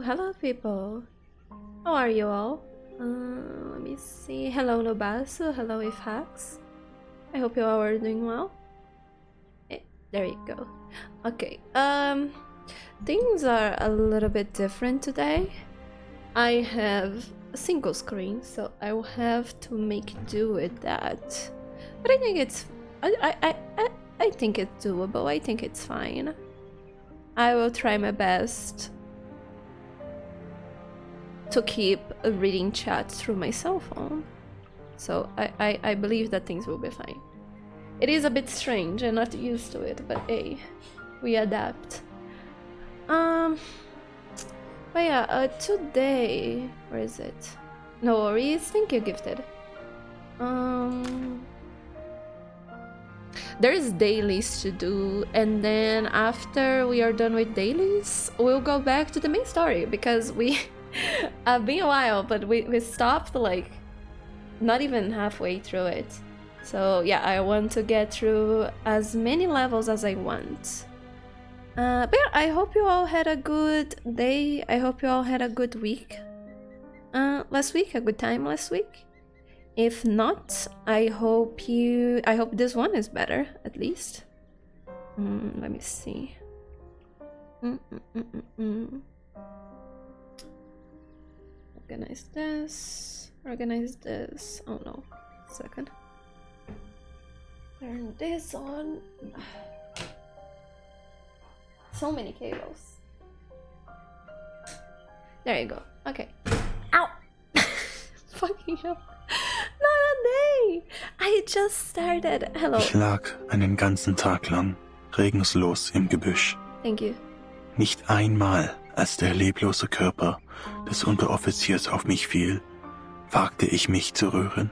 Hello people. How are you all? Let me see. Hello Nobasu, hello Ifhax. I hope you all are doing well. There you go. Okay, things are a little bit different today. I have a single screen, so I will have to make do with that. But I think it's I think it's doable. I think it's fine. I will try my best to keep reading chat through my cell phone. So I believe that things will be fine. It is a bit strange, I'm not used to it, but hey, we adapt. But yeah, today, where is it? No worries, thank you, Gifted. There's dailies to do, and then after we are done with dailies, we'll go back to the main story, because we been a while, but we stopped like not even halfway through it. So yeah, I want to get through as many levels as I want. But yeah, I hope you all had a good day. I hope you all had a good week last week, a good time last week. If not, I hope this one is better, at least. Let me see. Organize this. Oh no, second. Turn this on. So many cables. There you go. Okay. Ow! Fucking hell. Not a day! I just started. Hello. Ich lag einen ganzen Tag lang regungslos im Gebüsch. Thank you. Nicht einmal, als der leblose Körper des Unteroffiziers auf mich fiel, wagte ich mich zu rühren.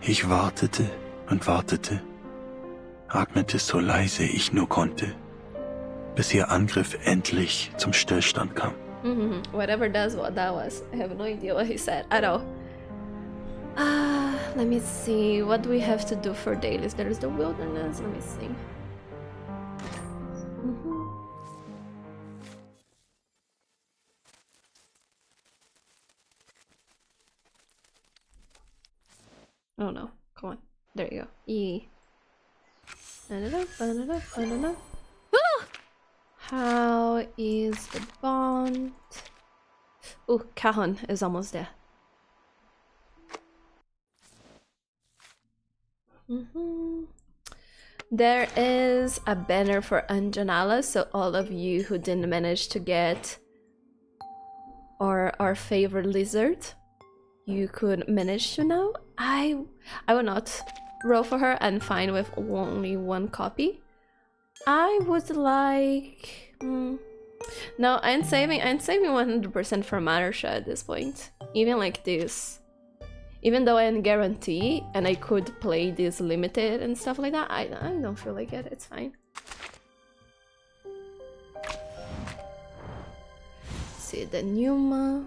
Ich wartete und wartete, atmete so leise ich nur konnte, bis ihr Angriff endlich zum Stillstand kam. Whatever that was. I have no idea what he said at all. Let me see. What do we have to do for dailies? There's the wilderness. Let me see. Oh no. Come on. There you go. E. How is the bond? Oh, Cajon is almost there. There is a banner for Anjanala, so all of you who didn't manage to get our favorite lizard, you could manage to know. I will not roll for her. I'm fine with only one copy. I would like... No, I'm saving 100% for Marsha at this point. Even like this. Even though I am guarantee and I could play this limited and stuff like that, I don't feel like it. It's fine. See the Numa.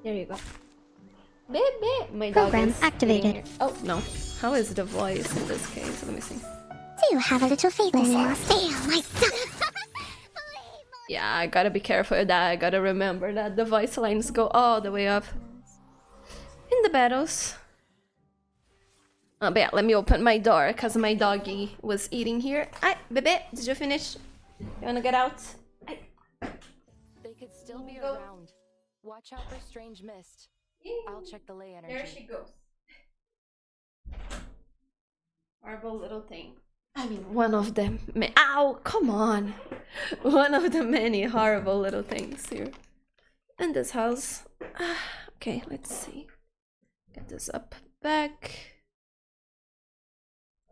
There you go. Baby, my dog Program is activated. Oh no, how is the voice in this case? Let me see. Do you have a little favor? Yeah, I gotta be careful with that. I gotta remember that the voice lines go all the way up in the battles. But yeah, let me open my door because my doggy was eating here. Hi, baby, did you finish? You wanna get out? They could still be around. Watch out for strange mist. I'll check the ley energy. There she goes. Horrible little thing. I mean, one of them. Ow! Come on! One of the many horrible little things here in this house. Okay, let's see. Get this up back.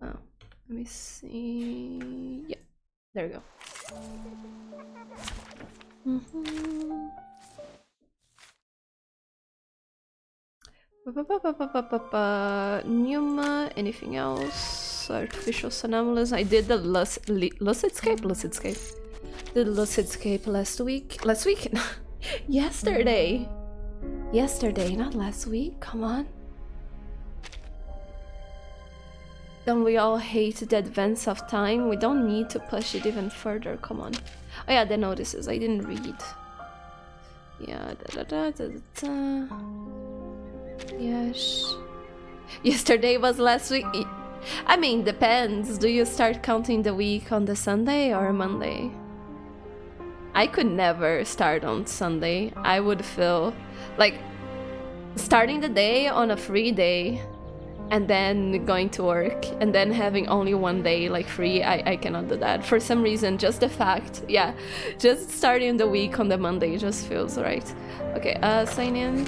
Oh, let me see. Yeah, there we go. Numa, anything else? Artificial somnambulism. I did the Lucidscape? Did Lucidscape last week? Yesterday! Yesterday, not last week, come on. Don't we all hate the advance of time? We don't need to push it even further, come on. Oh yeah, the notices, I didn't read. Yeah, Yes. Yesterday was last week. I mean, depends. Do you start counting the week on the Sunday or Monday? I could never start on Sunday. I would feel like starting the day on a free day and then going to work and then having only one day like free. I cannot do that. For some reason, just the fact, yeah, just starting the week on the Monday just feels right. Okay, sign in.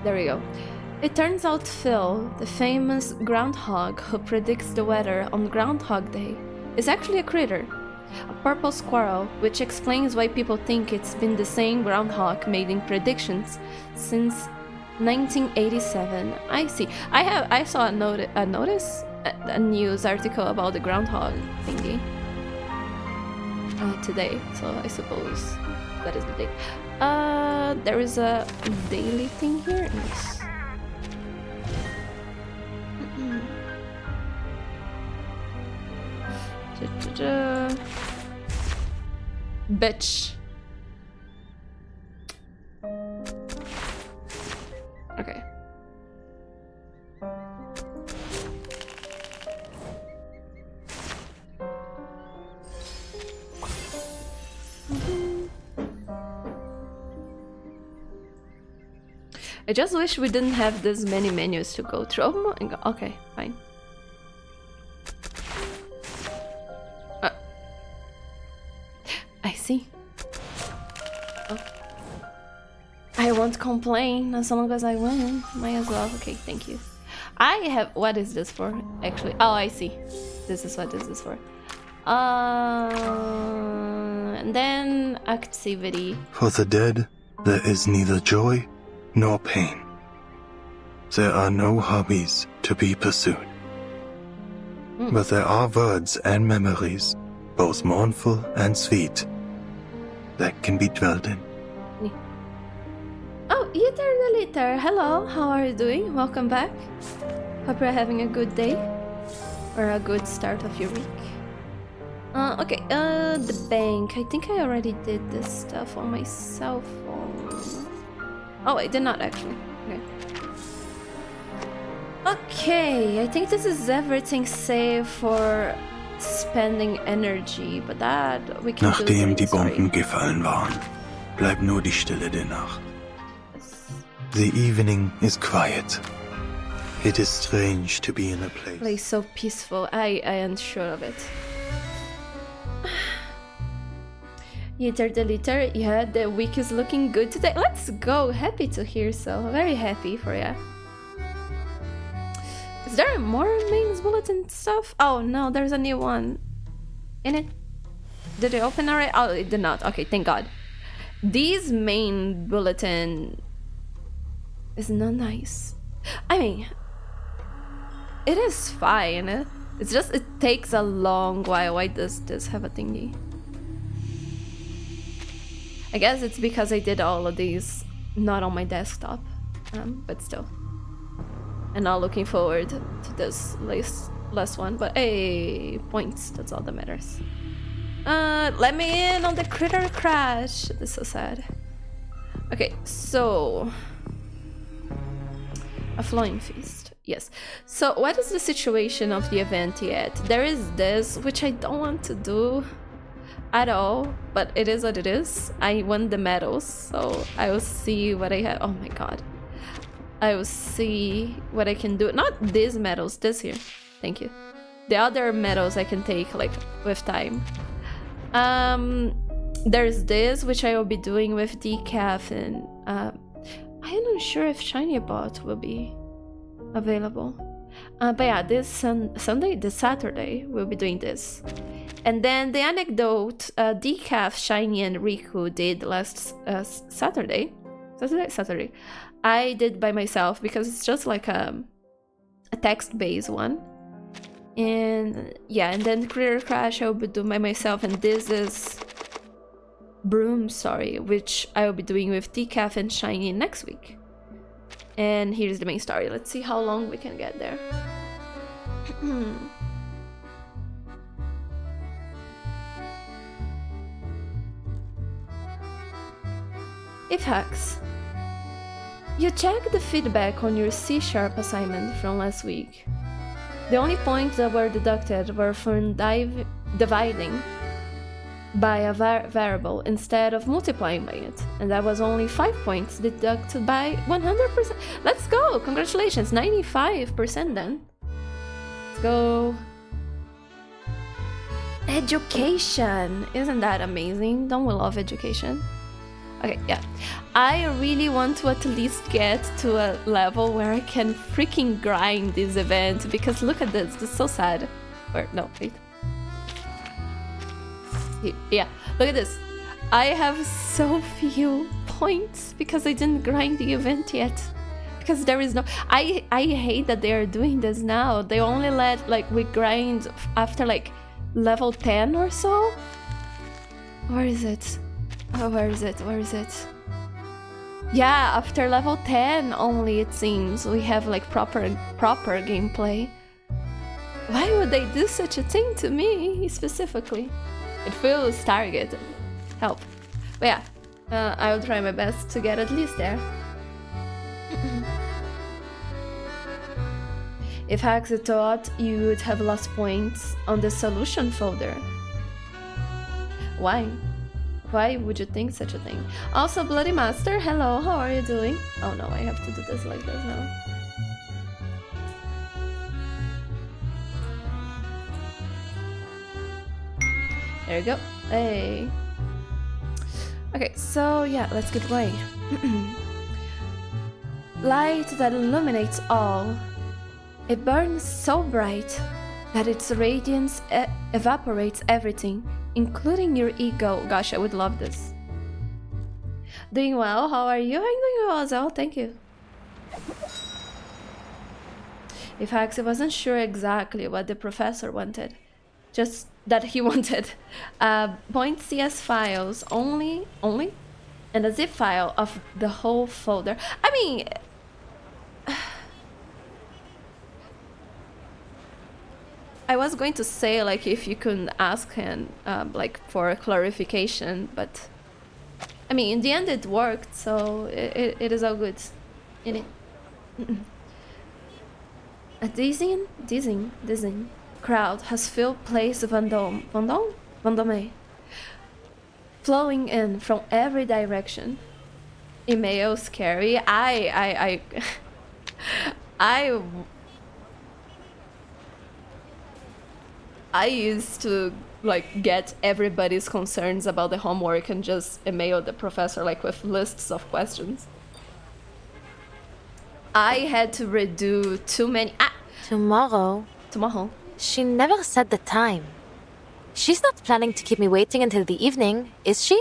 There we go. It turns out Phil, the famous groundhog who predicts the weather on Groundhog Day, is actually a critter. A purple squirrel, which explains why people think it's been the same groundhog making predictions since 1987. I see. I saw a news article about the groundhog thingy today, so I suppose that is the day. There is a daily thing here. Yes. Bitch. Okay. I just wish we didn't have this many menus to go through. Oh my god. Okay, fine. I see. Oh. I won't complain as long as I win. Might as well. Okay, thank you. I have... What is this for? Actually. Oh, I see. This is what this is for. And then activity. For the dead, there is neither joy nor pain. There are no hobbies to be pursued. But there are words and memories, both mournful and sweet, that can be dwelt in. Oh, Eater the Litter. Hello, how are you doing? Welcome back. Hope you're having a good day. Or a good start of your week. Okay, the bank. I think I already did this stuff on my cell phone. Oh, I did not actually. Okay. Okay, I think this is everything save for spending energy, but that we can do. Nachdem die Bomben gefallen waren, bleibt nur die Stille der Nacht. The evening is quiet. It is strange to be in a place so peaceful. I am sure of it. Yeter the litter, yeah, the week is looking good today. Let's go. Happy to hear so. Very happy for ya. Is there more mains bulletin stuff? Oh no, there's a new one. In it? Did it open already? Oh, it did not. Okay, thank God. These main bulletin is not nice. I mean, it is fine. It's just, it takes a long while. Why does this have a thingy? I guess it's because I did all of these not on my desktop, but still. And now looking forward to this last one, but hey, points, that's all that matters. Let me in on the critter crash. This is so sad. Okay, so a flying feast. Yes. So what is the situation of the event yet? There is this, which I don't want to do at all, but it is what it is. I won the medals, so I will see what I have. Oh my god. I will see what I can do. Not these medals, this here. Thank you. The other medals I can take like with time. There's this, which I will be doing with decaf, and I am not sure if Shiny Bot will be available. But yeah, this Saturday, we'll be doing this. And then the anecdote Decaf, Shiny, and Riku did last Saturday. I did by myself because it's just like a text-based one. And yeah, and then Career Crash I will be doing by myself, and this is Brume story, which I will be doing with Decaf and Shiny next week. And here's the main story. Let's see how long we can get there. If hacks. You checked the feedback on your C# assignment from last week. The only points that were deducted were from dividing by a variable instead of multiplying by it, and that was only 5 points deducted by 100%. Let's go! Congratulations, 95% then. Let's go. Education! Isn't that amazing? Don't we love education? Okay, yeah. I really want to at least get to a level where I can freaking grind this event, because look at this, it's so sad. Or, no, wait. Yeah, look at this. I have so few points because I didn't grind the event yet. Because there is no... I hate that they are doing this now. They only let, like, we grind after, like, level 10 or so. Where is it? Oh, where is it? Where is it? Yeah, after level 10 only, it seems. We have, like, proper gameplay. Why would they do such a thing to me, specifically? It feels targeted. Help. But yeah, I will try my best to get at least there. If Hacks thought you would have lost points on the solution folder. Why? Why would you think such a thing? Also, Bloody Master, hello, how are you doing? Oh no, I have to do this like this now. There you go. Hey. Okay, so yeah, let's get going. Light that illuminates all. It burns so bright that its radiance evaporates everything, including your ego. Gosh, I would love this. Doing well, how are you? I'm doing well as well, thank you. If Haxie wasn't sure exactly what the professor wanted, just that he wanted .cs files only, and a zip file of the whole folder. I mean, I was going to say, like, if you could ask him, like, for clarification, but I mean, in the end it worked, so it is all good. A dizzying crowd has filled Place Vendôme, flowing in from every direction. Email scary. I used to, like, get everybody's concerns about the homework and just email the professor, like, with lists of questions. I had to redo too many. Tomorrow. She never said the time. She's not planning to keep me waiting until the evening, is she?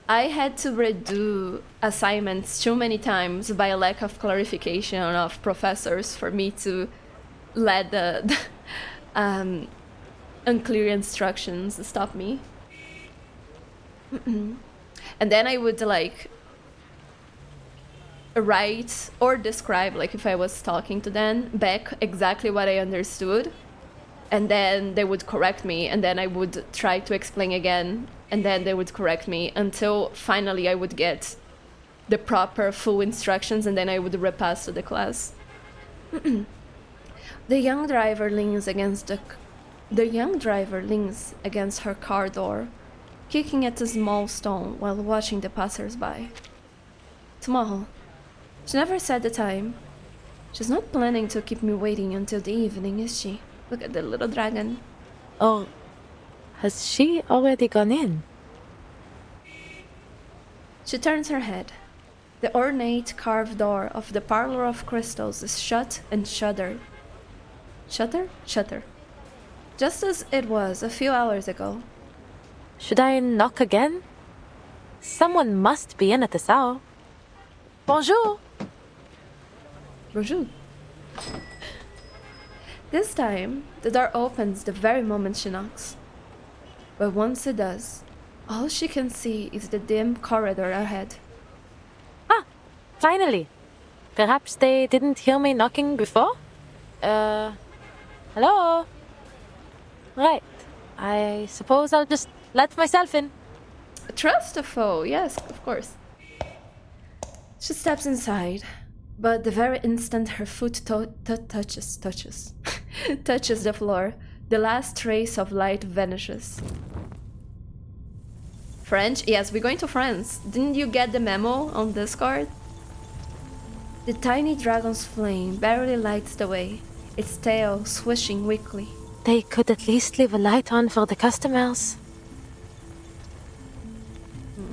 I had to redo assignments too many times by a lack of clarification of professors for me to let the unclear instructions stop me. And then I would, like, write or describe, like, if I was talking to them, back exactly what I understood, and then they would correct me, and then I would try to explain again, and then they would correct me until finally I would get the proper full instructions, and then I would repass to the class. The young driver leans against her car door, kicking at a small stone while watching the passers-by. Tomorrow. She never said the time. She's not planning to keep me waiting until the evening, is she? Look at the little dragon. Oh, has she already gone in? She turns her head. The ornate carved door of the Parlor of Crystals is shut and shuttered. Shutter? Shutter. Just as it was a few hours ago. Should I knock again? Someone must be in at this hour. Bonjour. Bonjour. This time, the door opens the very moment she knocks. But once it does, all she can see is the dim corridor ahead. Ah, finally. Perhaps they didn't hear me knocking before? Hello? Right. I suppose I'll just let myself in. Trust a foe, yes, of course. She steps inside, but the very instant her foot touches touches the floor, the last trace of light vanishes. French? Yes, we're going to France. Didn't you get the memo on Discord? The tiny dragon's flame barely lights the way, its tail swishing weakly. They could at least leave a light on for the customers.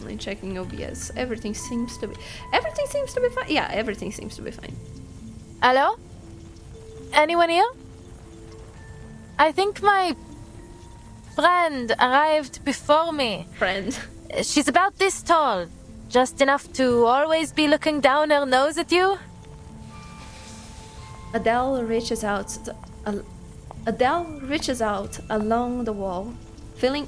I'm checking OBS. Everything seems to be fine. Yeah, everything seems to be fine. Hello? Anyone here? I think my friend arrived before me. Friend. She's about this tall. Just enough to always be looking down her nose at you. Adele reaches out along the wall, feeling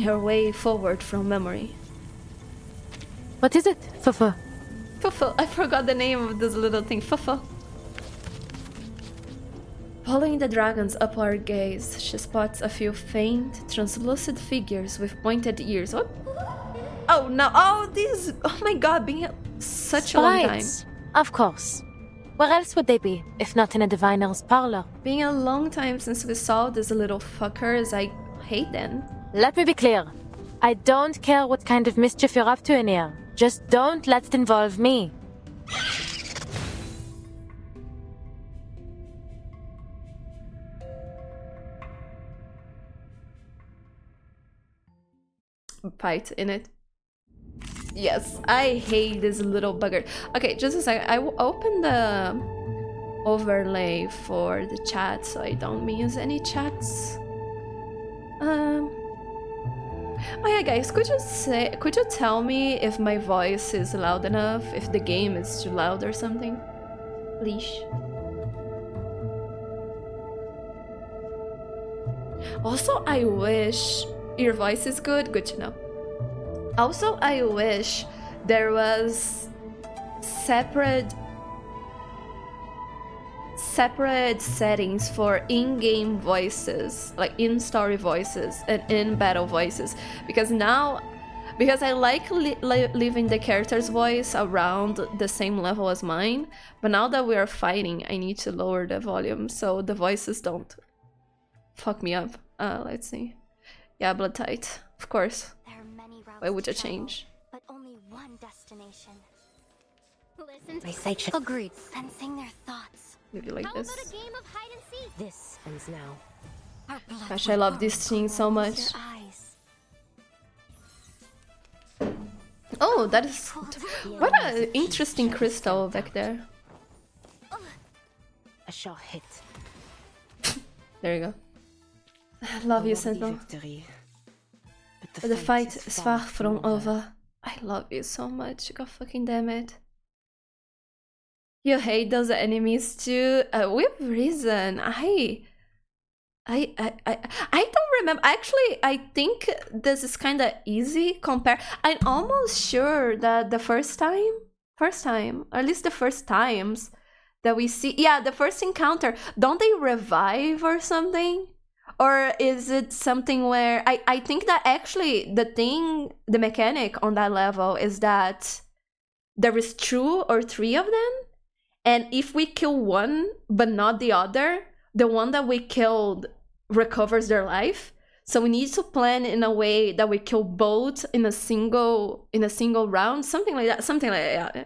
her way forward from memory. What is it, Fufu? Fufu, I forgot the name of this little thing. Fufu. Following the dragon's upward gaze, she spots a few faint, translucid figures with pointed ears. What? Oh no! Oh, these! Oh my God! Being such a long time. Of course. Where else would they be, if not in a diviner's parlor? Being a long time since we saw these little fuckers, I hate them. Let me be clear. I don't care what kind of mischief you're up to in here. Just don't let it involve me. Fight in it. Yes, I hate this little bugger. Okay, just a second. I will open the overlay for the chat so I don't miss any chats. Oh yeah, guys, could you tell me if my voice is loud enough? If the game is too loud or something? Please. Also, I wish your voice is good. Good to know. Also, I wish there was separate settings for in-game voices, like in-story voices and in-battle voices, because I like leaving the character's voice around the same level as mine, but now that we are fighting, I need to lower the volume so the voices don't fuck me up. Let's see. Yeah, blood tight, of course. Why would I change? But only one destination. Listen, my sight should agreed. Sensing their thoughts. Maybe like this. How about a game of hide and seek? This ends now. Gosh, I love this scene so much. Oh, that is... What an interesting crystal back there. A shot hit. There you go. I love you, Sentinel. But the fight is far from over. I love you so much. God fucking damn it. You hate those enemies too? With reason. I don't remember. Actually, I think this is kind of easy compared. I'm almost sure that the first time, or at least the first times that we see, yeah, the first encounter, don't they revive or something? Or is it something where I think that actually the mechanic on that level is that there is 2 or 3 of them, and if we kill one but not the other, the one that we killed recovers their life. So we need to plan in a way that we kill both in a single round, something like that. Yeah.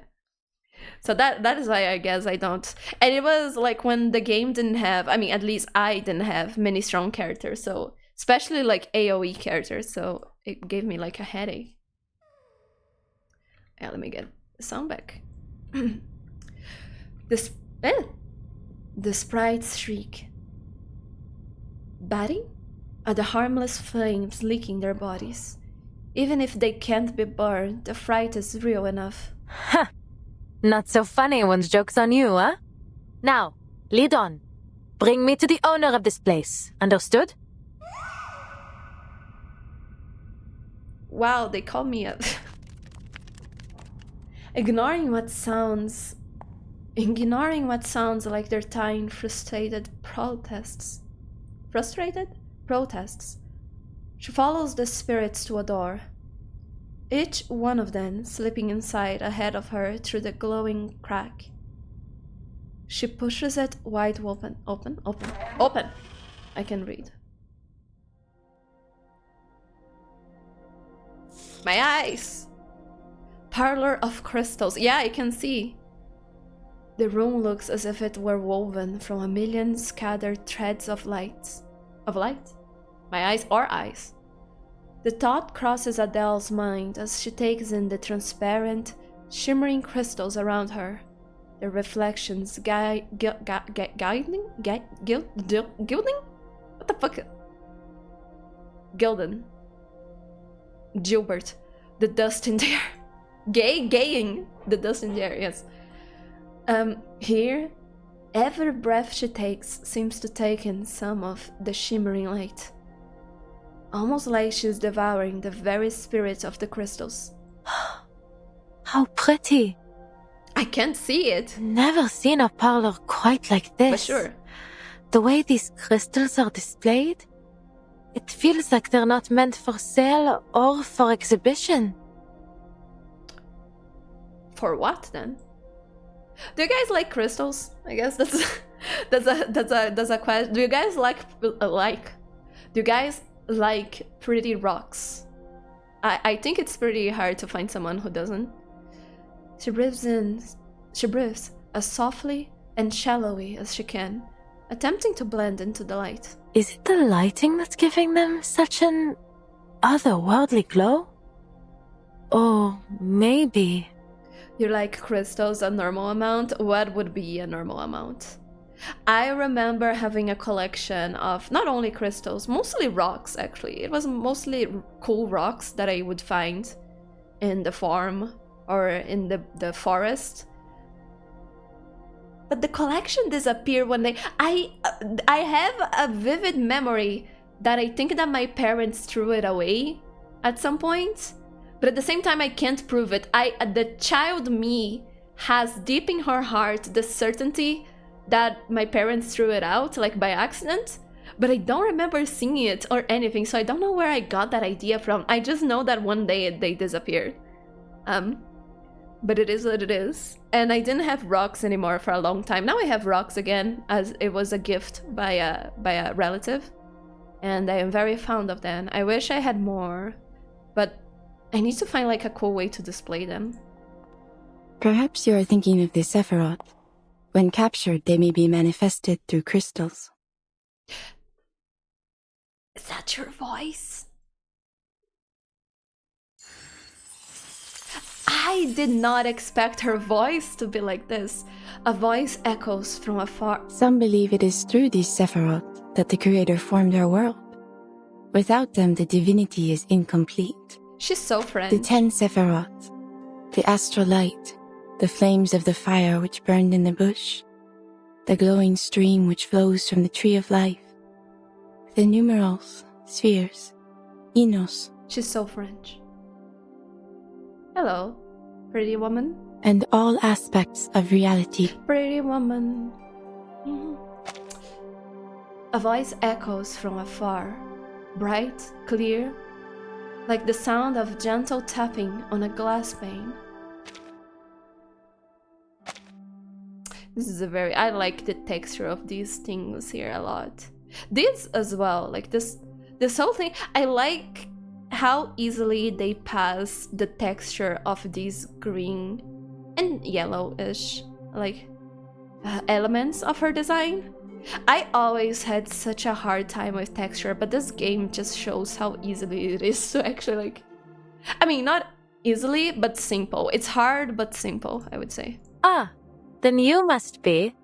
So that is why I guess I don't. And it was like when the game didn't have, I mean, at least I didn't have many strong characters, so especially like AoE characters, so it gave me like a headache. Yeah, let me get the sound back. The sprites shriek, batting at the harmless flames licking their bodies. Even if they can't be burned, the fright is real enough. Ha! Not so funny when the joke's on you, huh? Now, lead on. Bring me to the owner of this place. Understood? Wow, they call me up. Ignoring what sounds like they're tying frustrated protests. She follows the spirits to a door, each one of them slipping inside ahead of her through the glowing crack. She pushes it wide open. Open! I can read. My eyes! Parlor of crystals. Yeah, I can see. The room looks as if it were woven from a million scattered threads of light? My eyes or eyes? The thought crosses Adele's mind as she takes in the transparent, shimmering crystals around her. Their reflections gilding? What the fuck? Gilden. Gilbert. The dust in the air. Gaying the dust in the air, yes. Here, every breath she takes seems to take in some of the shimmering light. Almost like she's devouring the very spirit of the crystals. How pretty. I can't see it. Never seen a parlor quite like this. But sure. The way these crystals are displayed, it feels like they're not meant for sale or for exhibition. For what then? Do you guys like crystals? I guess that's a question. Do you guys like pretty rocks? I think it's pretty hard to find someone who doesn't. She breathes as softly and shallowly as she can, attempting to blend into the light. Is it the lighting that's giving them such an otherworldly glow? Or maybe... You like crystals a normal amount? What would be a normal amount? I remember having a collection of not only crystals, mostly rocks actually. It was mostly cool rocks that I would find in the farm or in the forest. But the collection disappeared one day. I have a vivid memory that I think that my parents threw it away at some point. But at the same time, I can't prove it. The child me has deep in her heart the certainty that my parents threw it out, like by accident. But I don't remember seeing it or anything, so I don't know where I got that idea from. I just know that one day they disappeared. But it is what it is. And I didn't have rocks anymore for a long time. Now I have rocks again, as it was a gift by a relative. And I am very fond of them. I wish I had more, but I need to find like a cool way to display them. Perhaps you are thinking of the Sephiroth. When captured, they may be manifested through crystals. Is that your voice? I did not expect her voice to be like this. A voice echoes from afar. Some believe it is through these Sephiroth that the Creator formed our world. Without them, the divinity is incomplete. She's so French. The 10 Sephiroth, the astral light, the flames of the fire which burned in the bush, the glowing stream which flows from the tree of life, the numerals, spheres, Enos. She's so French. Hello, pretty woman. And all aspects of reality. Pretty woman. Mm-hmm. A voice echoes from afar, bright, clear, like the sound of gentle tapping on a glass pane. This is I like the texture of these things here a lot. This as well, like this whole thing, I like how easily they pass the texture of these green and yellowish, like, elements of her design. I always had such a hard time with texture, but this game just shows how easily it is to actually, like... I mean, not easily, but simple. It's hard, but simple, I would say. Ah, then you must be...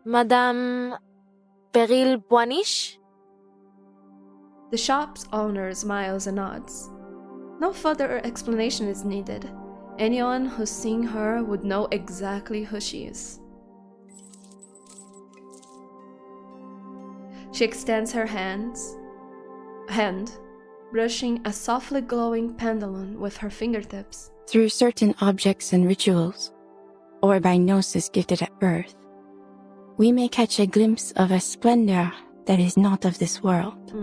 Madame Beryl Boinish? The shop's owner smiles and nods. No further explanation is needed. Anyone who's seen her would know exactly who she is. She extends her hand, brushing a softly glowing pendulum with her fingertips. Through certain objects and rituals, or by gnosis gifted at birth, we may catch a glimpse of a splendor that is not of this world.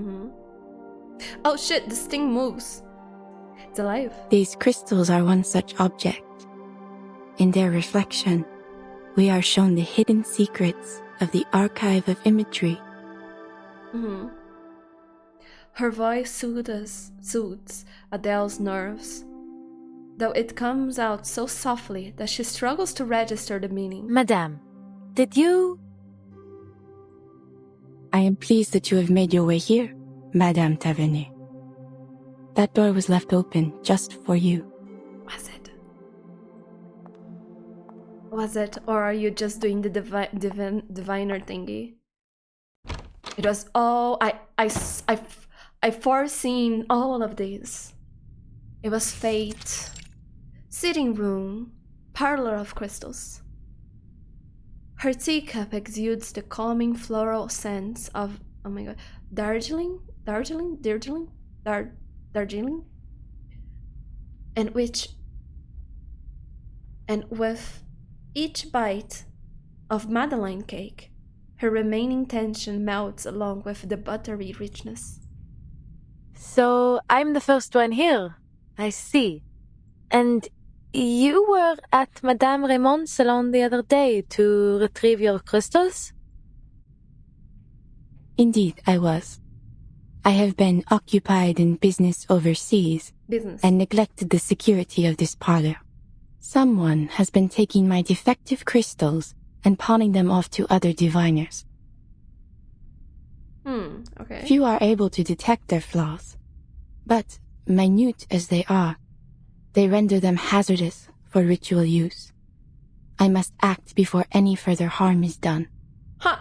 Oh shit, this thing moves. It's alive. These crystals are one such object. In their reflection, we are shown the hidden secrets of the archive of imagery. Her voice soothes Adele's nerves, though it comes out so softly that she struggles to register the meaning. Madame, did you... I am pleased that you have made your way here, Madame Tavernier. That door was left open just for you. Was it, or are you just doing the diviner thingy? It was all I foreseen all of this. It was fate. Sitting room, parlor of crystals. Her teacup exudes the calming floral scents of, oh my god, Darjeeling, and with each bite of Madeleine cake, her remaining tension melts along with the buttery richness. So I'm the first one here. I see. And you were at Madame Raymond's salon the other day to retrieve your crystals? Indeed, I was. I have been occupied in business overseas and neglected the security of this parlor. Someone has been taking my defective crystals and pawning them off to other diviners. Okay. Few are able to detect their flaws, but, minute as they are, they render them hazardous for ritual use. I must act before any further harm is done.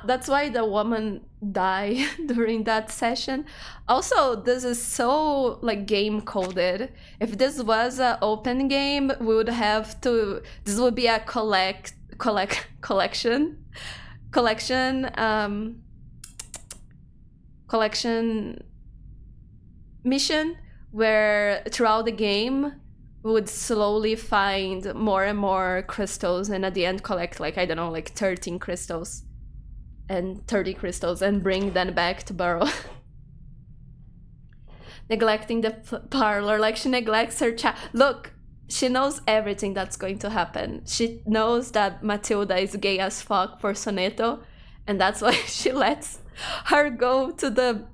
That's why the woman died during that session. Also, this is so like game coded. If this was an open game, we would have to. This would be a collection mission where throughout the game we would slowly find more and more crystals, and at the end collect like, I don't know, like 13 crystals and 30 crystals and bring them back to Beryl. Neglecting the parlor, like she neglects her child. Look, she knows everything that's going to happen. She knows that Matilda is gay as fuck for Soneto, and that's why she lets her go to the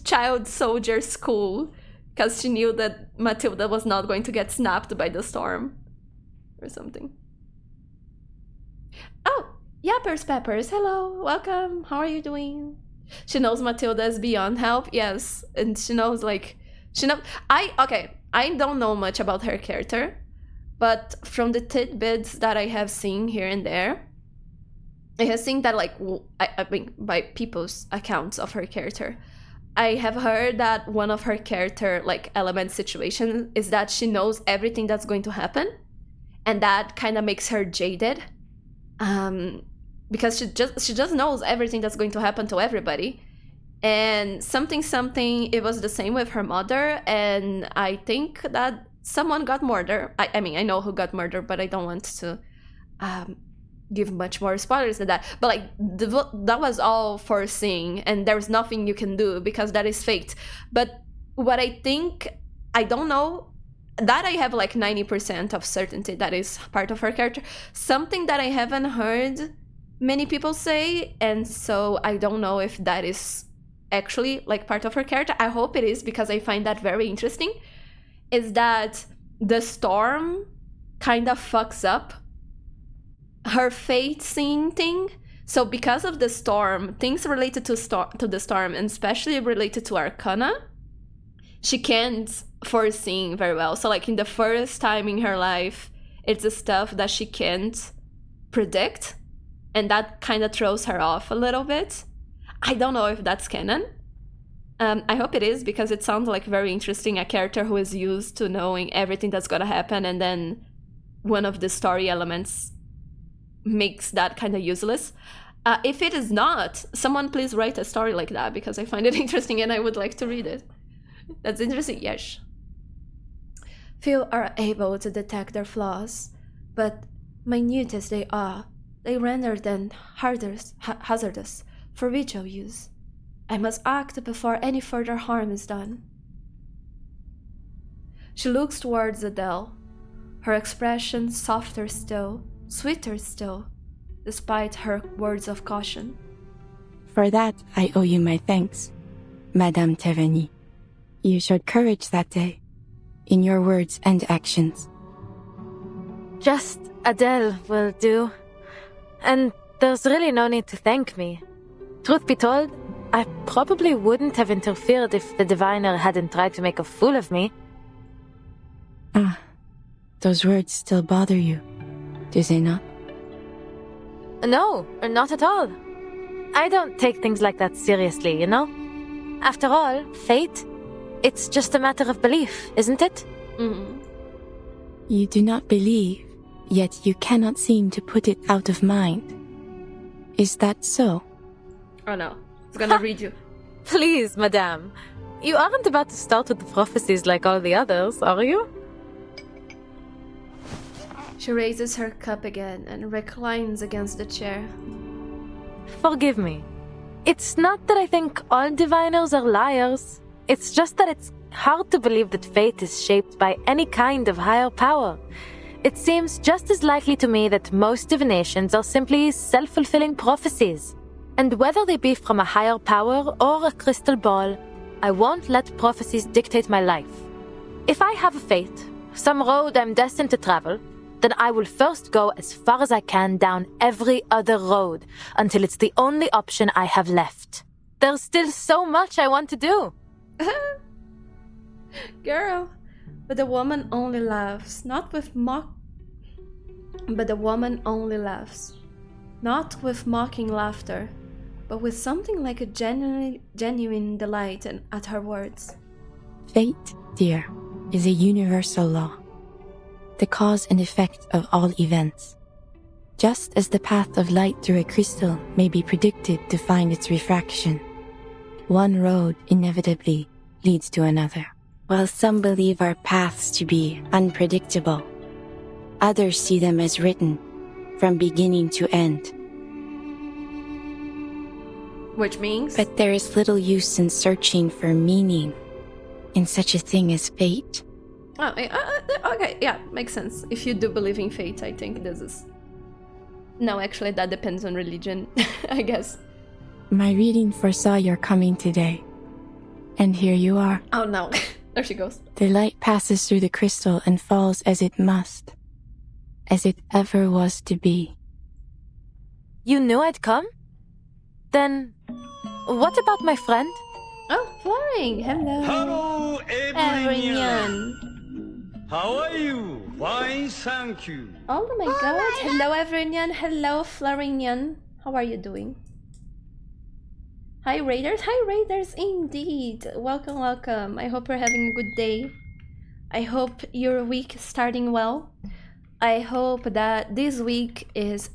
child soldier school, because she knew that Matilda was not going to get snapped by the storm or something. Oh, Yappers Peppers, hello, welcome, how are you doing? She knows Matilda is beyond help, yes, and she knows, like, I don't know much about her character, but from the tidbits that I have seen here and there, I have seen that, like, I mean, by people's accounts of her character, I have heard that one of her character, like, element situation is that she knows everything that's going to happen, and that kind of makes her jaded. Because she just knows everything that's going to happen to everybody, and something it was the same with her mother, and I think that someone got murdered. I mean, I know who got murdered, but I don't want to give much more spoilers than that, but like that was all foreseen, and there's nothing you can do because that is fate. But what I think, I don't know, that I have like 90% of certainty that is part of her character. Something that I haven't heard many people say, and so I don't know if that is actually like part of her character. I hope it is, because I find that very interesting, is that the storm kind of fucks up her fate seeing thing. So because of the storm, things related to the storm, and especially related to Arcana, she can't foresee very well. So like in the first time in her life, it's the stuff that she can't predict, and that kind of throws her off a little bit. I don't know if that's canon. I hope it is, because it sounds like very interesting, a character who is used to knowing everything that's gonna happen, and then one of the story elements makes that kind of useless. If it is not, someone please write a story like that, because I find it interesting and I would like to read it. That's interesting, yes. Few are able to detect their flaws, but minute as they are, they render them hazardous for ritual use. I must act before any further harm is done. She looks towards Adele, her expression softer still, sweeter still, despite her words of caution. For that, I owe you my thanks, Madame Théveny. You showed courage that day, in your words and actions. Just Adele will do. And there's really no need to thank me. Truth be told, I probably wouldn't have interfered if the diviner hadn't tried to make a fool of me. Ah, those words still bother you, do they not? No, not at all. I don't take things like that seriously, you know? After all, fate, it's just a matter of belief, isn't it? Mm. You do not believe, yet you cannot seem to put it out of mind. Is that so? Oh no, it's gonna read you. Please, madame. You aren't about to start with the prophecies like all the others, are you? She raises her cup again and reclines against the chair. Forgive me. It's not that I think all diviners are liars. It's just that it's hard to believe that fate is shaped by any kind of higher power. It seems just as likely to me that most divinations are simply self-fulfilling prophecies. And whether they be from a higher power or a crystal ball, I won't let prophecies dictate my life. If I have a fate, some road I'm destined to travel, then I will first go as far as I can down every other road until it's the only option I have left. There's still so much I want to do. Girl, but the woman only laughs, not with mocking laughter, but with something like a genuine delight at her words. Fate, dear, is a universal law, the cause and effect of all events. Just as the path of light through a crystal may be predicted to find its refraction, one road inevitably leads to another. While some believe our paths to be unpredictable, others see them as written from beginning to end. Which means? But there is little use in searching for meaning in such a thing as fate. Oh, okay, yeah, makes sense. If you do believe in fate, I think this is... No, actually, that depends on religion, I guess. My reading foresaw your coming today. And here you are. Oh no, there she goes. The light passes through the crystal and falls as it must, as it ever was to be. You knew I'd come? Then, what about my friend? Oh, Flaring, hello. Hello, everyone. How are you? Fine, thank you. Oh my god, hello everyone, hello Florinian. How are you doing? Hi Raiders indeed. Welcome, welcome. I hope you're having a good day. I hope your week is starting well. I hope that this week is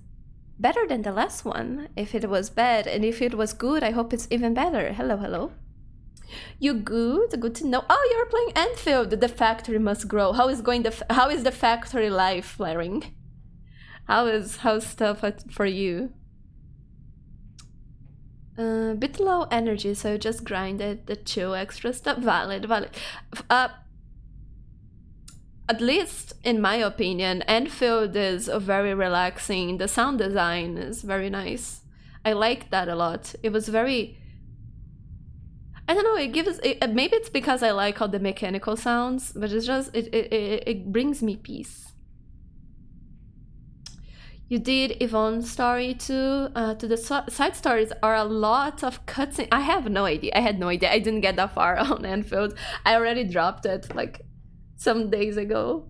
better than the last one, if it was bad, and if it was good, I hope it's even better. Hello, hello. You good? Good to know. Oh, you're playing Enfield. The factory must grow. How is the factory life, Flaring? How's stuff for you? Bit low energy, so just grinded the chill extra stuff. Valid. At least in my opinion, Enfield is very relaxing. The sound design is very nice. I like that a lot. It was very... I don't know, maybe it's because I like all the mechanical sounds, but it's just, it brings me peace. You did Yvonne's story too. To the side stories are a lot of cutscenes. I have no idea. I had no idea. I didn't get that far on Enfield. I already dropped it like some days ago.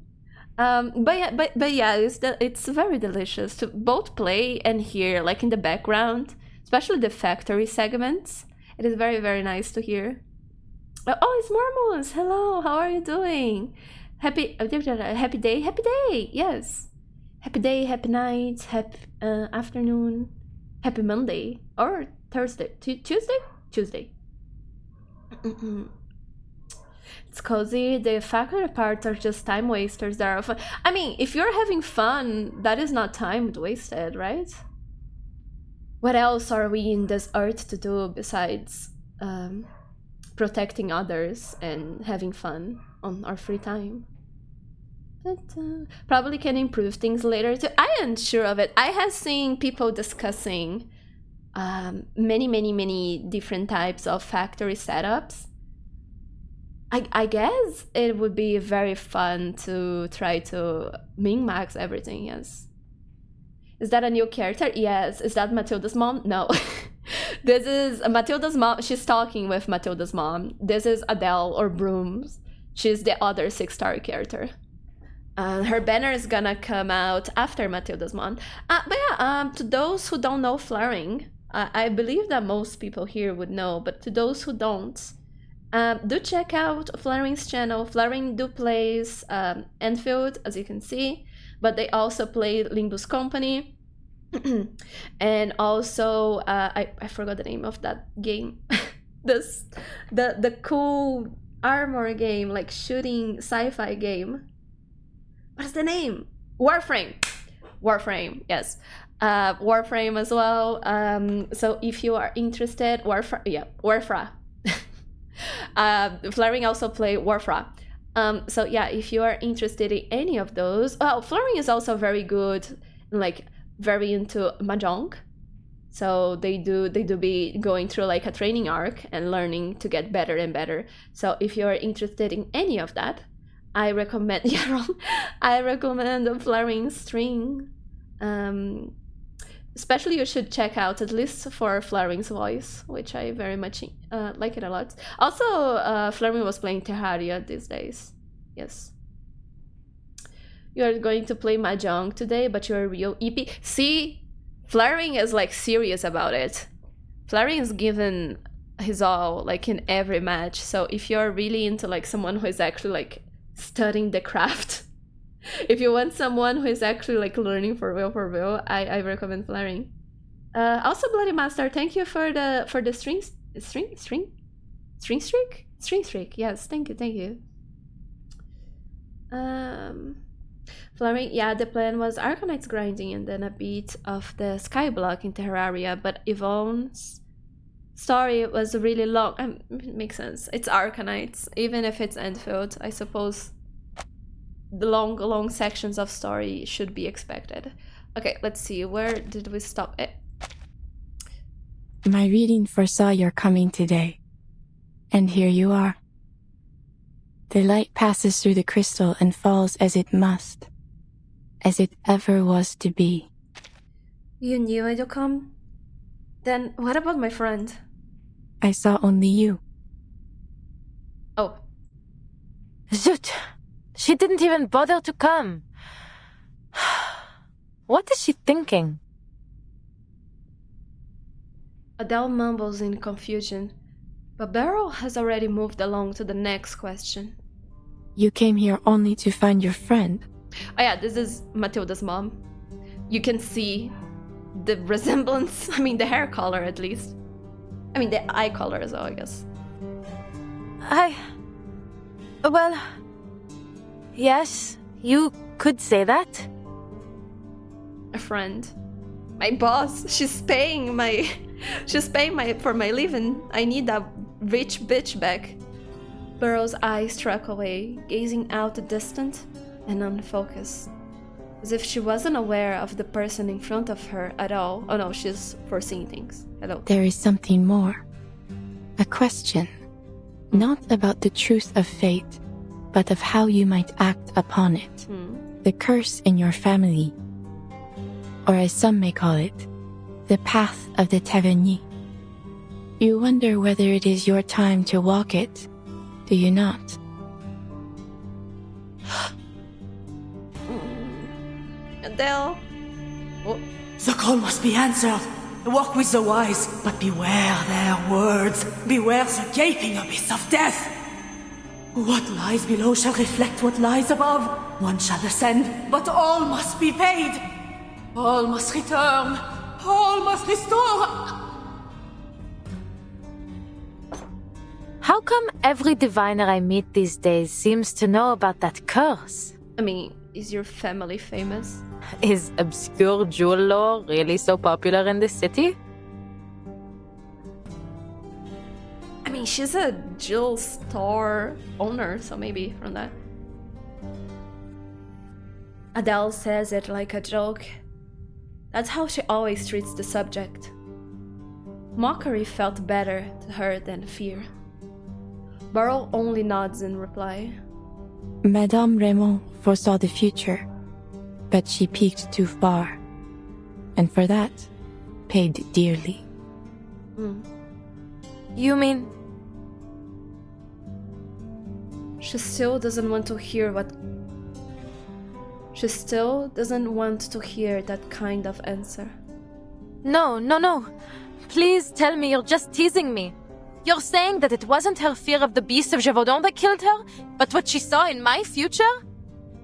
But yeah, it's very delicious to both play and hear, like in the background, especially the factory segments. It is very, very nice to hear. Oh, it's Mormons. Hello, how are you doing? Happy day. Yes, happy day, happy night, happy afternoon, happy Monday or Thursday, Tuesday. It's cozy. The factory parts are just time wasters that are fun. I mean, if you're having fun, that is not time wasted, right? What else are we in this earth to do besides protecting others and having fun on our free time? But, probably can improve things later too. I am sure of it. I have seen people discussing many different types of factory setups. I guess it would be very fun to try to min-max everything, yes. Is that a new character? Yes. Is that Matilda's mom? No. This is Matilda's mom. She's talking with Matilda's mom. This is Adele or Brume. She's the other 6-star character. Her banner is gonna come out after Matilda's mom. But yeah, to those who don't know Flaring, I believe that most people here would know, but to those who don't, do check out Flaring's channel. Flaring do plays Enfield, as you can see, but they also play Limbus Company. And also, I forgot the name of that game. the cool armor game, like shooting sci-fi game. What's the name? Warframe, yes. Warframe as well. So if you are interested, Warfra. Flaring also play Warfra. So yeah, if you are interested in any of those, Flaring is also very good, like very into mahjong. So they do be going through like a training arc and learning to get better and better. So if you are interested in any of that, I recommend I recommend the Flaring stream. Especially you should check out at least for Flaring's voice, which I very much like it a lot. Also, Flaring was playing Terraria these days. Yes. You are going to play Mahjong today, but you're a real EP. See, Flaring is like serious about it. Flaring is given his all, like in every match. So if you're really into like someone who is actually like studying the craft, if you want someone who is actually like learning for real, I recommend Flaring. Also, Bloody Master, thank you for the string streak. Yes, thank you. Flaring, yeah, the plan was Arcanites grinding and then a bit of the Skyblock in Terraria, but Yvonne's story was really long. It makes sense. It's Arcanites, even if it's Enfield, I suppose. The long sections of story should be expected. Okay, let's see. Where did we stop it? My reading foresaw your coming today. And here you are. The light passes through the crystal and falls as it must. As it ever was to be. You knew I'd come? Then what about my friend? I saw only you. Oh. Zut! She didn't even bother to come. What is she thinking? Adele mumbles in confusion, but Beryl has already moved along to the next question. You came here only to find your friend. Oh yeah, this is Matilda's mom. You can see the resemblance, I mean the hair color at least. I mean the eye color as well, I guess. Well, yes, you could say that. A friend. My boss, she's paying for my living. I need that rich bitch back. Beryl's eyes struck away, gazing out the distance and unfocused, as if she wasn't aware of the person in front of her at all. Oh no, she's foreseeing things. Hello. There is something more. A question. Not about the truth of fate, but of how you might act upon it. The curse in your family. Or as some may call it, the path of the Tavernier. You wonder whether it is your time to walk it, do you not? Adele. Oh. The call must be answered. Walk with the wise, but beware their words. Beware the gaping abyss of death. What lies below shall reflect what lies above. One shall ascend, but all must be paid. All must return. All must restore. How come every diviner I meet these days seems to know about that curse? I mean, is your family famous? Is obscure jewel lore really so popular in this city? I mean, she's a jewel store owner, so maybe from that. Adele says it like a joke. That's how she always treats the subject. Mockery felt better to her than fear. Beryl only nods in reply. Madame Raymond foresaw the future, but she peeked too far, and for that, paid dearly. You mean? She still doesn't want to hear that kind of answer. No. Please tell me you're just teasing me. You're saying that it wasn't her fear of the beast of Gévaudan that killed her, but what she saw in my future?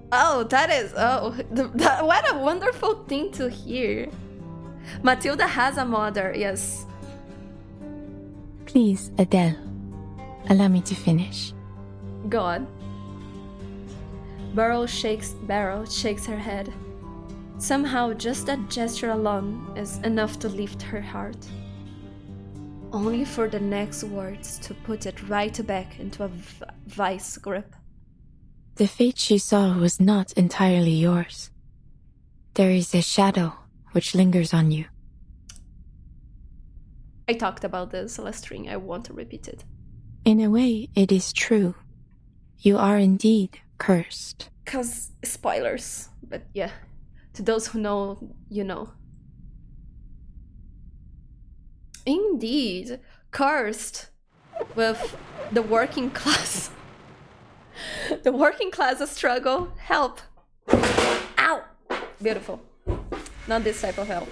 What a wonderful thing to hear. Matilda has a mother, yes. Please, Adele, allow me to finish. Go on. Beryl shakes her head. Somehow, just that gesture alone is enough to lift her heart. Only for the next words to put it right back into a vice grip. The fate she saw was not entirely yours. There is a shadow which lingers on you. I talked about this last string, I want to repeat it. In a way, it is true. You are indeed cursed. 'Cause spoilers, but yeah. To those who know, you know. Indeed, cursed with the working class. The working class struggle. Help. Ow! Beautiful. Not this type of help.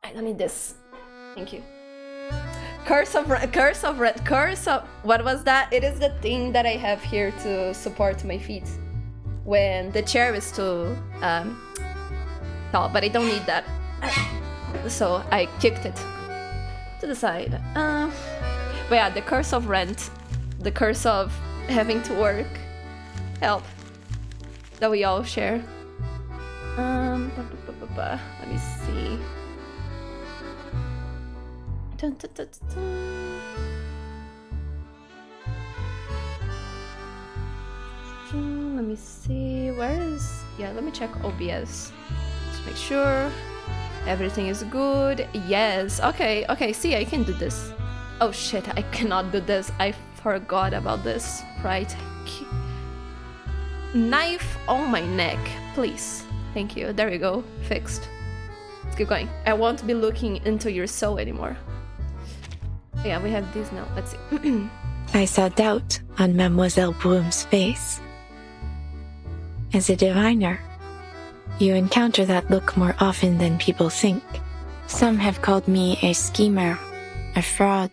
I don't need this. Thank you. Curse of... What was that? It is the thing that I have here to support my feet. When the chair is too tall, but I don't need that. So I kicked it to the side. But yeah, the curse of rent, the curse of having to work, help, that we all share. Let me see. Dun, dun, dun, dun. Let me see, where is... Yeah, let me check OBS. Just make sure everything is good. Yes, okay, see, I can do this. Oh shit, I cannot do this. I forgot about this. Right. Knife on my neck, please. Thank you, there we go, fixed. Let's keep going. I won't be looking into your soul anymore. Yeah, we have these now, let's see. I saw doubt on Mademoiselle Brume's face. As a diviner, you encounter that look more often than people think. Some have called me a schemer, a fraud,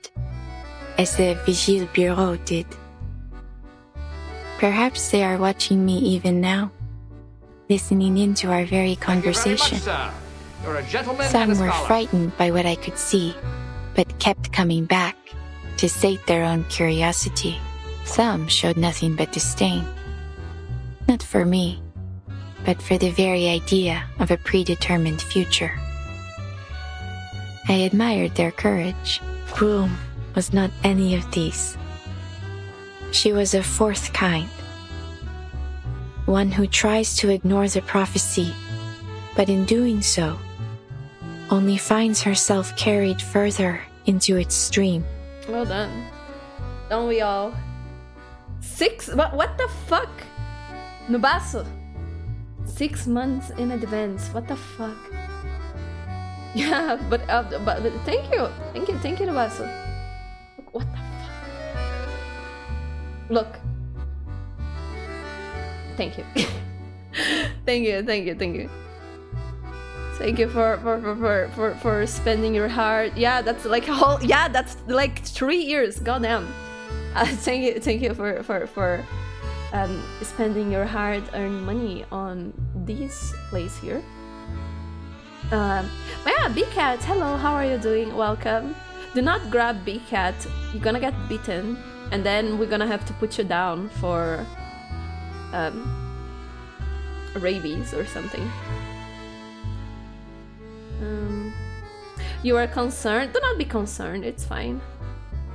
as the Vigile Bureau did. Perhaps they are watching me even now, listening into our very conversation. You're a gentleman and Some a were scholar. frightened by what I could see, but kept coming back to sate their own curiosity. Some showed nothing but disdain. Not for me, but for the very idea of a predetermined future. I admired their courage. Brume was not any of these. She was a fourth kind. One who tries to ignore the prophecy, but in doing so, only finds herself carried further into its stream. Well done. Don't we all? 6? What the fuck? Nubasso. 6 months in advance. What the fuck? Yeah, but thank you, Nubasso. Look, what the fuck? Look. Thank you. Thank you. Thank you for spending your heart. Yeah, that's like a whole. Yeah, that's like 3 years. Goddamn. Thank you for spending your hard-earned money on this place here. But yeah, B-Cat, hello, how are you doing? Welcome. Do not grab B-Cat, you're gonna get beaten, and then we're gonna have to put you down for rabies or something. You are concerned? Do not be concerned, it's fine.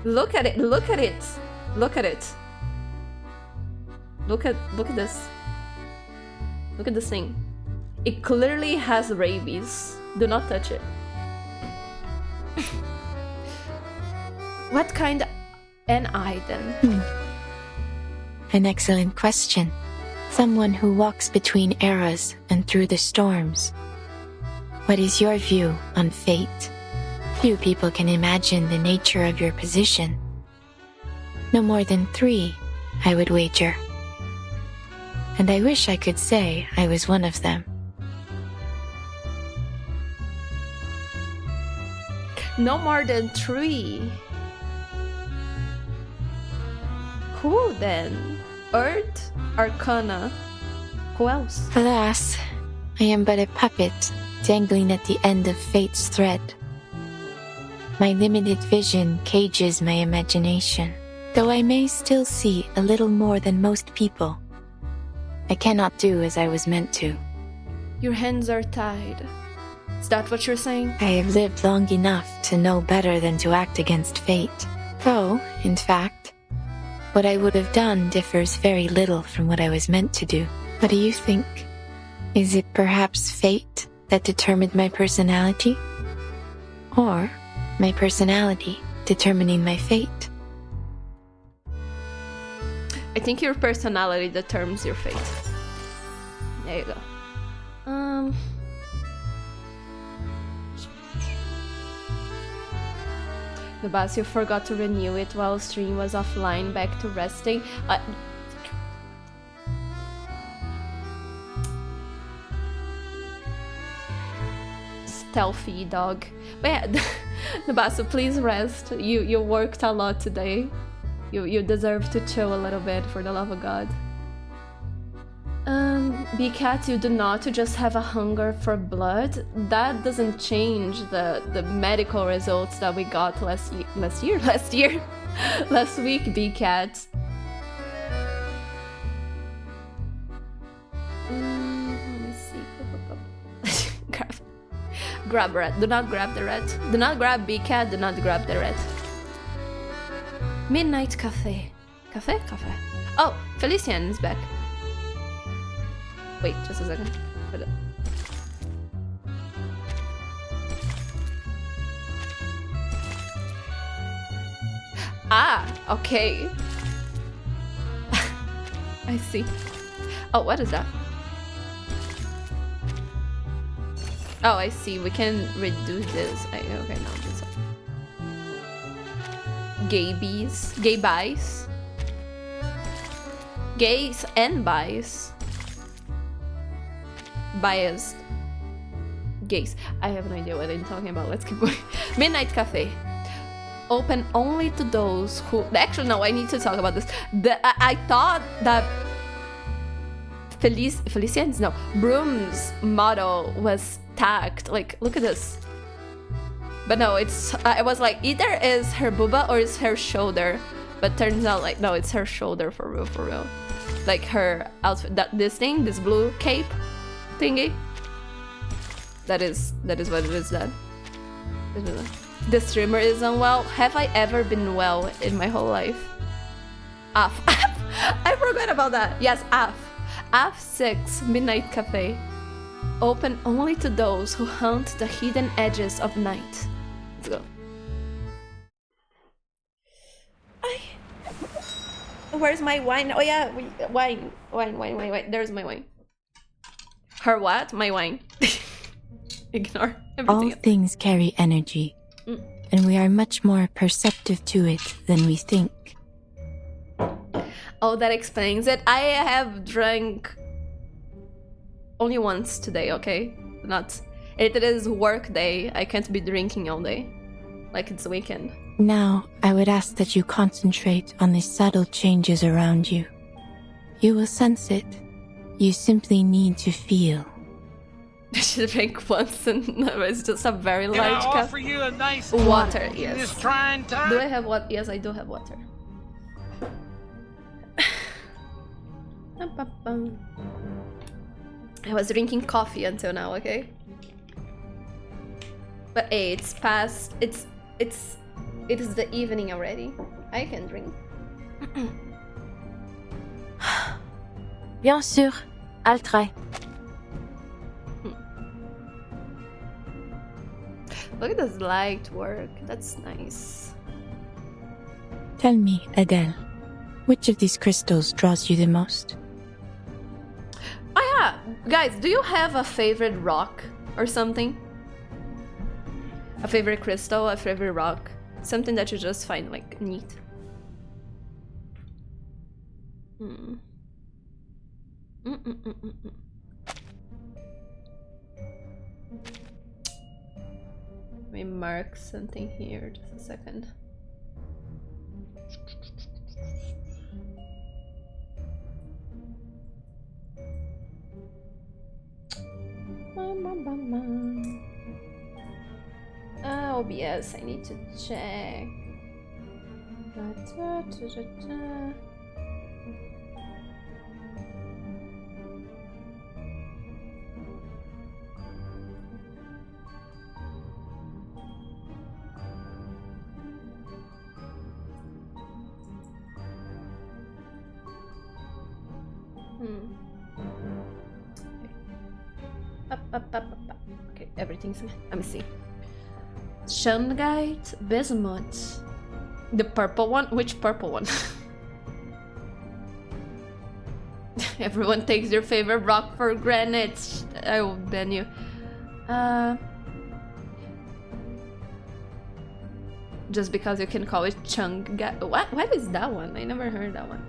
Look at it, look at it, look at it. Look at this. Look at this thing. It clearly has rabies. Do not touch it. What kind am I then? An excellent question. Someone who walks between eras and through the storms. What is your view on fate? Few people can imagine the nature of your position. No more than 3, I would wager. And I wish I could say I was one of them. No more than 3. Who then? Earth? Arcana? Who else? Alas, I am but a puppet dangling at the end of fate's thread. My limited vision cages my imagination, though I may still see a little more than most people. I cannot do as I was meant to. Your hands are tied. Is that what you're saying? I have lived long enough to know better than to act against fate. Though, in fact, what I would have done differs very little from what I was meant to do. What do you think? Is it perhaps fate that determined my personality? Or my personality determining my fate? I think your personality determines your fate. There you go. The boss, you forgot to renew it while stream was offline, back to resting. Stealthy dog. But yeah, the boss, please rest. You worked a lot today. You deserve to chill a little bit, for the love of God. B-Cat, you do not just have a hunger for blood. That doesn't change the medical results that we got last week, B-Cat. Let me see. Grab red. Do not grab the red. Do not grab B-Cat. Do not grab the red. Midnight Cafe. Cafe? Oh, Felician is back. Wait, just a second. Ah, okay. I see. Oh, what is that? Oh, I see. We can reduce this. Okay, no, this one. Gaybies. Gay buys. Gays and buys. Biased. Gays. I have no idea what I'm talking about. Let's keep going. Midnight Cafe. Open only to those who... Actually, no, I need to talk about this. I thought that Felician's... No. Brume's model was tagged. Like, look at this. But no, it's... I was like, either is her booba or is her shoulder. But turns out, like, no, it's her shoulder for real, for real. Like, her outfit... This thing, this blue cape thingy. That is what it is, that. The streamer is unwell. Have I ever been well in my whole life? I forgot about that. Yes, AF6 Midnight Cafe. Open only to those who hunt the hidden edges of night. Let's go. Where's my wine? Oh yeah, wine. There's my wine. Her what? My wine. Ignore everything. All things carry energy. And we are much more perceptive to it than we think. Oh, that explains it. I have drunk only once today, okay? Not. It is work day. I can't be drinking all day. Like it's weekend. Now, I would ask that you concentrate on the subtle changes around you. You will sense it. You simply need to feel. I should drink once and it's just a very Can large I cup. offer you a nice Water, in yes. this trying time? Do I have what? Yes, I do have water. I was drinking coffee until now, okay? But hey, it's past. It is the evening already. I can drink. Bien sûr, I'll try. Look at this light work. That's nice. Tell me, Adele, which of these crystals draws you the most? Oh yeah, guys, do you have a favorite rock or something? A favorite crystal, a favorite rock? Something that you just find like neat. Let me mark something here, just a second. Oh, yes, I need to check. Up. Okay, everything's. Let me see. Shungite, Bismuth. The purple one? Which purple one? Everyone takes their favorite rock for granted. I will ban you. Just because you can call it Chungite. What is that one? I never heard that one.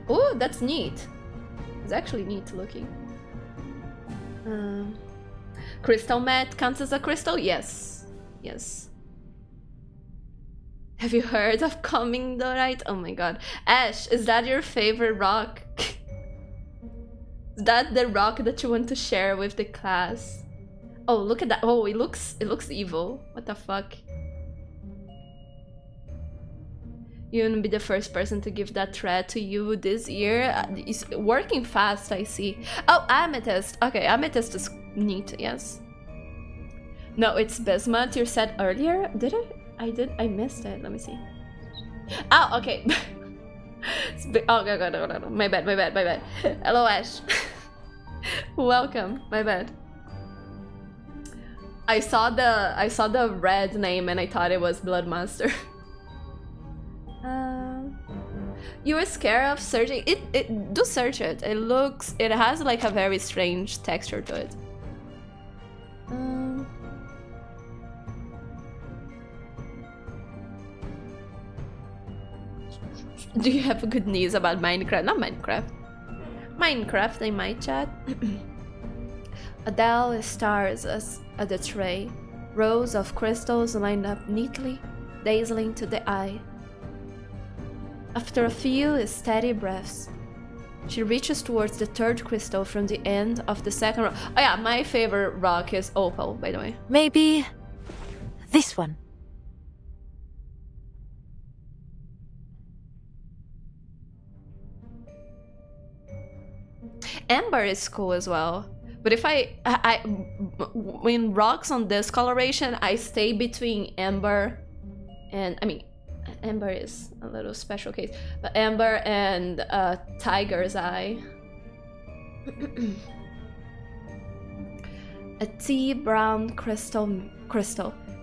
Oh, that's neat. It's actually neat looking. Crystal mat counts as a crystal? Yes. Yes. Have you heard of Comingdorite? Oh my god. Ash, is that your favorite rock? Is that the rock that you want to share with the class? Oh, look at that. Oh, it looks evil. What the fuck? You're gonna be the first person to give that thread to you this year. It's working fast, I see. Oh, amethyst. Okay, amethyst is neat, yes. No, it's bismuth you said earlier. Did I? I missed it. Let me see. Oh, okay. Oh, no. My bad. Hello, Ash. Welcome. My bad. I saw the red name and I thought it was Bloodmaster. You were scared of searching it? Do search it. It has like a very strange texture to it. Do you have good news about Minecraft? Not Minecraft. Minecraft in my chat. Adele stars us at the tray. Rows of crystals lined up neatly, dazzling to the eye. After a few steady breaths, she reaches towards the third crystal from the end of the second row. Oh yeah, my favorite rock is opal, by the way. Maybe this one. Amber is cool as well. But if when rocks on this coloration, I stay between amber and, amber is a little special case, but amber and tiger's eye. A tea brown crystal,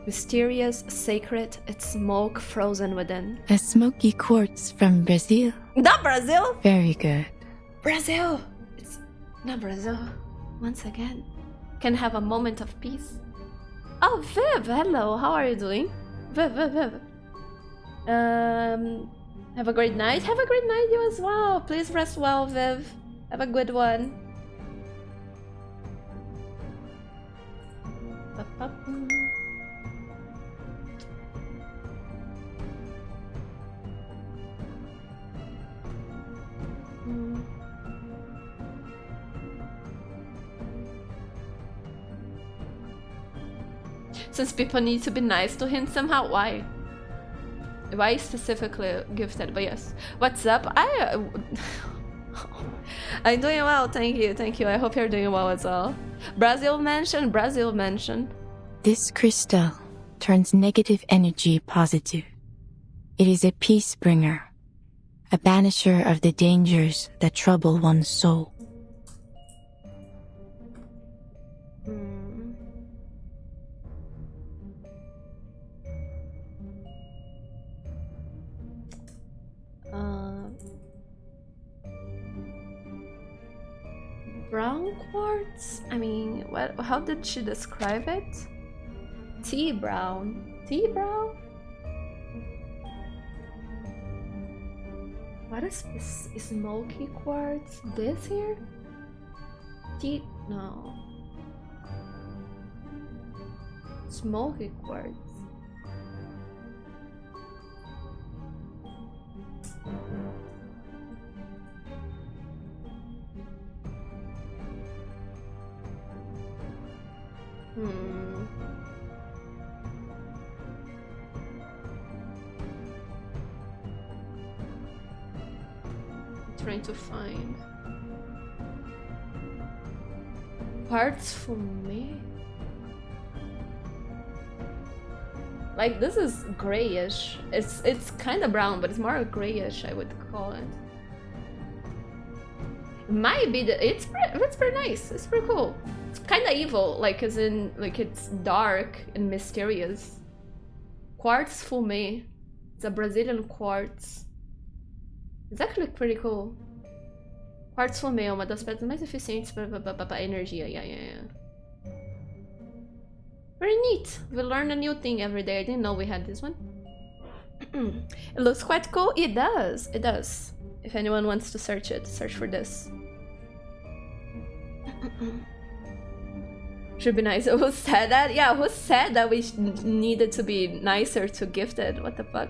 mysterious, sacred, its smoke frozen within. A smoky quartz from Brazil. Not Brazil! Very good. Brazil! It's not Brazil. Once again, can have a moment of peace. Oh, Viv, hello, how are you doing? Viv. Have a great night. Have a great night, you as well. Please rest well, Viv. Have a good one. Since people need to be nice to him somehow, why? Why specifically gifted? But yes. What's up? I'm doing well, thank you, thank you. I hope you're doing well as well. Brazil mention. This crystal turns negative energy positive. It is a peace bringer, a banisher of the dangers that trouble one's soul. Brown quartz? I mean, what? How did she describe it? Tea brown. Tea brown? What is this? Smoky quartz? This here? Tea? No. Smoky quartz. Trying to find parts for me. Like, this is grayish. It's kind of brown, but it's more grayish, I would call it. It might be it's pretty nice. It's pretty cool. It's kind of evil, like as in like it's dark and mysterious. Quartz fume. It's a Brazilian quartz. It's actually pretty cool. Quartz fume é uma das pedras mais eficientes para energia. Yeah. Very neat. We learn a new thing every day. I didn't know we had this one. It looks quite cool. It does. It does. If anyone wants to search it, search for this. Should be nice. Who said that? Yeah, who said that we needed to be nicer to gifted? What the fuck?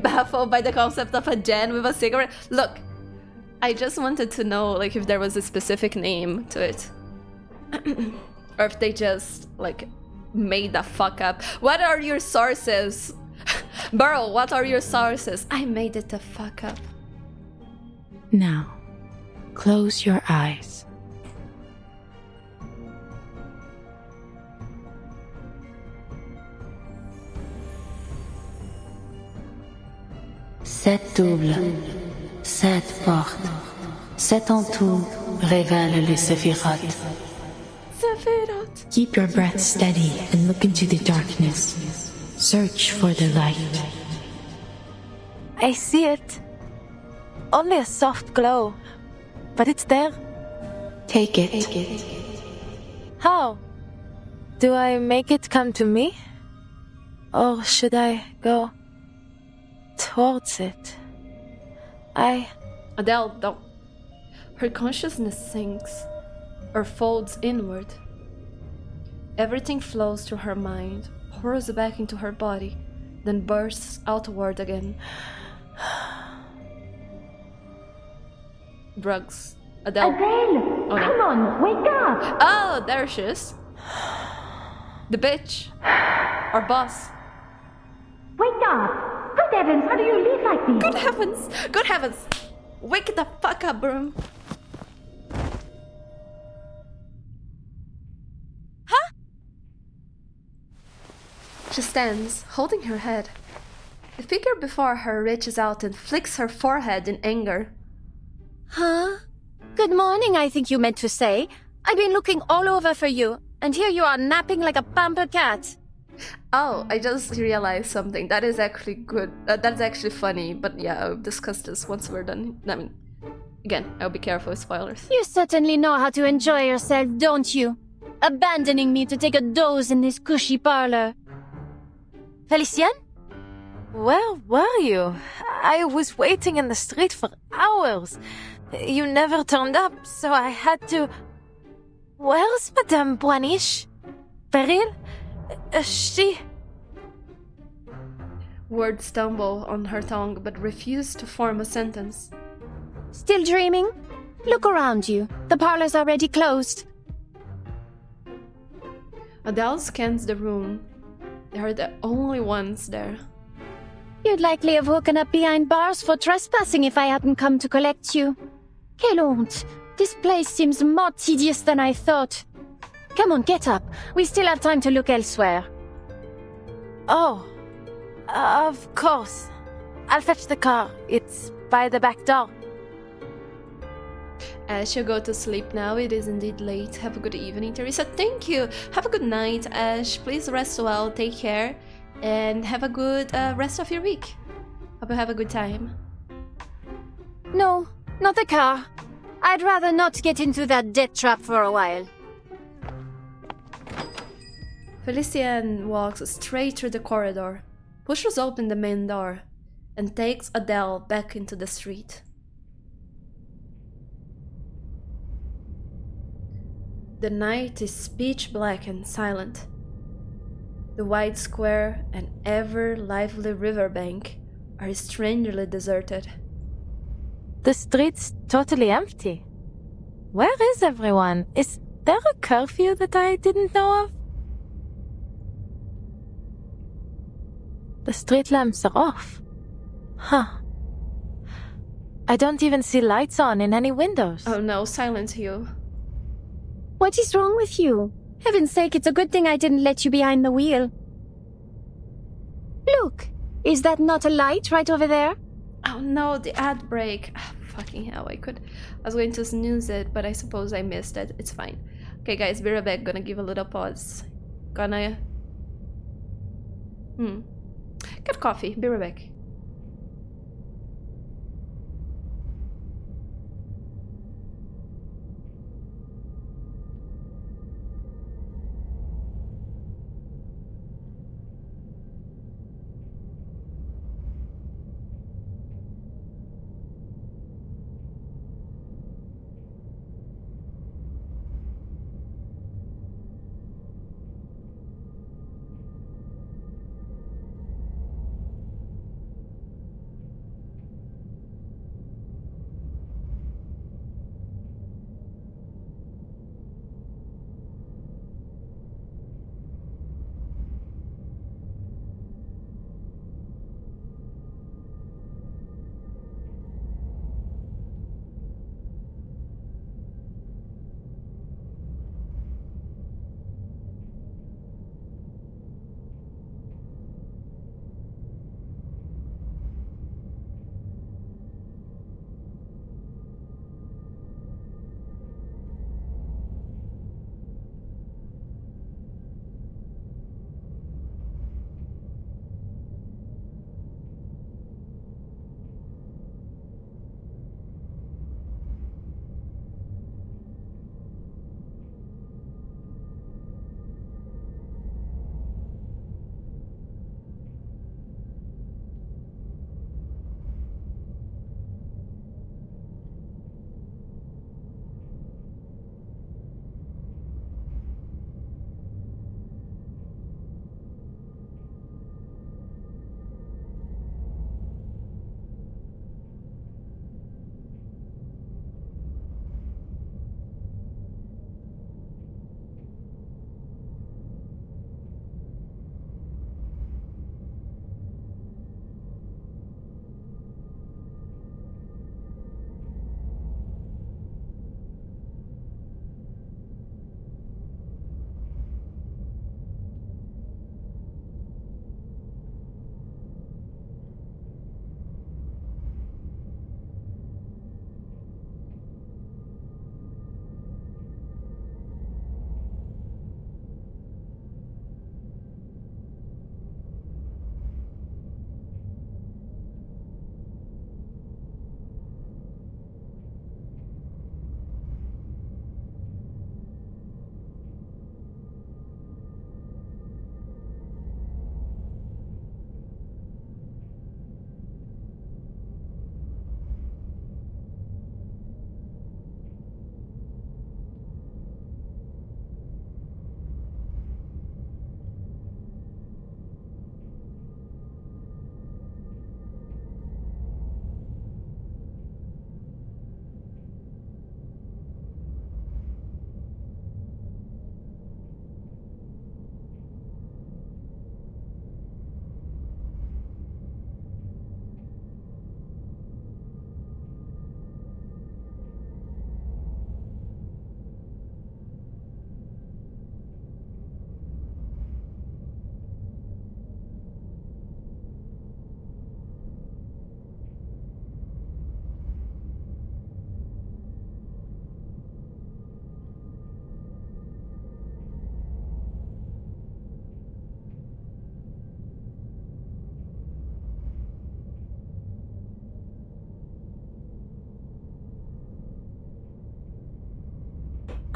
Baffled by the concept of a gen with a cigarette. Look, I just wanted to know, like, if there was a specific name to it. Or if they just, like, made the fuck up. What are your sources? Beryl, what are your sources? I made it the fuck up. Now, close your eyes. Sept doubles, sept portes, sept en tout révèlent les séphirotes. Keep your breath steady and look into the darkness. Search for the light. I see it. Only a soft glow, but it's there. Take it. How? Do I make it come to me? Or should I go towards it? Adele, don't. Her consciousness sinks, or folds inward. Everything flows through her mind, pours back into her body, then bursts outward again. Drugs. Adele. Oh, no. Come on, wake up! Oh, there she is. The bitch. Our boss. Wake up! Good heavens, how do you live like this? Good heavens! Good heavens! Wake the fuck up, Brume. Huh? She stands, holding her head. The figure before her reaches out and flicks her forehead in anger. Huh? Good morning, I think you meant to say. I've been looking all over for you, and here you are napping like a pampered cat. Oh, I just realized something. That is actually good. That's actually funny, but yeah, I'll discuss this once we're done. I mean, again, I'll be careful with spoilers. You certainly know how to enjoy yourself, don't you? Abandoning me to take a doze in this cushy parlor. Felicien? Where were you? I was waiting in the street for hours. You never turned up, so I had to... Where's Madame Boiniche? Beryl? She... Words stumble on her tongue but refuse to form a sentence. Still dreaming? Look around you. The parlor's already closed. Adele scans the room. They are the only ones there. You'd likely have woken up behind bars for trespassing if I hadn't come to collect you. Quelle honte. This place seems more tedious than I thought. Come on, get up. We still have time to look elsewhere. Oh, of course. I'll fetch the car. It's by the back door. Ash, you go to sleep now. It is indeed late. Have a good evening, Teresa. Thank you. Have a good night, Ash. Please rest well. Take care. And have a good rest of your week. Hope you have a good time. No, not the car. I'd rather not get into that death trap for a while. Felician walks straight through the corridor, pushes open the main door, and takes Adele back into the street. The night is pitch black and silent. The wide square and ever lively riverbank are strangely deserted. The street's totally empty. Where is everyone? Is there a curfew that I didn't know of? The street lamps are off. Huh. I don't even see lights on in any windows. Oh no, silence you. What is wrong with you? Heaven's sake, it's a good thing I didn't let you behind the wheel. Look, is that not a light right over there? Oh no, the ad break. Fucking hell, I was going to snooze it, but I suppose I missed it. It's fine. Okay guys, be right back. Gonna give a little pause. Gonna... Get coffee. Be right back.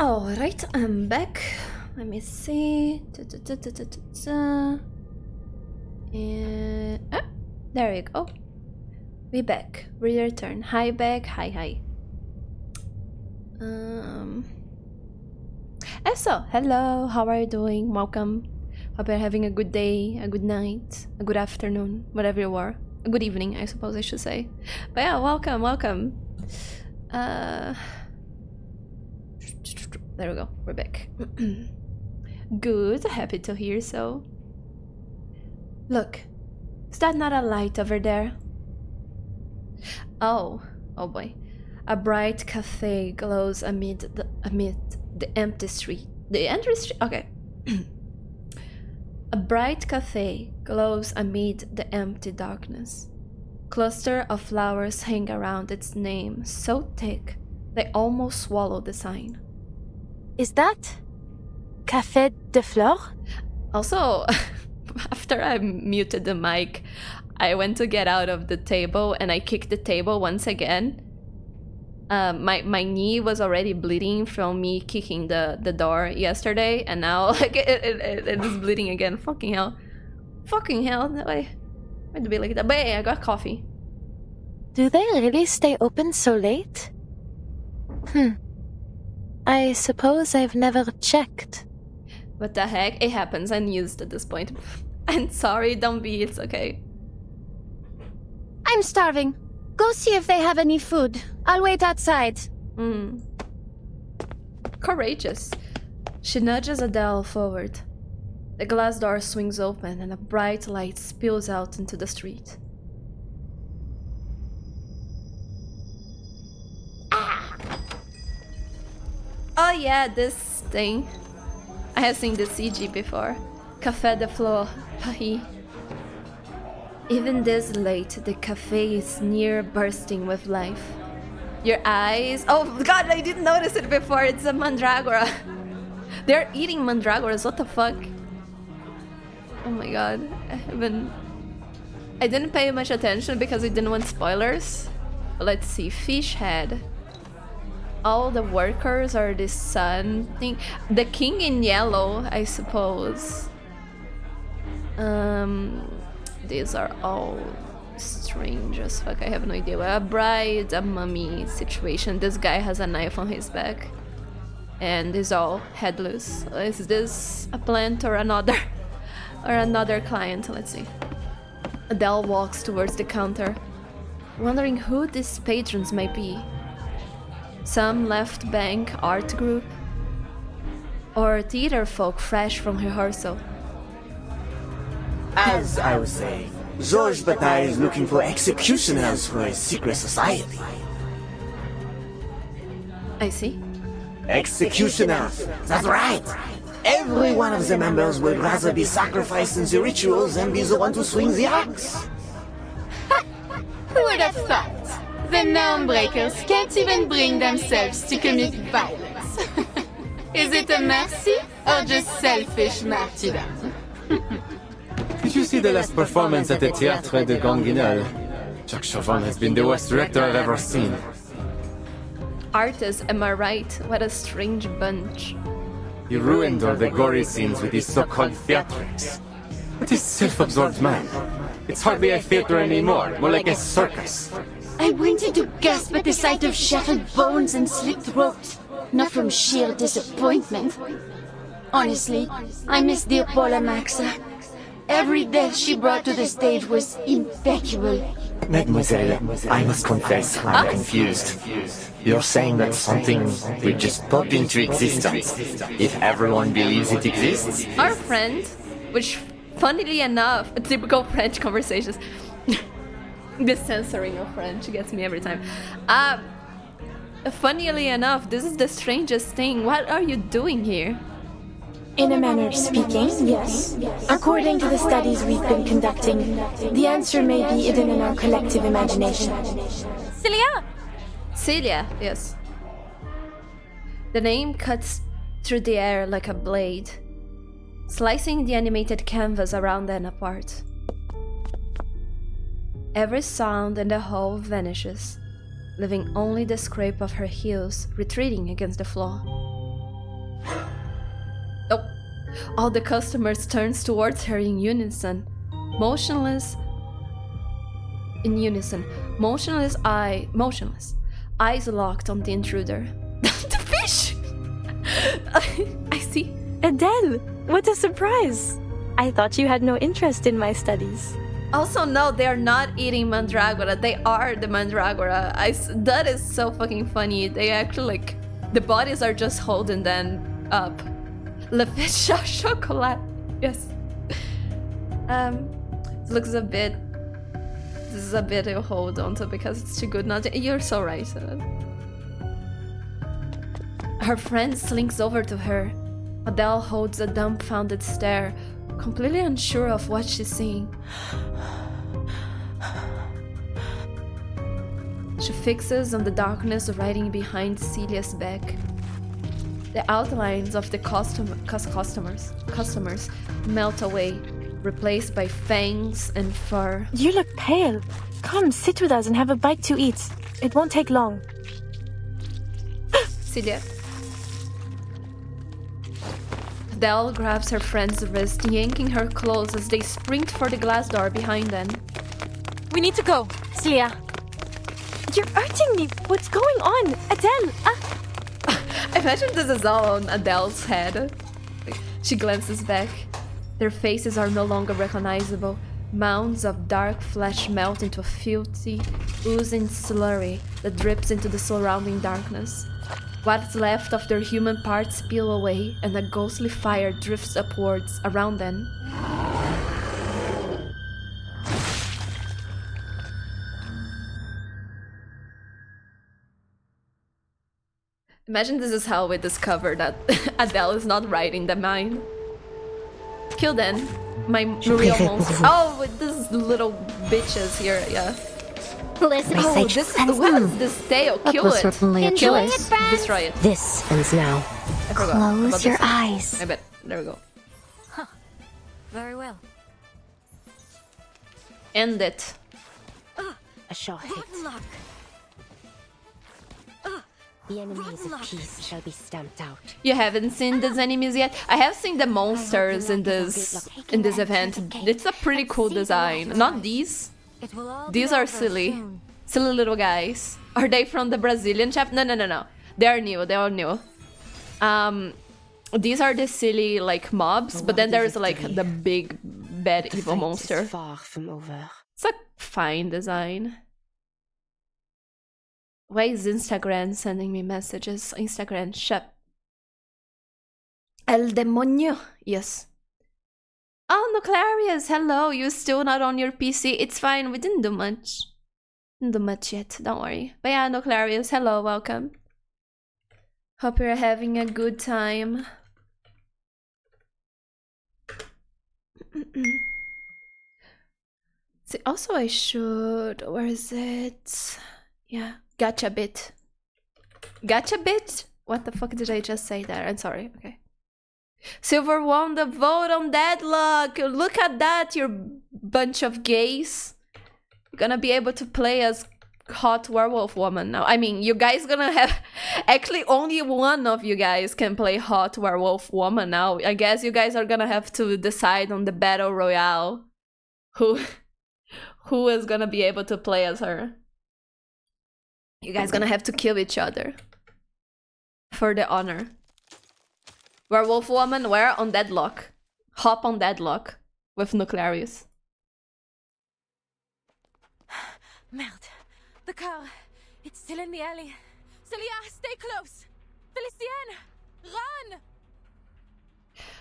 Alright, I'm back. Let me see. And there you go. We back. We return. Hi back. Hi. So hello. How are you doing? Welcome. Hope you're having a good day, a good night, a good afternoon, whatever you are. A good evening, I suppose I should say. But yeah, welcome. There we go. We're back. Good. Happy to hear so. Look, is that not a light over there? Oh boy. A bright cafe glows amid the empty street. The empty street? Okay. A bright cafe glows amid the empty darkness. Cluster of flowers hang around its name so thick they almost swallow the sign. Is that Café de Flore? Also, after I muted the mic, I went to get out of the table and I kicked the table once again. My knee was already bleeding from me kicking the door yesterday, and now like it is bleeding again. Fucking hell. No way. Why'd it be like that? But hey, I got coffee. Do they really stay open so late? I suppose I've never checked. What the heck? It happens. I'm used at this point. I'm sorry, don't be. It's okay. I'm starving. Go see if they have any food. I'll wait outside. Courageous. She nudges Adele forward. The glass door swings open and a bright light spills out into the street. Oh yeah, this thing. I have seen the CG before. Café de Flore, Paris. Even this late, the cafe is near bursting with life. Your eyes... Oh god, I didn't notice it before. It's a mandragora. They're eating mandragoras, what the fuck? Oh my god. I didn't pay much attention because I didn't want spoilers. Let's see, fish head. All the workers are this sun thing. The king in yellow, I suppose. These are all strange as fuck. I have no idea. A bride, a mummy situation. This guy has a knife on his back. And is all headless. Is this a plant or another? Or another client? Let's see. Adele walks towards the counter, wondering who these patrons might be. Some left bank art group? Or theater folk fresh from rehearsal? As I was saying, Georges Bataille is looking for executioners for a secret society. I see. Executioners, that's right! Every one of the members would rather be sacrificed in the rituals than be the one to swing the axe. Who would have thought? The norm breakers can't even bring themselves to commit violence. Is it a mercy or just selfish martyrdom? Did you see the last performance at the Théâtre de Ganguinel? Jacques Chauvin has been the worst director I've ever seen. Artists, am I right? What a strange bunch. He ruined all the gory scenes with his so-called theatrics. What is self-absorbed man? It's hardly a theater anymore, more like a circus. I wanted to gasp at the sight of shattered bones and slit throats, not from sheer disappointment. Honestly, I miss dear Paula Maxa. Every death she brought to the stage was impeccable. Mademoiselle, I must confess, I'm confused. You're saying that something will just pop into existence if everyone believes it exists? Our friend, which funnily enough, typical French conversations. The censoring of French gets me every time. Funnily enough, this is the strangest thing. What are you doing here? In a manner of speaking, yes. According to the studies we've been conducting, the answer may be hidden in our collective imagination. Celia, yes. The name cuts through the air like a blade, slicing the animated canvas around and apart. Every sound in the hall vanishes, leaving only the scrape of her heels retreating against the floor. All the customers turns towards her in unison. Motionless. In unison. Motionless. Eyes locked on the intruder. The fish! I see. Adele, what a surprise! I thought you had no interest in my studies. Also, no, they're not eating mandragora. They are the mandragora. That is so fucking funny. They actually, like, the bodies are just holding them up. Le fish au chocolat. Yes. It looks a bit... This is a bit to hold on to because it's too good not to... You're so right. Her friend slinks over to her. Adele holds a dumbfounded stare, completely unsure of what she's seeing. She fixes on the darkness writing behind Celia's back. The outlines of the customers melt away, replaced by fangs and fur. You look pale. Come, sit with us and have a bite to eat. It won't take long. Celia. Adele grabs her friend's wrist, yanking her close as they sprint for the glass door behind them. We need to go. Celia. You're hurting me. What's going on? Adele! I imagine this is all on Adele's head. She glances back. Their faces are no longer recognizable. Mounds of dark flesh melt into a filthy, oozing slurry that drips into the surrounding darkness. What's left of their human parts peel away, and a ghostly fire drifts upwards around them. Imagine this is how we discover that Adele is not right in the mind. Kill then. My real monster. Oh, with these little bitches here, yeah. Listen, oh, this what is this tail? Kill it. Kill it. Destroy it. This ends now. I forgot. Close your eyes. I bet. There we go. Huh. Very well. End it. A short hit. The enemies of peace shall be stamped out. You haven't seen these enemies yet? I have seen the monsters in this event. It's a pretty cool design. Not these. These are silly. Silly little guys. Are they from the Brazilian chapter? No. They are new. They are new. These are the silly like mobs, but then there's like the big bad evil monster. Far from over. It's a fine design. Why is Instagram sending me messages? Instagram, shut. El demonio. Yes. Oh, Nuclearius, hello. You still not on your PC? It's fine. We didn't do much. Didn't do much yet. Don't worry. But yeah, Nuclearius, hello. Welcome. Hope you're having a good time. See, also I should... Where is it? Yeah. Gotcha bit. Gotcha bit? What the fuck did I just say there? I'm sorry. Okay. Silver won the vote on Deadlock. Look at that, you bunch of gays. You're gonna be able to play as hot werewolf woman now. I mean, you guys gonna have... Actually, only one of you guys can play hot werewolf woman now. I guess you guys are gonna have to decide on the battle royale. Who is gonna be able to play as her. You guys gonna have to kill each other. For the honor. Werewolf woman, where? On Deadlock. Hop on Deadlock. With Nuclearius. Merde. The car. It's still in the alley. Celia, stay close. Felicienne, run!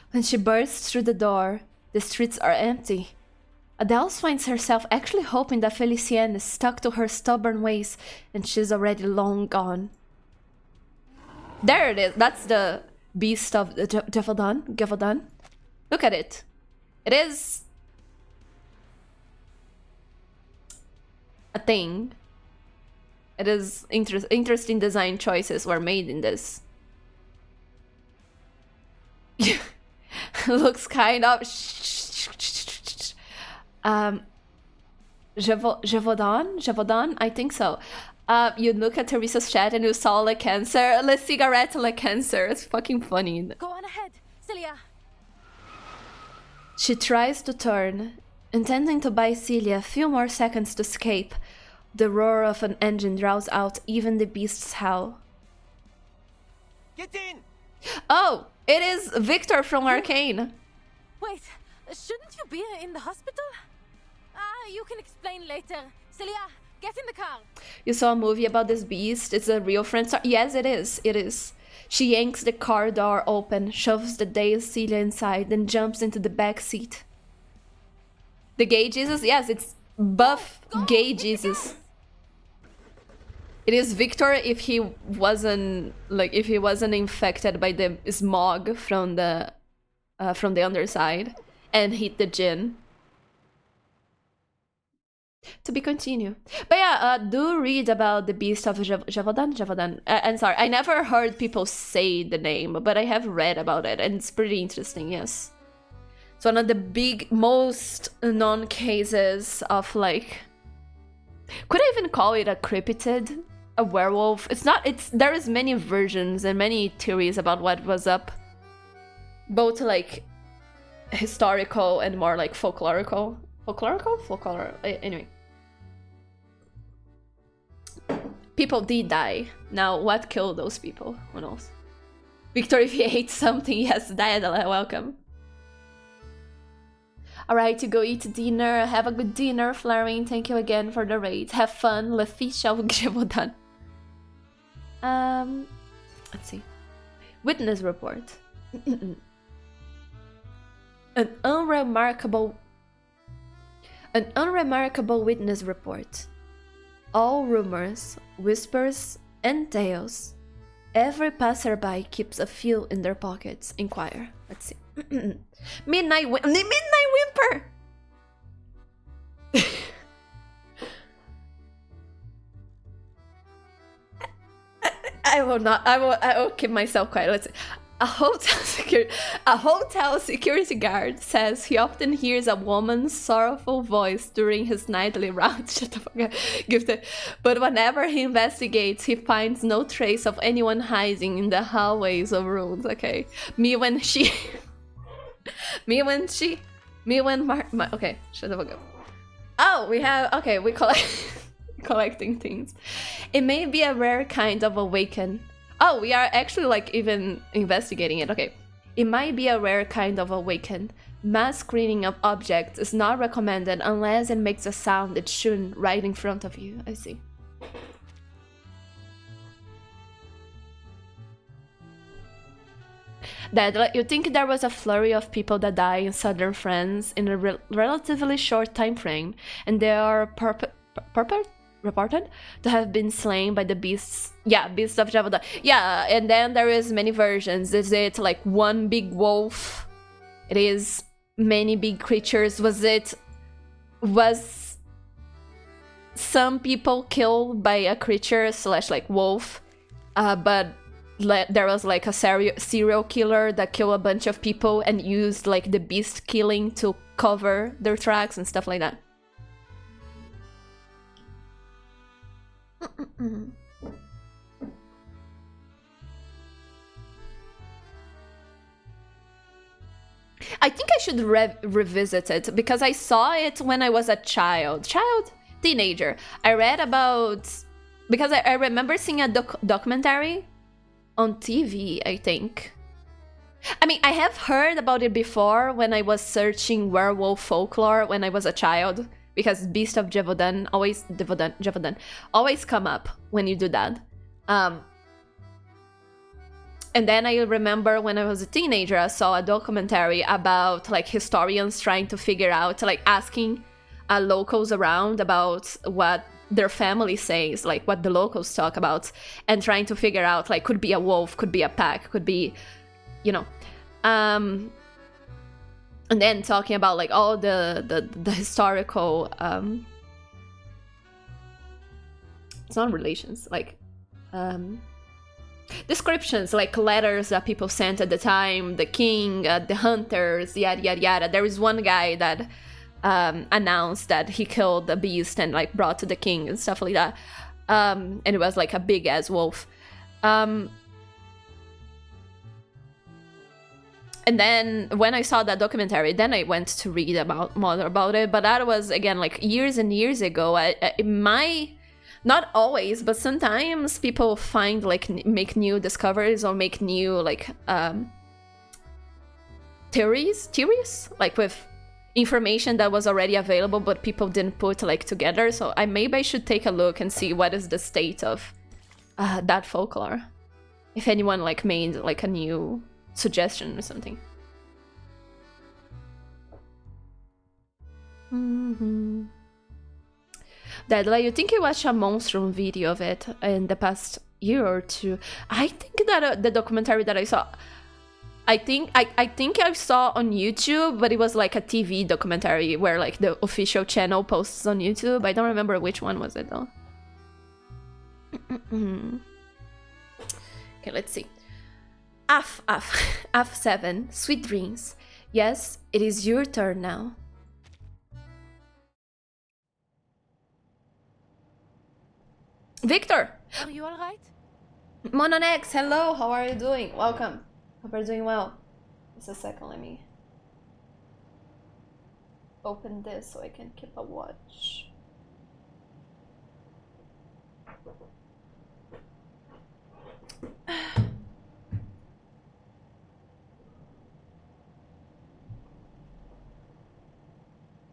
When she bursts through the door, the streets are empty. Adele finds herself actually hoping that Felicienne is stuck to her stubborn ways and she's already long gone. There it is. That's the beast of the Gavaldon. Look at it. It is a thing. It is interesting design choices were made in this. Looks kind of... Gévaudan? I think so. You look at Teresa's chat and you saw Le Cancer. Le Cigarette Le Cancer. It's fucking funny. Go on ahead, Celia. She tries to turn, intending to buy Celia a few more seconds to escape. The roar of an engine drowns out even the beast's howl. Get in! Oh, it is Victor from Arcane. Wait, shouldn't you be in the hospital? You can explain later. Celia, get in the car. You saw a movie about this beast? It's a real friend story? Yes, it is. It is. She yanks the car door open, shoves the dazed Celia inside, then jumps into the back seat. The gay Jesus? Yes, it's buff gay Jesus. It is Victor if he wasn't infected by the smog from the underside and hit the gin. To be continued. But yeah, do read about the beast of Javodan. And sorry, I never heard people say the name, but I have read about it, and it's pretty interesting. Yes, it's one of the most known cases of like. Could I even call it a cryptid? A werewolf? It's not. There is many versions and many theories about what was up. Both like historical and more like folklorical. Folklore? Anyway. People did die. Now, what killed those people? Who knows? Victor, if you ate something, yes, Diadela, welcome. Alright, to go eat dinner. Have a good dinner, Flaring. Thank you again for the raid. Have fun. Le fiche of Grevodan. Let's see. Witness report. An unremarkable witness report. All rumors, whispers, and tales. Every passerby keeps a few in their pockets. Inquire. Let's see. Midnight whimper! I will keep myself quiet. Let's see. A hotel security guard says he often hears a woman's sorrowful voice during his nightly rounds. Shut the fuck up. But whenever he investigates, he finds no trace of anyone hiding in the hallways of rooms. Okay. Okay, shut the fuck up. Oh, we collecting things. It may be a rare kind of awaken. Oh, we are actually like even investigating it. Okay. It might be a rare kind of awaken. Mass screening of objects is not recommended unless it makes a sound it shouldn't right in front of you. I see. That you think there was a flurry of people that die in southern France in a relatively short time frame, and they are reported to have been slain by the beasts. Yeah, beasts of Javodan. Yeah, and then there is many versions. Is it like one big wolf? It is many big creatures. Was some people killed by a creature / like wolf? But there was like a serial killer that killed a bunch of people and used like the beast killing to cover their tracks and stuff like that. I think I should revisit it because I saw it when I was a teenager. I read about, because I remember seeing a documentary on TV, I think. I mean, I have heard about it before when I was searching werewolf folklore when I was a child. Because Beast of Javodan always come up when you do that. And then I remember when I was a teenager, I saw a documentary about like historians trying to figure out, like asking locals around about what their family says, like what the locals talk about, and trying to figure out, like, could be a wolf, could be a pack, could be, you know. And then talking about like all the historical it's not relations, like descriptions, like letters that people sent at the time, the king, the hunters, yada yada yada. There is one guy that announced that he killed the beast and like brought to the king and stuff like that, and it was like a big ass wolf. And then when I saw that documentary, then I went to read more about it. But that was, again, like years and years ago. Not always, but sometimes people find, like, make new discoveries or make new, like, theories, like with information that was already available, but people didn't put, like, together. So maybe I should take a look and see what is the state of that folklore. If anyone, like, made, like, a new suggestion or something. Deadly, you think you watched a Monstrum video of it in the past year or two? I think that the documentary that I saw, I think I saw on YouTube, but it was like a TV documentary where, like, the official channel posts on YouTube. I don't remember which one was it though. Okay, let's see. F7, sweet dreams. Yes, it is your turn now. Victor! Are you alright? Mononex, hello, how are you doing? Welcome. Hope you're doing well. Just a second, let me open this so I can keep a watch.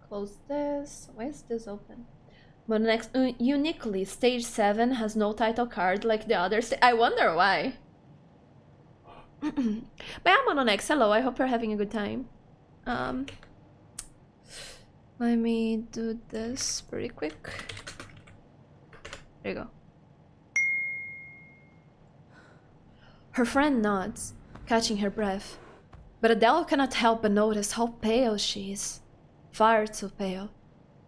Close this. Why is this open? But next, uniquely, stage 7 has no title card like the others. I wonder why. But yeah, Mononex, hello. I hope you're having a good time. Let me do this pretty quick. There you go. Her friend nods, catching her breath. But Adele cannot help but notice how pale she is. Far too pale.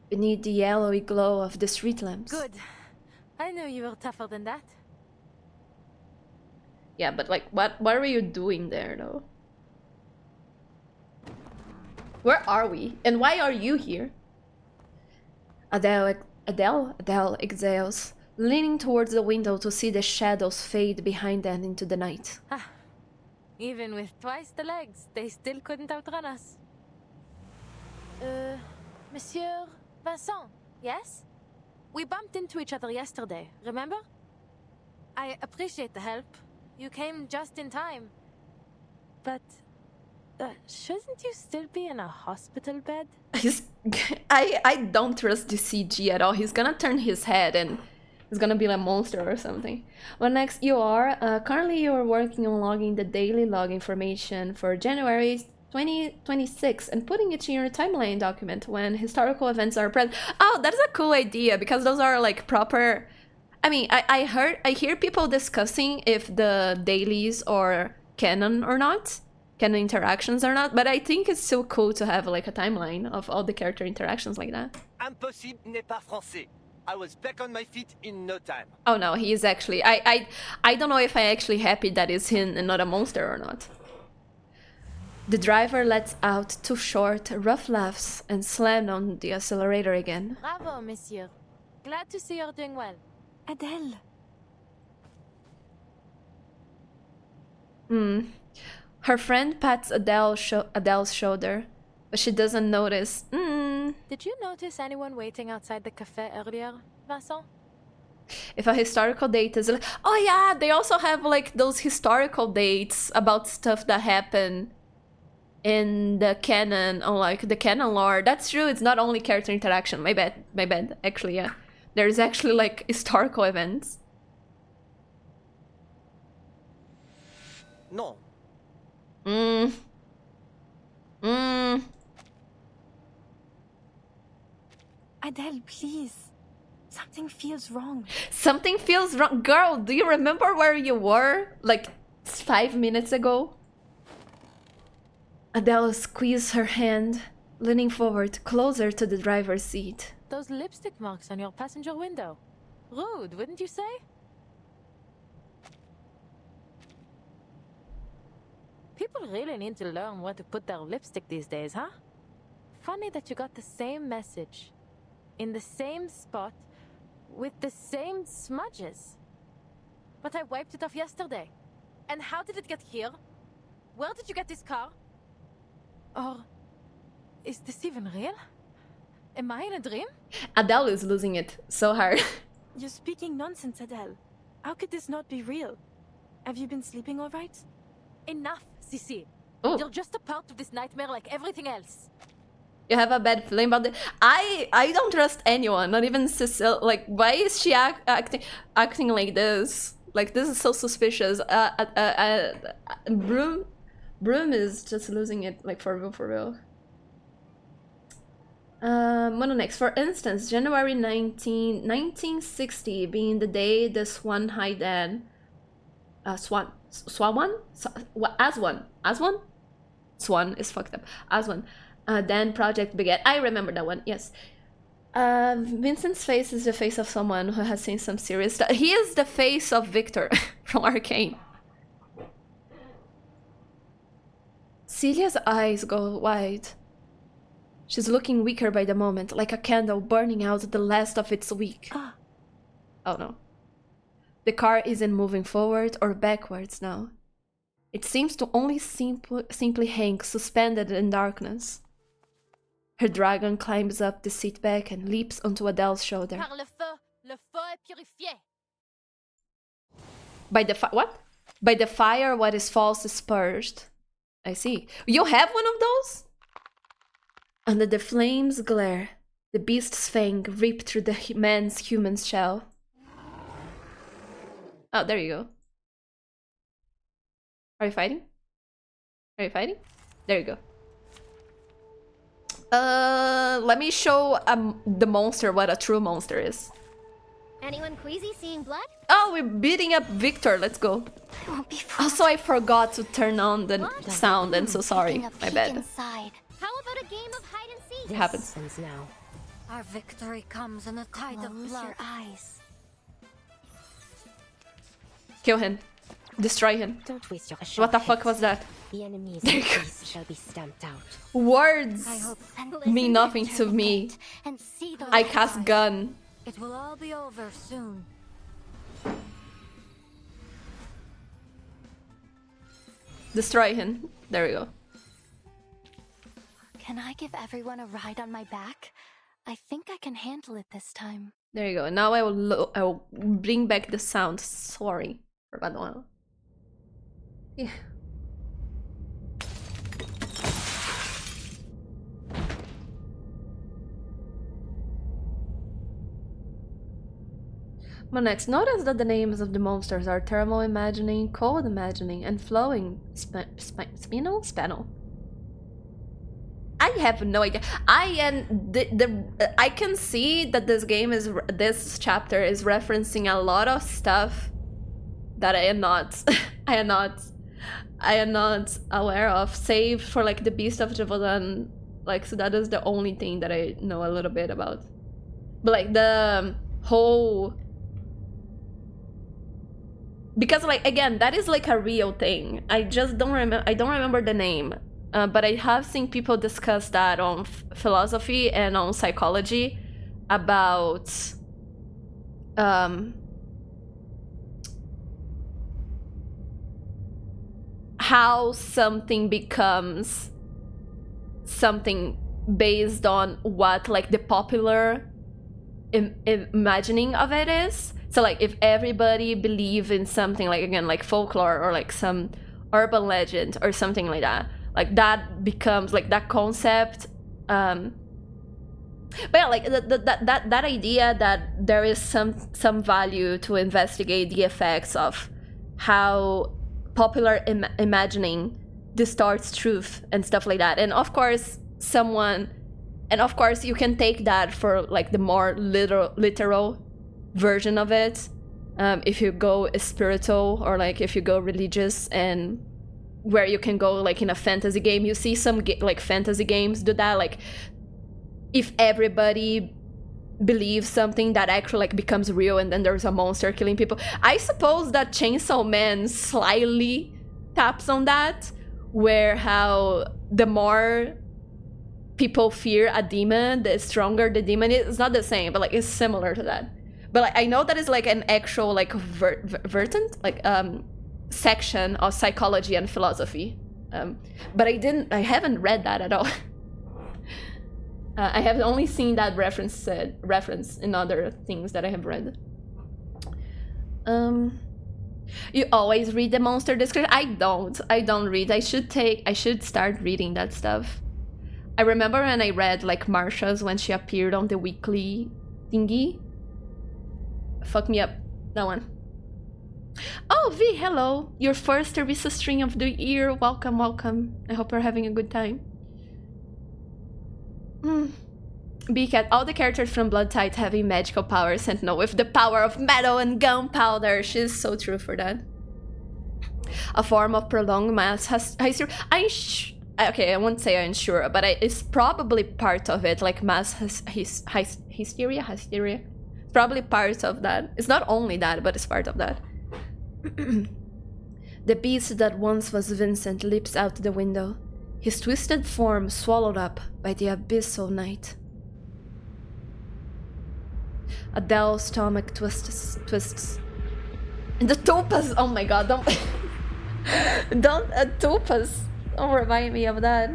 Beneath the yellowy glow of the street lamps. Good. I knew you were tougher than that. Yeah, but like, what were you doing there, though? Where are we? And why are you here? Adele exhales, leaning towards the window to see the shadows fade behind them into the night. Ah, even with twice the legs, they still couldn't outrun us. Monsieur Vincent, yes? We bumped into each other yesterday, remember? I appreciate the help. You came just in time. But, shouldn't you still be in a hospital bed? I don't trust the CG at all. He's gonna turn his head and he's gonna be like a monster or something. Well, next you are, currently you are working on logging the daily log information for January 2026 and putting it in your timeline document when historical events are present. Oh, that's a cool idea because those are like proper. I mean, I hear people discussing if the dailies are canon or not, canon interactions or not, but I think it's so cool to have like a timeline of all the character interactions like that. Impossible n'est pas français. I was back on my feet in no time. Oh no, he is actually. I don't know if I actually happy that is him and not a monster or not. The driver lets out 2 short, rough laughs and slammed on the accelerator again. Bravo, monsieur. Glad to see you're doing well. Adele. Her friend pats Adele's shoulder, but she doesn't notice. Did you notice anyone waiting outside the cafe earlier, Vincent? If a historical date is like... Oh yeah, they also have like those historical dates about stuff that happened in the canon, or like the canon lore. That's true, it's not only character interaction. My bad. Actually, yeah. There's actually like historical events. No. Adele, please. Something feels wrong. Something feels wrong. Girl, do you remember where you were like 5 minutes ago? Adele squeezed her hand, leaning forward closer to the driver's seat. Those lipstick marks on your passenger window. Rude, wouldn't you say? People really need to learn where to put their lipstick these days, huh? Funny that you got the same message, in the same spot, with the same smudges. But I wiped it off yesterday. And how did it get here? Where did you get this car? Or is this even real? Am I in a dream? Adele is losing it so hard. You're speaking nonsense, Adele. How could this not be real? Have you been sleeping all right? Enough, Sissy. Oh. You're just a part of this nightmare like everything else. You have a bad feeling about it. I don't trust anyone, not even Cecile. Like, why is she acting like this? Like, this is so suspicious. Brume is just losing it, like, for real. Mono next. For instance, January 1960 being the day the Aswan Swan is fucked up. Aswan. Then project began. I remember that one, yes. Vincent's face is the face of someone who has seen some serious stuff. He is the face of Victor from Arcane. Celia's eyes go wide. She's looking weaker by the moment, like a candle burning out the last of its wick. Oh no. The car isn't moving forward or backwards now. It seems to only simply hang suspended in darkness. Her dragon climbs up the seat back and leaps onto Adele's shoulder. Par le feu est purifié. By the what? By the fire, what is false is purged. I see. You have one of those? Under the flames' glare, the beast's fang ripped through the man's human shell. Oh, there you go. Are you fighting? Are you fighting? There you go. Let me show the monster what a true monster is. Anyone queasy seeing blood? Oh, we're beating up Victor. Let's go. Also, I forgot to turn on the sound, and so sorry. My bad. Inside. How about a game of hide and seek? It happens. Now. Our victory comes in a tide of blood. Your eyes. Kill him. Destroy him. Don't waste your What the fuck was that? The enemies of peace shall be stamped out. Words mean nothing to me. I cast gun. It will all be over soon. Destroy him. There we go. Can I give everyone a ride on my back? I think I can handle it this time. There you go. Now I will bring back the sound. Sorry for that one. Yeah. But next, notice that the names of the monsters are thermal imagining, cold imagining, and flowing spinal. I have no idea. I can see that this chapter is referencing a lot of stuff that I am not aware of, save for like the Beast of Javodan. Like, so that is the only thing that I know a little bit about. But like the whole, because like again, that is like a real thing. I just don't remember. I don't remember the name. But I have seen people discuss that on philosophy and on psychology about how something becomes something based on what like the popular imagining of it is. So like if everybody believe in something, like again like folklore or like some urban legend or something like that, like that becomes like that concept. But yeah, like that idea that there is some value to investigate the effects of how popular imagining distorts truth and stuff like that. And of course you can take that for like the more literal version of it, if you go spiritual or like if you go religious, and where you can go like in a fantasy game. You see some like fantasy games do that, like if everybody believes something, that actually like becomes real, and then there's a monster killing people. I suppose that Chainsaw Man slightly taps on that, where how the more people fear a demon, the stronger the demon is. It's not the same, but like it's similar to that. But like I know that is like an actual like vertent, like section of psychology and philosophy But I haven't read that at all. I have only seen that reference in other things that I have read. You always read the monster description? I don't read. I should start reading that stuff. I remember when I read like Marsha's when she appeared on the weekly thingy. Fuck me up. That one. Oh, V, hello. Your first Teresa stream of the year. Welcome, welcome. I hope you're having a good time. B-Cat, all the characters from Blood Tide having magical powers, Sentinel with the power of metal and gunpowder. She's so true for that. A form of prolonged mass hysteria. Okay, I won't say I'm sure, but it's probably part of it, like mass hysteria. It's probably part of that. It's not only that, but it's part of that. The beast that once was Vincent leaps out the window, his twisted form swallowed up by the abyssal night. Adele's stomach twists. And the topaz! Oh my god, don't topaz! Don't remind me of that.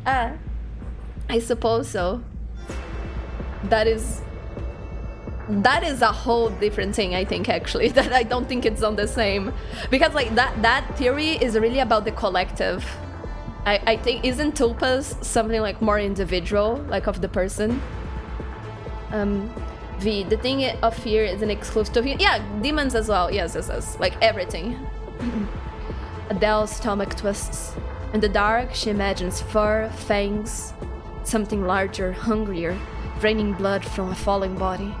I suppose so. That is a whole different thing, I think, actually. That I don't think it's on the same. Because like that theory is really about the collective. I think, isn't topaz something like more individual, like of the person? The thing of fear isn't exclusive to him. Yeah, demons as well. Yes. Like everything. Adele's stomach twists. In the dark, she imagines fur, fangs, something larger, hungrier, draining blood from a falling body.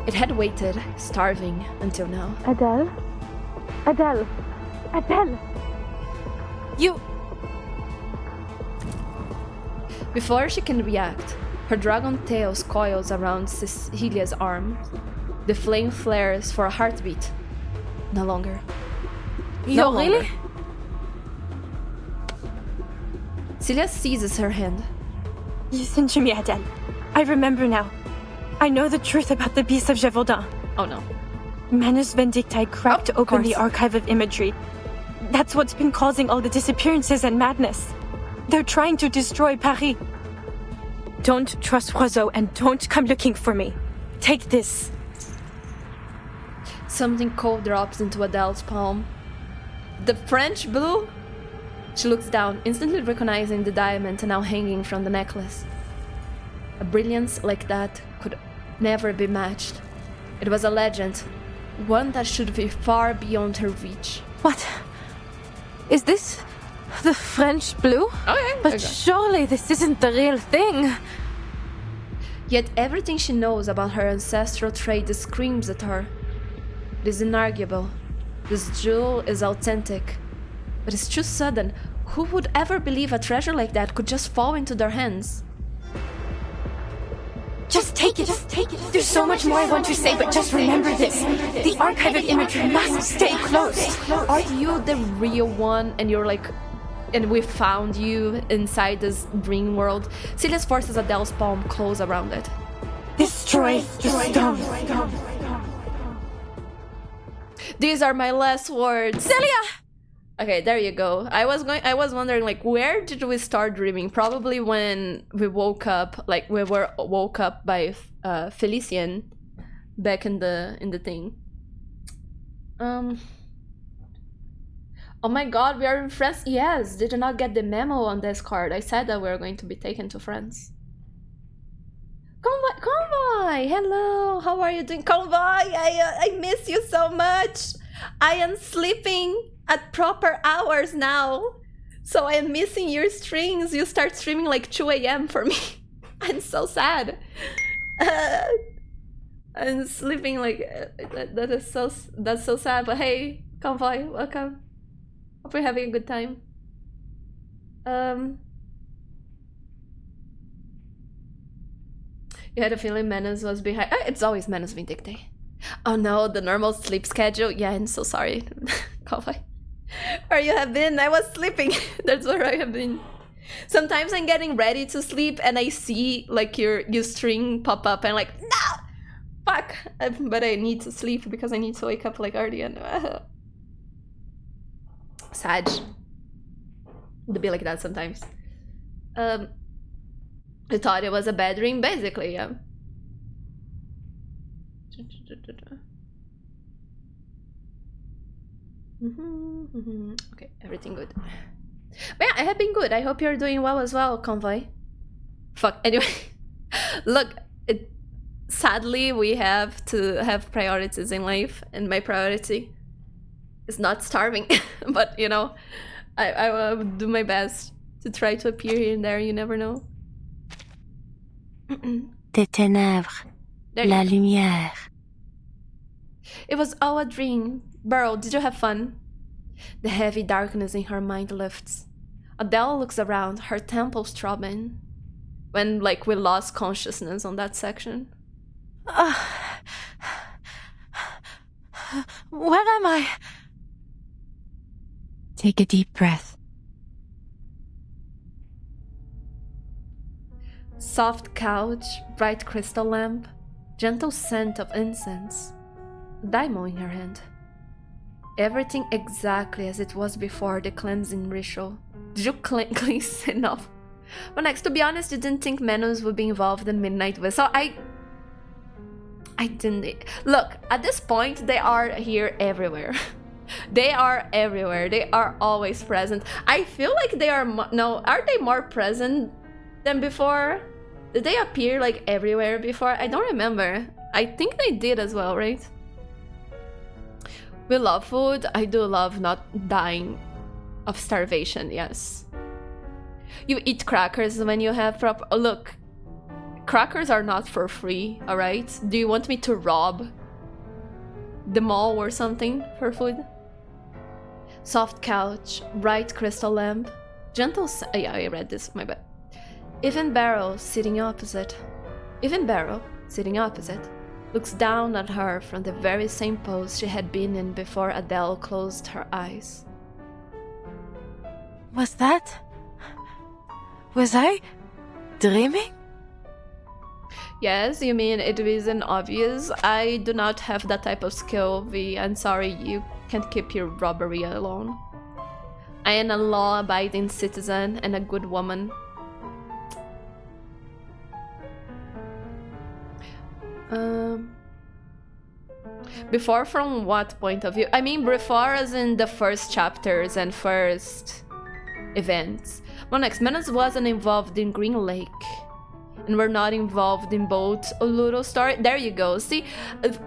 It had waited, starving, until now. Adele? You... Before she can react, her dragon tail coils around Cecilia's arm. The flame flares for a heartbeat. No longer. No, really? Longer. Celia seizes her hand. Listen to me, Adele. I remember now. I know the truth about the Beast of Gévaudan. Oh no. Manus Vindicti cracked open the archive of imagery. That's what's been causing all the disappearances and madness. They're trying to destroy Paris. Don't trust Roseau and don't come looking for me. Take this. Something cold drops into Adele's palm. The French blue? She looks down, instantly recognizing the diamond now hanging from the necklace. A brilliance like that could never be matched. It was a legend, one that should be far beyond her reach. What? Is this the French blue? Okay. But surely this isn't the real thing. Yet everything she knows about her ancestral trait screams at her. It is inarguable. This jewel is authentic. But it's too sudden. Who would ever believe a treasure like that could just fall into their hands? Just take it. There's so much more I want to say, but just remember this. The archive of imagery must stay closed. Are you the real one and you're like... And we found you inside this dream world? Celia's forces Adele's palm close around it. Destroy the stone. These are my last words. Celia! Okay, there you go. I was wondering, like, where did we start dreaming? Probably when we woke up, like we were woke up by Felician back in the thing. Oh my god, we are in France. Yes, did you not get the memo on this card? I said that we were going to be taken to France. Convoy, hello. How are you doing, Convoy? I miss you so much. I am sleeping at proper hours now, so I am missing your streams. You start streaming like 2 a.m. for me. I'm so sad. I'm sleeping like that's so sad. But hey, Convoy, welcome. Hope you're having a good time. You had a feeling Manus was behind. It's always Manus Vindicti. Oh no, the normal sleep schedule. Yeah, I'm so sorry. Convoy. Where you have been? I was sleeping. That's where I have been. Sometimes I'm getting ready to sleep and I see like your string pop up and I'm like, no, fuck. But I need to sleep because I need to wake up like early and Sag. to be like that sometimes. I thought it was a bad dream, basically, yeah. Okay, everything good. But yeah, I have been good. I hope you're doing well as well, Convoy. Fuck, anyway. Look, sadly, we have to have priorities in life, and my priority is not starving. But, you know, I will do my best to try to appear here and there, you never know. Des ténèbres, la lumière. It was all a dream. Beryl, did you have fun? The heavy darkness in her mind lifts. Adele looks around, her temples throbbing. When, like, we lost consciousness on that section. Where am I? Take a deep breath. Soft couch, bright crystal lamp, gentle scent of incense. Diamond in her hand. Everything exactly as it was before the cleansing ritual. Did you cleanse enough? But next, to be honest, you didn't think Manus would be involved in Midnight Whistle. I didn't. Look, at this point, they are here everywhere. They are everywhere. They are always present. I feel like they are... No, are they more present than before? Did they appear, like, everywhere before? I don't remember. I think they did as well, right? We love food. I do love not dying of starvation, yes. You eat crackers when you have proper... Look, crackers are not for free, alright? Do you want me to rob the mall or something for food? Soft couch, bright crystal lamp, gentle... Yeah, I read this, my bad. Even Beryl, sitting opposite, looks down at her from the very same pose she had been in before Adele closed her eyes. Was I dreaming? Yes, you mean it isn't obvious? I do not have that type of skill, V. I'm sorry, you can't keep your robbery alone. I am a law-abiding citizen and a good woman. Before from what point of view? I mean before as in the first chapters and first events. Well, next, Manus wasn't involved in Green Lake. And we're not involved in both a little story. There you go. See,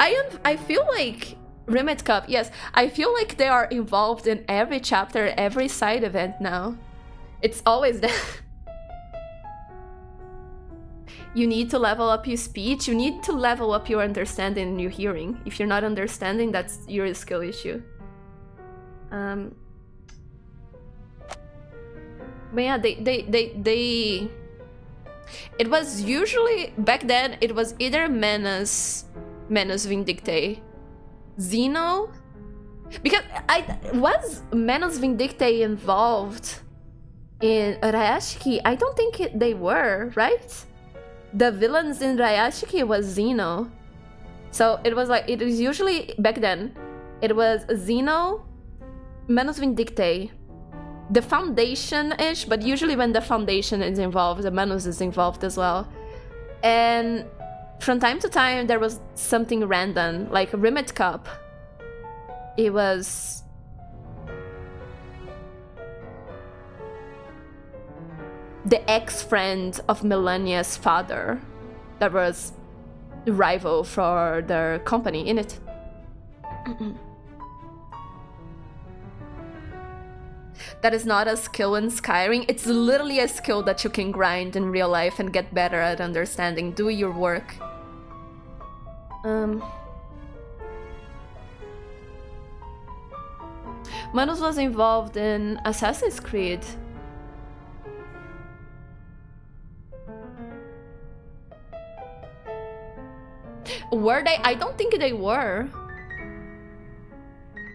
I feel like Remit Cup, yes, I feel like they are involved in every chapter, every side event now. It's always that. You need to level up your speech, you need to level up your understanding and your hearing. If you're not understanding, that's your skill issue. But yeah, they it was usually, back then, it was either Manus Vindictae, Zeno, because was Manus Vindictae involved in Rayashiki? I don't think they were, right? The villains in Rayashiki was Zeno. So it was like, it was usually, back then, it was Zeno, Manus Vindictae, the Foundation-ish, but usually when the Foundation is involved, the Manus is involved as well. And from time to time, there was something random, like Remit Cup. It was... the ex-friend of Melania's father that was the rival for their company in it. That is not a skill in Skyrim. It's literally a skill that you can grind in real life and get better at understanding. Do your work. Manus was involved in Assassin's Creed. Were they? I don't think they were.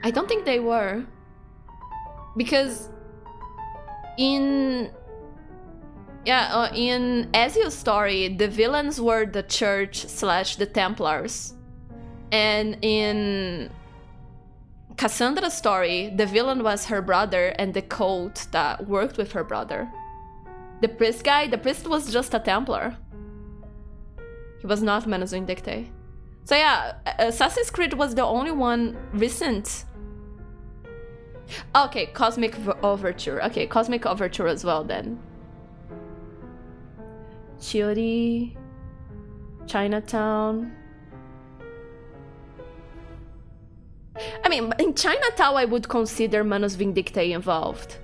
I don't think they were. Because in Ezio's story, the villains were the church / the Templars. And in Cassandra's story, the villain was her brother and the cult that worked with her brother. The priest was just a Templar. He was not Manus Vindictae. So yeah, Assassin's Creed was the only one recent. Okay, Cosmic Overture. Okay, Cosmic Overture as well then. Chiori, Chinatown. I mean, in Chinatown I would consider Manus Vindictae involved.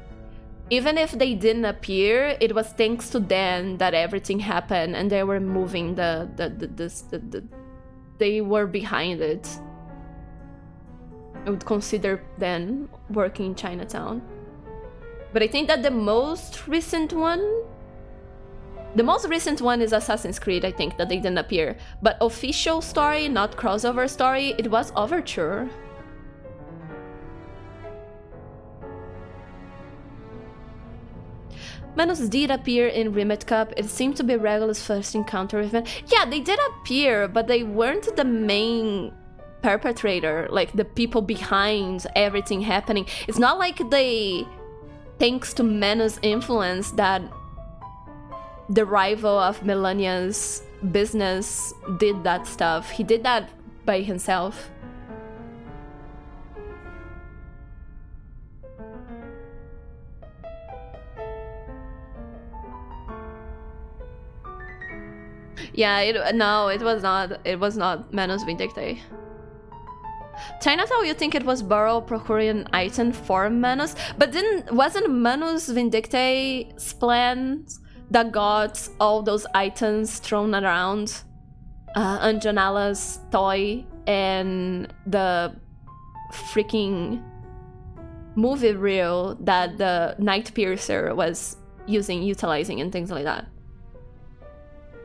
Even if they didn't appear, it was thanks to them that everything happened and they were moving they were behind it. I would consider them working in Chinatown. But I think that the most recent one is Assassin's Creed, I think, that they didn't appear. But official story, not crossover story, it was Overture. Manus did appear in Remit Cup. It seemed to be Regulus' first encounter with men. Yeah, they did appear, but they weren't the main perpetrator, like the people behind everything happening. It's not like they, thanks to Manus' influence, that the rival of Melania's business did that stuff. He did that by himself. Yeah, it was not Manus Vindictae. Chinatown, you think it was Beryl procuring an item for Manus, but wasn't Manus Vindictae's plan that got all those items thrown around? Anjanala's toy and the freaking movie reel that the Night Piercer was utilizing and things like that.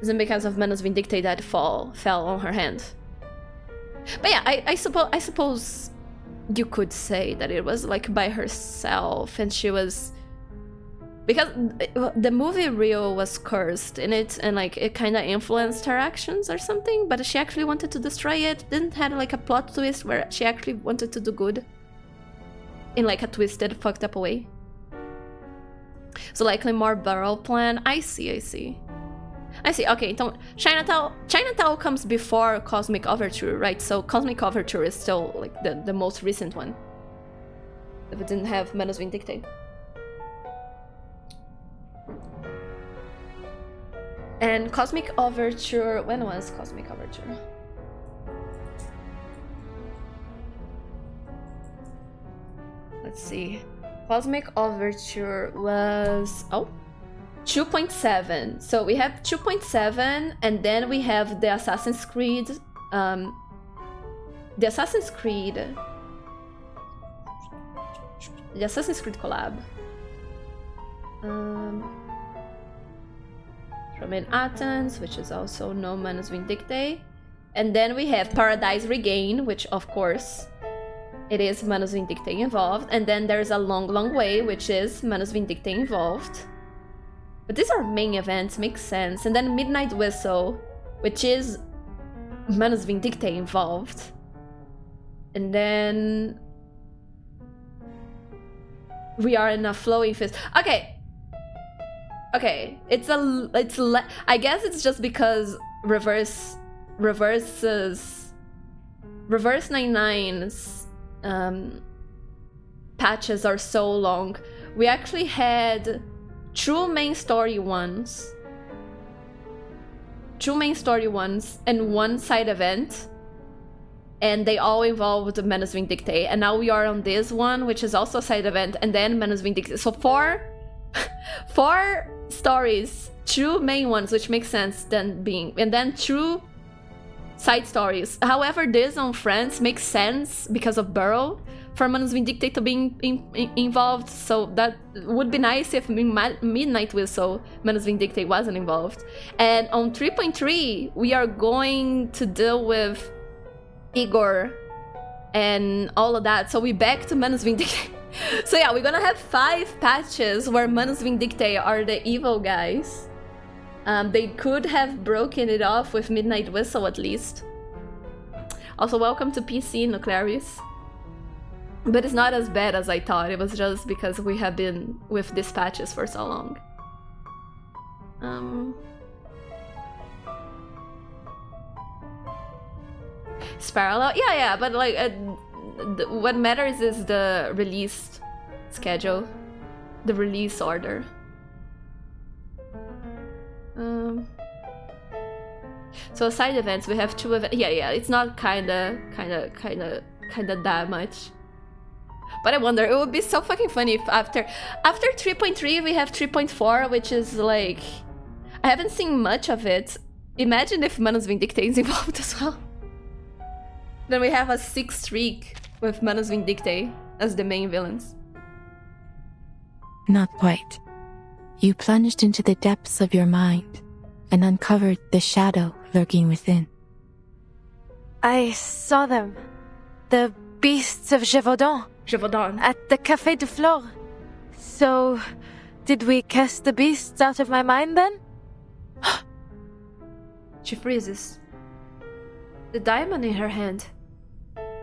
Isn't because of Manus Vindictae that fell on her hand. But yeah, I suppose you could say that it was like by herself, and she was, because the movie reel was cursed in it, and like it kind of influenced her actions or something. But she actually wanted to destroy it. Didn't have like a plot twist where she actually wanted to do good in like a twisted, fucked up way. So likely more Beryl plan. I see. Okay, Chinatown comes before Cosmic Overture, right? So Cosmic Overture is still like the most recent one. If it didn't have Manus Vindictae. And Cosmic Overture, when was Cosmic Overture? Let's see. Cosmic Overture was 2.7. So we have 2.7, and then we have the Assassin's Creed. The Assassin's Creed collab. From in Athens, which is also no Manus Vindictae. And then we have Paradise Regain, which of course it is Manus Vindictae involved. And then there's A Long Long Way, which is Manus Vindictae involved. But these are main events, makes sense. And then Midnight Whistle, which is Manus Vindictae involved. And then We Are in a Flowing Fist. Okay, it's I guess it's just because Reverse 99's patches are so long. We actually had two main story ones and one side event, and they all involved Manus Vindictae. And now we are on this one, which is also a side event, and then Manus Vindictae. So four stories, two main ones, which makes sense, and then two side stories. However, this on France makes sense because of Beryl for Manus Vindictae to be involved, so that would be nice if Midnight Whistle Manus Vindictae wasn't involved. And on 3.3, we are going to deal with Igor and all of that, so we back to Manus Vindictae. So yeah, we're gonna have 5 patches where Manus Vindictae are the evil guys. They could have broken it off with Midnight Whistle at least. Also, welcome to PC, Nuclearis. But it's not as bad as I thought. It was just because we have been with dispatches for so long. It's parallel? Yeah, but like, what matters is the release schedule. The release order. So side events, we have 2 events. Yeah, it's not kinda that much. But I wonder, it would be so fucking funny if after 3.3 we have 3.4, which is like, I haven't seen much of it. Imagine if Manus Vindictae is involved as well. Then we have a 6th streak with Manus Vindictae as the main villains. Not quite. You plunged into the depths of your mind and uncovered the shadow lurking within. I saw them. The beasts of Gévaudan. At the Café de Flore. So, did we cast the beasts out of my mind then? She freezes. The diamond in her hand.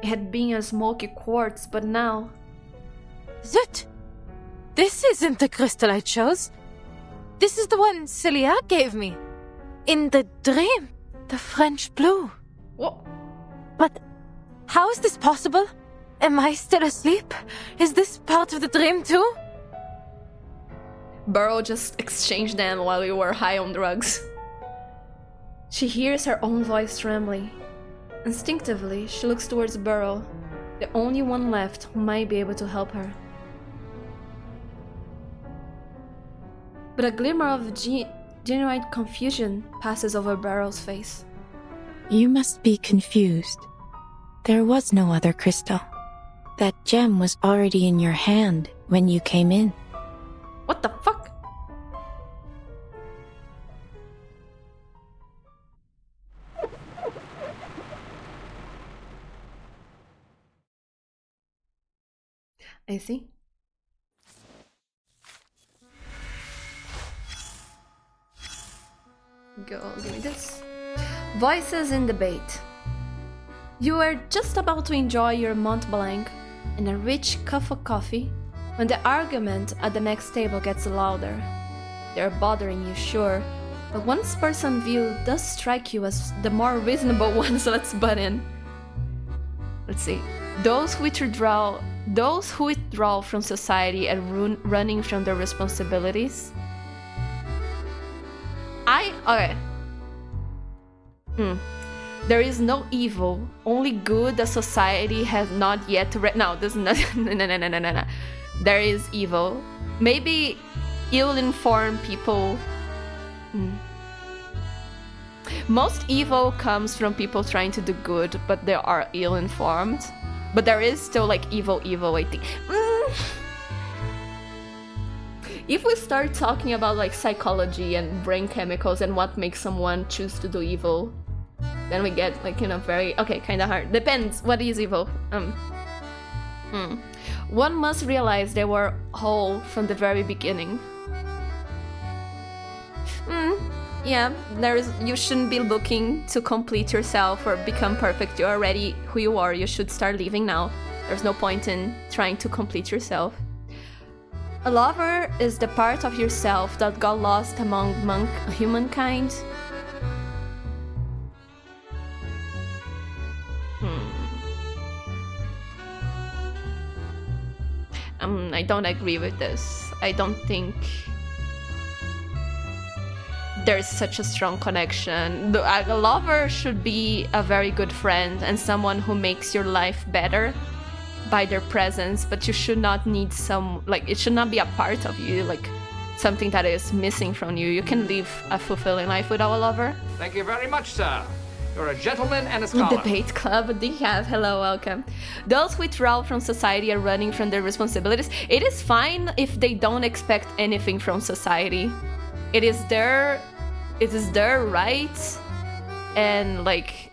It had been a smoky quartz, but now... Zut! This isn't the crystal I chose. This is the one Celia gave me. In the dream. The French blue. What? But how is this possible? Am I still asleep? Is this part of the dream too? Beryl just exchanged them while we were high on drugs. She hears her own voice trembling. Instinctively, she looks towards Beryl, the only one left who might be able to help her. But a glimmer of genuine confusion passes over Beryl's face. You must be confused. There was no other crystal. That gem was already in your hand when you came in. What the fuck? I see. Give me this. Voices in debate. You are just about to enjoy your Mont Blanc and a rich cup of coffee when the argument at the next table gets louder. They're bothering you, sure, but one person's view does strike you as the more reasonable one, so let's butt in. Let's see. Those who withdraw from society and running from their responsibilities. Okay. There is no evil, only good that society has not yet no, this is not no. There is evil. Maybe ill-informed people. Most evil comes from people trying to do good, but they are ill-informed. But there is still like evil, I think. If we start talking about like psychology and brain chemicals and what makes someone choose to do evil, then we get like, you know, very, okay, kind of hard. Depends, what is evil? One must realize they were whole from the very beginning. Yeah, you shouldn't be looking to complete yourself or become perfect. You're already who you are. You should start living now. There's no point in trying to complete yourself. A lover is the part of yourself that got lost among humankind. I don't agree with this. I don't think there's such a strong connection. A lover should be a very good friend and someone who makes your life better by their presence, but you should not need it should not be a part of you, like something that is missing from you. You can live a fulfilling life without a lover. Thank you very much, sir. You're a gentleman and a scholar. Debate club, decaf, hello, welcome. Those who withdraw from society are running from their responsibilities. It is fine if they don't expect anything from society. It is their right, and like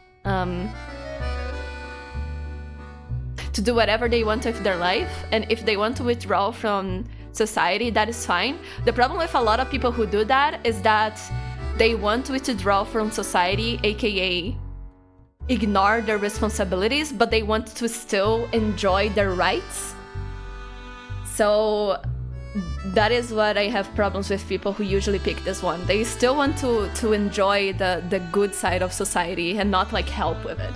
to do whatever they want with their life. And if they want to withdraw from society, that is fine. The problem with a lot of people who do that is that they want to withdraw from society, aka ignore their responsibilities, but they want to still enjoy their rights. So that is what I have problems with people who usually pick this one. They still want to enjoy the good side of society and not like help with it.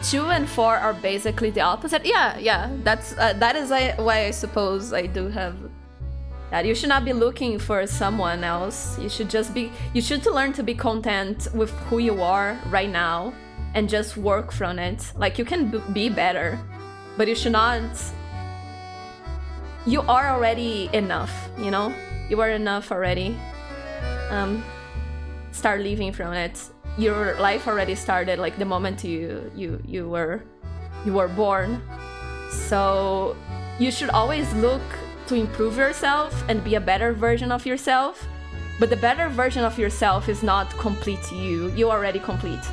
2 and 4 are basically the opposite. Yeah, that is why I suppose I do have that. You should not be looking for someone else. You should learn to be content with who you are right now and just work from it. Like, you can be better, but you should not. You are already enough, you know? You are enough already. Start living from it. Your life already started like the moment you were born. So you should always look to improve yourself and be a better version of yourself. But the better version of yourself is not complete you. You're already complete.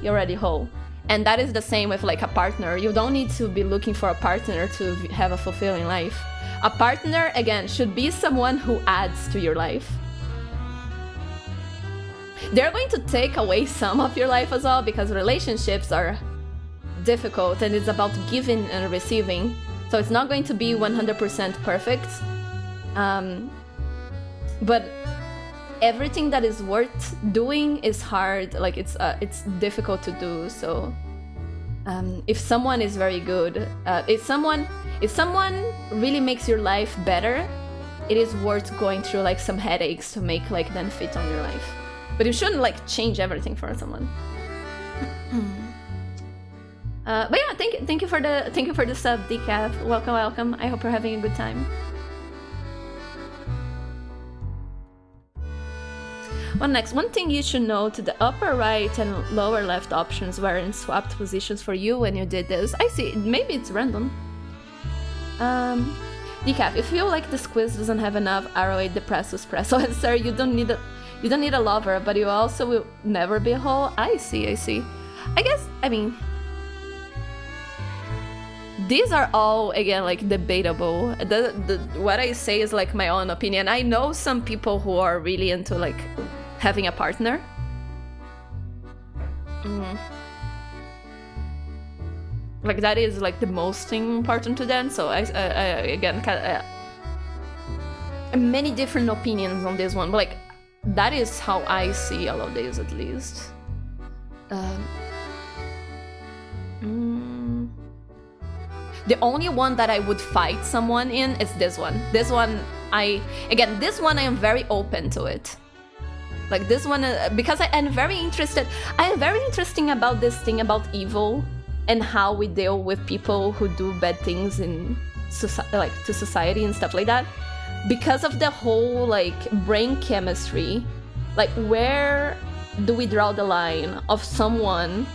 You're already whole. And that is the same with like a partner. You don't need to be looking for a partner to have a fulfilling life. A partner, again, should be someone who adds to your life. They're going to take away some of your life as well, because relationships are difficult and it's about giving and receiving. So it's not going to be 100% perfect. But everything that is worth doing is hard. Like, it's difficult to do. So if someone is very good, if someone really makes your life better, it is worth going through like some headaches to make like them fit on your life. But you shouldn't like change everything for someone. But yeah, thank you for the sub, Decaf. Welcome. I hope you're having a good time. What next? One thing you should know: to the upper right and lower left options were in swapped positions for you when you did this. I see. Maybe it's random. Decaf, if you feel like this quiz doesn't have enough ROA depressus press answer, you don't need a lover, but you also will never be whole. I see. I guess, I mean, these are all, again, like debatable. What I say is like my own opinion. I know some people who are really into like having a partner. Like, that is like the most important to them. So again, many different opinions on this one, but like, that is how I see all of these, at least. The only one that I would fight someone in is this one. This one I am very open to it. Like, this one, because I am very interested. I am very interesting about this thing about evil and how we deal with people who do bad things in to society and stuff like that. Because of the whole like brain chemistry, like, where do we draw the line of someone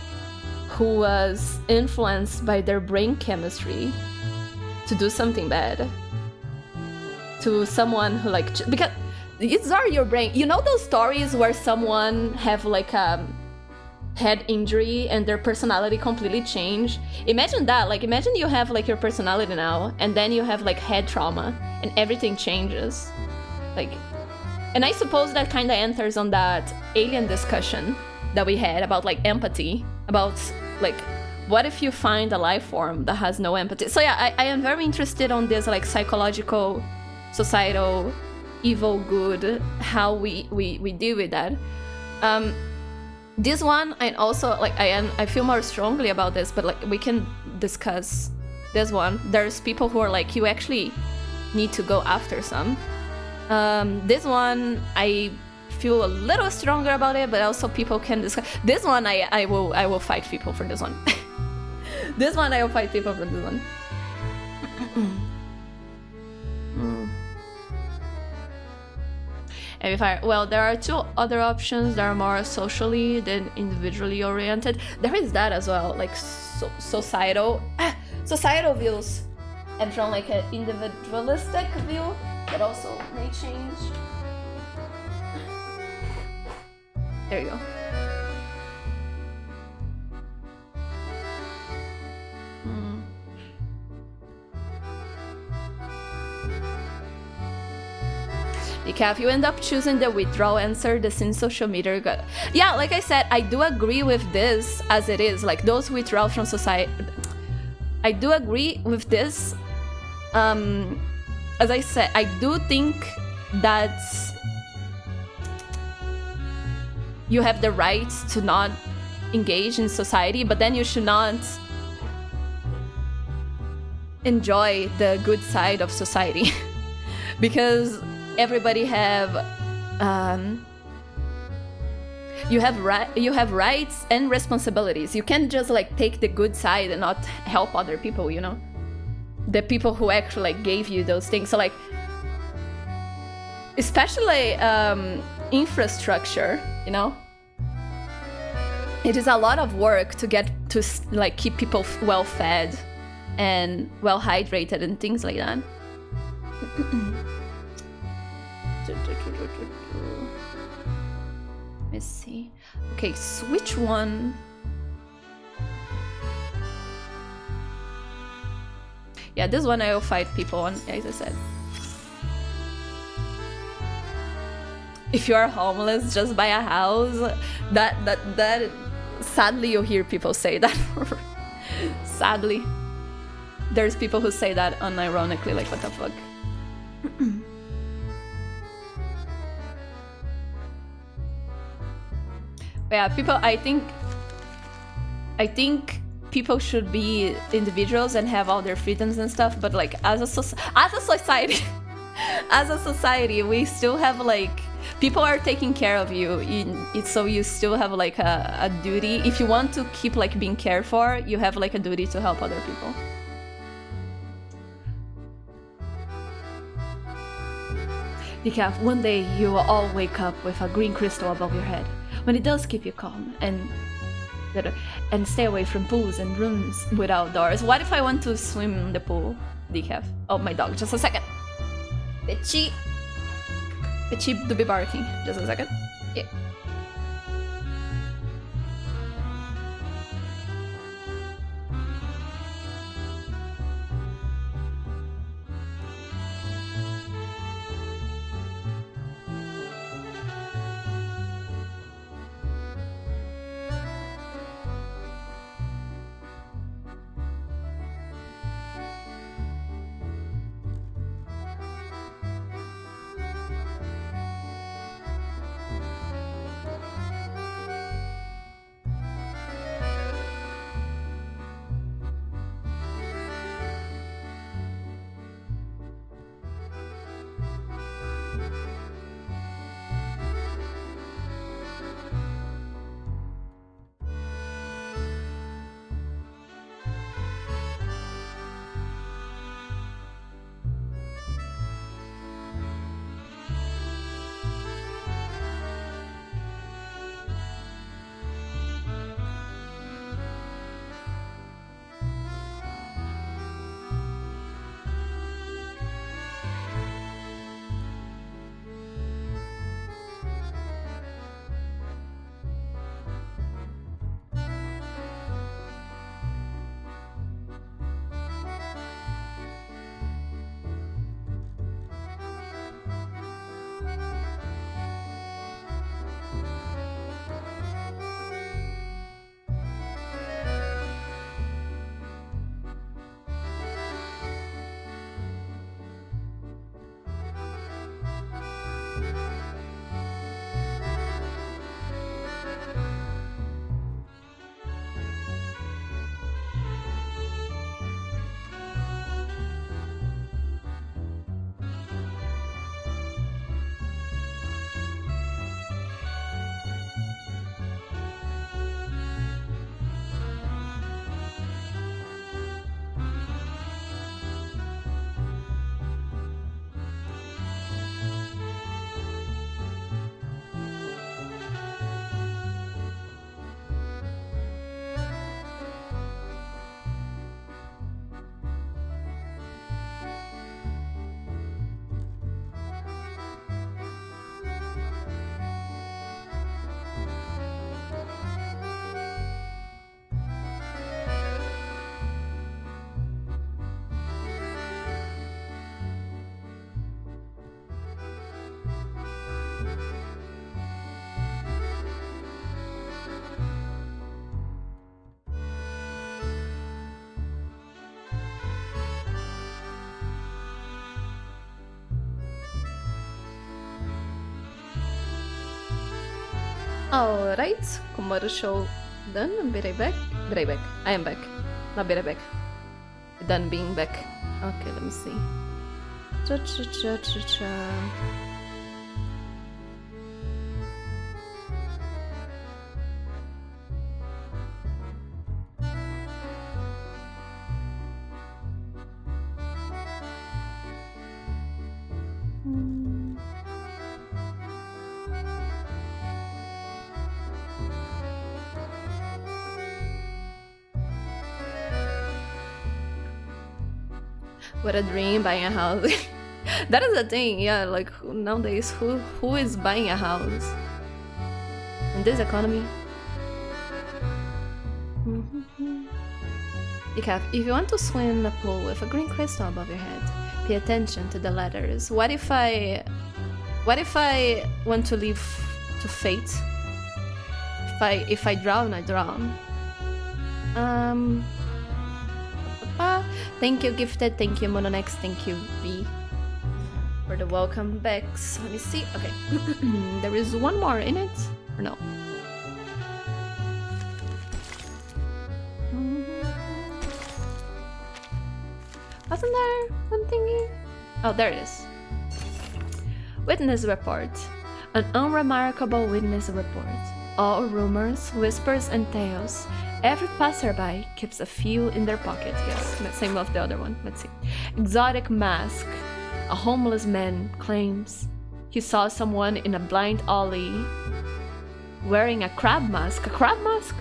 who was influenced by their brain chemistry to do something bad to someone who like, because it's are your brain, you know, those stories where someone have like a head injury and their personality completely changed. Imagine that. Like, imagine you have like your personality now and then you have like head trauma and everything changes. Like, and I suppose that kind of enters on that alien discussion that we had about like empathy, about like, what if you find a life form that has no empathy? So yeah, I am very interested on this like psychological, societal, evil, good, how we deal with that. This one, and also like I feel more strongly about this, but like, we can discuss this one. There's people who are like, you actually need to go after some. This one I feel a little stronger about it, but also people can discuss. This one I will fight people for this one. This one I will fight people for this one. Well, there are two other options that are more socially than individually oriented. There is that as well, like societal views, and from like an individualistic view that also may change. There you go. Decaf, you end up choosing the withdrawal answer, the since social media got... Yeah, like I said, I do agree with this as it is. Like, those withdraw from society... I do agree with this. As I said, I do think that you have the right to not engage in society, but then you should not enjoy the good side of society. Because everybody have you have rights and responsibilities. You can't just like take the good side and not help other people, you know, the people who actually like gave you those things. So like, especially infrastructure, you know, it is a lot of work to get to like keep people well fed and well hydrated and things like that. Let's see. Okay, switch one. Yeah, this one I will fight people on, as I said. If you are homeless, just buy a house. That sadly you'll hear people say that. Sadly. There's people who say that unironically, like what the fuck. Yeah, people, I think people should be individuals and have all their freedoms and stuff, but like as a society as a society, we still have like, people are taking care of you, so you still have like a duty. If you want to keep like being cared for, you have like a duty to help other people. Decaf, one day you will all wake up with a green crystal above your head. When it does keep you calm and stay away from pools and rooms without doors. What if I want to swim in the pool? Decaf. Oh, my dog. Just a second. Bitchy do be barking. Just a second. Yeah. Alright, commercial done. I'll be right back. Be right back. I am back. Not be right back. Done being back. Okay, let me see. What a dream, buying a house. That is a thing, yeah, like nowadays who is buying a house in this economy? If you want to swim in a pool with a green crystal above your head, pay attention to the letters. What if I want to leave to fate? If I drown, I drown. Thank you, Gifted. Thank you, Mononex. Thank you, V, for the welcome backs. Let me see. Okay. There is one more in it, or no? Wasn't there one thingy? Oh, there it is. Witness report. An unremarkable witness report. All rumors, whispers, and tales. Every passerby keeps a few in their pocket. Yes, same with the other one. Let's see. Exotic mask. A homeless man claims he saw someone in a blind alley wearing a crab mask. A crab mask?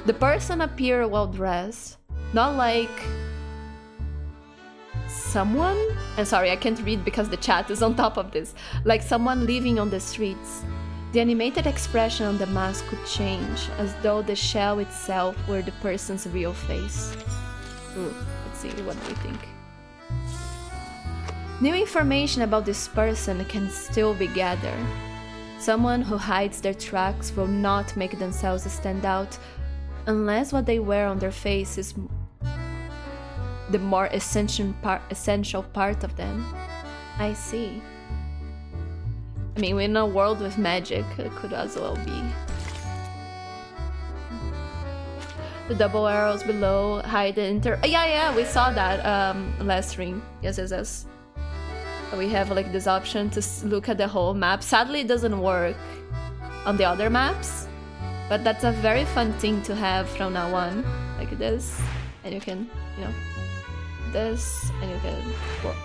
The person appeared well dressed, not like someone. I'm sorry, I can't read because the chat is on top of this. Like someone living on the streets. The animated expression on the mask could change, as though the shell itself were the person's real face. Ooh, let's see, what do we think? New information about this person can still be gathered. Someone who hides their tracks will not make themselves stand out, unless what they wear on their face is the more essential part of them. I see. I mean, we're in a world with magic, it could as well be. The double arrows below hide the yeah, we saw that last stream. Yes. We have like this option to look at the whole map. Sadly, it doesn't work on the other maps, but that's a very fun thing to have from now on. Like this, and you can, you know, this, and you can, well,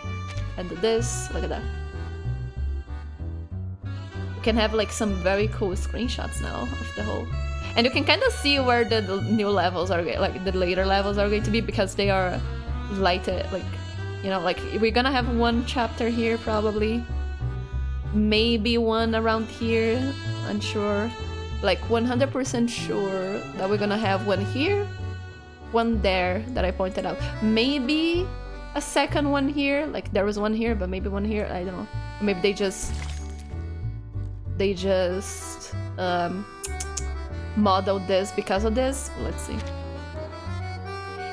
and this, look at that. Can have like some very cool screenshots now of the whole, and you can kind of see where the new levels are, like the later levels are going to be, because they are lighted, like, you know, like we're gonna have one chapter here probably, maybe one around here, unsure, like 100% sure that we're gonna have one here, one there that I pointed out, maybe a second one here, like there was one here, but maybe one here, I don't know, maybe they just modeled this because of this. Let's see.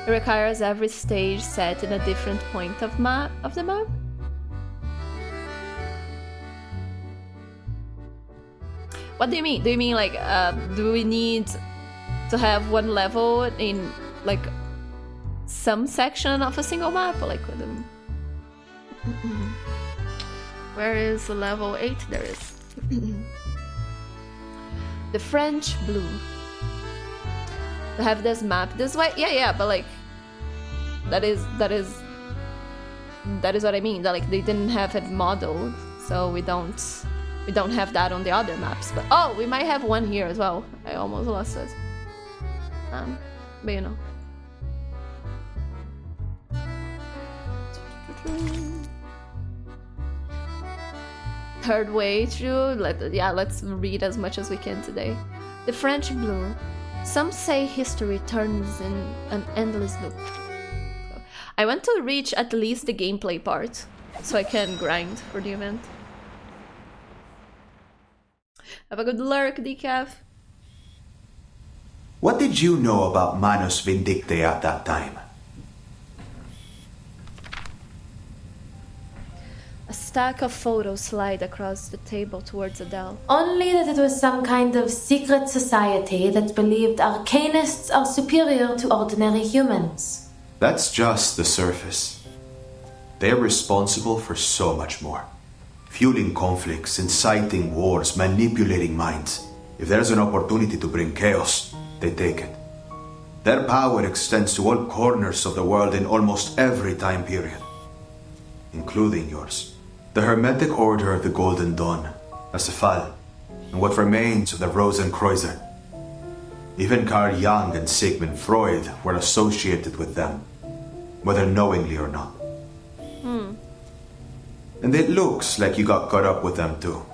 It requires every stage set in a different point of the map. What do you mean? Do you mean like do we need to have one level in like some section of a single map? Or like where is level 8? There is. The French blue. They have this map this way. Yeah, but like that is what I mean. That like they didn't have it modeled, so we don't have that on the other maps. But oh, we might have one here as well. I almost lost it. But you know. Third way through. Let's read as much as we can today. The French blue. Some say history turns in an endless loop. So, I want to reach at least the gameplay part, so I can grind for the event. Have a good lurk, Decaf. What did you know about Manus Vindicte at that time? A A stack of photos slide across the table towards Adele. Only that it was some kind of secret society that believed arcanists are superior to ordinary humans. That's just the surface. They're responsible for so much more. Fueling conflicts, inciting wars, manipulating minds. If there's an opportunity to bring chaos, they take it. Their power extends to all corners of the world in almost every time period, including yours. The Hermetic Order of the Golden Dawn, Asafal, and what remains of the Rosenkreuzer. Even Carl Jung and Sigmund Freud were associated with them, whether knowingly or not. And it looks like you got caught up with them too.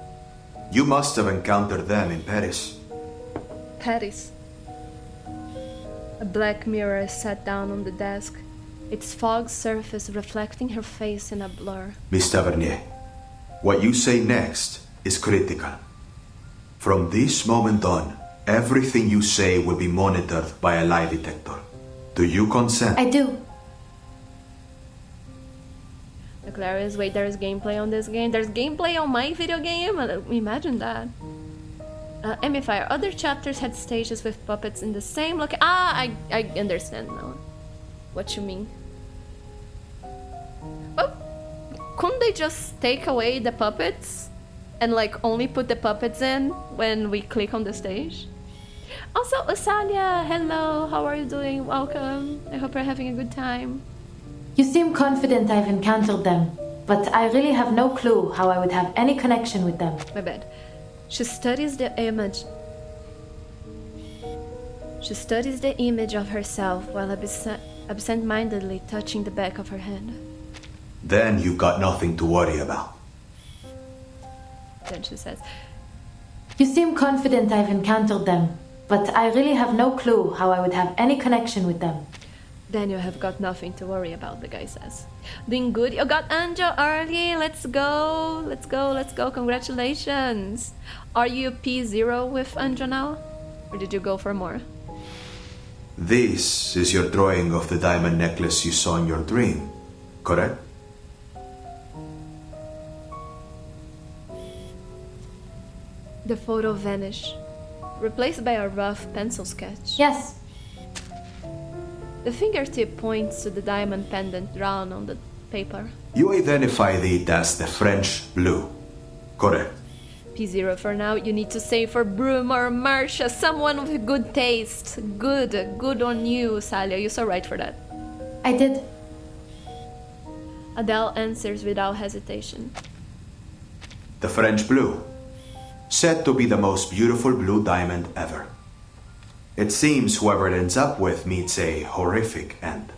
You must have encountered them in Paris. Paris. A black mirror is set down on the desk, its fogged surface reflecting her face in a blur. Miss Tavernier, what you say next is critical. From this moment on, everything you say will be monitored by a lie detector. Do you consent? I do. Clarice, wait, there's gameplay on this game? There's gameplay on my video game? Imagine that. Emifier, other chapters had stages with puppets in the same look. I understand now what you mean. Oh, couldn't they just take away the puppets and like only put the puppets in when we click on the stage? Also, Osalia, hello, how are you doing? Welcome. I hope you're having a good time. You seem confident I've encountered them, but I really have no clue how I would have any connection with them. My bad. She studies the image. She studies the image of herself while absent-mindedly touching the back of her hand. Then you got nothing to worry about. Then she says, You seem confident I've encountered them, but I really have no clue how I would have any connection with them. Then you have got nothing to worry about, the guy says. Doing good. You got Anjo early. Let's go. Let's go. Let's go. Congratulations. Are you P0 with Anjo now? Or did you go for more? This is your drawing of the diamond necklace you saw in your dream, correct? The photo vanished, replaced by a rough pencil sketch. Yes. The fingertip points to the diamond pendant drawn on the paper. You identified it as the French blue, correct? P0 for now. You need to say for Brume or Marcia, someone with good taste. Good on you, Salia. You're so right for that. I did. Adele answers without hesitation. The French blue, said to be the most beautiful blue diamond ever. It seems whoever it ends up with meets a horrific end.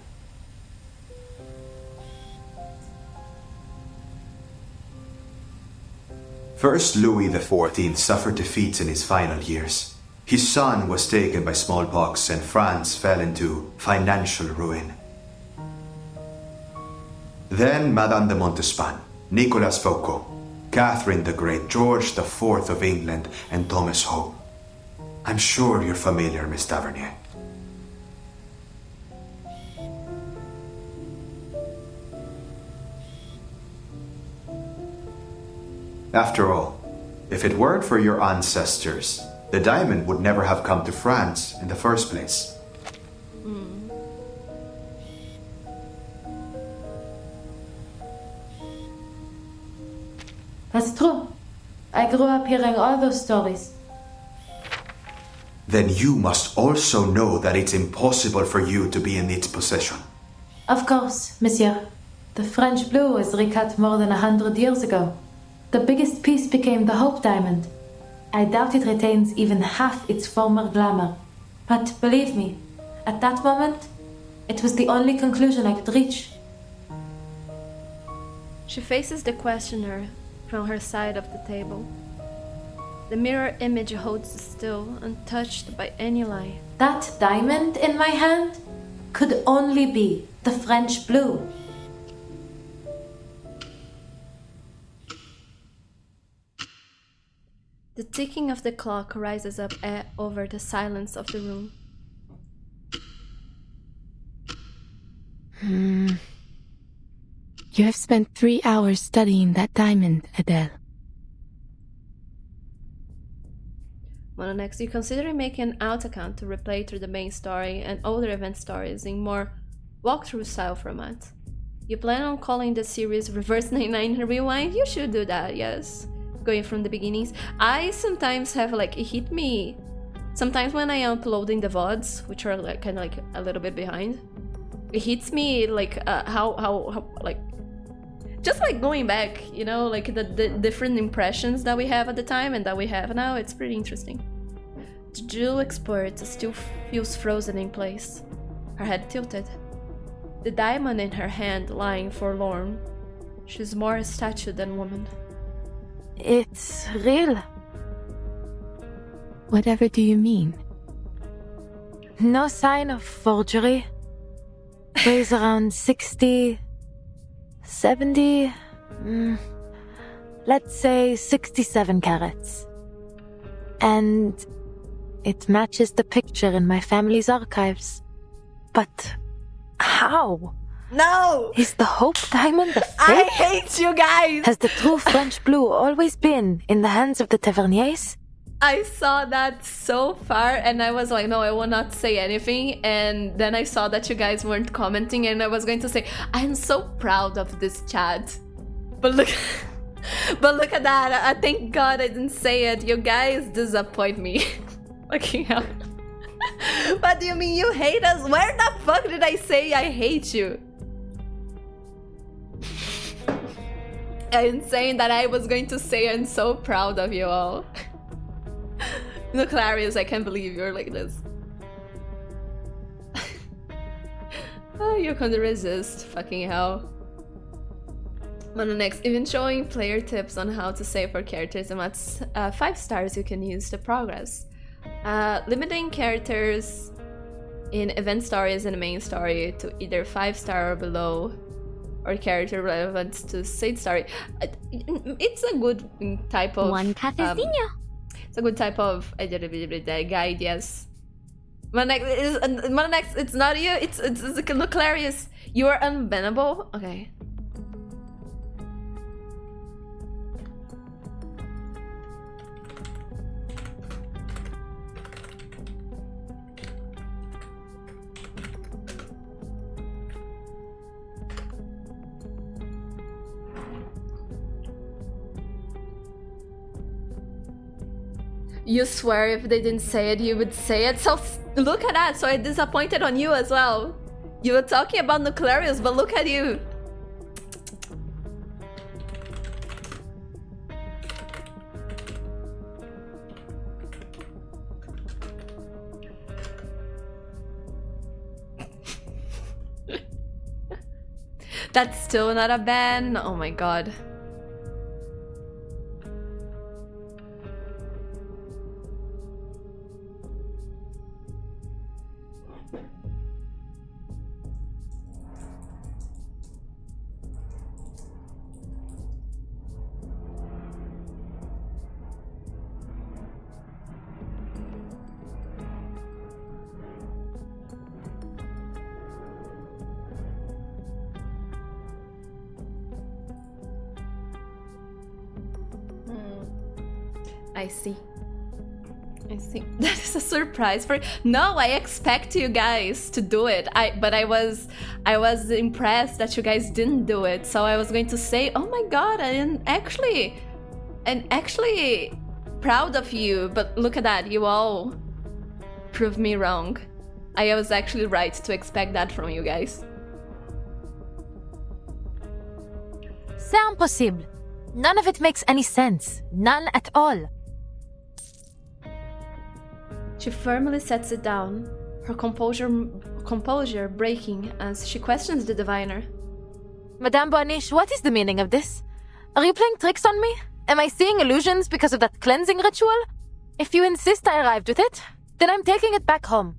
First Louis XIV suffered defeats in his final years. His son was taken by smallpox and France fell into financial ruin. Then Madame de Montespan, Nicolas Foucault, Catherine the Great, George IV of England, and Thomas Hope. I'm sure you're familiar, Miss Tavernier. After all, if it weren't for your ancestors, the diamond would never have come to France in the first place. That's true. I grew up hearing all those stories. Then you must also know that it's impossible for you to be in its possession. Of course, monsieur. The French blue was recut more than 100 years ago. The biggest piece became the Hope Diamond. I doubt it retains even half its former glamour. But believe me, at that moment, it was the only conclusion I could reach. She faces the questioner from her side of the table. The mirror image holds still, untouched by any lie. That diamond in my hand could only be the French blue. The ticking of the clock rises up over the silence of the room. You have spent 3 hours studying that diamond, Adele. Well, next, you considering making an alt account to replay through the main story and older event stories in more walkthrough style format. You plan on calling the series Reverse 99 Rewind? You should do that, yes. Going from the beginnings. I sometimes have like, it hit me. Sometimes when I am uploading the VODs, which are like kind of like a little bit behind, it hits me like how like, just like going back, you know, like the different impressions that we have at the time and that we have now. It's pretty interesting. The jewel expert still feels frozen in place, her head tilted. The diamond in her hand lying forlorn. She's more a statue than woman. It's real. Whatever do you mean? No sign of forgery. Weighs around 60... 70... let's say 67 carats. And it matches the picture in my family's archives. But how? No! Is the Hope Diamond a fake? I hate you guys! Has the true French blue always been in the hands of the Taverniers? I saw that so far and I was like, no, I will not say anything. And then I saw that you guys weren't commenting and I was going to say, I'm so proud of this chat. But look, at that. I thank God I didn't say it. You guys disappoint me. Fucking hell. What do you mean you hate us? Where the fuck did I say I hate you? I'm saying that I was going to say I'm so proud of you all. Nuclearius, I can't believe you're like this. Oh, you couldn't resist. Fucking hell. On the next, even showing player tips on how to save for characters and what's 5 stars you can use to progress. Limiting characters in event stories and the main story to either 5-star or below, or character relevant to said story. It's a good type of... One cafezinho. It's a good type of guide, yes. Mononex, it's not you, it's Nuclearius. You are unbannable? Okay. You swear if they didn't say it, you would say it. So look at that. So I disappointed on you as well. You were talking about Nuclearius, but look at you. That's still not a ban. Oh my god. I see. That is a surprise for... No, I expect you guys to do it. But I was impressed that you guys didn't do it. So I was going to say, oh my god, I'm actually proud of you. But look at that, you all proved me wrong. I was actually right to expect that from you guys. C'est impossible. None of it makes any sense. None at all. She firmly sets it down, her composure breaking as she questions the diviner. Madame Boaniche, what is the meaning of this? Are you playing tricks on me? Am I seeing illusions because of that cleansing ritual? If you insist I arrived with it, then I'm taking it back home.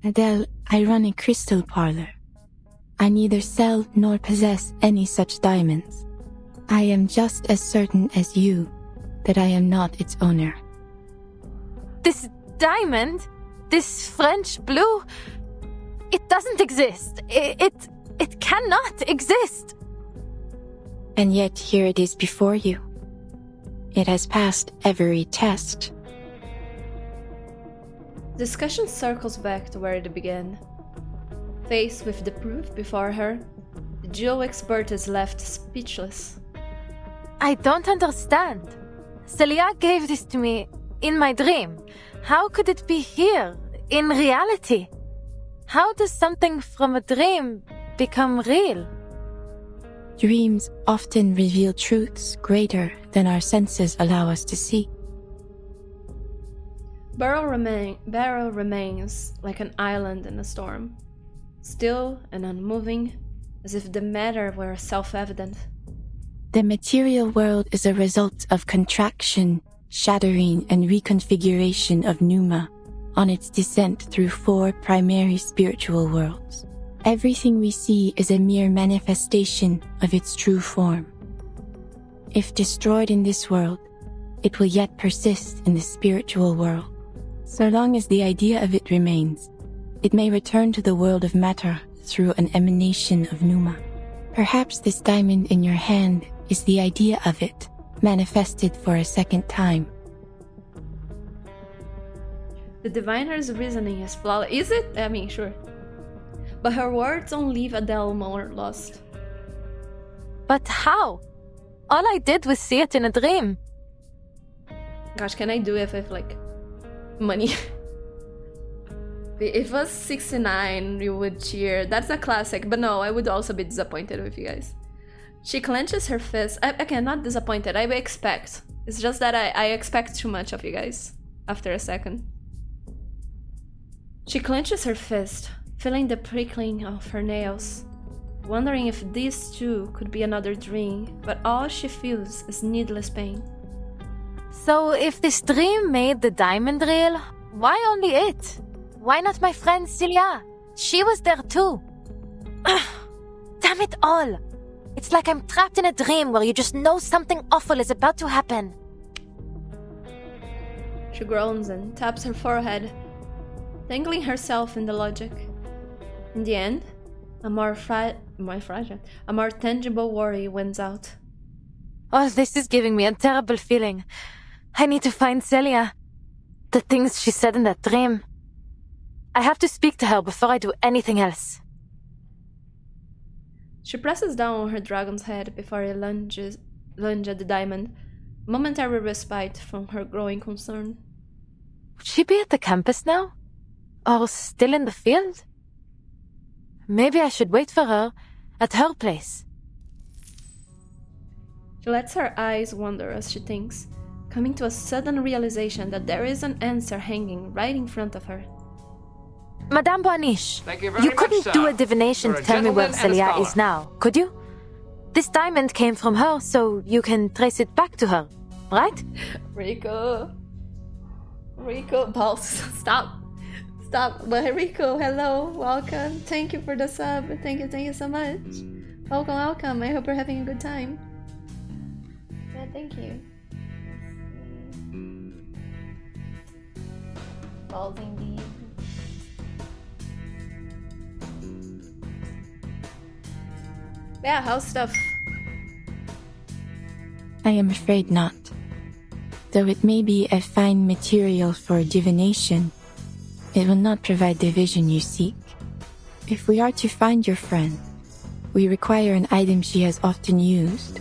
Adele, I run a crystal parlor. I neither sell nor possess any such diamonds. I am just as certain as you that I am not its owner. This diamond? This French blue? It doesn't exist. It cannot exist! And yet here it is before you. It has passed every test. Discussion circles back to where it began. Faced with the proof before her, the geo expert is left speechless. I don't understand. Celia gave this to me in my dream. How could it be here, in reality? How does something from a dream become real? Dreams often reveal truths greater than our senses allow us to see. Beryl remains like an island in a storm, still and unmoving, as if the matter were self-evident. The material world is a result of contraction, shattering, and reconfiguration of Pneuma on its descent through 4 primary spiritual worlds. Everything we see is a mere manifestation of its true form. If destroyed in this world, it will yet persist in the spiritual world. So long as the idea of it remains, it may return to the world of matter through an emanation of Pneuma. Perhaps this diamond in your hand is the idea of it, manifested for a second time. The diviner's reasoning is flawless. Is it? I mean, sure. But her words don't leave Adele more lost. But how? All I did was see it in a dream. Gosh, can I do it with, like, money? If it was 69, you would cheer. That's a classic. But no, I would also be disappointed with you guys. She clenches her fist. Okay, not disappointed. I expect. It's just that I expect too much of you guys after a second. She clenches her fist, feeling the prickling of her nails, wondering if this too could be another dream, but all she feels is needless pain. So if this dream made the diamond real, why only it? Why not my friend Celia? She was there too. Damn it all! It's like I'm trapped in a dream where you just know something awful is about to happen. She groans and taps her forehead, tangling herself in the logic. In the end, a more tangible worry wins out. Oh, this is giving me a terrible feeling. I need to find Celia. The things she said in that dream. I have to speak to her before I do anything else. She presses down on her dragon's head before he lunges at the diamond, momentary respite from her growing concern. Would she be at the campus now? Or still in the field? Maybe I should wait for her at her place. She lets her eyes wander as she thinks, coming to a sudden realization that there is an answer hanging right in front of her. Madame Boaniche, you couldn't much, do a divination You're to a tell me where gentleman and a Celia scholar. is now, could you? This diamond came from her, so you can trace it back to her, right? Rico, balls, stop. But Rico, hello, welcome. Thank you for the sub. Thank you so much. Welcome. I hope you're having a good time. Yeah, thank you. Balls indeed. Yeah, how's stuff? I am afraid not. Though it may be a fine material for divination, it will not provide the vision you seek. If we are to find your friend, we require an item she has often used,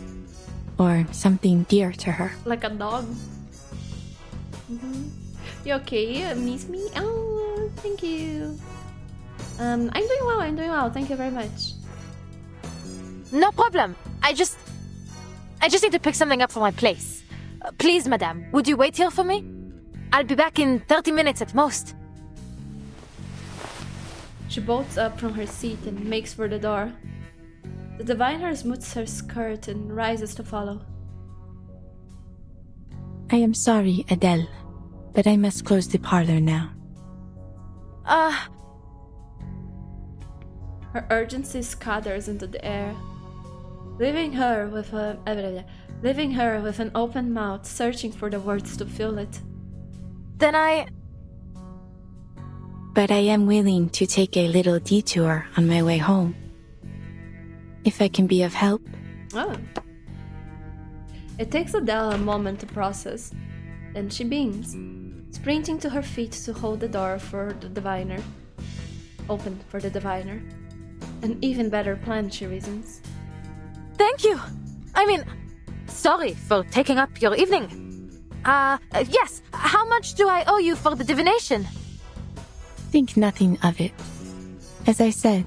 or something dear to her. Like a dog. You okay? Miss me? Oh, thank you. I'm doing well. Thank you very much. No problem. I just need to pick something up for my place. Please, madame, would you wait here for me? I'll be back in 30 minutes at most. She bolts up from her seat and makes for the door. The diviner smooths her skirt and rises to follow. I am sorry, Adele, but I must close the parlor now. Her urgency scatters into the air, leaving her with an open mouth, searching for the words to fill it. But I am willing to take a little detour on my way home. if I can be of help. Oh. It takes Adele a moment to process. Then she beams, sprinting to her feet to hold the door for the diviner. Open for the diviner. An even better plan, she reasons. Thank you! Sorry for taking up your evening. Yes, how much do I owe you for the divination? Think nothing of it. As I said,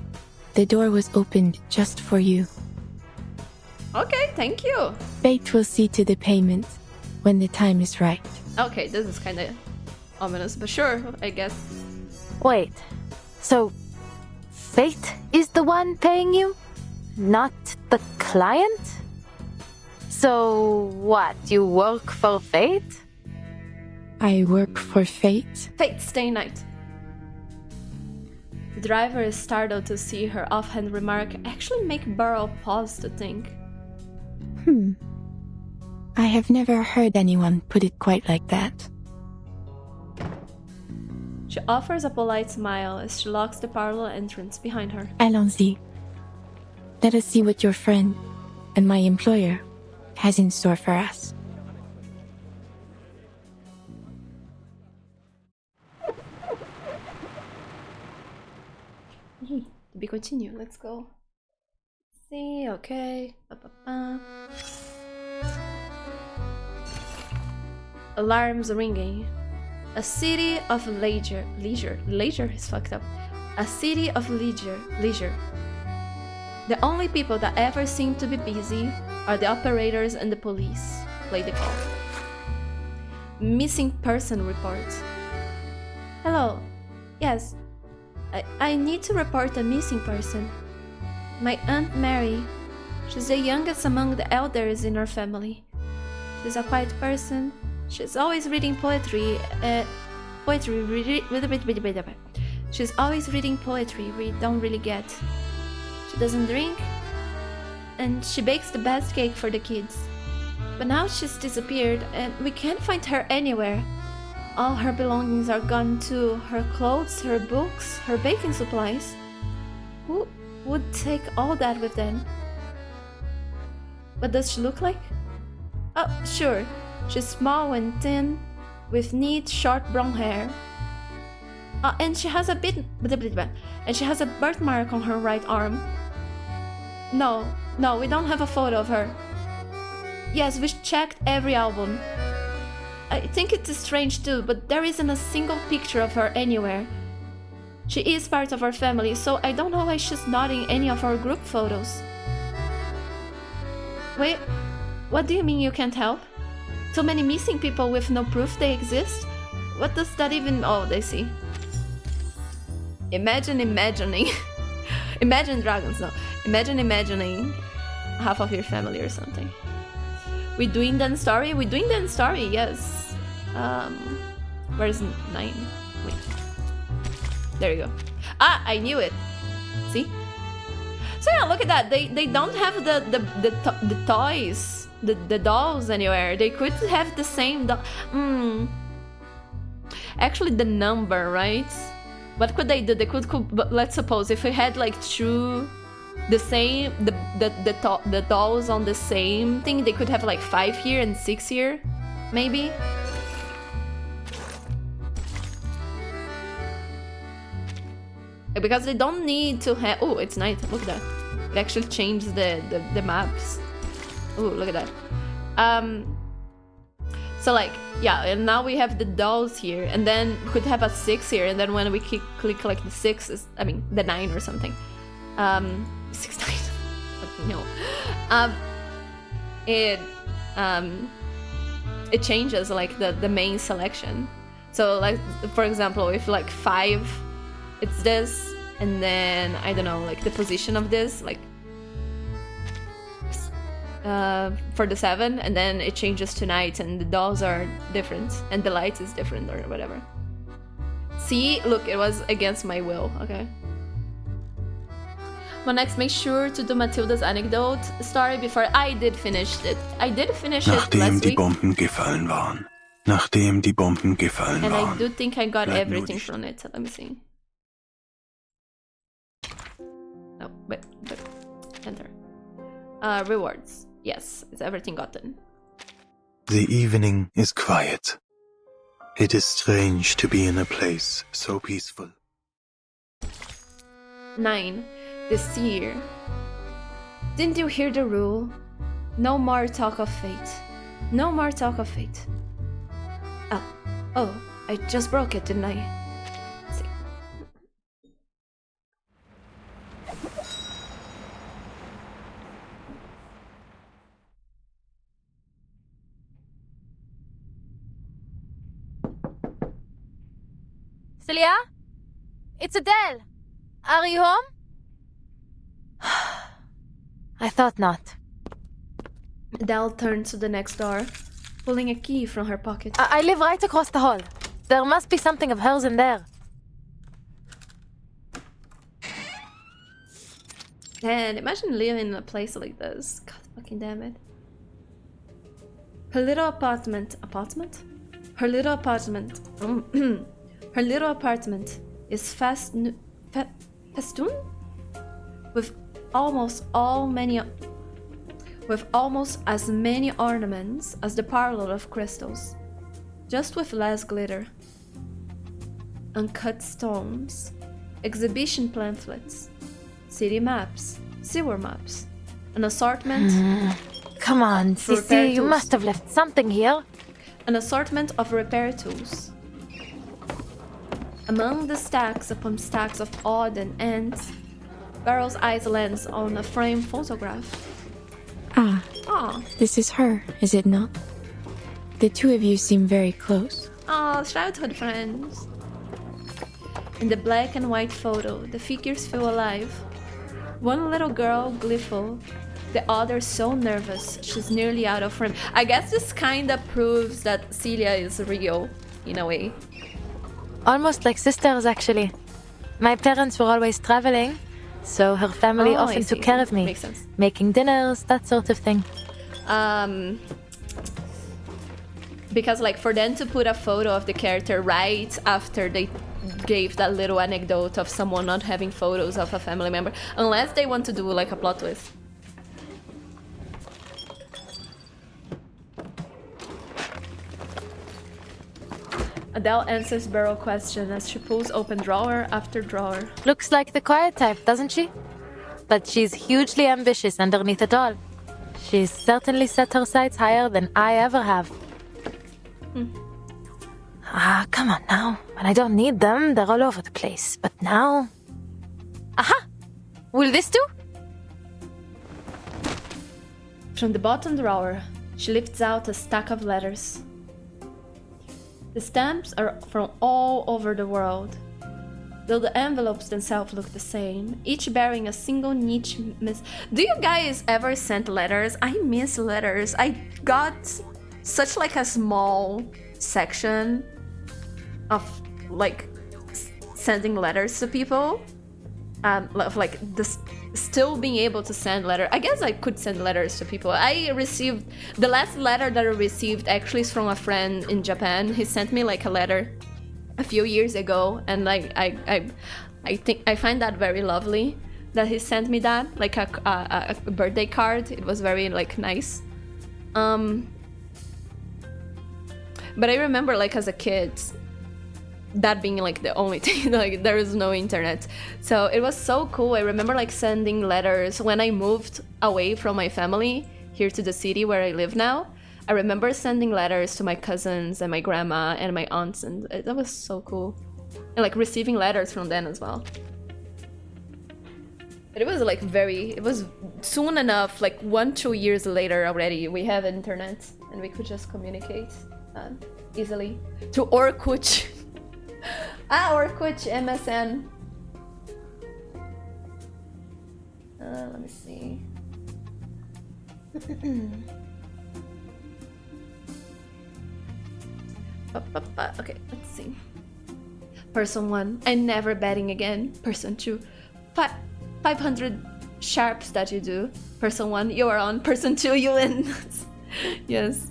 the door was opened just for you. Okay, thank you. Fate will see to the payment when the time is right. Okay, this is kind of ominous, but sure, I guess. Wait, so Fate is the one paying you? Not the client? So what, you work for Fate? I work for Fate? Fate, stay night. The driver is startled to see her offhand remark actually make Beryl pause to think. I have never heard anyone put it quite like that. She offers a polite smile as she locks the parlor entrance behind her. Allons-y. Let us see what your friend and my employer has in store for us. To be continued, let's go. See, okay. Alarms ringing. A city of leisure is fucked up. A city of leisure. The only people that ever seem to be busy are the operators and the police. Play the call. Missing person report. Hello. Yes. I need to report a missing person. My Aunt Mary. She's the youngest among the elders in our family. She's a quiet person. She's always reading poetry. She's always reading poetry we don't really get. She doesn't drink, and she bakes the best cake for the kids. But now she's disappeared, and we can't find her anywhere. All her belongings are gone too. Her clothes, her books, her baking supplies. Who would take all that with them? What does she look like? Oh, sure. She's small and thin, with neat, short brown hair. And she has a birthmark on her right arm. No, we don't have a photo of her. Yes, we checked every album. I think it's strange too, but there isn't a single picture of her anywhere. She is part of our family, so I don't know why she's not in any of our group photos. Wait, what do you mean you can't help? Too many missing people with no proof they exist? What does that even... Oh, they see. Imagine dragons, no. Imagine imagining half of your family or something. We doing that story? Yes. Where's 9? Wait. There you go. Ah, I knew it. See? So yeah, look at that. They don't have the toys, the dolls anywhere. They could have the same doll. Actually, the number, right? What could they do? They could let's suppose if we had like the same the dolls on the same thing, they could have like 5 here and 6 here, maybe. Because they don't need to have... Oh, it's night. Look at that. It actually changed the maps. Oh, look at that. So like, yeah, and now we have the dolls here, and then we could have a 6 here, and then when we click like the 6 is, I mean, the 9 or something. 6, 9. No. It changes like the main selection. So like, for example, if like 5, it's this, and then I don't know, like the position of this, like for the 7, and then it changes to night, and the dolls are different, and the light is different or whatever. See, look, it was against my will. Okay. Well, next, make sure to do Matilda's anecdote story before I did finish it. I did finish it last week. Nachdem die Bomben gefallen And waren. I do think I got everything from it. Let me see. Oh, wait. Enter. Rewards. Yes, it's everything gotten. The evening is quiet. It is strange to be in a place so peaceful. 9. This year. Didn't you hear the rule? No more talk of fate. No more talk of fate. Oh, I just broke it, didn't I? Let's see. Celia? It's Adele. Are you home? I thought not. Adele turned to the next door, pulling a key from her pocket. I live right across the hall. There must be something of hers in there. Man, imagine living in a place like this. God fucking damn it. Her little apartment... Her little apartment... Her little apartment is festooned with almost as many ornaments as the parlor of crystals, just with less glitter. Uncut stones, exhibition pamphlets, city maps, sewer maps, an assortment... Come on, Sissy, you must have left something here. An assortment of repair tools. Among the stacks upon stacks of odd and ends, Beryl's eyes lands on a framed photograph. This is her, is it not? The two of you seem very close. Childhood friends. In the black and white photo, the figures feel alive. One little girl gleeful, the other so nervous she's nearly out of frame. I guess this kinda proves that Celia is real, in a way. Almost like sisters, actually. My parents were always traveling, so her family often took care of me. Makes sense. Making dinners, that sort of thing. Because like for them to put a photo of the character right after they gave that little anecdote of someone not having photos of a family member, unless they want to do like a plot twist. Adele answers Beryl's question as she pulls open drawer after drawer. Looks like the quiet type, doesn't she? But she's hugely ambitious underneath it all. She's certainly set her sights higher than I ever have. Come on now. When I don't need them, they're all over the place. But now... Aha! Will this do? From the bottom drawer, she lifts out a stack of letters. The stamps are from all over the world, though the envelopes themselves look the same, each bearing a single niche miss. Do you guys ever send letters? I miss letters. I got such like a small section of like sending letters to people, of like this. Still being able to send letters. I guess I could send letters to people. I received the last letter that I received actually is from a friend in Japan. He sent me like a letter a few years ago, and like I think I find that very lovely that he sent me that, like a birthday card. It was very like nice. But I remember like as a kid that being like the only thing, like there is no internet, so it was so cool. I remember like sending letters when I moved away from my family here to the city where I live now. I remember sending letters to my cousins and my grandma and my aunts, and that was so cool, and like receiving letters from them as well. But it was like it was soon enough, like 1-2 years later already we have internet and we could just communicate easily through Orkut. Orkut, MSN. Let me see. Okay, let's see. Person 1, I'm never betting again. Person 2, 500 sharps that you do. Person 1, you are on. Person 2, you win. Yes.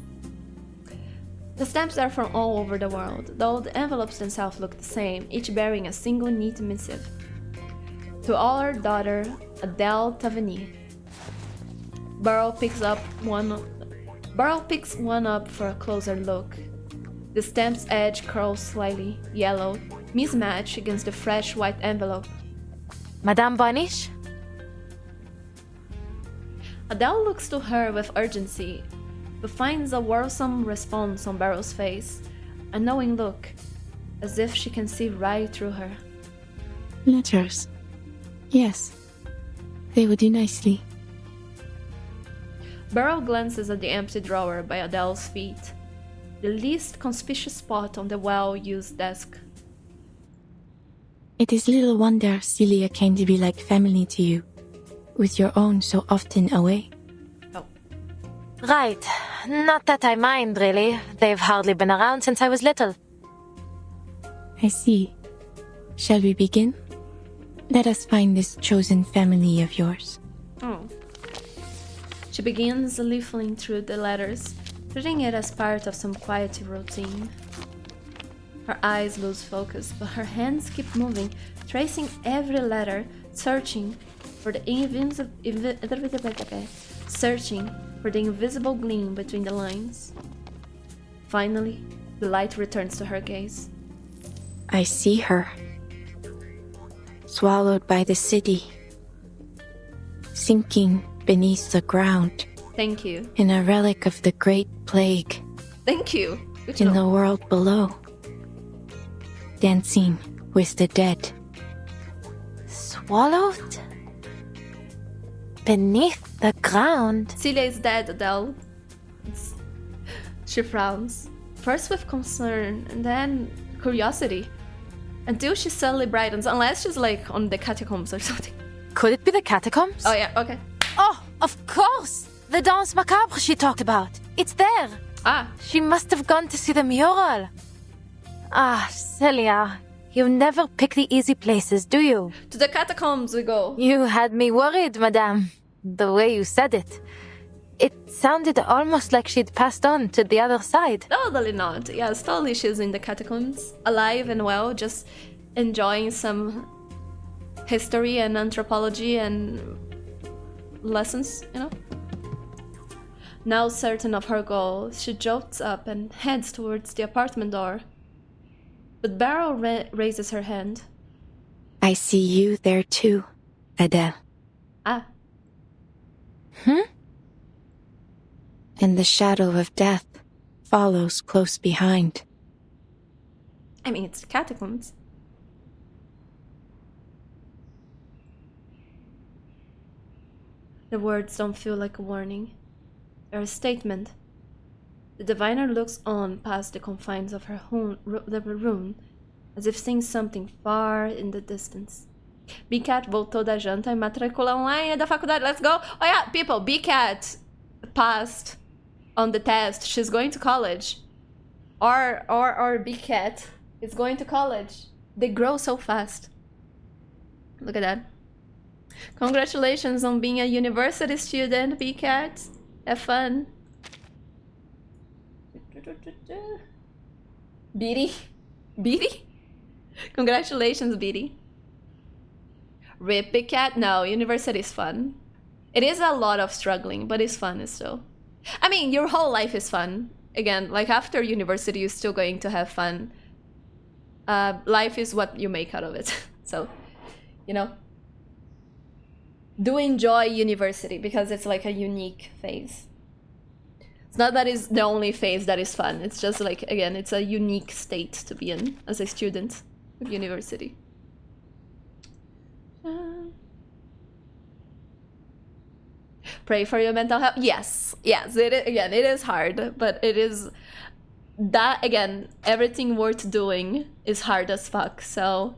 The stamps are from all over the world, though the envelopes themselves look the same, each bearing a single neat missive. To our daughter, Adele Tavernier. Beryl picks one up for a closer look. The stamp's edge curls slightly, yellow, mismatched against the fresh white envelope. Madame Bonish? Adele looks to her with urgency, but finds a worrisome response on Beryl's face, a knowing look, as if she can see right through her. Letters. Yes. They would do nicely. Beryl glances at the empty drawer by Adele's feet, the least conspicuous spot on the well-used desk. It is little wonder Celia came to be like family to you, with your own so often away. Oh. Right. Not that I mind, really. They've hardly been around since I was little. I see. Shall we begin? Let us find this chosen family of yours. Oh. She begins leafing through the letters, treating it as part of some quiet routine. Her eyes lose focus, but her hands keep moving, tracing every letter, searching for the invisible gleam between the lines. Finally, the light returns to her gaze. I see her. Swallowed by the city. Sinking beneath the ground. Thank you. In a relic of the Great Plague. Thank you. In the world below. Dancing with the dead. Swallowed? Beneath the ground? Celia is dead, Adele. She frowns. First with concern, and then curiosity. Until she suddenly brightens, unless she's like on the catacombs or something. Could it be the catacombs? Oh yeah, okay. Oh, of course! The Danse Macabre she talked about. It's there. Ah. She must have gone to see the mural. Ah, Celia, you never pick the easy places, do you? To the catacombs we go. You had me worried, madame. The way you said it. It sounded almost like she'd passed on to the other side. Totally not. Yes, totally she's in the catacombs. Alive and well, just enjoying some history and anthropology and lessons, you know? Now certain of her goal, she jolts up and heads towards the apartment door. But Beryl raises her hand. I see you there too, Adele. Ah. And the shadow of death follows close behind. I mean, it's the catacombs. The words don't feel like a warning. They're a statement. The diviner looks on past the confines of her the room, as if seeing something far in the distance. B-Cat voltou da janta e matriculou online da faculdade. Let's go! Oh yeah, people, B-Cat passed on the test. She's going to college. Or B-Cat is going to college. They grow so fast. Look at that. Congratulations on being a university student, B-Cat. Have fun. Beatty? Beatty? Congratulations, Beatty. Rip B-Cat? No, university is fun. It is a lot of struggling, but it's fun still. I mean, your whole life is fun. Again, like after university, you're still going to have fun. Life is what you make out of it. So, you know. Do enjoy university because it's like a unique phase. It's not that it's the only phase that is fun. It's just like, again, it's a unique state to be in as a student of university. Pray for your mental health. Yes, again, it is hard, but it is that, again, everything worth doing is hard as fuck. So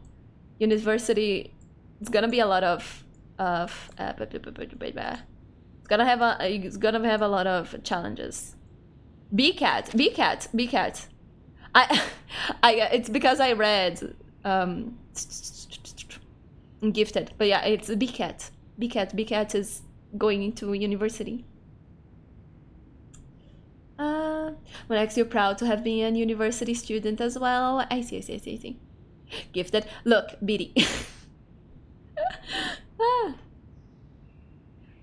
university, it's gonna be a lot of it's gonna have a lot of challenges. B-Cat. It's because I read Gifted, but yeah, it's B-Cat. B-Cat is going into university. Max, you're proud to have been a university student as well. I see. Gifted. Look, Beatty.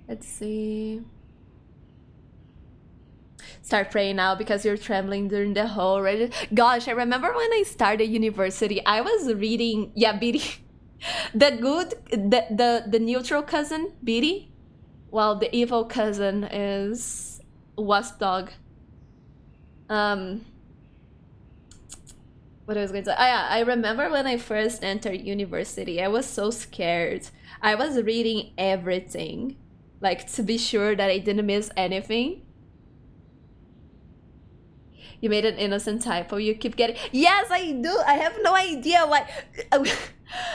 Let's see. start praying now because you're trembling during the whole Gosh, I remember when I started university, I was reading, Beatty. The neutral cousin, Beatty, while the evil cousin is Wasp Dog. What I was going to say? I remember when I first entered university, I was so scared. I was reading everything, like to be sure that I didn't miss anything. You made an innocent typo. You keep getting... Yes, I do. I have no idea why.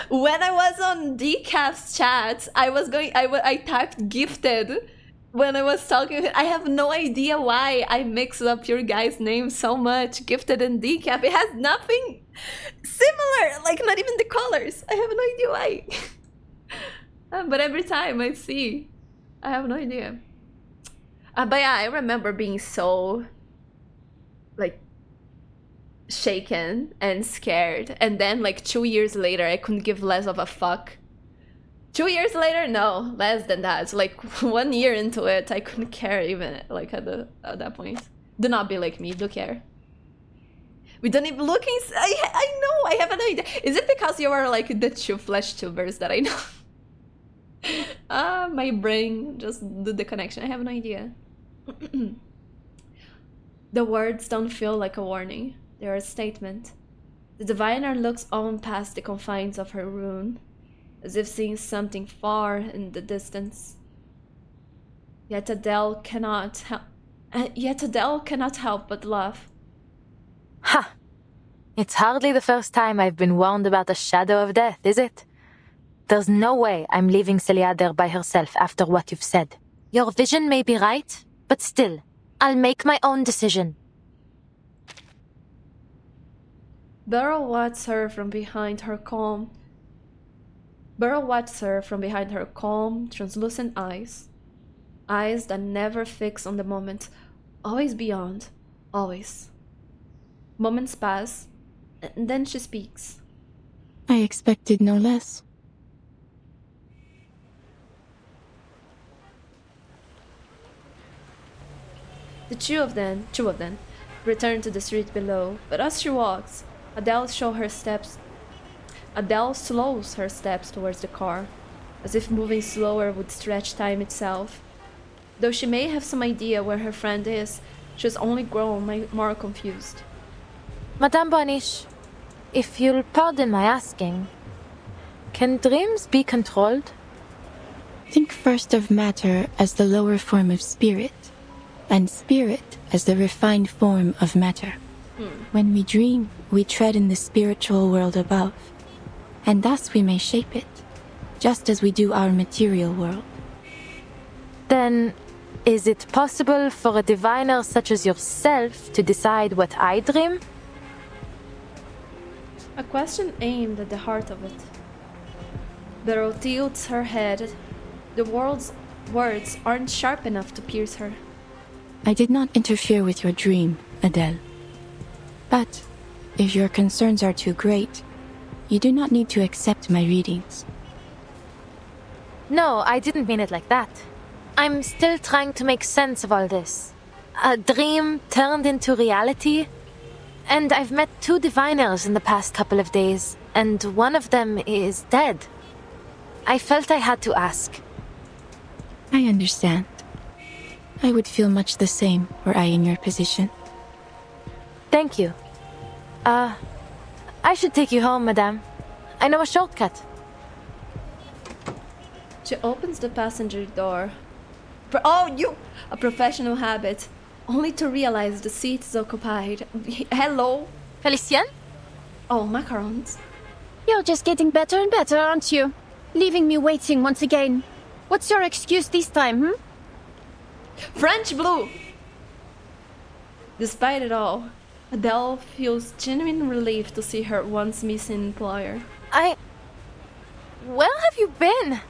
When I was on Decaf's chat, I typed gifted when I was talking. I have no idea why I mix up your guys' names so much. Gifted and Decaf. It has nothing similar. Like, not even the colors. I have no idea why. But every time I see, I have no idea. But yeah, I remember being so... like shaken and scared, and then like 2 years later I couldn't give less of a fuck. 2 years later, no, less than that. Like 1 year into it, I couldn't care even like at that point. Do not be like me, do care. We don't even look inside. I know, I have an idea. Is it because you are like the 2 flesh tubers that I know? My brain just did the connection. I have no idea. The words don't feel like a warning. They're a statement. The diviner looks on past the confines of her room, as if seeing something far in the distance. Yet Adele cannot help but laugh. Ha! It's hardly the first time I've been warned about the shadow of death, is it? There's no way I'm leaving Celia there by herself after what you've said. Your vision may be right, but still, I'll make my own decision. Beryl watches her from behind her calm, translucent eyes. Eyes that never fix on the moment, always beyond, always. Moments pass, and then she speaks. I expected no less. The two of them return to the street below, but as she walks, Adele slows her steps towards the car, as if moving slower would stretch time itself. Though she may have some idea where her friend is, she has only grown more confused. Madame Boniche, if you'll pardon my asking, can dreams be controlled? Think first of matter as the lower form of spirit, and spirit as the refined form of matter. When we dream, we tread in the spiritual world above, and thus we may shape it, just as we do our material world. Then, is it possible for a diviner such as yourself to decide what I dream? A question aimed at the heart of it. Beryl tilts her head. The words aren't sharp enough to pierce her. I did not interfere with your dream, Adele. But, if your concerns are too great, you do not need to accept my readings. No, I didn't mean it like that. I'm still trying to make sense of all this. A dream turned into reality, and I've met 2 diviners in the past couple of days, and one of them is dead. I felt I had to ask. I understand. I would feel much the same were I in your position. Thank you. I should take you home, madame. I know a shortcut. She opens the passenger door. A professional habit. Only to realize the seat is occupied. Hello? Felicien? Oh, macarons. You're just getting better and better, aren't you? Leaving me waiting once again. What's your excuse this time, French blue! Despite it all, Adele feels genuine relief to see her once missing employer. Where have you been?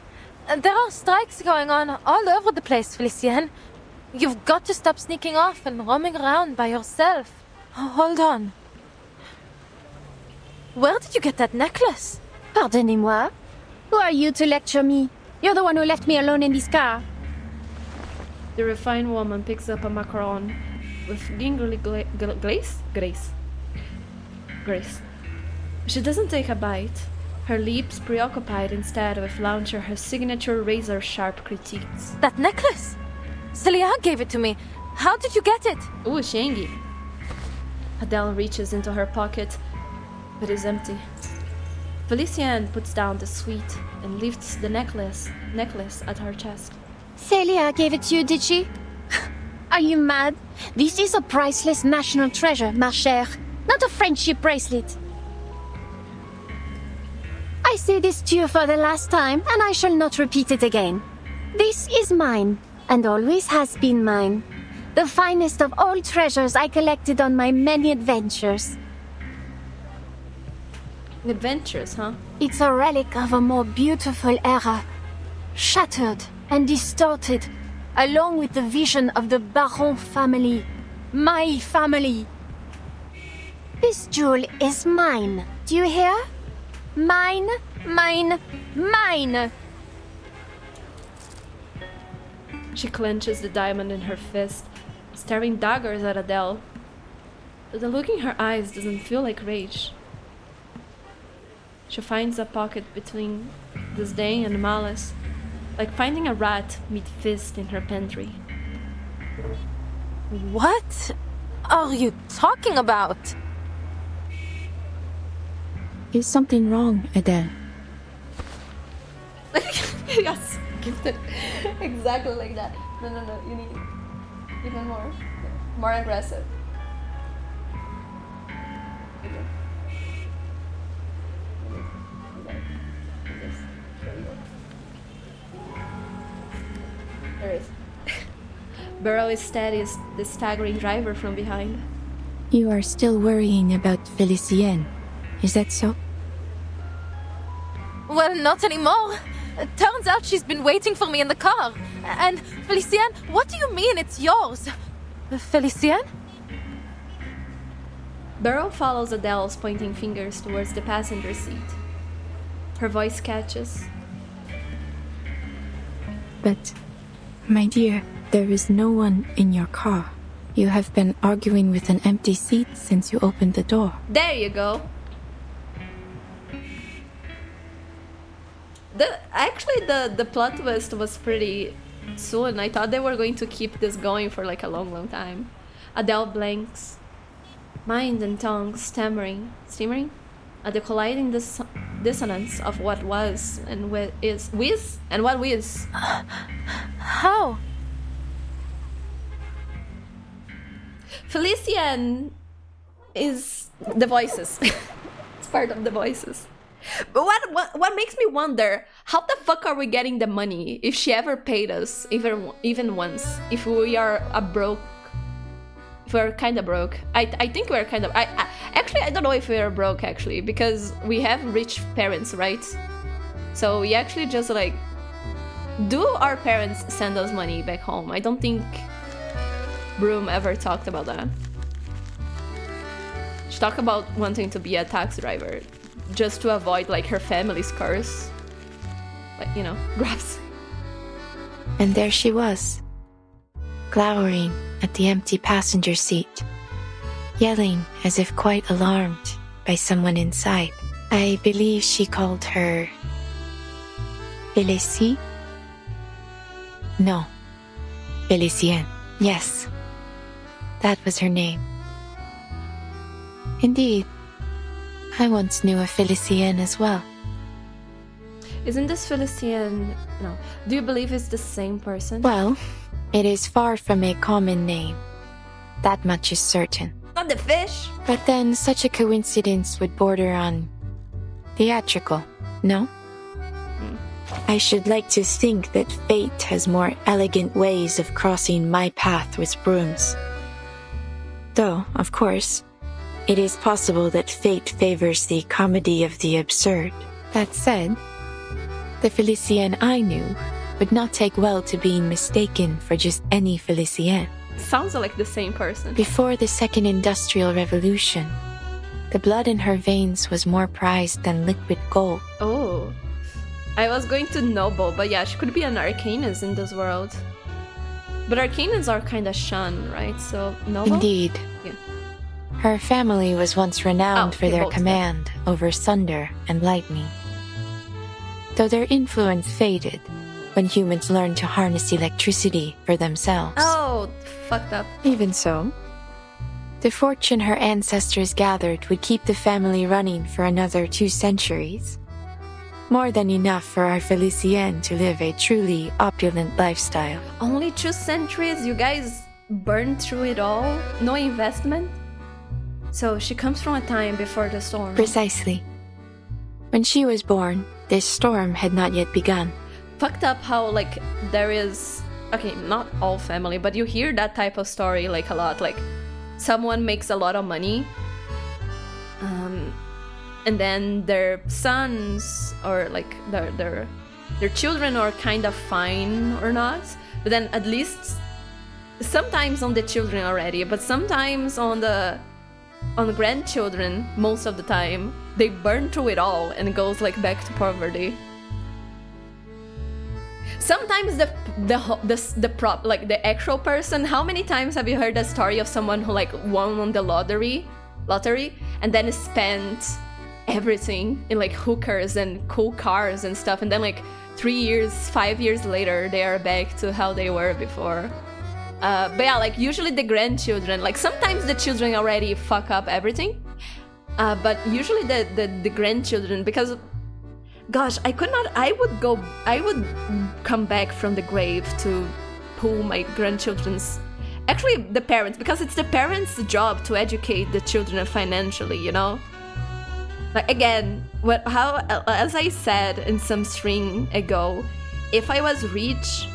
There are strikes going on all over the place, Felicien. You've got to stop sneaking off and roaming around by yourself. Hold on. Where did you get that necklace? Pardonnez-moi. Who are you to lecture me? You're the one who left me alone in this car. The refined woman picks up a macaron. with gingerly grace. She doesn't take a bite, her lips preoccupied instead with launching her signature razor-sharp critiques. That necklace! Celia gave it to me. How did you get it? Ooh, Shangy. Adele reaches into her pocket, but is empty. Felicienne puts down the sweet and lifts the necklace at her chest. Celia gave it to you, did she? Are you mad? This is a priceless national treasure, ma chère, not a friendship bracelet. I say this to you for the last time, and I shall not repeat it again. This is mine, and always has been mine. The finest of all treasures I collected on my many adventures. Adventures, huh? It's a relic of a more beautiful era. Shattered and distorted, along with the vision of the Baron family. My family. This jewel is mine. Do you hear? Mine, mine, mine! She clenches the diamond in her fist, staring daggers at Adele. The look in her eyes doesn't feel like rage. She finds a pocket between disdain and malice, like finding a rat mid-fist in her pantry. What are you talking about? Is something wrong, Adele? Yes, gifted. Exactly like that. No, you need even more aggressive. There is. Beryl is steady as the staggering driver from behind. You are still worrying about Felicienne, is that so? Well, not anymore. Turns out she's been waiting for me in the car. And Felicienne, what do you mean it's yours? Felicienne? Beryl follows Adele's pointing fingers towards the passenger seat. Her voice catches. But, my dear, there is no one in your car. You have been arguing with an empty seat since you opened the door. There you go. The plot twist was pretty soon. I thought they were going to keep this going for like a long time. Adele blanks, mind and tongue stammering at the colliding dissonance of what was and what is, and what is. How? Felicienne is the voices. It's part of the voices. But what makes me wonder, how the fuck are we getting the money if she ever paid us even once? If we are if we're kind of broke. I think we're kind of. I don't know if we're broke actually, because we have rich parents, right? So we actually just like, do our parents send us money back home? I don't think Brume ever talked about that. She talked about wanting to be a taxi driver, just to avoid like her family's curse. But you know, grabs. And there she was, glowering at the empty passenger seat, yelling as if quite alarmed by someone inside. I believe she called her Félicie? No, Felicienne. Yes, that was her name. Indeed, I once knew a Felicienne as well. Isn't this Felicienne? No. Do you believe it's the same person? Well, it is far from a common name. That much is certain. Not the fish! But then such a coincidence would border on theatrical, no? I should like to think that fate has more elegant ways of crossing my path with Brume's. Though, of course, it is possible that fate favors the comedy of the absurd. That said, the Felicienne I knew would not take well to being mistaken for just any Felicienne. Sounds like the same person. Before the Second Industrial Revolution, the blood in her veins was more prized than liquid gold. Oh. I was going to Noble, but yeah, she could be an Arcanist in this world. But Arcanians are kind of shunned, right? So, Nova? Indeed. Yeah. Her family was once renowned for their command over thunder and lightning. Though their influence faded when humans learned to harness electricity for themselves. Oh, fucked up. Even so, the fortune her ancestors gathered would keep the family running for another 2 centuries. More than enough for our Felicienne to live a truly opulent lifestyle. Only 2 centuries? You guys burned through it all? No investment? So she comes from a time before the storm. Precisely. When she was born, this storm had not yet begun. Fucked up how, like, there is... Okay, not all family, but you hear that type of story, like, a lot. Like, someone makes a lot of money, and then their sons, or, like, their children are kind of fine or not. But then at least... Sometimes on the children already, but sometimes on the grandchildren, most of the time, they burn through it all and it goes like back to poverty. Sometimes the actual person. How many times have you heard a story of someone who like won on the lottery, and then spent everything in like hookers and cool cars and stuff, and then like 3 years, 5 years later, they are back to how they were before. But yeah, like usually the grandchildren, like sometimes the children already fuck up everything, but usually the grandchildren, because gosh, I would come back from the grave to pull my grandchildren's, actually the parents, because it's the parents' job to educate the children financially, you know? Like again, as I said in some string ago, if I was rich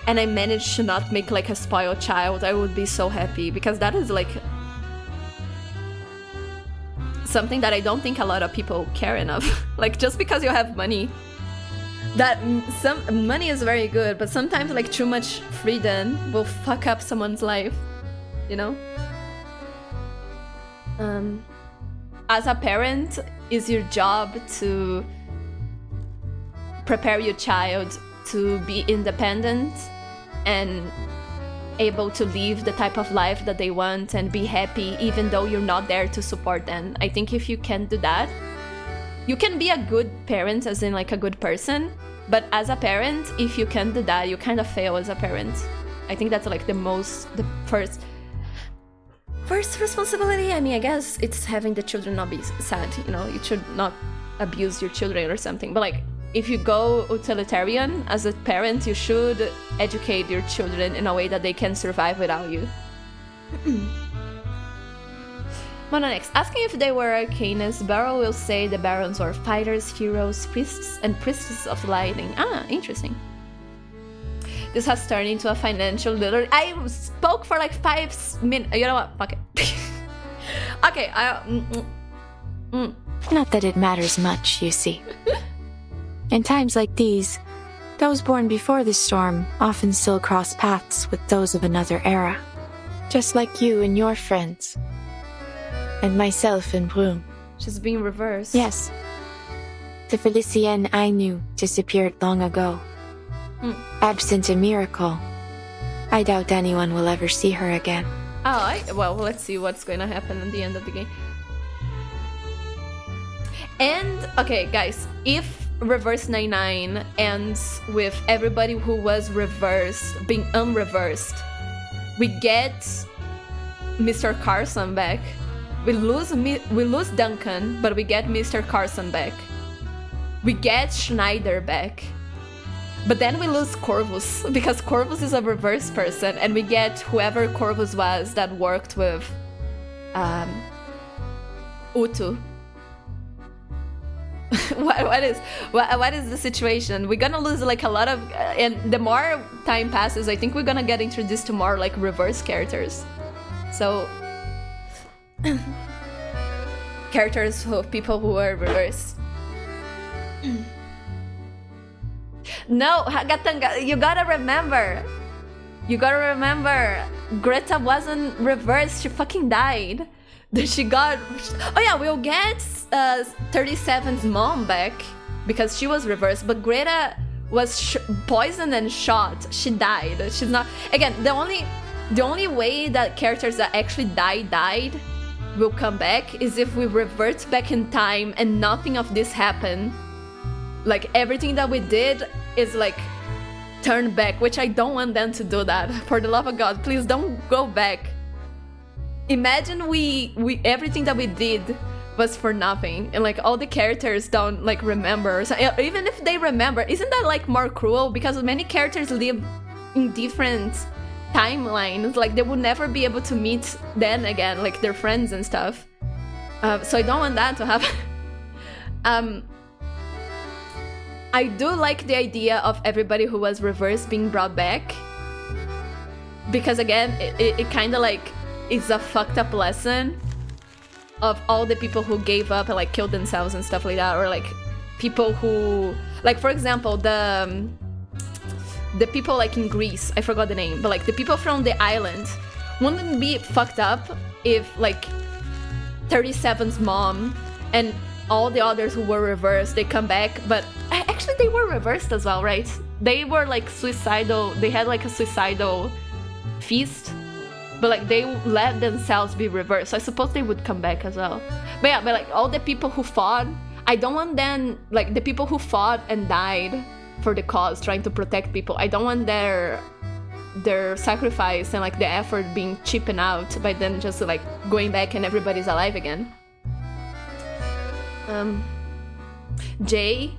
and I managed to not make like a spoiled child, I would be so happy, because that is like something that I don't think a lot of people care enough. Like just because you have money, that some money is very good, but sometimes like too much freedom will fuck up someone's life, you know? As a parent, is your job to prepare your child to be independent and able to live the type of life that they want and be happy even though you're not there to support them. I think if you can do that, you can be a good parent, as in like a good person, but as a parent, if you can't do that, you kind of fail as a parent. I think that's like the first responsibility. I mean, I guess it's having the children not be sad, you know, you should not abuse your children or something, but like if you go utilitarian as a parent, you should educate your children in a way that they can survive without you. Mono next, asking if they were Arcanists, Beryl will say the Barons were fighters, heroes, priests, and priestesses of lightning. Ah, interesting. This has turned into a financial little... I spoke for like 5 minutes. You know what? Fuck it. Okay, Not that it matters much, you see. In times like these, those born before the storm often still cross paths with those of another era. Just like you and your friends. And myself and Brume. She's being reversed. Yes. The Felicienne I knew disappeared long ago. Absent a miracle, I doubt anyone will ever see her again. Well, let's see what's going to happen at the end of the game. And, okay, guys, if Reverse 99 ends with everybody who was reversed being unreversed, we get Mr. Carson back. We lose Duncan, but we get Mr. Carson back. We get Schneider back. But then we lose Corvus, because Corvus is a reverse person, and we get whoever Corvus was that worked with Utu. What is the situation? We're gonna lose like a lot of, and the more time passes, I think we're gonna get introduced to more like reverse characters. So characters of people who are reversed. No, Hagatanga, you gotta remember. Greta wasn't reversed. She fucking died. She got... Oh yeah, we'll get 37's mom back because she was reversed. But Greta was poisoned and shot. She died. She's not... Again, the only way that characters that actually died will come back is if we revert back in time and nothing of this happened. Like, everything that we did is, like, turned back, which I don't want them to do that. For the love of God, please don't go back. Imagine we everything that we did was for nothing, and like all the characters don't like remember. So even if they remember, isn't that like more cruel? Because many characters live in different timelines. Like they would never be able to meet then again, like their friends and stuff. So I don't want that to happen. I do like the idea of everybody who was reversed being brought back, because again, it kind of like is a fucked up lesson of all the people who gave up and like killed themselves and stuff like that, or like people who, like for example, the people like in Greece, I forgot the name, but like the people from the island, wouldn't it be fucked up if like 37's mom and all the others who were reversed, they come back, but actually they were reversed as well, right? They were like suicidal, they had like a suicidal feast, but like they let themselves be reversed, so I suppose they would come back as well. But yeah, but like all the people who fought, I don't want them, like the people who fought and died for the cause, trying to protect people, I don't want their sacrifice and like the effort being cheapened out by them just like going back and everybody's alive again. Jay,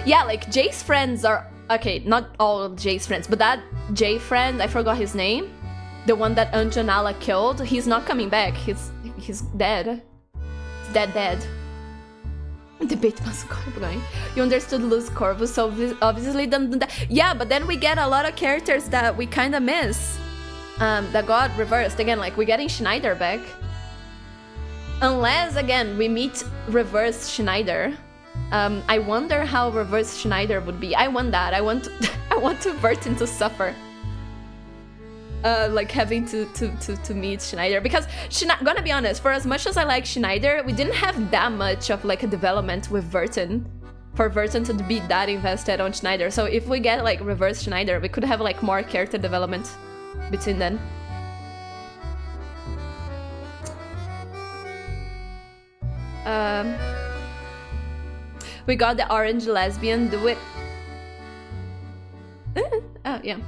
yeah, like Jay's friends are okay, not all of Jay's friends, but that Jay friend, I forgot his name, the one that Anjanala killed, he's not coming back. He's dead. He's dead. Debate must keep going. You understood Luz Corvus, so obviously yeah, but then we get a lot of characters that we kind of miss, that got reversed. Again, like we're getting Schneider back. Unless, again, we meet reverse Schneider. I wonder how reverse Schneider would be. I want that. I want to Burton to suffer. Like having to meet Schneider, because gonna be honest, for as much as I like Schneider, we didn't have that much of like a development with Burton for Burton to be that invested on Schneider. So if we get like reverse Schneider, we could have like more character development between them. We got the orange lesbian, do it. Oh yeah.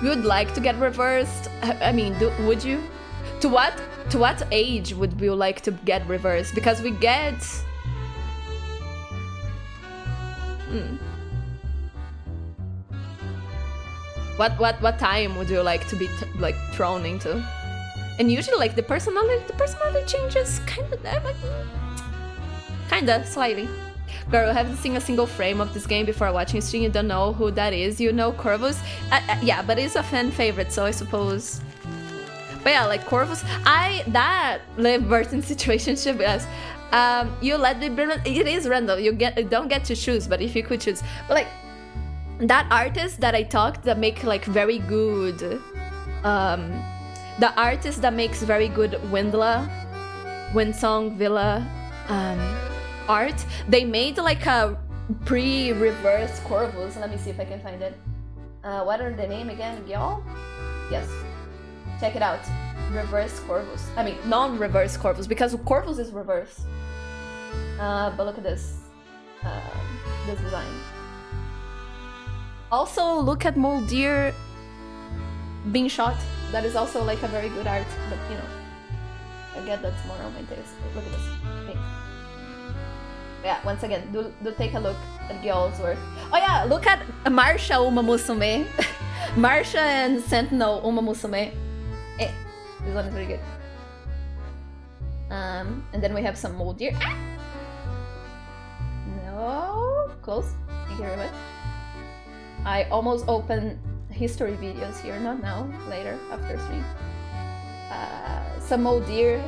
We would like to get reversed. I mean, would you? To what age would we like to get reversed? Because we get... What time would you like to be like thrown into? And usually, like the personality changes kinda slightly. Girl, I haven't seen a single frame of this game before watching stream. You don't know who that is. You know Corvus? Yeah, but it's a fan favorite, so I suppose. But yeah, like Corvus, that Liv Burton situationship, yes. You let me bring it is random. You don't get to choose, but if you could choose, but like that artist that I talked that make like very good, the artist that makes very good Windsong Villa art, they made like a pre-reverse Corvus. Let me see if I can find it. What are the name again? Y'all? Yes. Check it out. Reverse Corvus. I mean, non-reverse Corvus, because Corvus is reverse. But look at this. This design. Also, look at Moldir being shot. That is also like a very good art, but you know, I get that's more on my taste. Look at this. Okay. Yeah, once again, do take a look at Gyal's work. Oh yeah, look at Marsha Uma Musume. Marsha and Sentinel Uma Musume. This one is very good. And then we have some Moldir. Ah! No, close. Thank you very much. I almost opened history videos here, not now, later, after stream. Some Moldir.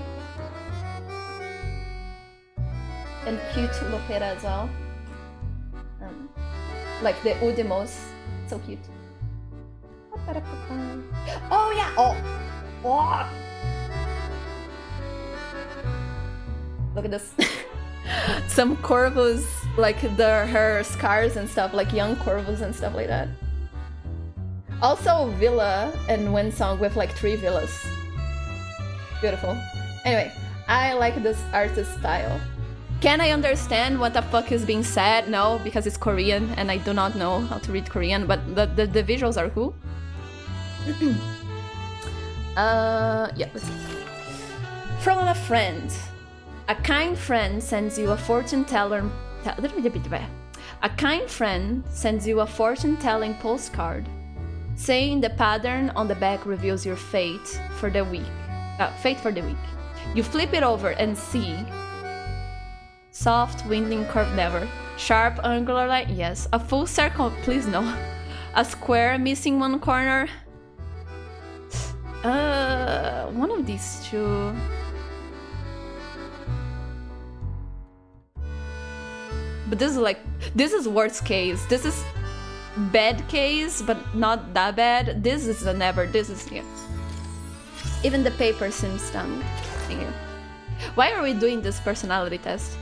And cute Lopera as well. Like the Udemos. So cute. Oh yeah! Oh! Look at this. some corvus, like her scars and stuff, like young corvus and stuff like that. Also villa and wind song with like 3 villas. Beautiful. Anyway, I like this artist style. Can I understand what the fuck is being said? No, because it's Korean and I do not know how to read Korean, but the visuals are cool. Yeah, let's see. From a friend. A kind friend sends you a fortune-telling postcard, saying the pattern on the back reveals your fate for the week. You flip it over and see soft, winding curve, never. Sharp, angular line, yes. A full circle, please no. A square missing one corner. One of these two. But this is worst case. This is bad case, but not that bad. This is a never. This is, yeah. Even the paper seems stung. Thank you. Why are we doing this personality test?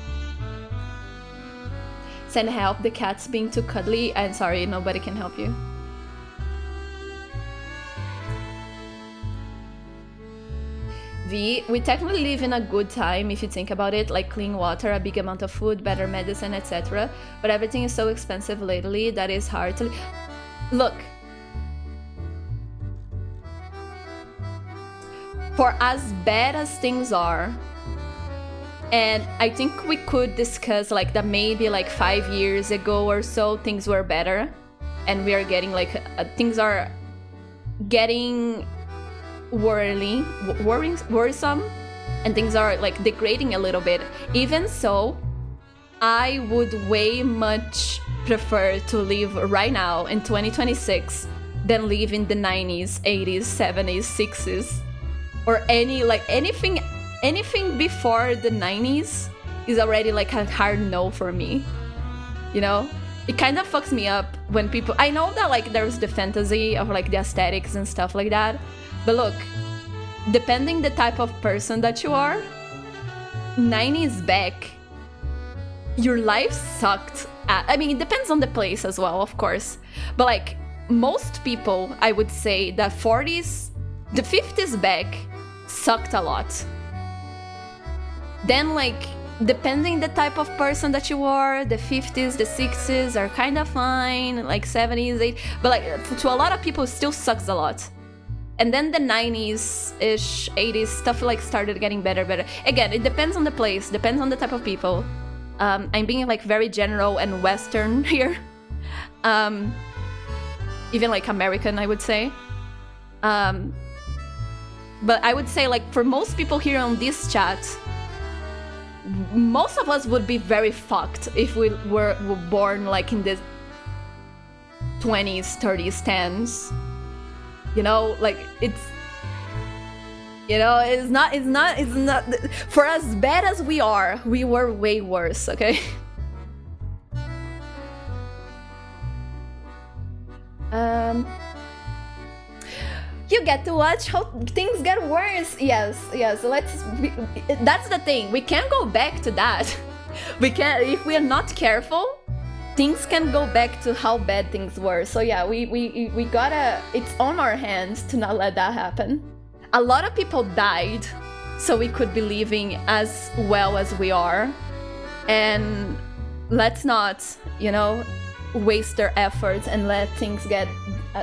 Send help, the cat's being too cuddly. I'm sorry, nobody can help you. V, we technically live in a good time if you think about it, like clean water, a big amount of food, better medicine, etc. But everything is so expensive lately that it's hard to... Look. For as bad as things are, and I think we could discuss like that maybe like 5 years ago or so things were better, and we are getting like things are getting worrisome, and things are like degrading a little bit. Even so, I would way much prefer to live right now in 2026 than live in the 90s, 80s, 70s, 60s, or anything before the 90s is already like a hard no for me. You know, it kind of fucks me up when people, I know that like there's the fantasy of like the aesthetics and stuff like that, but look, depending the type of person that you are, 90s back, your life sucked. I mean, it depends on the place as well, of course, but like most people, I would say that the 50s back sucked a lot. Then like, depending the type of person that you are, the 50s, the 60s are kind of fine, like 70s, 80s, but like to a lot of people it still sucks a lot. And then the 90s-ish, 80s, stuff like started getting better. Again, it depends on the place, depends on the type of people. I'm being like very general and Western here. Even like American, I would say. But I would say like for most people here on this chat, most of us would be very fucked if we were born like in the 20s, 30s, 10s. You know, like it's not for as bad as we are, we were way worse, okay? You get to watch how things get worse. Yes, that's the thing. We can't go back to that. We can't, if we are not careful, things can go back to how bad things were. So yeah, we gotta, it's on our hands to not let that happen. A lot of people died so we could be living as well as we are. And let's not, waste their efforts and let things get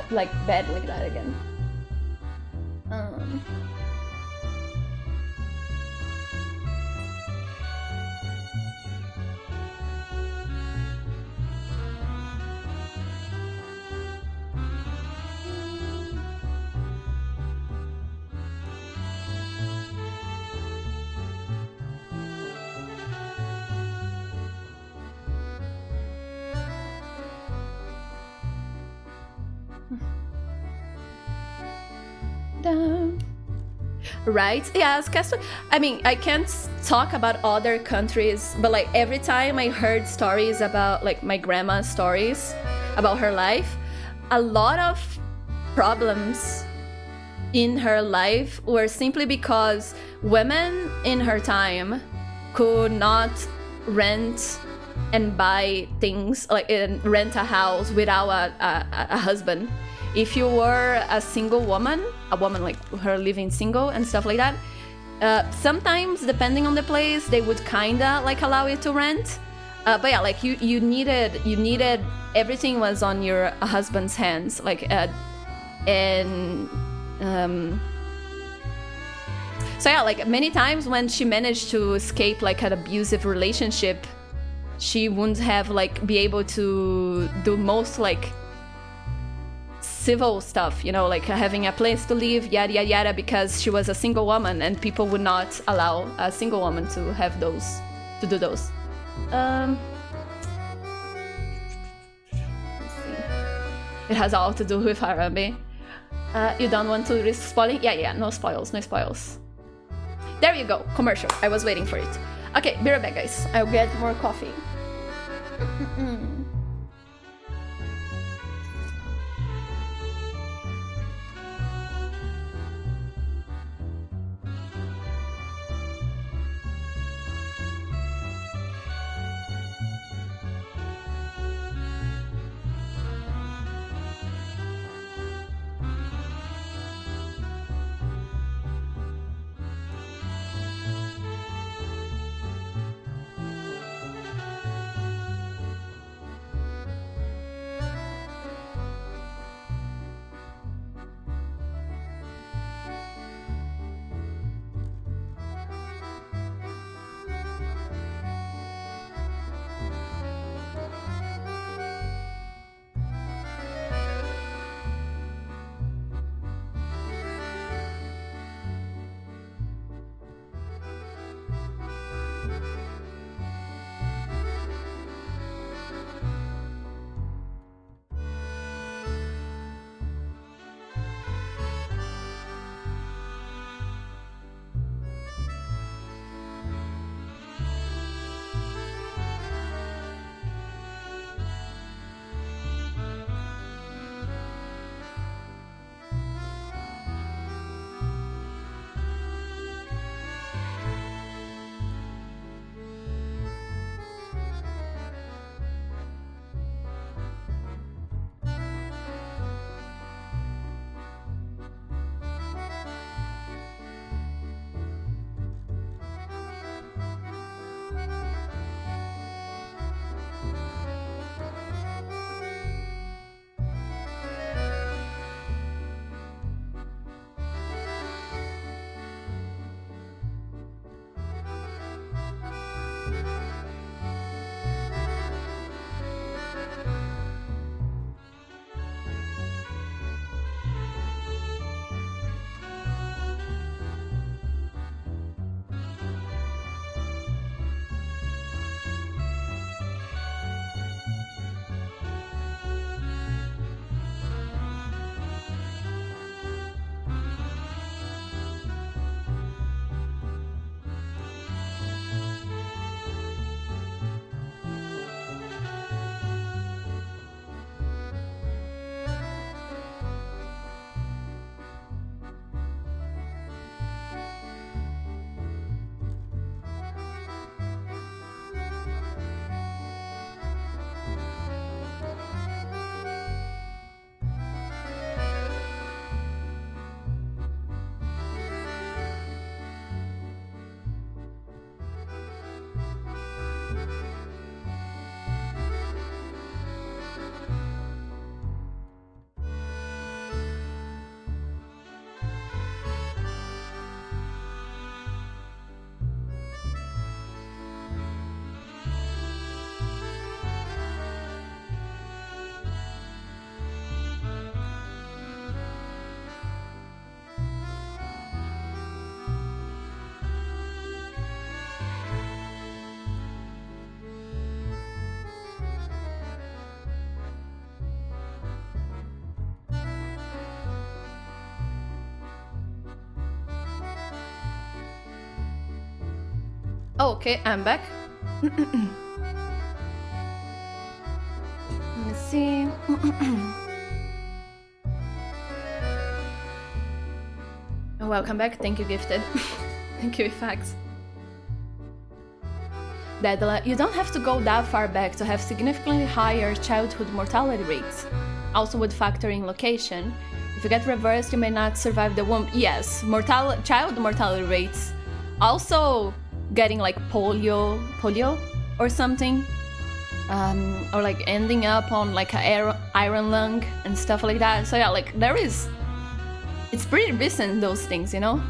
like bad like that again. Right? Yes, I mean, I can't talk about other countries, but like every time I heard stories about like my grandma's stories about her life, a lot of problems in her life were simply because women in her time could not rent and buy things, like and rent a house without a husband. If you were a single woman, a woman like her living single and stuff like that, sometimes depending on the place, they would kinda like allow you to rent. But yeah, like you needed everything was on your husband's hands, like so yeah, like many times when she managed to escape like an abusive relationship, she wouldn't have like be able to do most like civil stuff, you know, like having a place to live, yada yada yada, because she was a single woman and people would not allow a single woman to have those, to do those. Let's see. It has all to do with Harambe. You don't want to risk spoiling? Yeah, no spoils, no spoils. There you go, commercial. I was waiting for it. Okay, be right back, guys. I'll get more coffee. Oh, okay, I'm back. Let me see. Welcome back. Thank you, Gifted. Thank you, Fax. that like, you don't have to go that far back to have significantly higher childhood mortality rates. Also would factor in location. If you get reversed, you may not survive the womb. Yes, child mortality rates. Also getting like polio or something. Or like ending up on like an iron lung and stuff like that. So yeah, like it's pretty recent, those things, you know?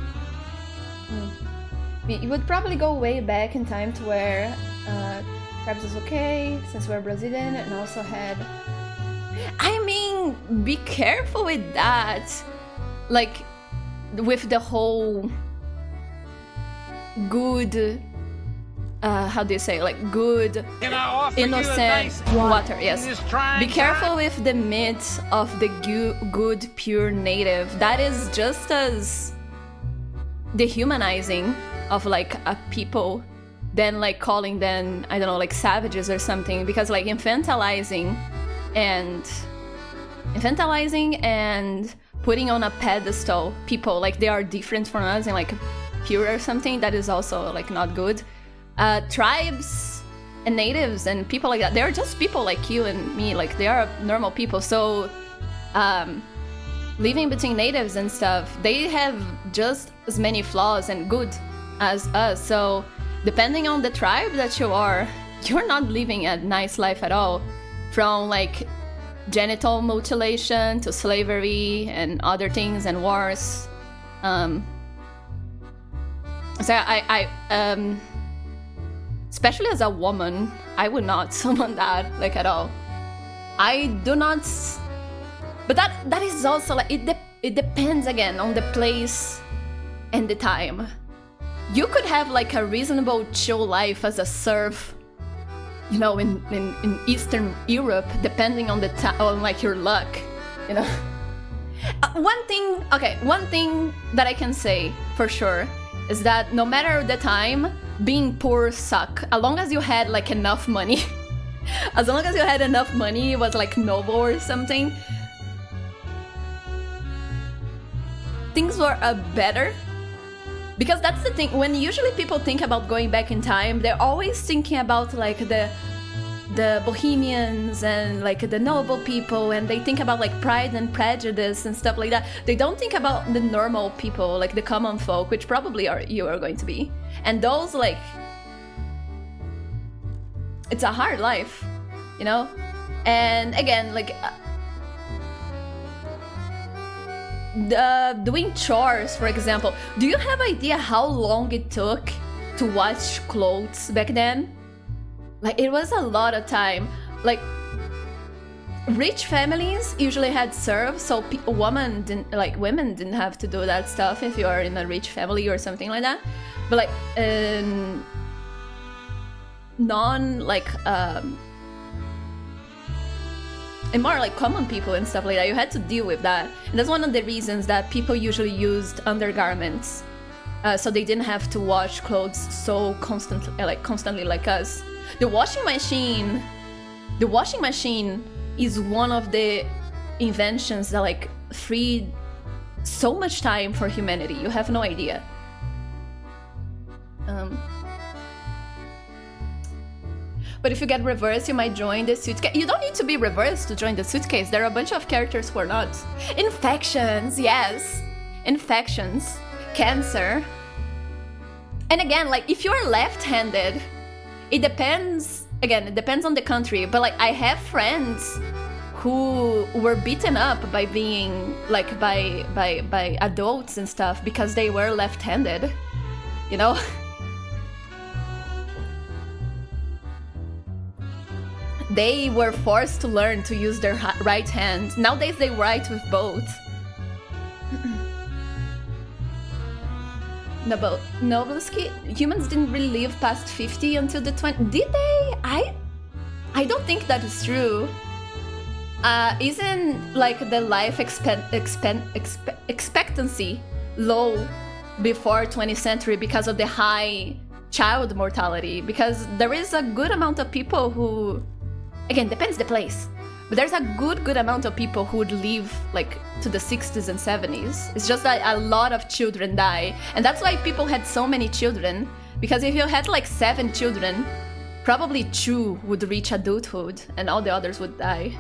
You would probably go way back in time to where Krebs is okay, since we're Brazilian, and also had... I mean, be careful with that. Like, with the whole good... how do you say, like, good, innocent water, yes. Be careful with the myth of the good, pure native. That is just as dehumanizing of, like, a people than, like, calling them, I don't know, like, savages or something. Because, like, infantilizing and putting on a pedestal people, like, they are different from us and, like, pure or something, that is also, like, not good. Tribes and natives and people like that, they're just people like you and me, like they are normal people. So living between natives and stuff, they have just as many flaws and good as us. So depending on the tribe that you are, you're not living a nice life at all. From like genital mutilation to slavery and other things and wars. So I especially as a woman, I would not summon that, like, at all. I do not... But that is also, like, it depends, again, on the place and the time. You could have, like, a reasonable chill life as a serf, you know, in Eastern Europe, depending on the on, like, your luck, you know? One thing that I can say, for sure, is that no matter the time, being poor suck. As long as you had like enough money, as long as you had enough money, it was like noble or something, things were better. Because that's the thing, when usually people think about going back in time, they're always thinking about like the Bohemians and like the noble people, and they think about like Pride and Prejudice and stuff like that. They don't think about the normal people, like the common folk, which probably you are going to be. And those, like, it's a hard life, you know? And again, like, doing chores, for example. Do you have idea how long it took to wash clothes back then? Like, it was a lot of time. Like, rich families usually had serfs, so women didn't have to do that stuff if you are in a rich family or something like that. But like, and more like common people and stuff like that, you had to deal with that. And that's one of the reasons that people usually used undergarments, so they didn't have to wash clothes so constantly like us. The washing machine is one of the inventions that like freed so much time for humanity. You have no idea. But if you get reversed, you might join the suitcase. You don't need to be reversed to join the suitcase. There are a bunch of characters who are not. Infections, yes. Infections. Cancer. And again, like, if you're left-handed, it depends. Again, it depends on the country. But like, I have friends who were beaten up by being, like, by adults and stuff because they were left-handed. You know? They were forced to learn to use their right hand. Nowadays they write with both. Noblesky, humans didn't really live past 50 until the 20s. Did they? I don't think that is true. Isn't like the life expectancy low before 20th century because of the high child mortality? Because there is a good amount of people who, again, depends the place, but there's a good amount of people who would live like to the 60s and 70s. It's just that a lot of children die, and that's why people had so many children. Because if you had like 7 children, Probably 2 would reach adulthood and all the others would die.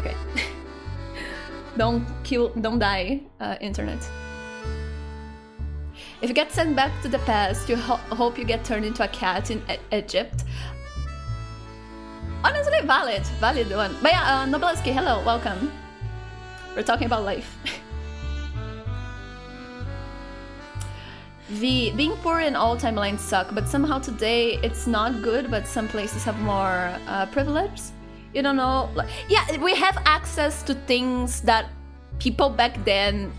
Okay. Don't die, internet. If you get sent back to the past, you hope you get turned into a cat in Egypt. Honestly, valid one. But yeah, Nobleski, hello, welcome. We're talking about life. Being poor in all timelines suck, but somehow today it's not good, but some places have more privilege. You don't know. Yeah, we have access to things that people back then,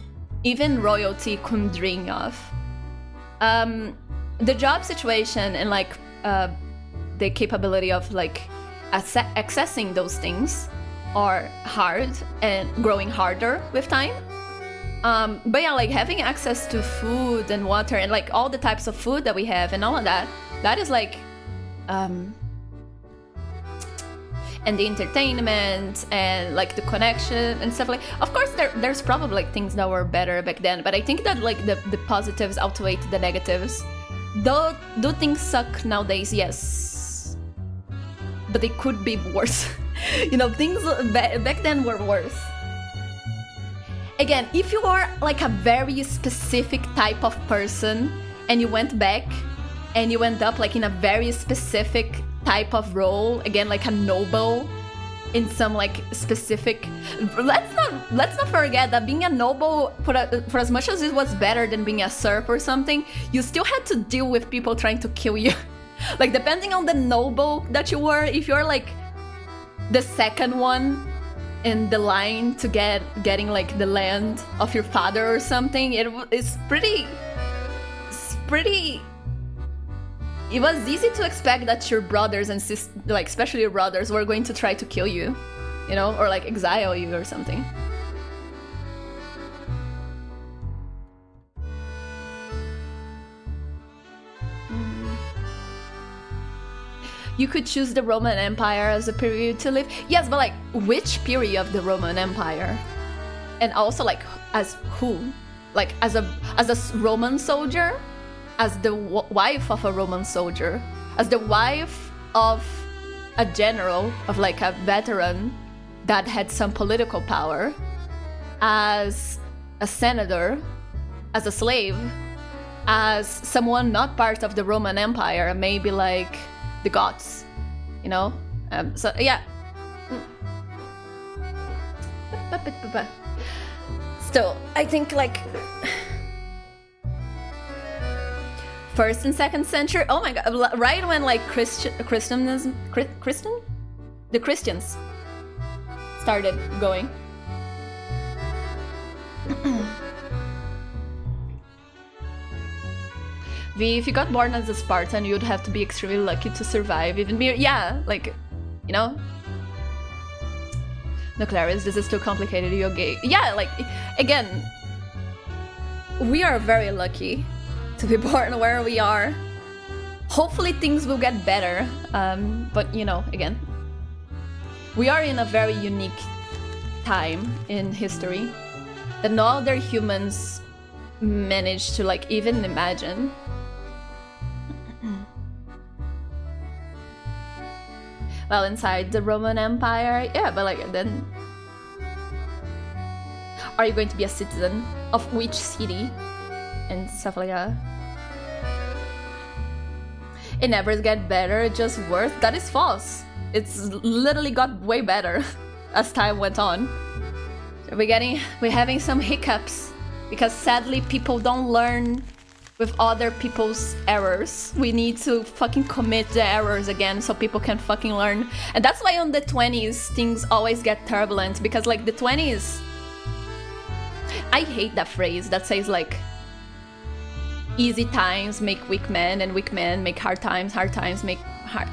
even royalty, couldn't dream of. The job situation and like the capability of like accessing those things are hard and growing harder with time. But yeah, like having access to food and water and like all the types of food that we have and all of that, that is like, and the entertainment and like the connection and stuff like, of course there's probably like things that were better back then, but I think that like the positives outweigh the negatives. Do things suck nowadays? Yes, but they could be worse. You know, things back then were worse. Again, if you are like a very specific type of person and you went back and you end up like in a very specific type of role, again like a noble in some like specific, let's not forget that being a noble, for as much as it was better than being a serf or something, you still had to deal with people trying to kill you. Like depending on the noble that you were, if you're like the second one in the line to getting like the land of your father or something, it's pretty, it was easy to expect that your brothers and sisters, like especially your brothers, were going to try to kill you, you know, or like exile you or something. You could choose the Roman Empire as a period to live. Yes, but like, which period of the Roman Empire? And also like, as who? Like, as a Roman soldier? As the wife of a Roman soldier? As the wife of a general, of like a veteran that had some political power? As a senator? As a slave? As someone not part of the Roman Empire, maybe like the gods, you know? So yeah. Still, I think like 1st and 2nd century. Oh my god! Right when like the Christians started going. If you got born as a Spartan, you'd have to be extremely lucky to survive. Even be, yeah, like, you know. No, Clarice, this is too complicated. You're gay. Yeah, like, again, we are very lucky to be born where we are. Hopefully things will get better. But, you know, again, we are in a very unique time in history that no other humans managed to, like, even imagine. Well, inside the Roman Empire, yeah, but like then, are you going to be a citizen of which city and stuff like that? It never got better, just worse. That is false. It's literally got way better as time went on. So we're having some hiccups because sadly people don't learn with other people's errors. We need to fucking commit the errors again so people can fucking learn. And that's why on the 20s things always get turbulent, because like the 20s, I hate that phrase that says like easy times make weak men and weak men make hard times make hard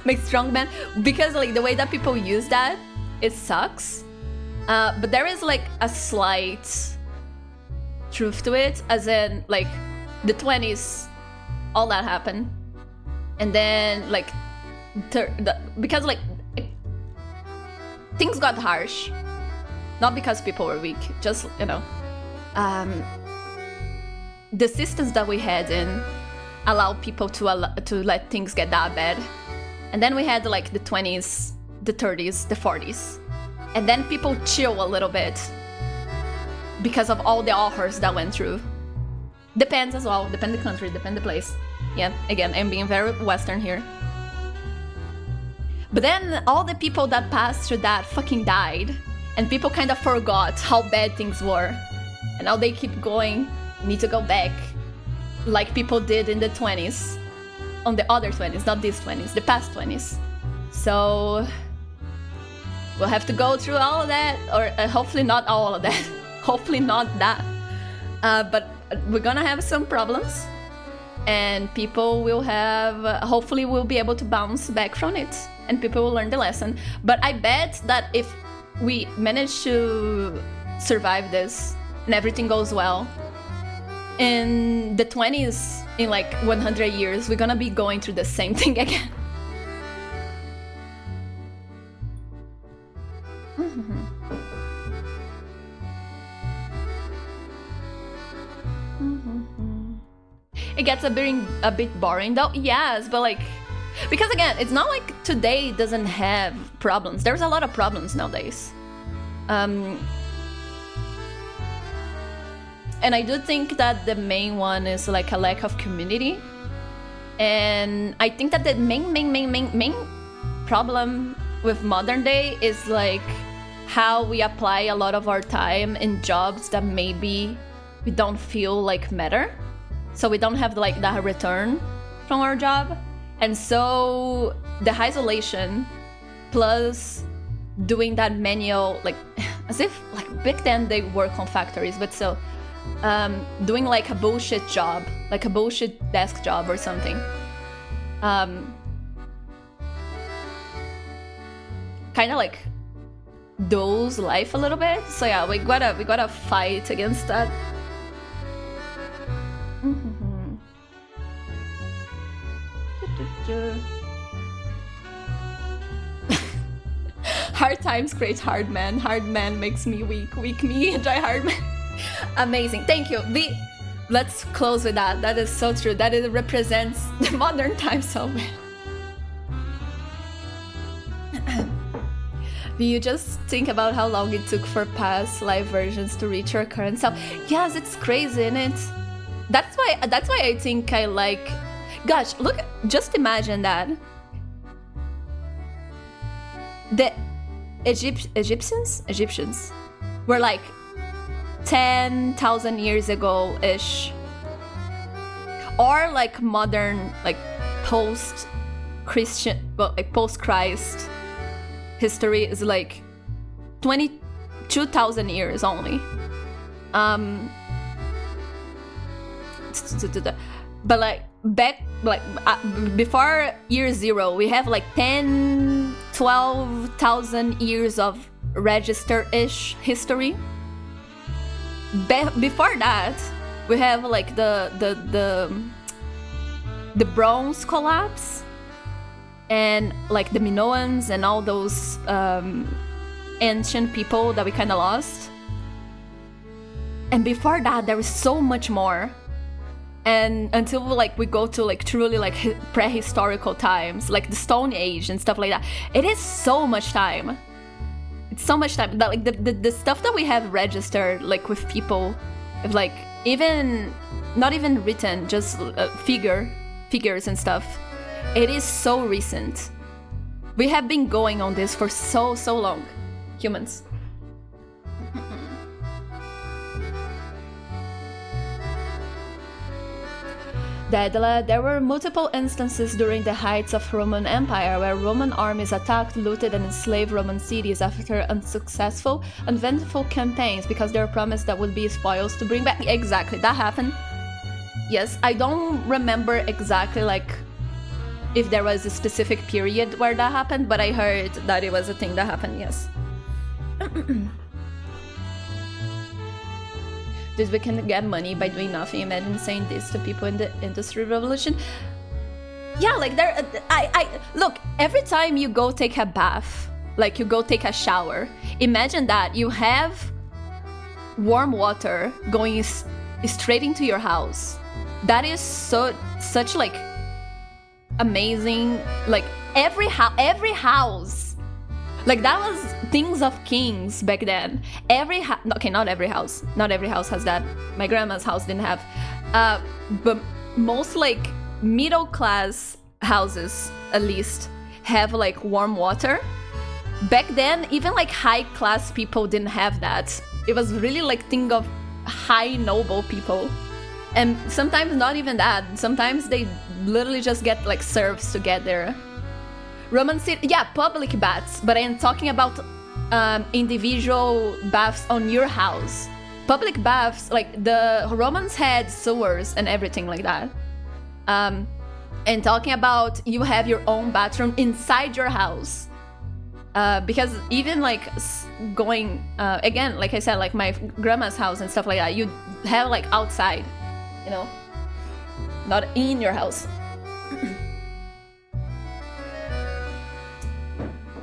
make strong men, because like the way that people use that, it sucks. But there is like a slight truth to it, as in like the 20s, all that happened, and then like because like things got harsh, not because people were weak, just, you know, the systems that we had in allow people to let things get that bad. And then we had like the 20s, the 30s, the 40s. And then people chill a little bit because of all the horrors that went through. Depends as well, depend the country, depend the place. Yeah, again, I'm being very Western here. But then all the people that passed through that fucking died. And people kind of forgot how bad things were. And now they keep going, need to go back. Like people did in the 20s. On the other 20s, not these 20s, the past 20s. So we'll have to go through all of that, or hopefully not all of that. Hopefully not that. But we're gonna have some problems. And people will have, hopefully we'll be able to bounce back from it. And people will learn the lesson. But I bet that if we manage to survive this and everything goes well, in the 20s, in like 100 years, we're gonna be going through the same thing again. It gets a bit boring though, yes, but like, because again, it's not like today doesn't have problems. There's a lot of problems nowadays. And I do think that the main one is like a lack of community. And I think that the main problem with modern day is like how we apply a lot of our time in jobs that maybe we don't feel like matter. So we don't have like that return from our job. And so the isolation plus doing that manual, like as if like back then they work on factories, but still doing like a bullshit job, like a bullshit desk job or something. Kind of like dulls life a little bit. So yeah, we gotta fight against that. Hard times create hard man. Hard man makes me weak. Weak me enjoy hard man. Amazing. Thank you. Let's close with that. That is so true. That it represents the modern time so well. You just think about how long it took for past live versions to reach your current self. Yes, it's crazy, isn't it? That's why I think I like... Gosh, look, just imagine that. The Egyptians were like 10,000 years ago-ish. Or like modern, like post-Christian, well, like post-Christ history is like 22,000 years only. But like back, like before year zero, we have like 12,000 years of register-ish history. Before that, we have like the Bronze collapse, and like the Minoans and all those ancient people that we kind of lost. And before that, there is so much more. And until like we go to like truly like prehistorical times, like the Stone Age and stuff like that, it is so much time. It's so much time that like the stuff that we have registered like with people, of like even not even written, just figures and stuff. It is so recent. We have been going on this for so long, humans. Daedala, there were multiple instances during the heights of Roman Empire where Roman armies attacked, looted, and enslaved Roman cities after unsuccessful, uneventful campaigns because they were promised that would be spoils to bring back. Exactly, that happened. Yes, I don't remember exactly like if there was a specific period where that happened, but I heard that it was a thing that happened, yes. We can get money by doing nothing. Imagine saying this to people in the Industrial Revolution. Yeah, like I look, every time you go take a bath, like you go take a shower, imagine that you have warm water going straight into your house. That is such like amazing. Like every house, like that was things of kings back then. Okay, not every house has that. My grandma's house didn't have, but most like middle class houses at least have like warm water. Back then, even like high class people didn't have that. It was really like thing of high noble people. And sometimes not even that. Sometimes they literally just get like serfs to get there. Roman city, yeah, public baths, but I am talking about individual baths on your house. Public baths, like the Romans had sewers and everything like that. And talking about you have your own bathroom inside your house. Because even like going, again, like I said, like my grandma's house and stuff like that, you have like outside, you know, not in your house.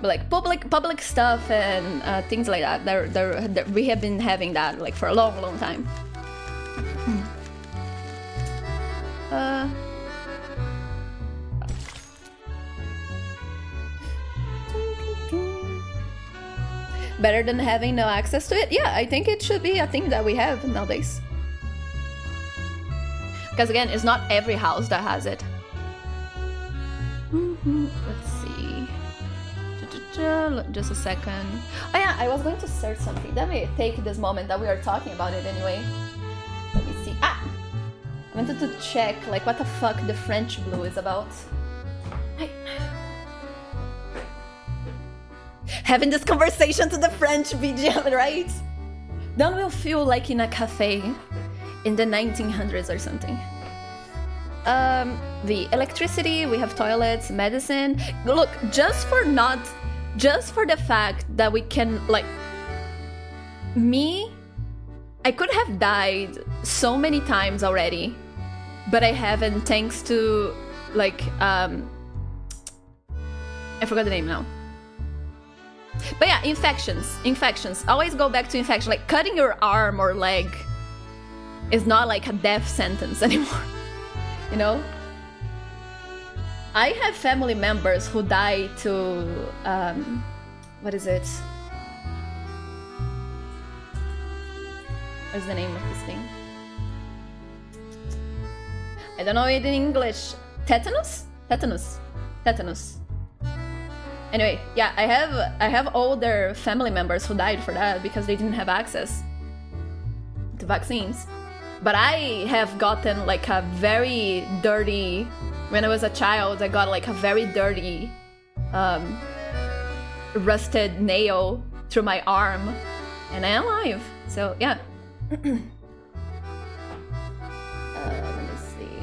But like public stuff and things like that, we have been having that like for a long time. Better than having no access to it? Yeah, I think it should be a thing that we have nowadays. Because again, it's not every house that has it. Let's see. Just a second. Oh yeah, I was going to search something. Let me take this moment that we are talking about it anyway. Let me see. I wanted to check like what the fuck the French blue is about. Having this conversation to the French BGM, right? Don't we feel like in a cafe in the 1900s or something? The electricity, we have toilets, medicine. Look, just for the fact that we can, like, I could have died so many times already, but I haven't, thanks to, like, I forgot the name now. But yeah, infections. Always go back to infection. Like cutting your arm or leg is not like a death sentence anymore. You know? I have family members who died to, what is it? What's the name of this thing? I don't know it in English. Tetanus. Anyway, yeah, I have older family members who died for that because they didn't have access to vaccines. But I have gotten like a very dirty, when I was a child, I got like a very dirty rusted nail through my arm and I am alive. So yeah. Let me see.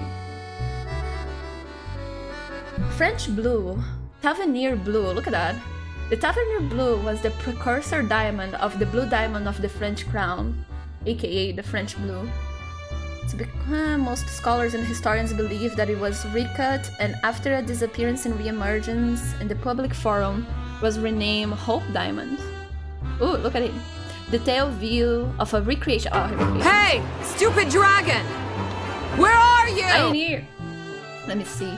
French blue. Tavernier blue, look at that. The Tavernier blue was the precursor diamond of the blue diamond of the French crown, aka the French blue. Most scholars and historians believe that it was recut and after a disappearance and re-emergence in the public forum was renamed Hope Diamond. Ooh, look at it. Detailed view of a recreation. Oh, hey, stupid dragon! Where are you? I ain't here. Let me see.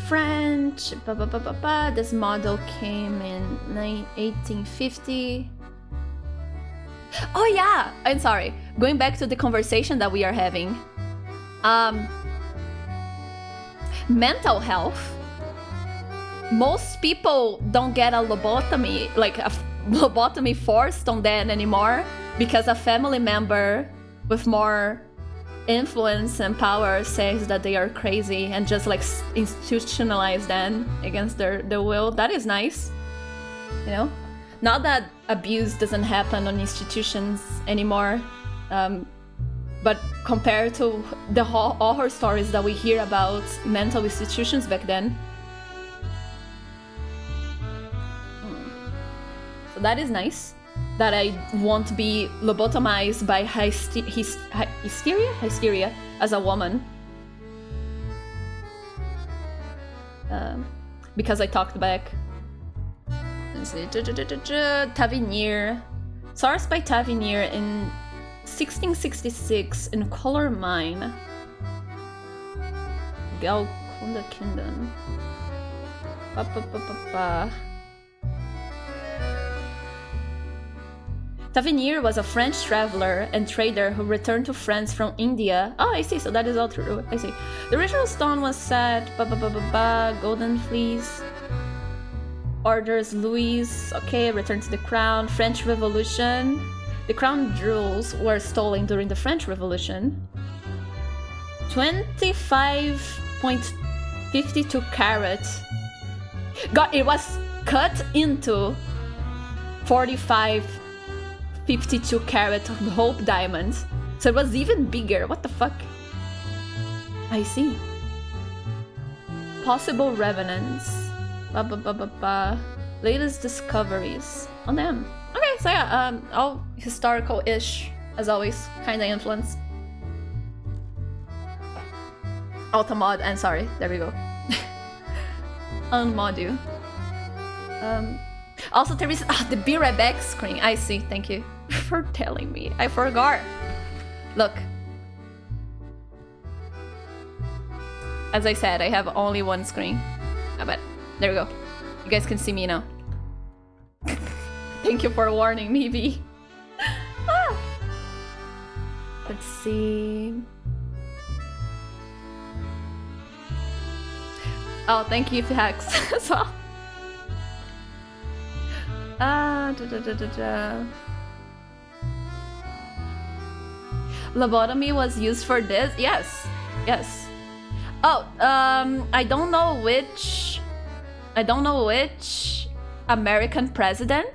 French, this model came in 1850. Oh yeah, I'm sorry. Going back to the conversation that we are having. Mental health. Most people don't get a lobotomy, like a lobotomy forced on them anymore because a family member with more influence and power says that they are crazy and just like institutionalize them against their will. That is nice, you know. Not that abuse doesn't happen on institutions anymore, but compared to the horror stories that we hear about mental institutions back then, so that is nice. That I won't be lobotomized by hysteria as a woman. Because I talked back. Let's see. Tavernier. Sourced by Tavernier in 1666 in Color Mine. Galconda Kingdom. Tavernier was a French traveler and trader who returned to France from India. Oh, I see, so that is all true. I see. The original stone was set, Golden Fleece. Orders Louis, okay, return to the crown. French Revolution. The crown jewels were stolen during the French Revolution. 25.52 carat. God, it was cut into 45.52 carat of Hope diamonds. So it was even bigger. What the fuck? I see. Possible revenants. Latest discoveries on them. Okay, so yeah, all historical-ish, as always, kinda influenced. Automod, and sorry, there we go. Unmod you. Also, there is the Be Right Back screen. I see, thank you for telling me. I forgot. Look. As I said, I have only one screen. But there we go. You guys can see me now. Thank you for warning me, V. Let's see. Oh, thank you, Hex, as well. Lobotomy was used for this? Yes. Yes. Oh, I don't know which American president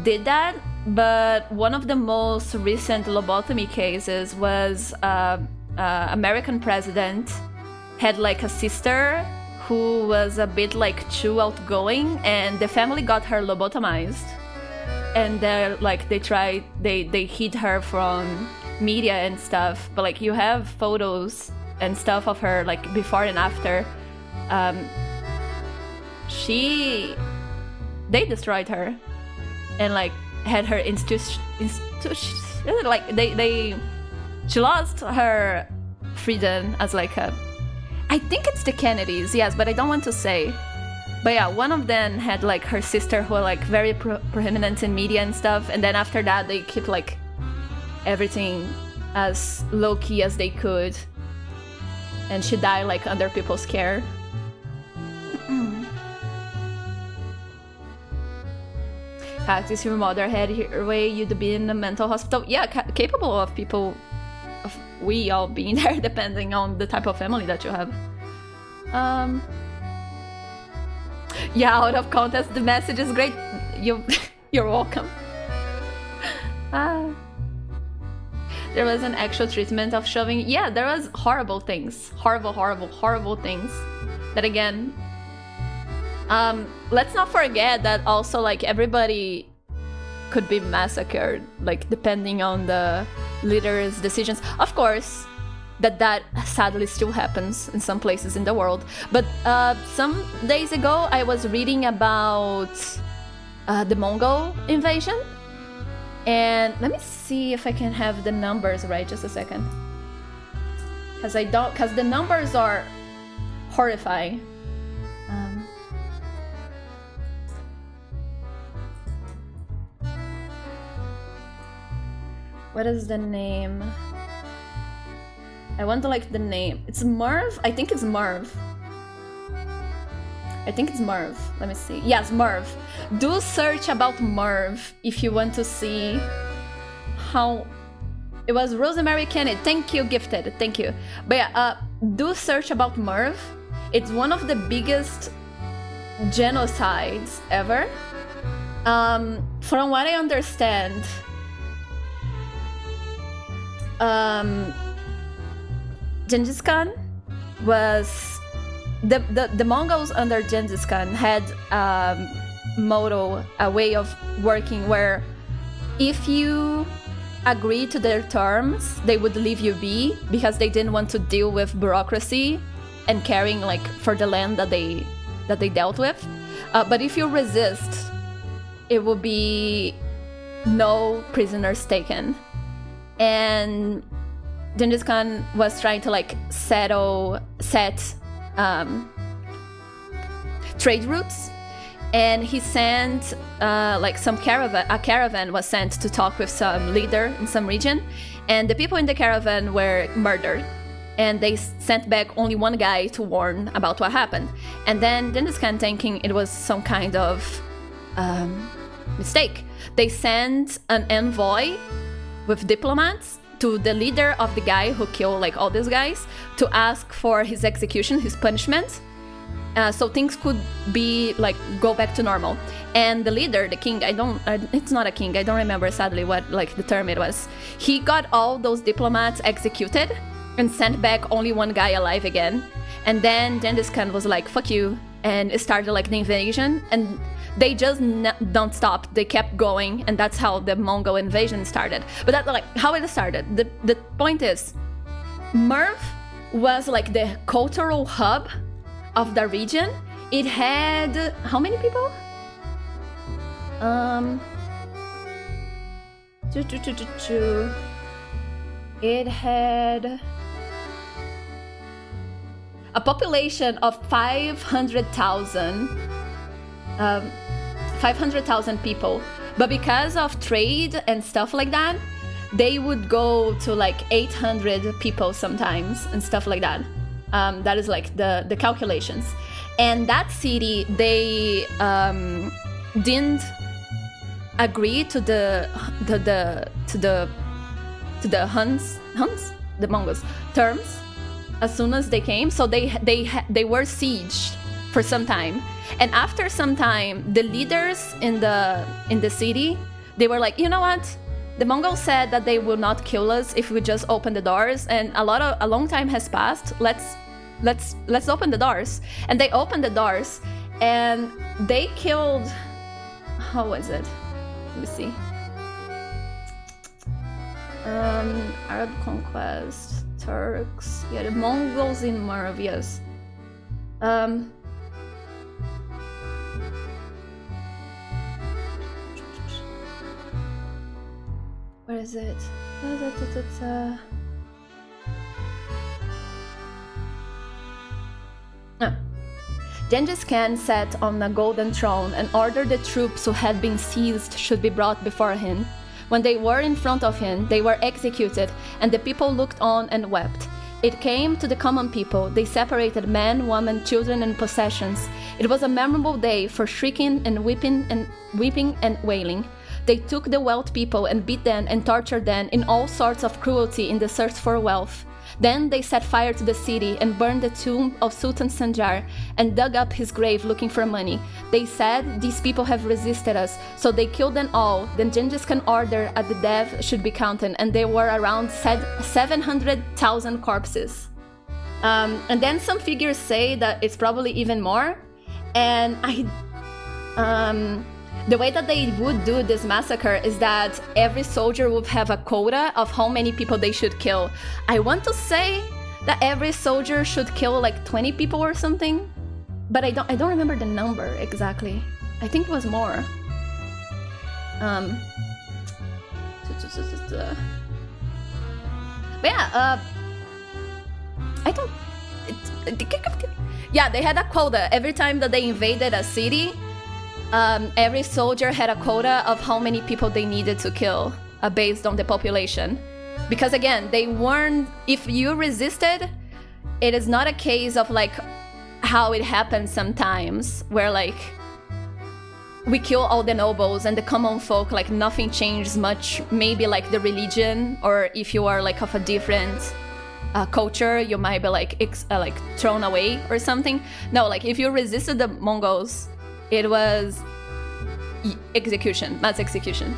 did that, but one of the most recent lobotomy cases was American president had like a sister who was a bit like too outgoing, and the family got her lobotomized, and they hid her from media and stuff, but like you have photos and stuff of her like before and after. They destroyed her and like had her she lost her freedom as like a, I think it's the Kennedys, yes, but I don't want to say. But yeah, one of them had like her sister who were like very prominent in media and stuff, and then after that they keep like everything as low-key as they could, and she died like under people's care. If your mother had her way, you'd be in a mental hospital. Yeah, capable of people, of we all being there, depending on the type of family that you have. Yeah, out of context, the message is great. You're welcome. There was an actual treatment of shoving. Yeah, there was horrible things. Horrible things. That again, let's not forget that also like everybody could be massacred, like depending on the leader's decisions. Of course, that sadly still happens in some places in the world. But some days ago, I was reading about the Mongol invasion. And let me see if I can have the numbers right, just a second. Because the numbers are horrifying. What is the name? I want to like the name. It's Merv? I think it's Merv. Let me see. Yes, Merv. Do search about Merv if you want to see how... It was Rosemary Kennedy. Thank you, Gifted. Thank you. But yeah, do search about Merv. It's one of the biggest genocides ever. From what I understand... Genghis Khan was the Mongols under Genghis Khan had a motto, a way of working where if you agree to their terms, they would leave you be because they didn't want to deal with bureaucracy and caring like for the land that they dealt with. But if you resist, it will be no prisoners taken. and Genghis Khan was trying to like set trade routes, and he sent like a caravan was sent to talk with some leader in some region, and the people in the caravan were murdered, and they sent back only one guy to warn about what happened. And then Genghis Khan, thinking it was some kind of mistake, they sent an envoy with diplomats to the leader of the guy who killed like all these guys to ask for his execution, his punishment, so things could be like go back to normal. And the leader, the king, it's not a king, I don't remember sadly what like the term it was, he got all those diplomats executed and sent back only one guy alive again. And then Genghis Khan was like, fuck you, and it started like the invasion, and they just don't stop, they kept going, and that's how the Mongol invasion started. But that's like how it started. The point is, Merv was like the cultural hub of the region. It had how many people? It had a population of 500,000 people. But because of trade and stuff like that, they would go to like 800 people sometimes and stuff like that. That is like the calculations. And that city, they didn't agree to the Huns, the Mongols terms as soon as they came. So they were sieged for some time. And after some time, the leaders in the city, they were like, you know what? The Mongols said that they will not kill us if we just open the doors, and a long time has passed. Let's open the doors. And they opened the doors, and they killed. How was it? Let me see. Arab conquest, Turks. Yeah, the Mongols in Merv. Yes. Where is it? Genghis Khan sat on a golden throne and ordered the troops who had been seized should be brought before him. When they were in front of him, they were executed, and the people looked on and wept. It came to the common people. They separated men, women, children, and possessions. It was a memorable day for shrieking and weeping and wailing. They took the wealthy people and beat them and tortured them in all sorts of cruelty in the search for wealth. Then they set fire to the city and burned the tomb of Sultan Sanjar and dug up his grave looking for money. They said, these people have resisted us, so they killed them all. Then Genghis Khan ordered that the dead should be counted, and there were around 700,000 corpses. And then some figures say that it's probably even more. And the way that they would do this massacre is that every soldier would have a quota of how many people they should kill. I want to say that every soldier should kill like 20 people or something, but I don't remember the number exactly. I think it was more. But yeah, I don't. Yeah, they had a quota every time that they invaded a city. Every soldier had a quota of how many people they needed to kill based on the population. Because again, they weren't, if you resisted, it is not a case of like how it happens sometimes where like we kill all the nobles and the common folk, like nothing changes much, maybe like the religion, or if you are like of a different culture, you might be like thrown away or something. No, like if you resisted the Mongols, it was execution, mass execution.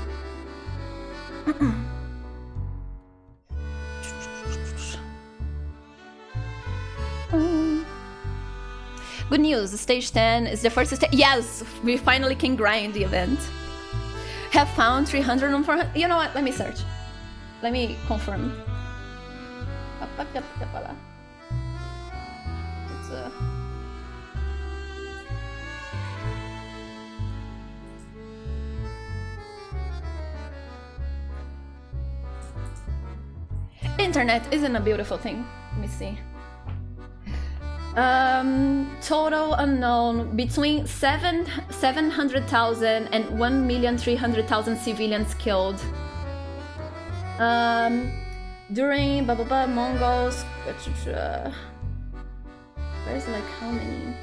Good news, stage 10 is the first stage. Yes, we finally can grind the event. Have found 300 and 400. You know what? Let me search. Let me confirm. It's internet isn't a beautiful thing. Let me see. Total unknown between 700,000 and 1,300,000 civilians killed. During Mongols. Where's like how many?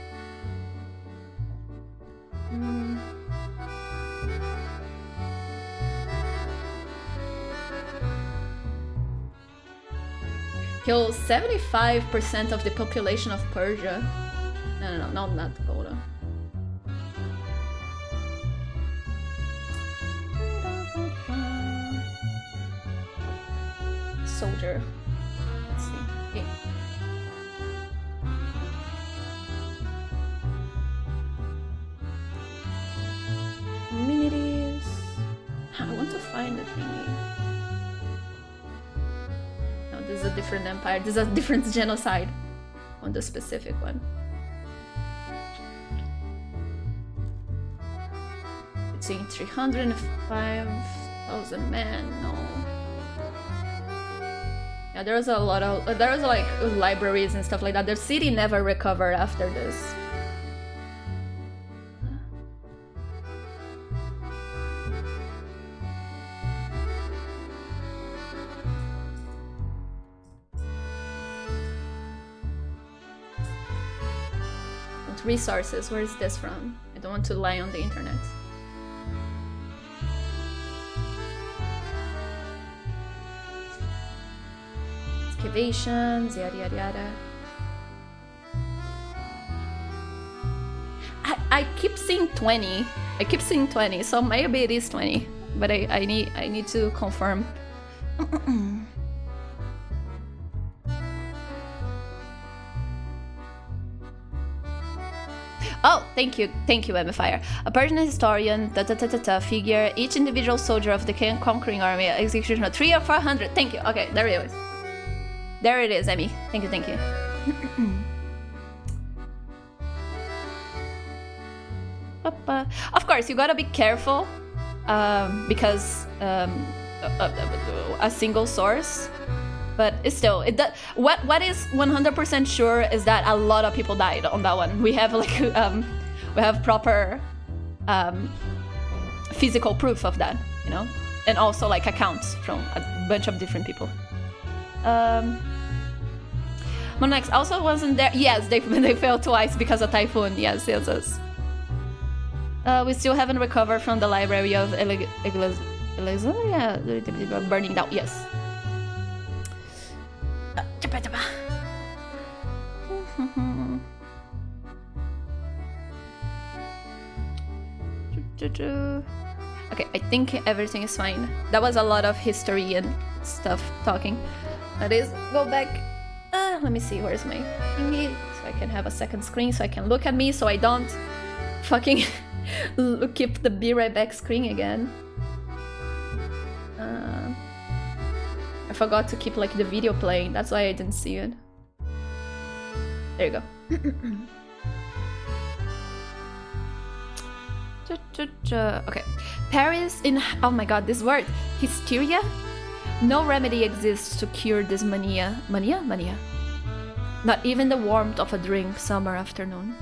Killed 75% of the population of Persia. No, not Goda. Soldier. Let's see. Yeah. Communities. I want to find the thingy. No, this is a different empire. This is a different genocide on the specific one. It's in 305,000 men. No. Yeah, there's a lot of like libraries and stuff like that. The city never recovered after this. Resources, where is this from? I don't want to lie on the internet. Excavations, yada yada yada. I keep seeing 20. I keep seeing 20, so maybe it is 20. But I need to confirm. Oh, thank you, MFire. A Persian historian, figure each individual soldier of the conquering army, executioner 300 or 400. Thank you. Okay, there it is. There it is, Emmy. Thank you. Of course, you gotta be careful because a single source. But it's still, what is 100% sure is that a lot of people died on that one. We have like, we have proper physical proof of that, you know, and also like accounts from a bunch of different people. Monex also wasn't there. Yes, they failed twice because of typhoon. Yes. We still haven't recovered from the library of Alexandria burning down. Yes. Okay, I think everything is fine. That was a lot of history and stuff talking. That is, go back. Let me see, where's my thingy? So I can have a second screen so I can look at me so I don't fucking keep the be right back screen again. I forgot to keep like the video playing, that's why I didn't see it. There you go. Okay. Paris in... Oh my god, this word. Hysteria? No remedy exists to cure this mania. Mania? Not even the warmth of a drink summer afternoon.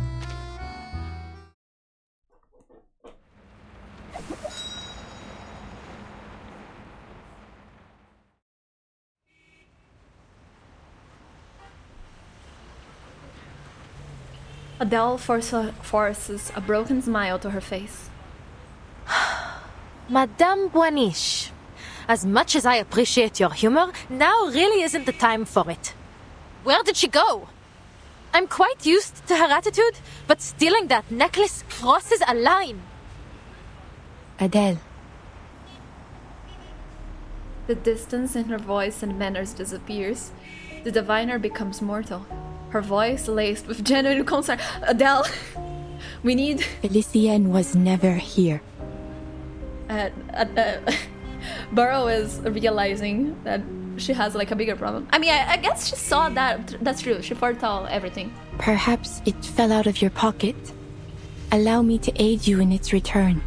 Adele forces a broken smile to her face. Madame Boiniche, as much as I appreciate your humor, now really isn't the time for it. Where did she go? I'm quite used to her attitude, but stealing that necklace crosses a line. Adele. The distance in her voice and manners disappears. The diviner becomes mortal. Her voice laced with genuine concern. Adele, we need... Felicienne was never here. Beryl is realizing that she has like a bigger problem. I mean, I guess she saw that. That's true. She foretold everything. Perhaps it fell out of your pocket. Allow me to aid you in its return.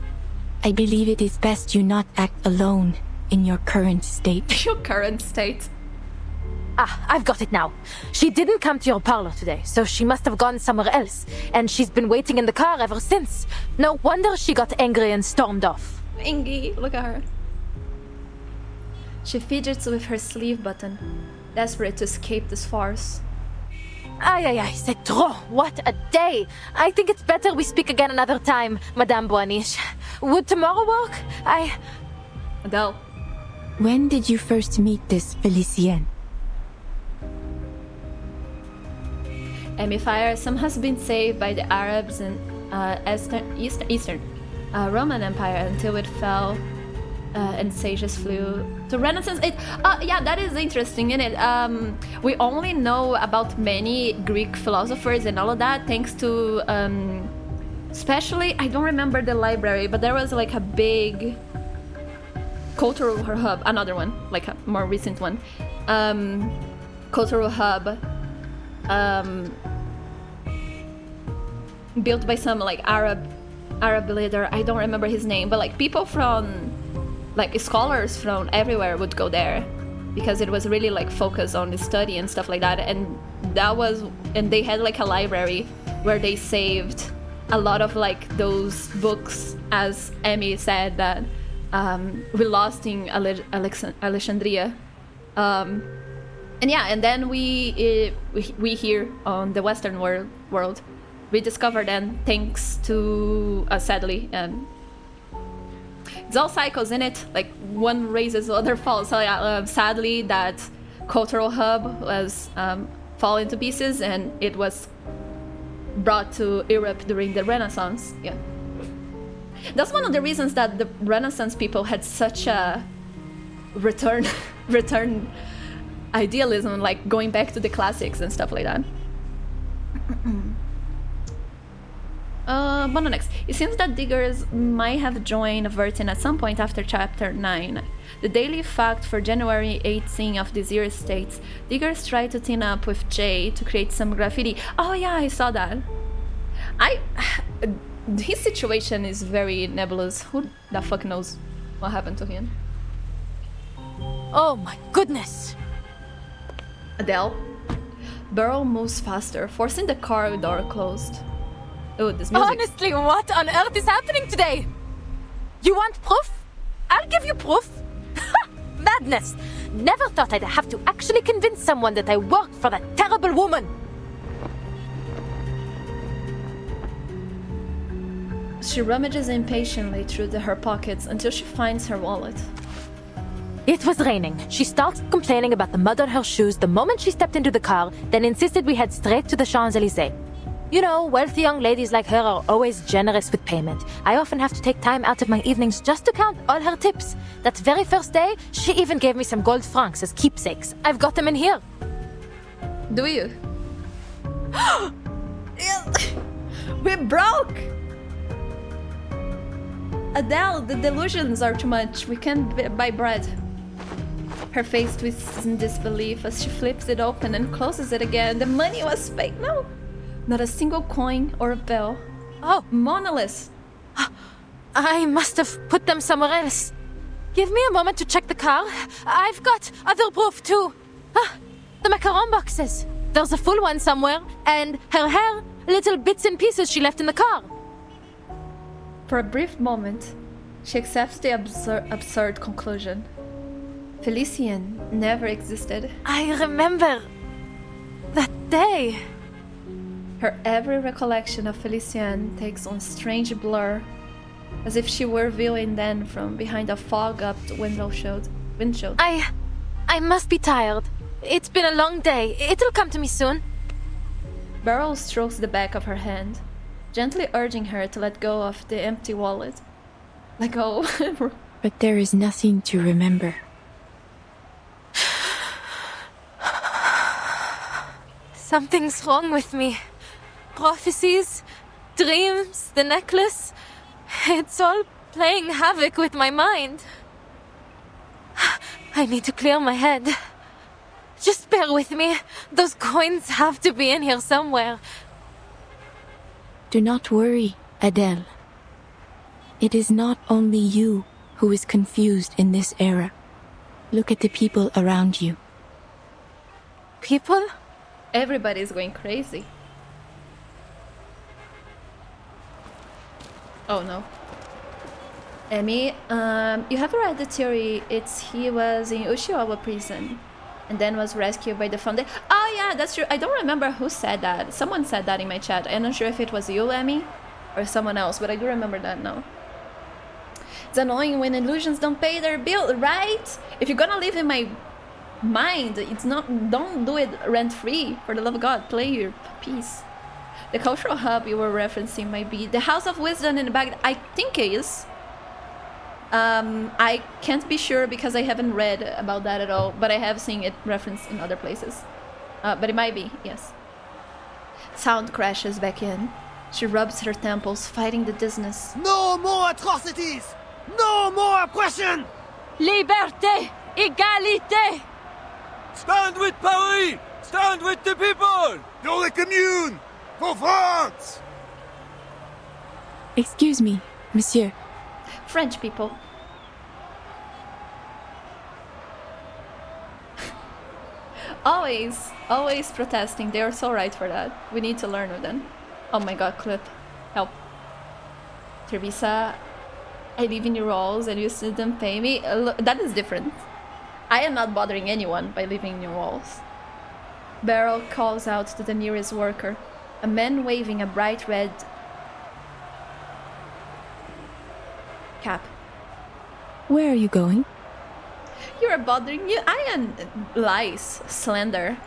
I believe it is best you not act alone in your current state. Your current state? I've got it now. She didn't come to your parlor today, so she must have gone somewhere else. And she's been waiting in the car ever since. No wonder she got angry and stormed off. Ingy, look at her. She fidgets with her sleeve button, desperate to escape this farce. Aïe, c'est trop. What a day. I think it's better we speak again another time, Madame Boaniche. Would tomorrow work? Adele. When did you first meet this Felicienne? Emifire, some has been saved by the Arabs and Eastern Roman Empire until it fell and sages flew to Renaissance. Yeah, that is interesting, isn't it? We only know about many Greek philosophers and all of that thanks to, especially, I don't remember the library, but there was like a big cultural hub, another one, like a more recent one, cultural hub, built by some like Arab leader. I don't remember his name, but like people from, like scholars from everywhere would go there because it was really like focused on the study and stuff like that. And they had like a library where they saved a lot of like those books, as Emmy said, that we lost in Alexandria. And yeah, and then we here on the Western world we discovered them thanks to sadly it's all cycles in it, like one raises, other falls. So yeah, sadly that cultural hub was fallen to pieces and it was brought to Europe during the Renaissance. Yeah, that's one of the reasons that the Renaissance people had such a return idealism, like going back to the classics and stuff like that. But next, it seems that diggers might have joined Vertin at some point after chapter 9. The daily fact for January 18 of this year states, diggers try to team up with Jay to create some graffiti. Oh yeah, I saw that. His situation is very nebulous. Who the fuck knows what happened to him? Oh my goodness! Adele. Beryl moves faster, forcing the car door closed. Oh, this music. Honestly, what on earth is happening today? You want proof? I'll give you proof. Madness! Never thought I'd have to actually convince someone that I worked for that terrible woman. She rummages impatiently through her pockets until she finds her wallet. It was raining. She started complaining about the mud on her shoes the moment she stepped into the car, then insisted we head straight to the Champs-Élysées. You know, wealthy young ladies like her are always generous with payment. I often have to take time out of my evenings just to count all her tips. That very first day, she even gave me some gold francs as keepsakes. I've got them in here. Do you? We're broke! Adele, the delusions are too much. We can't buy bread. Her face twists in disbelief as she flips it open and closes it again. The money was fake. No! Not a single coin or a bell. Oh, monoliths! I must have put them somewhere else. Give me a moment to check the car. I've got other proof too. The macaron boxes. There's a full one somewhere, and her hair, little bits and pieces she left in the car. For a brief moment, she accepts the absurd conclusion. Felician never existed. I remember that day. Her every recollection of Felician takes on strange blur, as if she were viewing them from behind a fog-upped windshield. I must be tired. It's been a long day. It'll come to me soon. Beryl strokes the back of her hand, gently urging her to let go of the empty wallet. Let go. But there is nothing to remember. Something's wrong with me. Prophecies, dreams, the necklace. It's all playing havoc with my mind. I need to clear my head. Just bear with me. Those coins have to be in here somewhere. Do not worry, Adele. It is not only you who is confused in this era. Look at the people around you. people? Everybody's going crazy. Oh no. Emmy, you have read the theory. He was in Ushiawa prison and then was rescued by the Foundation. Oh yeah, that's true. I don't remember who said that. Someone said that in my chat. I'm not sure if it was you, Emmy, or someone else, but I do remember that now. It's annoying when illusions don't pay their bill, right? If you're gonna live in my mind, don't do it rent-free. For the love of God, play your piece. The cultural hub you were referencing might be the House of Wisdom in Baghdad. I think it is. I can't be sure because I haven't read about that at all, but I have seen it referenced in other places. But it might be, yes. Sound crashes back in. She rubs her temples, fighting the dizziness. No more atrocities! No more oppression! Liberté! Égalité! Stand with Paris! Stand with the people! Pour the commune! For France! Excuse me, monsieur. French people. Always protesting. They are so right for that. We need to learn with them. Oh my god, clip. Help. Teresa, I live in your walls and you still don't pay me. That is different. I am not bothering anyone by living in your walls. Beryl calls out to the nearest worker. A man waving a bright red cap. Where are you going? You are bothering you. I am lies, slander.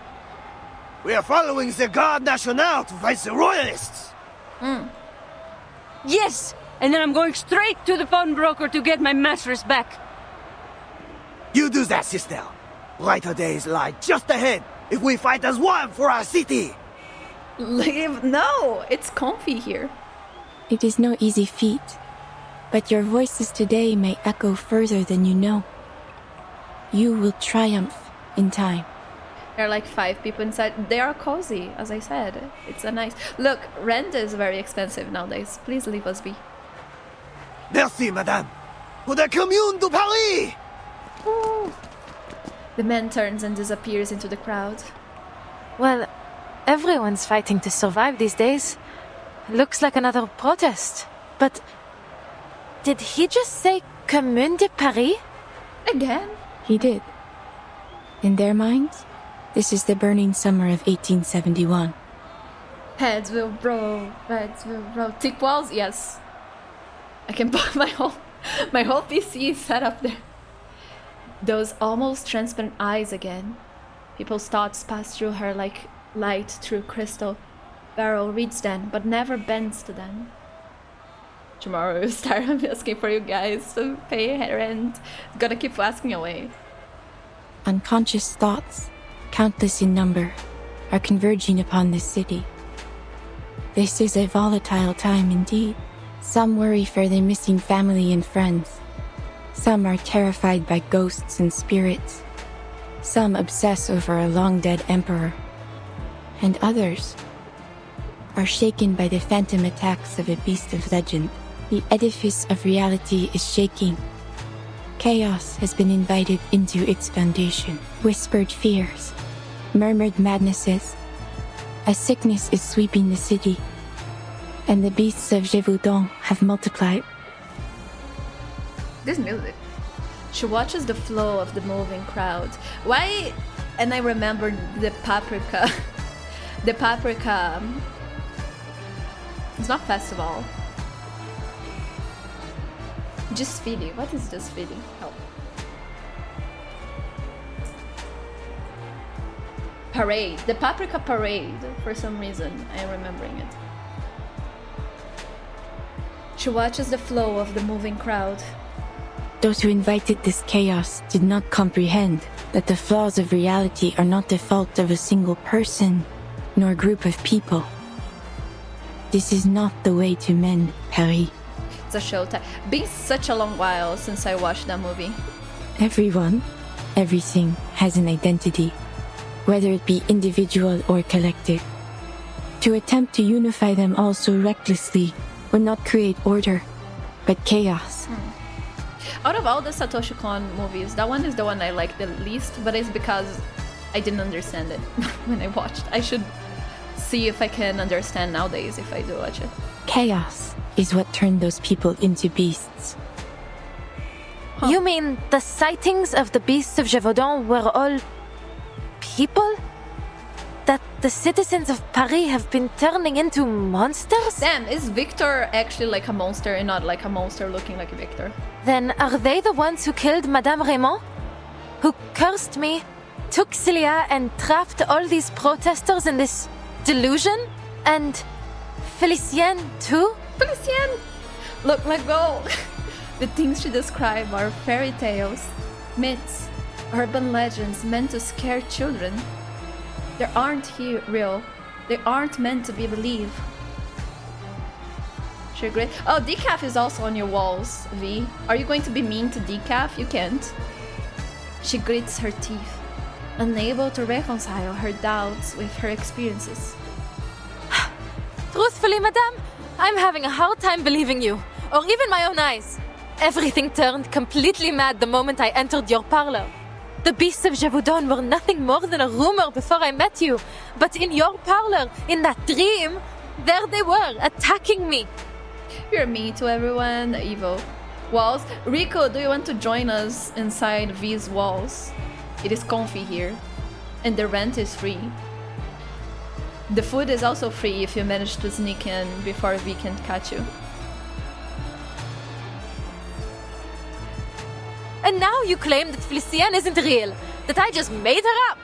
We are following the Garde Nationale to fight the royalists. Yes, and then I'm going straight to the pawnbroker to get my mattress back. You do that, sister. Brighter days lie just ahead if we fight as one for our city. Leave? No, it's comfy here. It is no easy feat, but your voices today may echo further than you know. You will triumph in time. There are like 5 people inside. They are cozy, as I said. It's a nice... Look, rent is very expensive nowadays. Please leave us be. Merci, madame. Pour the Commune de Paris! Ooh. The man turns and disappears into the crowd. Well, everyone's fighting to survive these days. Looks like another protest. But did he just say Commune de Paris? Again? He did. In their minds, this is the burning summer of 1871. Heads will roll, heads will roll. Thick walls? Yes. I can put my whole PC set up there. Those almost transparent eyes again. People's thoughts pass through her like light through crystal. Beryl reads them, but never bends to them. Tomorrow we'll start asking for you guys to pay rent. Gotta keep asking away. Unconscious thoughts, countless in number, are converging upon this city. This is a volatile time indeed. Some worry for their missing family and friends. Some are terrified by ghosts and spirits. Some obsess over a long-dead emperor. And others are shaken by the phantom attacks of a beast of legend. The edifice of reality is shaking. Chaos has been invited into its foundation. Whispered fears, murmured madnesses. A sickness is sweeping the city, and the beasts of Gévaudan have multiplied. This music. She watches the flow of the moving crowd. Why? And I remember the paprika. The paprika. It's not festival. Desfile. What is desfile? Help. Parade. The paprika parade. For some reason, I am remembering it. She watches the flow of the moving crowd. Those who invited this chaos did not comprehend that the flaws of reality are not the fault of a single person, nor group of people. This is not the way to mend Paris. It's a showtime. Been such a long while since I watched that movie. Everyone, everything has an identity, whether it be individual or collective. To attempt to unify them all so recklessly would not create order, but chaos. Out of all the Satoshi Kon movies, that one is the one I like the least, but it's because I didn't understand it when I watched. I should see if I can understand nowadays if I do watch it. Chaos is what turned those people into beasts. Huh. You mean the sightings of the beasts of Gévaudan were all people? That the citizens of Paris have been turning into monsters? Damn, is Victor actually like a monster and not like a monster looking like Victor? Then are they the ones who killed Madame Raymond? Who cursed me, took Celia and trapped all these protesters in this delusion? And Félicien too? Félicien! Look, let go! The things she described are fairy tales, myths, urban legends meant to scare children. They aren't here real. They aren't meant to be believed. Sure, great. Oh, Decaf is also on your walls, V. Are you going to be mean to Decaf? You can't. She grits her teeth, unable to reconcile her doubts with her experiences. Truthfully, madame, I'm having a hard time believing you, or even my own eyes. Everything turned completely mad the moment I entered your parlor. The beasts of Gévaudan were nothing more than a rumor before I met you, but in your parlor, in that dream, there they were, attacking me. You're mean to everyone, evil. Walls? Rico, do you want to join us inside V's walls? It is comfy here, and the rent is free. The food is also free if you manage to sneak in before V can catch you. And now you claim that Félicien isn't real, that I just made her up.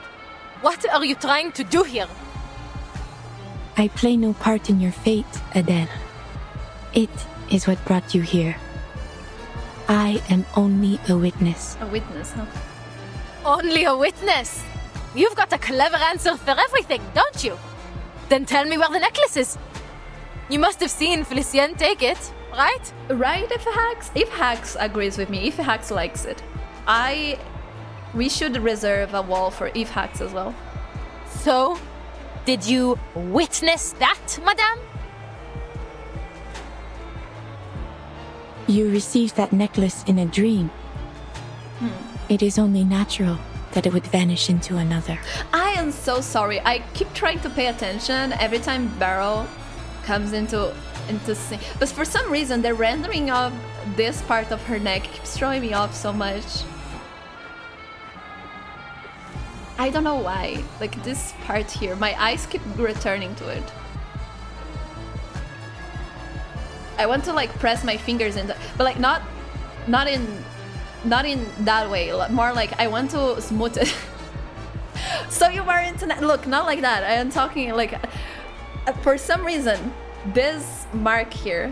What are you trying to do here? I play no part in your fate, Adele. It is what brought you here. I am only a witness. A witness, huh? Only a witness? You've got a clever answer for everything, don't you? Then tell me where the necklace is. You must have seen Félicien take it, right? Right, if Hax agrees with me, if Hax likes it. We should reserve a wall for if Hax as well. So, did you witness that, madame? You received that necklace in a dream. It is only natural that it would vanish into another. I am so sorry. I keep trying to pay attention every time Beryl comes into scene. But for some reason, the rendering of this part of her neck keeps throwing me off so much. I don't know why. Like this part here, my eyes keep returning to it. I want to like press my fingers into, but like not in that way. More like I want to smooth it. So you are internet. Look, not like that. I am talking like for some reason this mark here.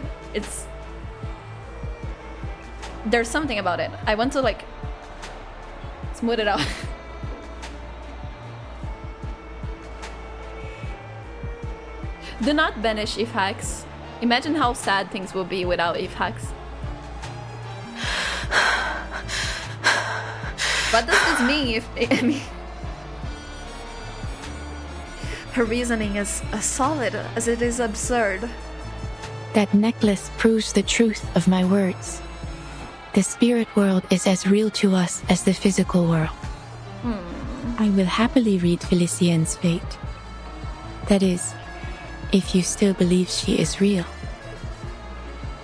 There's something about it. I want to like smooth it out. Do not banish if Hax. Imagine how sad things will be without if Hax. What does this mean I mean, her reasoning is as solid as it is absurd. That necklace proves the truth of my words. The spirit world is as real to us as the physical world. I will happily read Félicien's fate. That is, if you still believe she is real.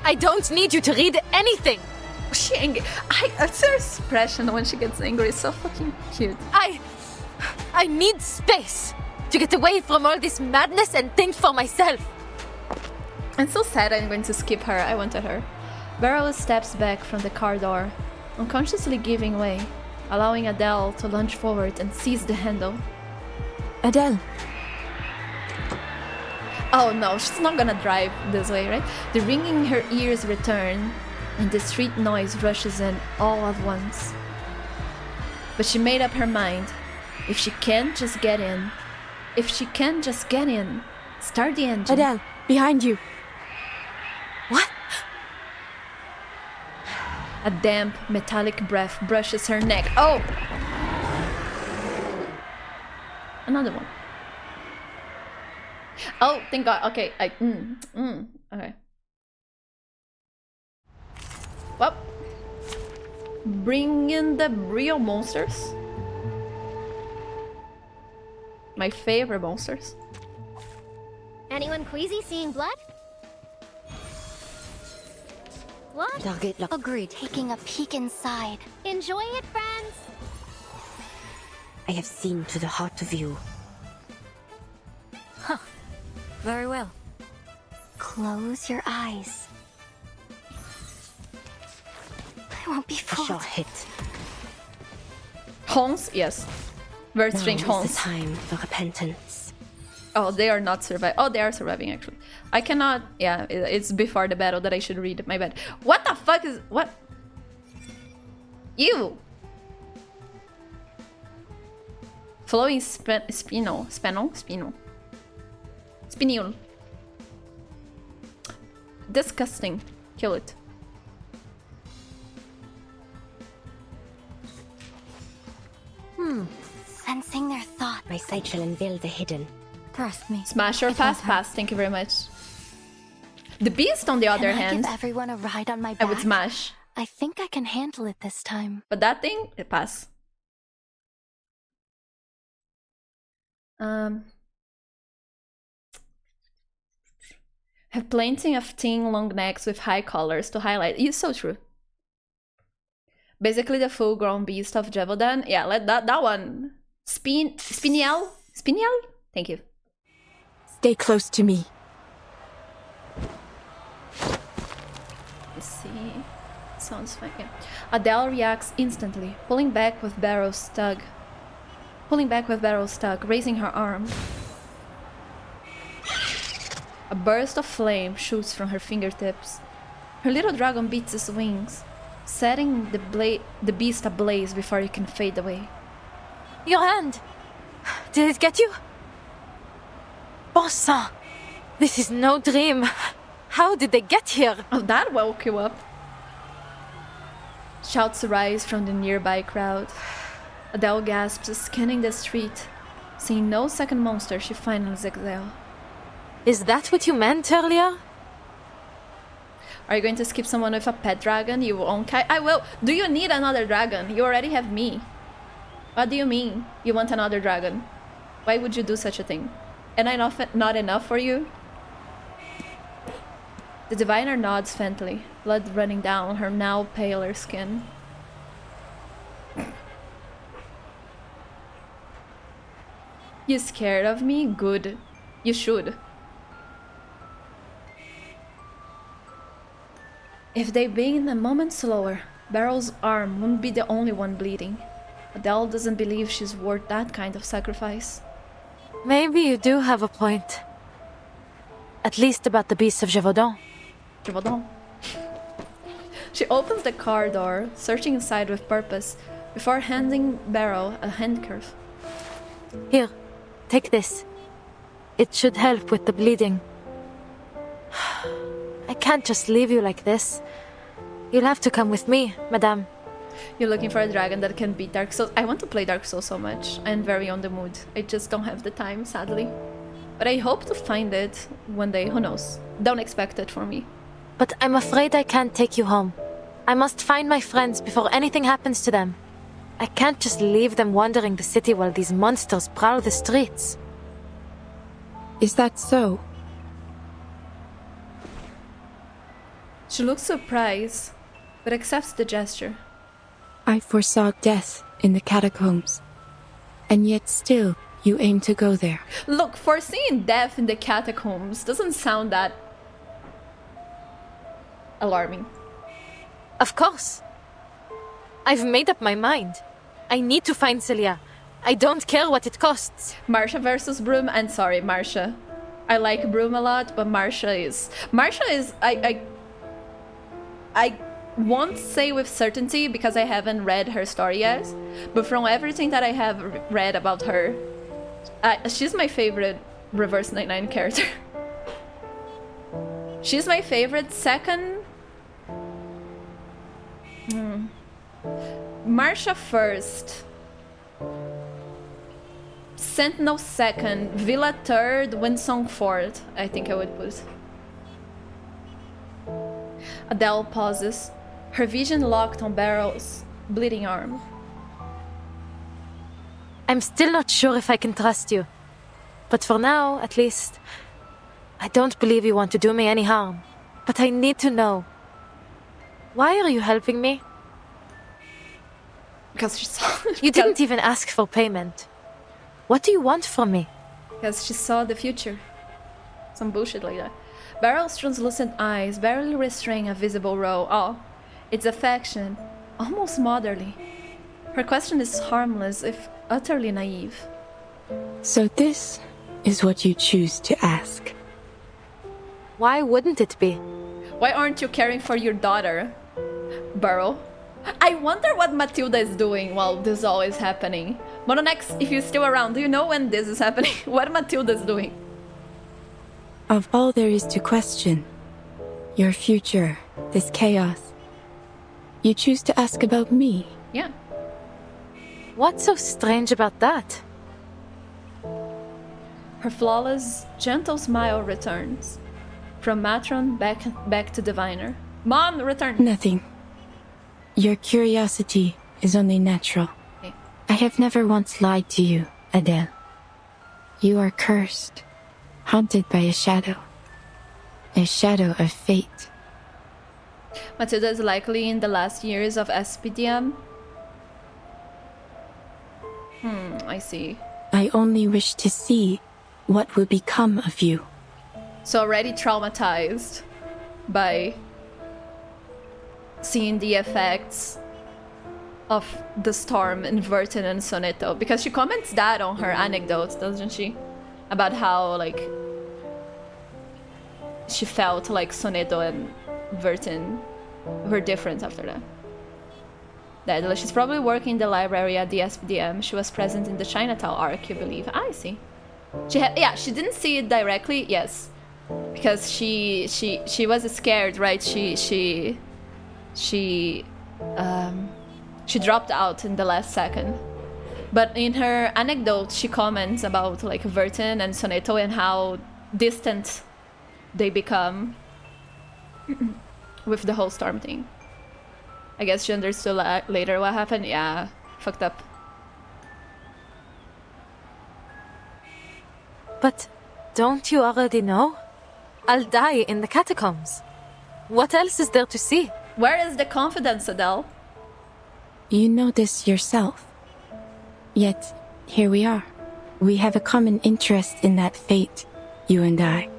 I don't need you to read anything. She angry. Her expression when she gets angry is so fucking cute. I need space to get away from all this madness and think for myself. I'm so sad I'm going to skip her. I wanted her. Beryl steps back from the car door, unconsciously giving way, allowing Adele to lunge forward and seize the handle. Adele. Oh no, she's not gonna drive this way, right? The ringing in her ears return, and the street noise rushes in all at once. But she made up her mind. If she can't just get in, start the engine. Adele, behind you. What? A damp, metallic breath brushes her neck. Oh! Another one. Oh, thank God. Okay, okay. Well, bring in the real monsters. My favorite monsters. Anyone queasy seeing blood? What? Agreed. Taking a peek inside. Enjoy it, friends! I have seen to the heart of you. Huh. Very well. Close your eyes. I won't be fooled. A sure hit. Horns? Yes. Very strange Now is horns. the time for repentance. Oh, they are not surviving. Oh, they are surviving, actually. I cannot... Yeah, it's before the battle that I should read. My bad. What the fuck is... What? You! Flowing spinel. Spinel. Disgusting. Kill it. Sensing their thoughts. My sight shall unveil the hidden. Trust me. Smash or pass? Pass. Thank you very much. The beast, on the other hand... Give everyone a ride on my back? I would smash. I think I can handle it this time. But that thing, it pass. Have plenty of thin long necks with high collars to highlight. It's so true. Basically the full-grown beast of Gévaudan. Yeah, let that one. Spiniel? Thank you. Stay close to me. Let's see. Sounds fine. Yeah. Adele reacts instantly, pulling back with Beryl's tug, raising her arm. A burst of flame shoots from her fingertips. Her little dragon beats its wings, setting the beast ablaze before it can fade away. Your hand! Did it get you? Bon sang! This is no dream. How did they get here? Oh, that woke you up. Shouts rise from the nearby crowd. Adele gasps, scanning the street. Seeing no second monster, she finally exhales. Is that what you meant earlier? Are you going to skip someone with a pet dragon? You won't. I will. Do you need another dragon? You already have me. What do you mean? You want another dragon? Why would you do such a thing? Am I not enough for you? The diviner nods faintly, blood running down her now paler skin. You scared of me? Good. You should. If they'd been a moment slower, Beryl's arm wouldn't be the only one bleeding. Adele doesn't believe she's worth that kind of sacrifice. Maybe you do have a point. At least about the beast of Gévaudan. Gévaudan. She opens the car door, searching inside with purpose, before handing Beryl a handkerchief. Here, take this. It should help with the bleeding. I can't just leave you like this. You'll have to come with me, madame. You're looking for a dragon that can beat Dark Souls. I want to play Dark Souls so much. I'm very on the mood. I just don't have the time, sadly. But I hope to find it one day, who knows. Don't expect it for me. But I'm afraid I can't take you home. I must find my friends before anything happens to them. I can't just leave them wandering the city while these monsters prowl the streets. Is that so? She looks surprised, but accepts the gesture. I foresaw death in the catacombs, and yet still you aim to go there. Look, foreseeing death in the catacombs doesn't sound that alarming. Of course. I've made up my mind. I need to find Celia. I don't care what it costs. Marcia versus Brume, and sorry, Marcia. I like Brume a lot, but Marcia is... I won't say with certainty because I haven't read her story yet, but from everything that I have read about her, she's my favorite Reverse 99 character. She's my favorite. Second... Marcia first. Sentinel second. Villa third. Winsong fourth. I think I would put. Adele pauses, her vision locked on Beryl's bleeding arm. I'm still not sure if I can trust you. But for now, at least, I don't believe you want to do me any harm. But I need to know. Why are you helping me? Because she saw... You didn't even ask for payment. What do you want from me? Because she saw the future. Some bullshit like that. Beryl's translucent eyes barely restrain a visible row. Oh, its affection, almost motherly. Her question is harmless, if utterly naive. So this is what you choose to ask. Why wouldn't it be? Why aren't you caring for your daughter, Beryl? I wonder what Matilda is doing while this all is happening. Mononex, if you're still around, do you know when this is happening? What Matilda is doing? Of all there is to question, your future, this chaos, you choose to ask about me. Yeah. What's so strange about that? Her flawless, gentle smile returns. From Matron back to Diviner. Mom, return! Nothing. Your curiosity is only natural. Okay. I have never once lied to you, Adele. You are cursed, haunted by a shadow of fate. Matilda is likely in the last years of SPDM. I see. I only wish to see what will become of you. So already traumatized by seeing the effects of the storm in Vertin and Soneto. Because she comments that on her anecdotes, doesn't she? About how, like, she felt like Soneto and Vertin were different after that. That she's probably working in the library at the SPDM. She was present in the Chinatown arc, you believe. I see. She didn't see it directly, yes. Because she was scared, right? She dropped out in the last second. But in her anecdote, she comments about like Vertin and Soneto and how distant they become with the whole storm thing. I guess she understood later what happened. Yeah, fucked up. But don't you already know? I'll die in the catacombs. What else is there to see? Where is the confidence, Adele? You know this yourself. Yet, here we are. We have a common interest in that fate, you and I.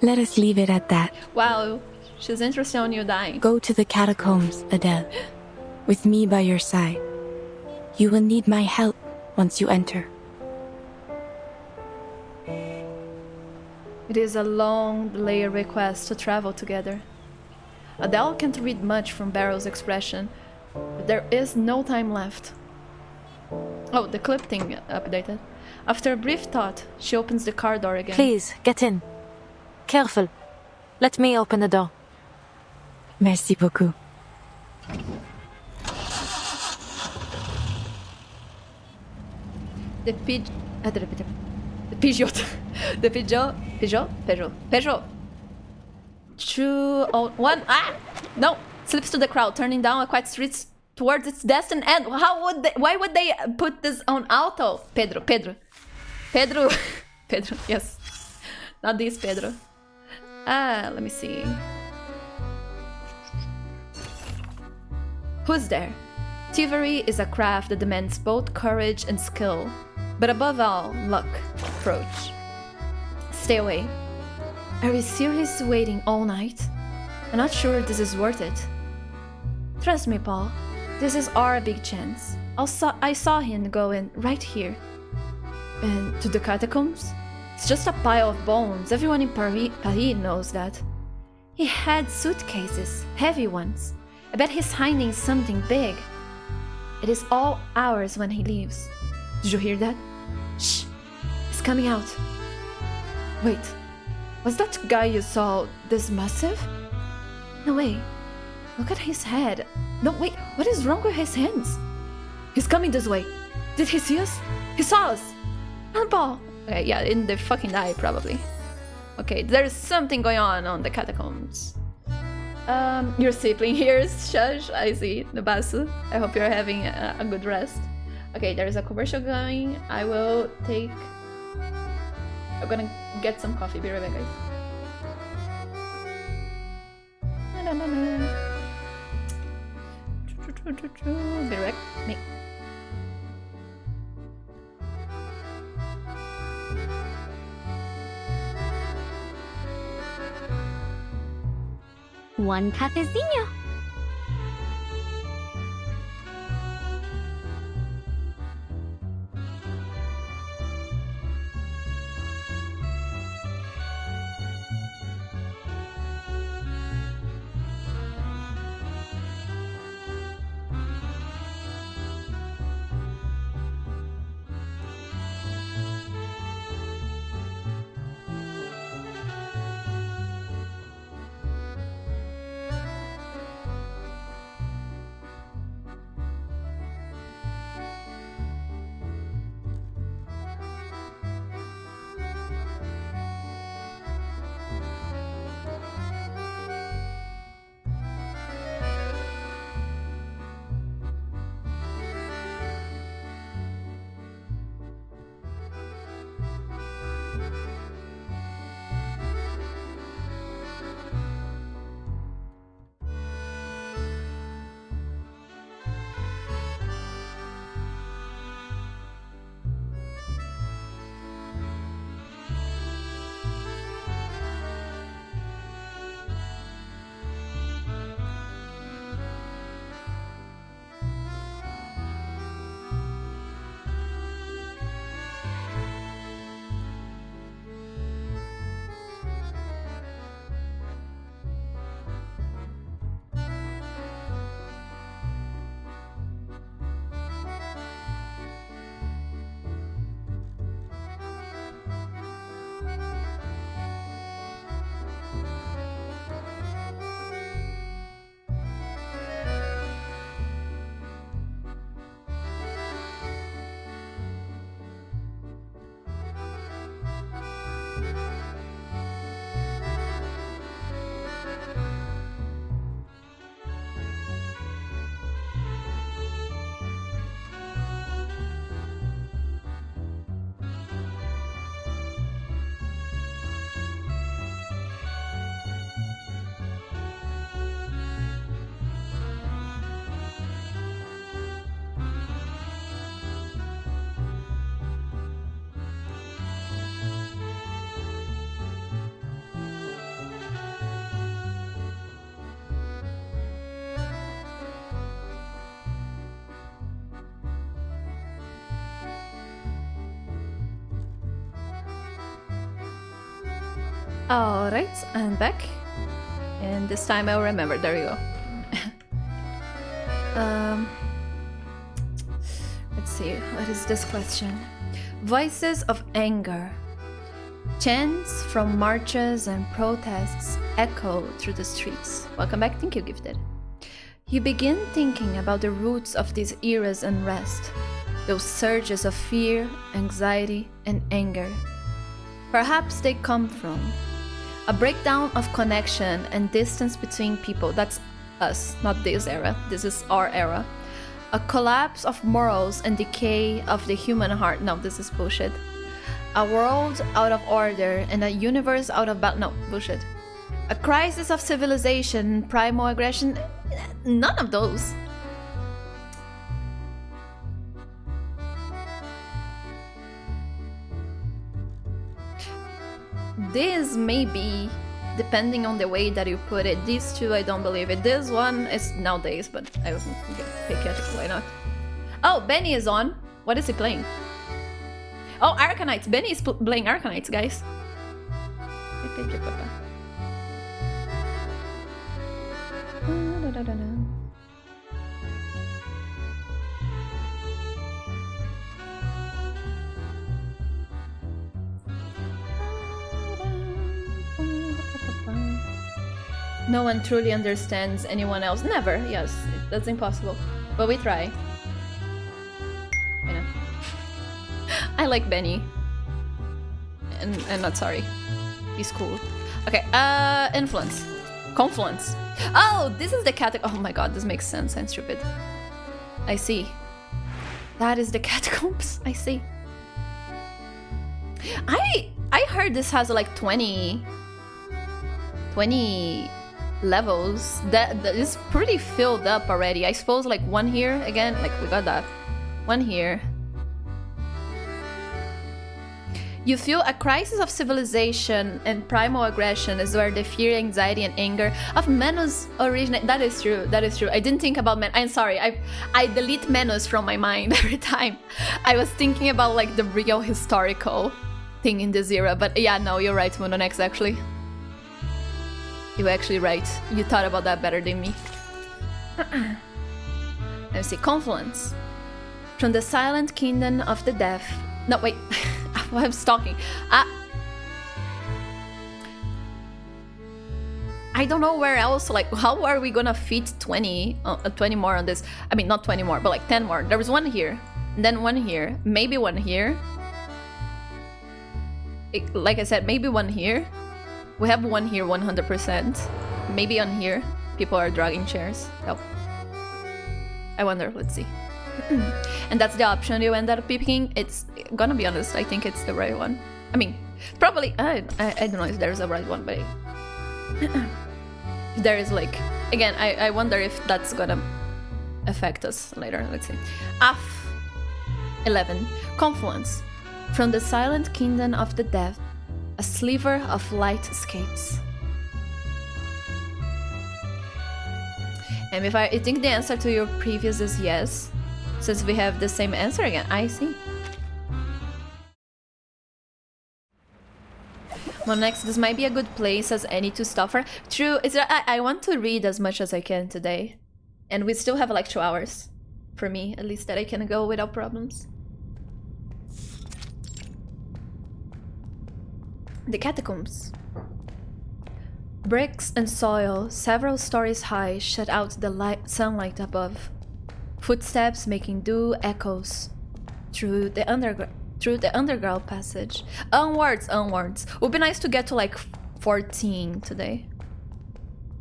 Let us leave it at that. Wow, she's interested in you dying. Go to the catacombs, Adele. With me by your side. You will need my help once you enter. It is a long, delayed request to travel together. Adele can't read much from Beryl's expression, but there is no time left. Oh, the clip thing updated. After a brief thought, she opens the car door again. Please, get in. Careful. Let me open the door. Merci beaucoup. The Peugeot. 201. No! Slips to the crowd, turning down a quiet street towards its destined end. Why would they put this on auto? Pedro, yes. Not this Pedro. Let me see. Who's there? Thievery is a craft that demands both courage and skill, but above all, luck. Approach. Stay away. Are we seriously waiting all night? I'm not sure this is worth it. Trust me, Paul. This is our big chance. I saw him go in right here. And to the catacombs? It's just a pile of bones. Everyone in Paris knows that. He had suitcases, heavy ones. I bet he's hiding something big. It is all ours when he leaves. Did you hear that? Shh! He's coming out. Wait, was that guy you saw this massive? No way. Look at his head. No, wait, what is wrong with his hands? He's coming this way. Did he see us? He saw us! And Paul. Okay, yeah, in the fucking eye, probably. Okay, there's something going on the catacombs. Your sibling here, Shush. I see, Nabasu. I hope you're having a good rest. Okay, there's a commercial going. I will take I'm gonna get some coffee. Be right back, guys. Be right back. Me. One cafezinho. Alright, I'm back. And this time I'll remember. There you go. Let's see, what is this question? Voices of anger. Chants from marches and protests echo through the streets. Welcome back, thank you, Gifted. You begin thinking about the roots of this era's unrest, those surges of fear, anxiety, and anger. Perhaps they come from a breakdown of connection and distance between people. That's us, not this era. This is our era. A collapse of morals and decay of the human heart. No, this is bullshit. A world out of order and a universe out of balance. No, bullshit. A crisis of civilization, primal aggression. None of those. This may be, depending on the way that you put it. These two, I don't believe it. This one is nowadays, but I will pick it. Why not? Oh, Benny is on. What is he playing? Oh, Arcanites. Benny is playing Arcanites, guys. No one truly understands anyone else. Never. Yes, that's impossible. But we try. I know. I like Benny. And I'm not sorry. He's cool. Okay, influence. Confluence. Oh, this is the oh my god, this makes sense. I'm stupid. I see. That is the catacombs. I see. I heard this has like 20 levels. That is pretty filled up already. I suppose like one here again, like we got that. One here. You feel a crisis of civilization and primal aggression is where the fear, anxiety, and anger of Manus originate. That is true. That is true. I didn't think about I'm sorry. I delete Manus from my mind every time. I was thinking about like the real historical thing in this era. But yeah, no, you're right, Mononex, actually. You're actually right. You thought about that better than me. Let's see. Confluence. From the silent kingdom of the deaf. No, wait. I'm stalking. I don't know where else, like, how are we gonna fit 20 more on this? I mean, not 20 more, but like 10 more. There was one here, and then one here, maybe one here. Like I said, maybe one here. We have one here 100%. Maybe on here, people are dragging chairs. Oh. I wonder, let's see. And that's the option you end up picking. It's gonna be honest, I think it's the right one. I mean, probably I don't know if there's a right one, but there is like, again, I wonder if that's gonna affect us later. Let's see. 11. Confluence. From the silent kingdom of the deaf, a sliver of light escapes. And if I think the answer to your previous is yes, since we have the same answer again, I see. Well, next, this might be a good place as any to stop for. True, I want to read as much as I can today. And we still have like 2 hours. For me, at least, that I can go without problems. The catacombs. Bricks and soil, several stories high, shut out the sunlight above. Footsteps making due echoes through the underground passage. Onwards. Would be nice to get to like 14 today.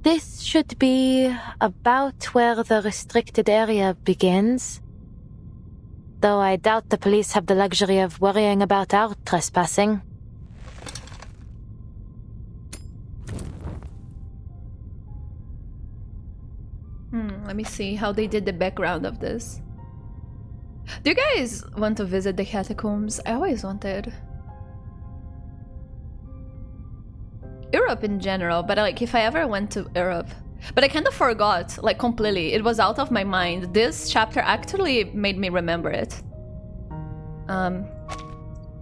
This should be about where the restricted area begins. Though I doubt the police have the luxury of worrying about our trespassing. Let me see how they did the background of this. Do you guys want to visit the catacombs? I always wanted. Europe in general, but like if I ever went to Europe. But I kind of forgot, like completely. It was out of my mind. This chapter actually made me remember it. But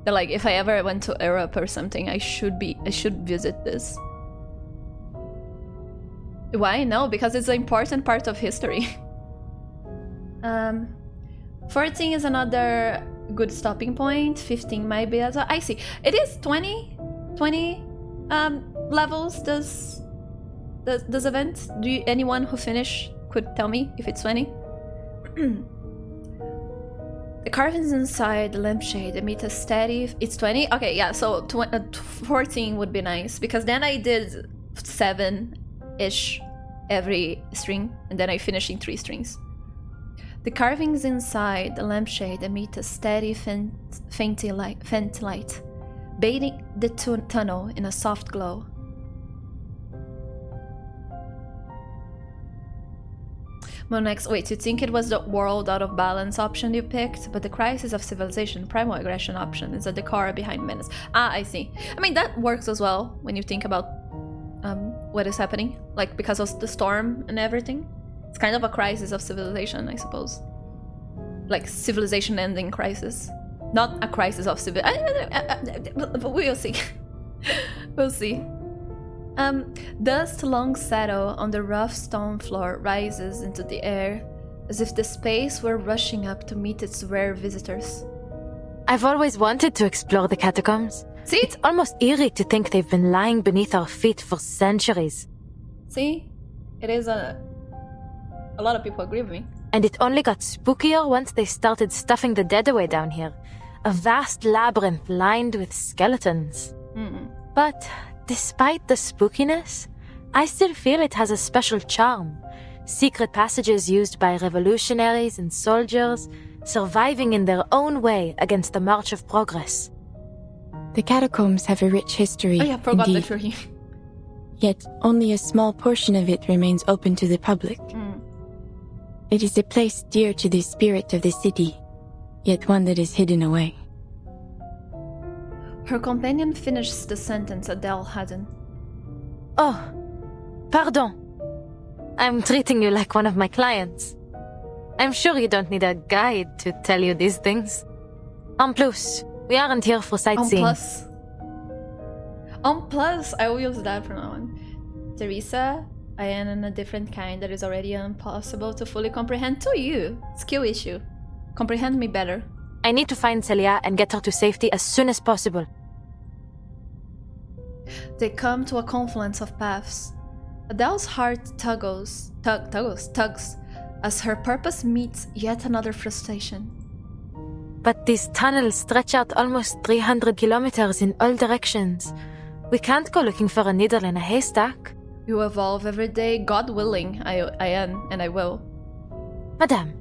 like if I ever went to Europe or something, I should visit this. Why? No, because it's an important part of history. 14 is another good stopping point. 15 might be as well. I see. It is 20 levels this event. Anyone who finished could tell me if it's 20? The carvings inside the lampshade emit a steady... It's 20? Okay, yeah, so 14 would be nice. Because then I did 7-ish every string. And then I finished in 3 strings. The carvings inside the lampshade emit a steady faint light, bathing the tunnel in a soft glow. Monex, wait, you think it was the world out of balance option you picked, but the crisis of civilization, primal aggression option is at the core behind menace. Ah, I see. I mean, that works as well when you think about what is happening, like because of the storm and everything. It's kind of a crisis of civilization, I suppose. Like civilization ending crisis. Not a crisis of civilization. We'll see. We'll see. Dust long settle on the rough stone floor rises into the air, as if the space were rushing up to meet its rare visitors. I've always wanted to explore the catacombs. See? It's almost eerie to think they've been lying beneath our feet for centuries. See? It is a lot of people agree with me. And it only got spookier once they started stuffing the dead away down here. A vast labyrinth lined with skeletons. But despite the spookiness, I still feel it has a special charm. Secret passages used by revolutionaries and soldiers, surviving in their own way against the march of progress. The catacombs have a rich history. Oh yeah, forgot indeed. that you're here. Yet only a small portion of it remains open to the public. It is a place dear to the spirit of the city, yet one that is hidden away. Her companion finished the sentence Adele hadn't. Oh, pardon. I'm treating you like one of my clients. I'm sure you don't need a guide to tell you these things. En plus, we aren't here for sightseeing. En plus, I will use that from now on. Teresa, I am a different kind that is already impossible to fully comprehend to you. Skill issue. Comprehend me better. I need to find Celia and get her to safety as soon as possible. They come to a confluence of paths. Adele's heart tugs as her purpose meets yet another frustration. But these tunnels stretch out almost 300 kilometers in all directions. We can't go looking for a needle in a haystack. You evolve every day, God willing. I am, and I will. Madame,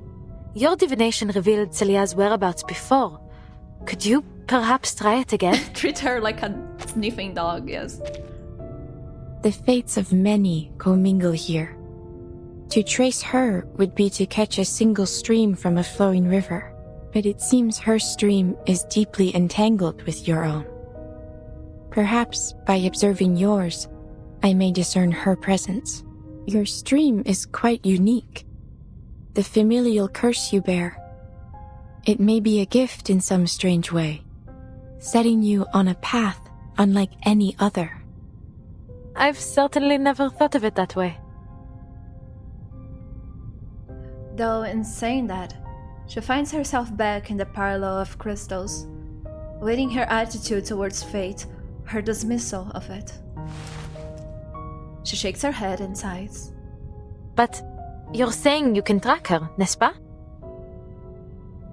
your divination revealed Celia's whereabouts before. Could you perhaps try it again? Treat her like a sniffing dog, yes. The fates of many commingle here. To trace her would be to catch a single stream from a flowing river, but it seems her stream is deeply entangled with your own. Perhaps by observing yours, I may discern her presence. Your stream is quite unique. The familial curse you bear. It may be a gift in some strange way, setting you on a path unlike any other. I've certainly never thought of it that way. Though in saying that, she finds herself back in the parallel of crystals, awaiting her attitude towards fate, her dismissal of it. She shakes her head and sighs. But you're saying you can track her, n'est-ce pas?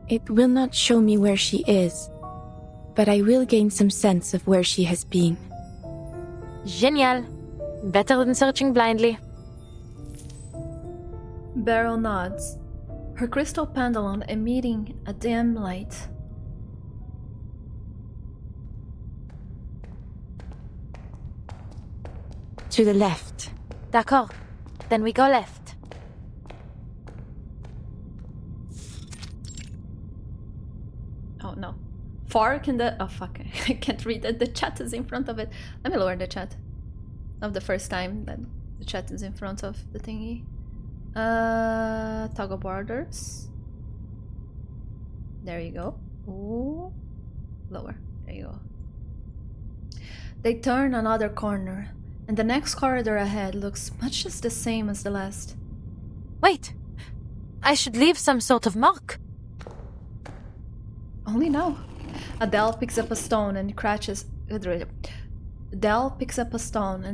It will not show me where she is, but I will gain some sense of where she has been. Génial. Better than searching blindly. Beryl nods, her crystal pendulum emitting a dim light. To the left. D'accord. Then we go left. Oh no. Fork in the... Oh fuck, I can't read it. The chat is in front of it. Let me lower the chat. Not the first time that the chat is in front of the thingy. Toggle borders. There you go. Ooh. Lower. There you go. They turn another corner, and the next corridor ahead looks much as the same as the last. Wait! I should leave some sort of mark. Only now. Adele picks up a stone and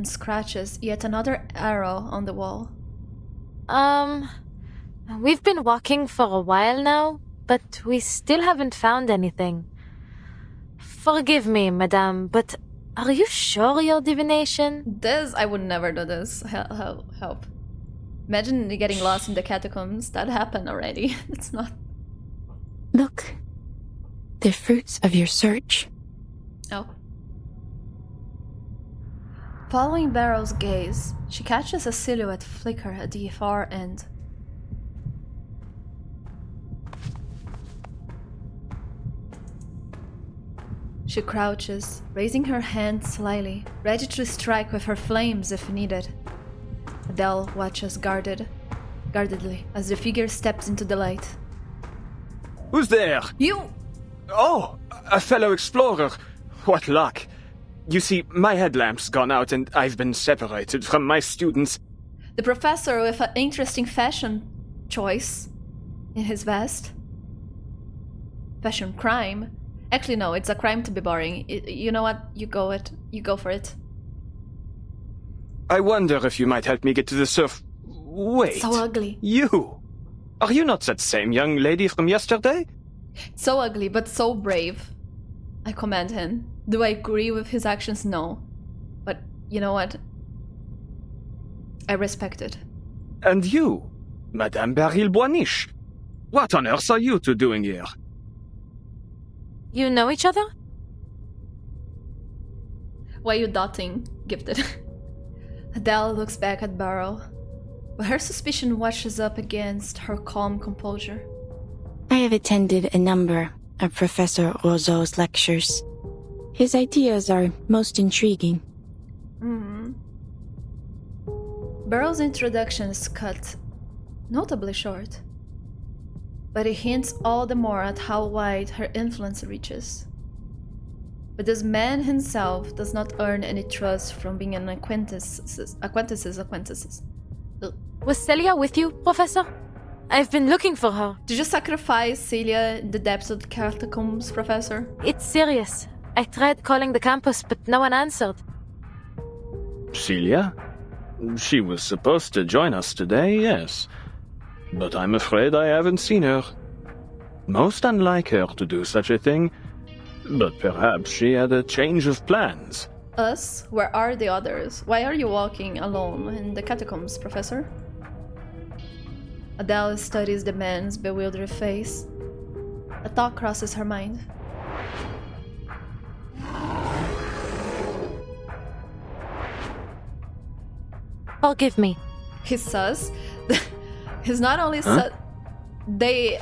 scratches yet another arrow on the wall. We've been walking for a while now, but we still haven't found anything. Forgive me, madame, but are you sure your divination? I would never do this. Help. Imagine getting lost in the catacombs. That happened already. It's not... Look. The fruits of your search. Oh. Following Beryl's gaze, she catches a silhouette flicker at the far end. She crouches, raising her hand slyly, ready to strike with her flames if needed. Adele watches guardedly, as the figure steps into the light. Who's there? You! Oh, a fellow explorer. What luck. You see, my headlamp's gone out and I've been separated from my students. The professor with an interesting fashion choice in his vest. Fashion crime. Actually, no, it's a crime to be boring. You know what? You go for it. I wonder if you might help me get to the surf... Wait. So ugly. You? Are you not that same young lady from yesterday? So ugly, but so brave. I commend him. Do I agree with his actions? No. But you know what? I respect it. And you, Madame Beryl Boiniche. What on earth are you two doing here? You know each other? Why you dotting, Gifted? Adele looks back at Beryl, but her suspicion washes up against her calm composure. I have attended a number of Professor Roseau's lectures. His ideas are most intriguing. Beryl's introduction is cut notably short, but it hints all the more at how wide her influence reaches. But this man himself does not earn any trust from being an acquaintances. Was Celia with you, Professor? I've been looking for her. Did you sacrifice Celia in the depths of the catacombs, Professor? It's serious. I tried calling the campus, but no one answered. Celia? She was supposed to join us today, yes. But I'm afraid I haven't seen her. Most unlike her to do such a thing, but perhaps she had a change of plans. Us? Where are the others? Why are you walking alone in the catacombs, Professor? Adele studies the man's bewildered face. A thought crosses her mind. Forgive me. He's sus. He's not only sus. They...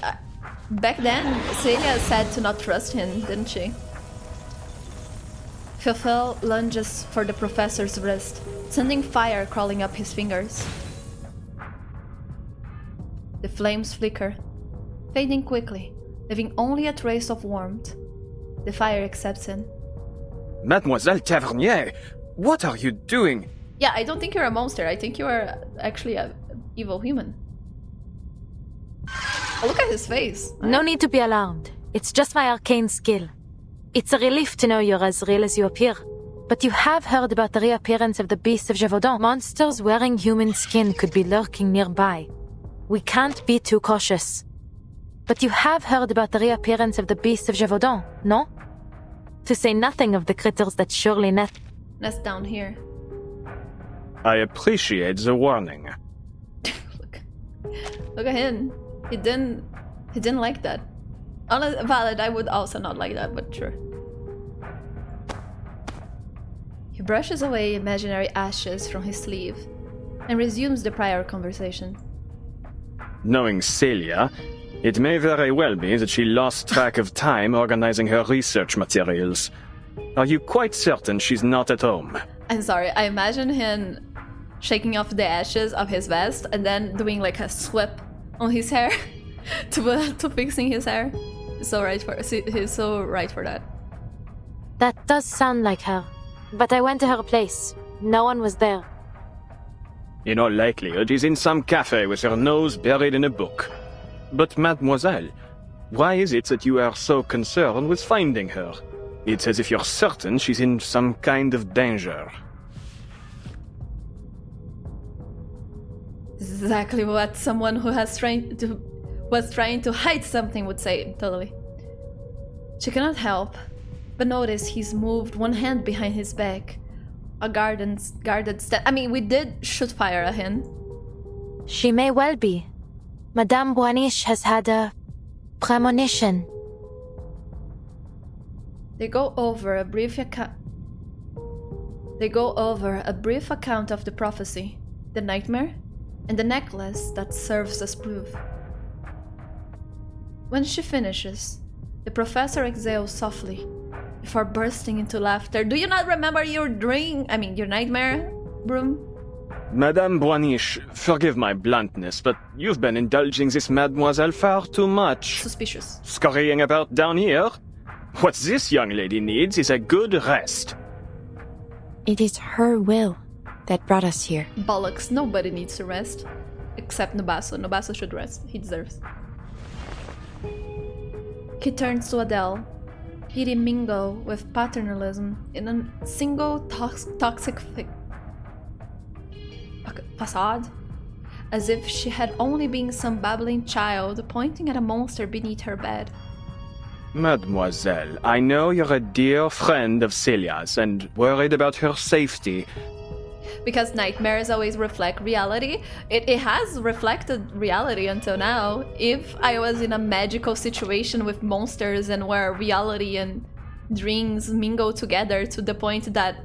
back then, Celia said to not trust him, didn't she? Felfel lunges for the professor's wrist, sending fire crawling up his fingers. The flames flicker, fading quickly, leaving only a trace of warmth. The fire accepts him. Mademoiselle Tavernier, what are you doing? Yeah, I don't think you're a monster. I think you are actually an evil human. Oh, look at his face. No need to be alarmed. It's just my arcane skill. It's a relief to know you're as real as you appear. But you have heard about the reappearance of the beast of Gévaudan. Monsters wearing human skin could be lurking nearby. We can't be too cautious. But you have heard about the reappearance of the beast of Gévaudan, no? To say nothing of the critters that surely nest down here. I appreciate the warning. Look at him. He didn't like that. Valid, I would also not like that, but sure. He brushes away imaginary ashes from his sleeve and resumes the prior conversation. Knowing Celia, it may very well be that she lost track of time organizing her research materials. Are you quite certain she's not at home? I'm sorry, I imagine him shaking off the ashes of his vest and then doing like a sweep on his hair to fixing his hair. He's so right for that. That does sound like her. But I went to her place. No one was there. In all likelihood, she's in some cafe with her nose buried in a book. But mademoiselle, why is it that you are so concerned with finding her? It's as if you're certain she's in some kind of danger. This is exactly what someone who was trying to hide something would say, totally. She cannot help but notice he's moved one hand behind his back. A guarded stand. I mean, we did shoot fire at him. She may well be. Madame Boaniche has had a premonition. They go over a brief account of the prophecy, the nightmare, and the necklace that serves as proof. When she finishes, the professor exhales softly before bursting into laughter. Do you not remember your nightmare, Brume? Madame Boaniche, forgive my bluntness, but you've been indulging this mademoiselle far too much. Suspicious. Scurrying about down here? What this young lady needs is a good rest. It is her will that brought us here. Bollocks, nobody needs to rest. Except Nubaso. Nubaso should rest. He deserves. He turns to Adele. Pity mingle with paternalism in a single toxic facade, as if she had only been some babbling child pointing at a monster beneath her bed. Mademoiselle, I know you're a dear friend of Celia's and worried about her safety. Because nightmares always reflect reality. It has reflected reality until now. If I was in a magical situation with monsters and where reality and dreams mingle together to the point that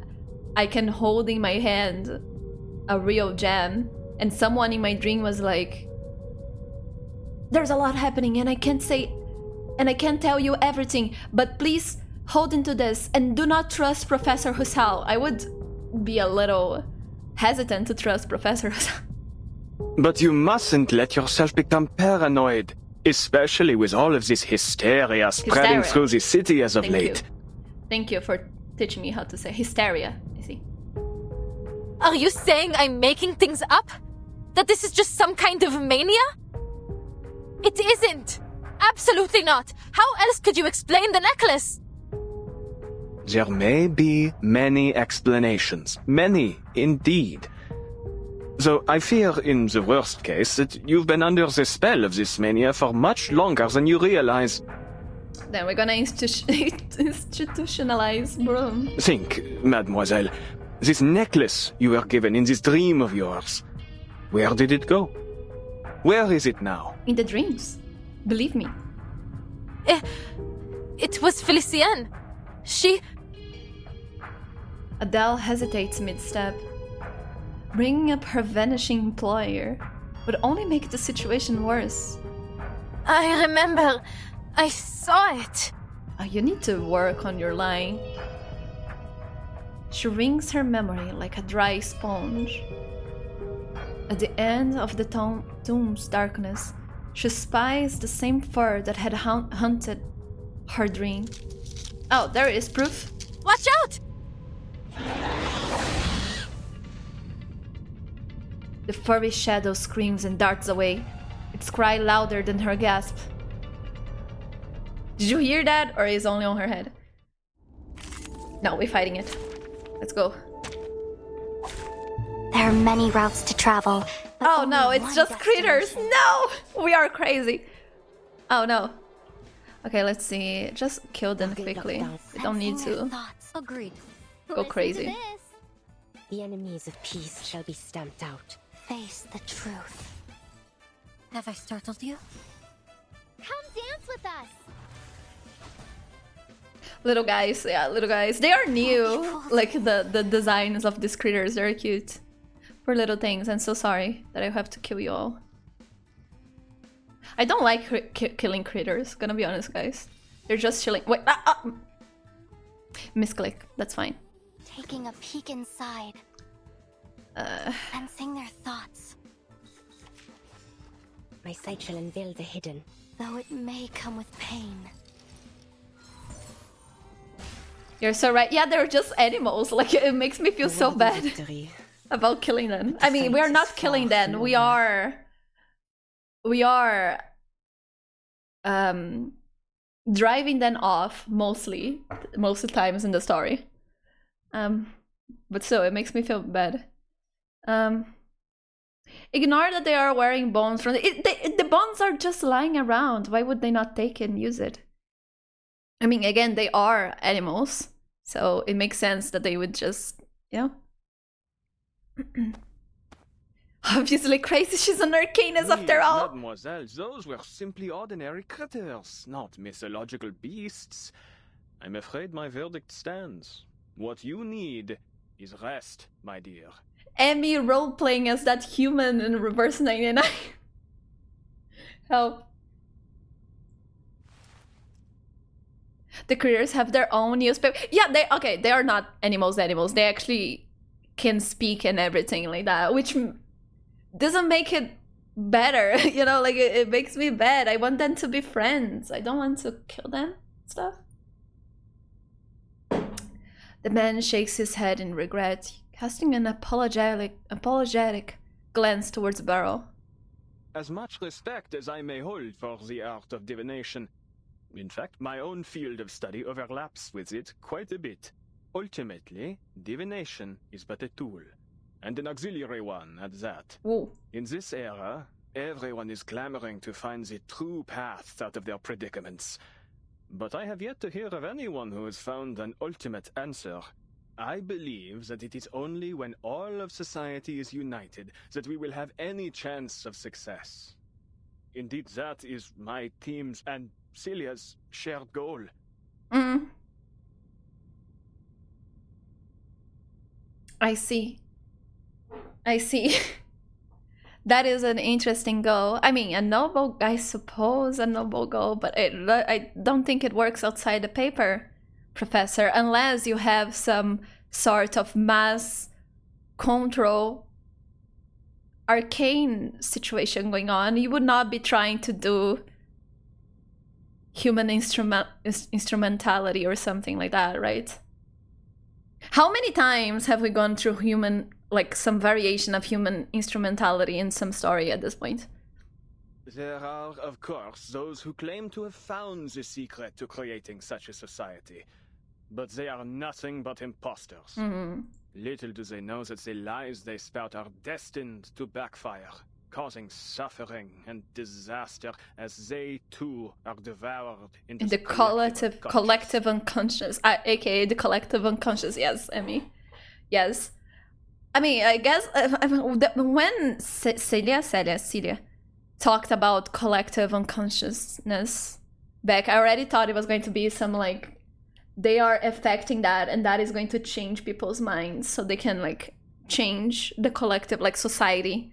I can hold in my hand a real gem, and someone in my dream was like, there's a lot happening and I can't tell you everything, but please hold into this and do not trust Professor Husal. I would be a little hesitant to trust Professor Husal. But you mustn't let yourself become paranoid, especially with all of this hysteria spreading through the city as of late. Thank you for teaching me how to say hysteria, I see. Are you saying I'm making things up? That this is just some kind of mania? It isn't! Absolutely not! How else could you explain the necklace? There may be many explanations. Many, indeed. Though I fear, in the worst case, that you've been under the spell of this mania for much longer than you realize. Then we're gonna institutionalize Brume. Think, mademoiselle, this necklace you were given in this dream of yours. Where did it go? Where is it now? In the dreams. Believe me. It was Felicienne. She... Adele hesitates mid-step. Bringing up her vanishing employer would only make the situation worse. I remember. I saw it. You need to work on your lying. She wrings her memory like a dry sponge. At the end of the tomb's darkness, she spies the same fur that had haunted her dream. Oh, there is proof. Watch out! The furry shadow screams and darts away, its cry louder than her gasp. Did you hear that, or is it only on her head? No, we're fighting it. Let's go. There are many routes to travel. Oh no, it's just critters! No! We are crazy. Oh no. Okay, let's see. Just kill them quickly. We don't need to go crazy. The enemies of peace shall be stamped out. Face the truth. Have I startled you? Come dance with us. Little guys, yeah, little guys. They are new. Like the designs of these critters, they're cute. For little things. I'm so sorry that I have to kill you all. I don't like killing critters, gonna be honest, guys. They're just chilling. Wait, misclick, that's fine. Taking a peek inside. Sensing their thoughts. My sight shall unveil the hidden. Though it may come with pain. You're so right. Yeah, they're just animals. Like, it makes me feel so bad about killing them. I mean, we're not killing them. We are driving them off most of the times in the story. But still, it makes me feel bad. Ignore that they are wearing bones from the bones are just lying around. Why would they not take it and use it? I mean, again, they are animals, so it makes sense that they would just, you know. Obviously crazy, she's an arcanist after all. Mademoiselle, those were simply ordinary critters, not mythological beasts. I'm afraid my verdict stands. What you need is rest, my dear. Emmy role-playing as that human in Reverse 99. Help. The critters have their own newspaper. Yeah, they are not animals. They actually can speak and everything like that, which doesn't make it better. You know, like it makes me bad. I want them to be friends. I don't want to kill them. Stuff. The man shakes his head in regret, casting an apologetic glance towards Beryl. As much respect as I may hold for the art of divination, in fact, my own field of study overlaps with it quite a bit. Ultimately, divination is but a tool, and an auxiliary one at that. Ooh. In this era, everyone is clamoring to find the true path out of their predicaments. But I have yet to hear of anyone who has found an ultimate answer. I believe that it is only when all of society is united that we will have any chance of success. Indeed, that is my team's and Celia's shared goal. I see. That is an interesting goal. I mean, I suppose a noble goal, but I don't think it works outside the paper, Professor, unless you have some sort of mass control arcane situation going on. You would not be trying to do human instrumentality or something like that, right? How many times have we gone through human, like some variation of human instrumentality in some story at this point? There are, of course, those who claim to have found the secret to creating such a society. But they are nothing but imposters. Mm-hmm. Little do they know that the lies they spout are destined to backfire, causing suffering and disaster as they too are devoured into the collective unconscious, aka the collective unconscious. Yes, Emmy. Yes. I mean, I guess when Celia talked about collective unconsciousness back, I already thought it was going to be some like they are affecting that, and that is going to change people's minds so they can like change the collective, like society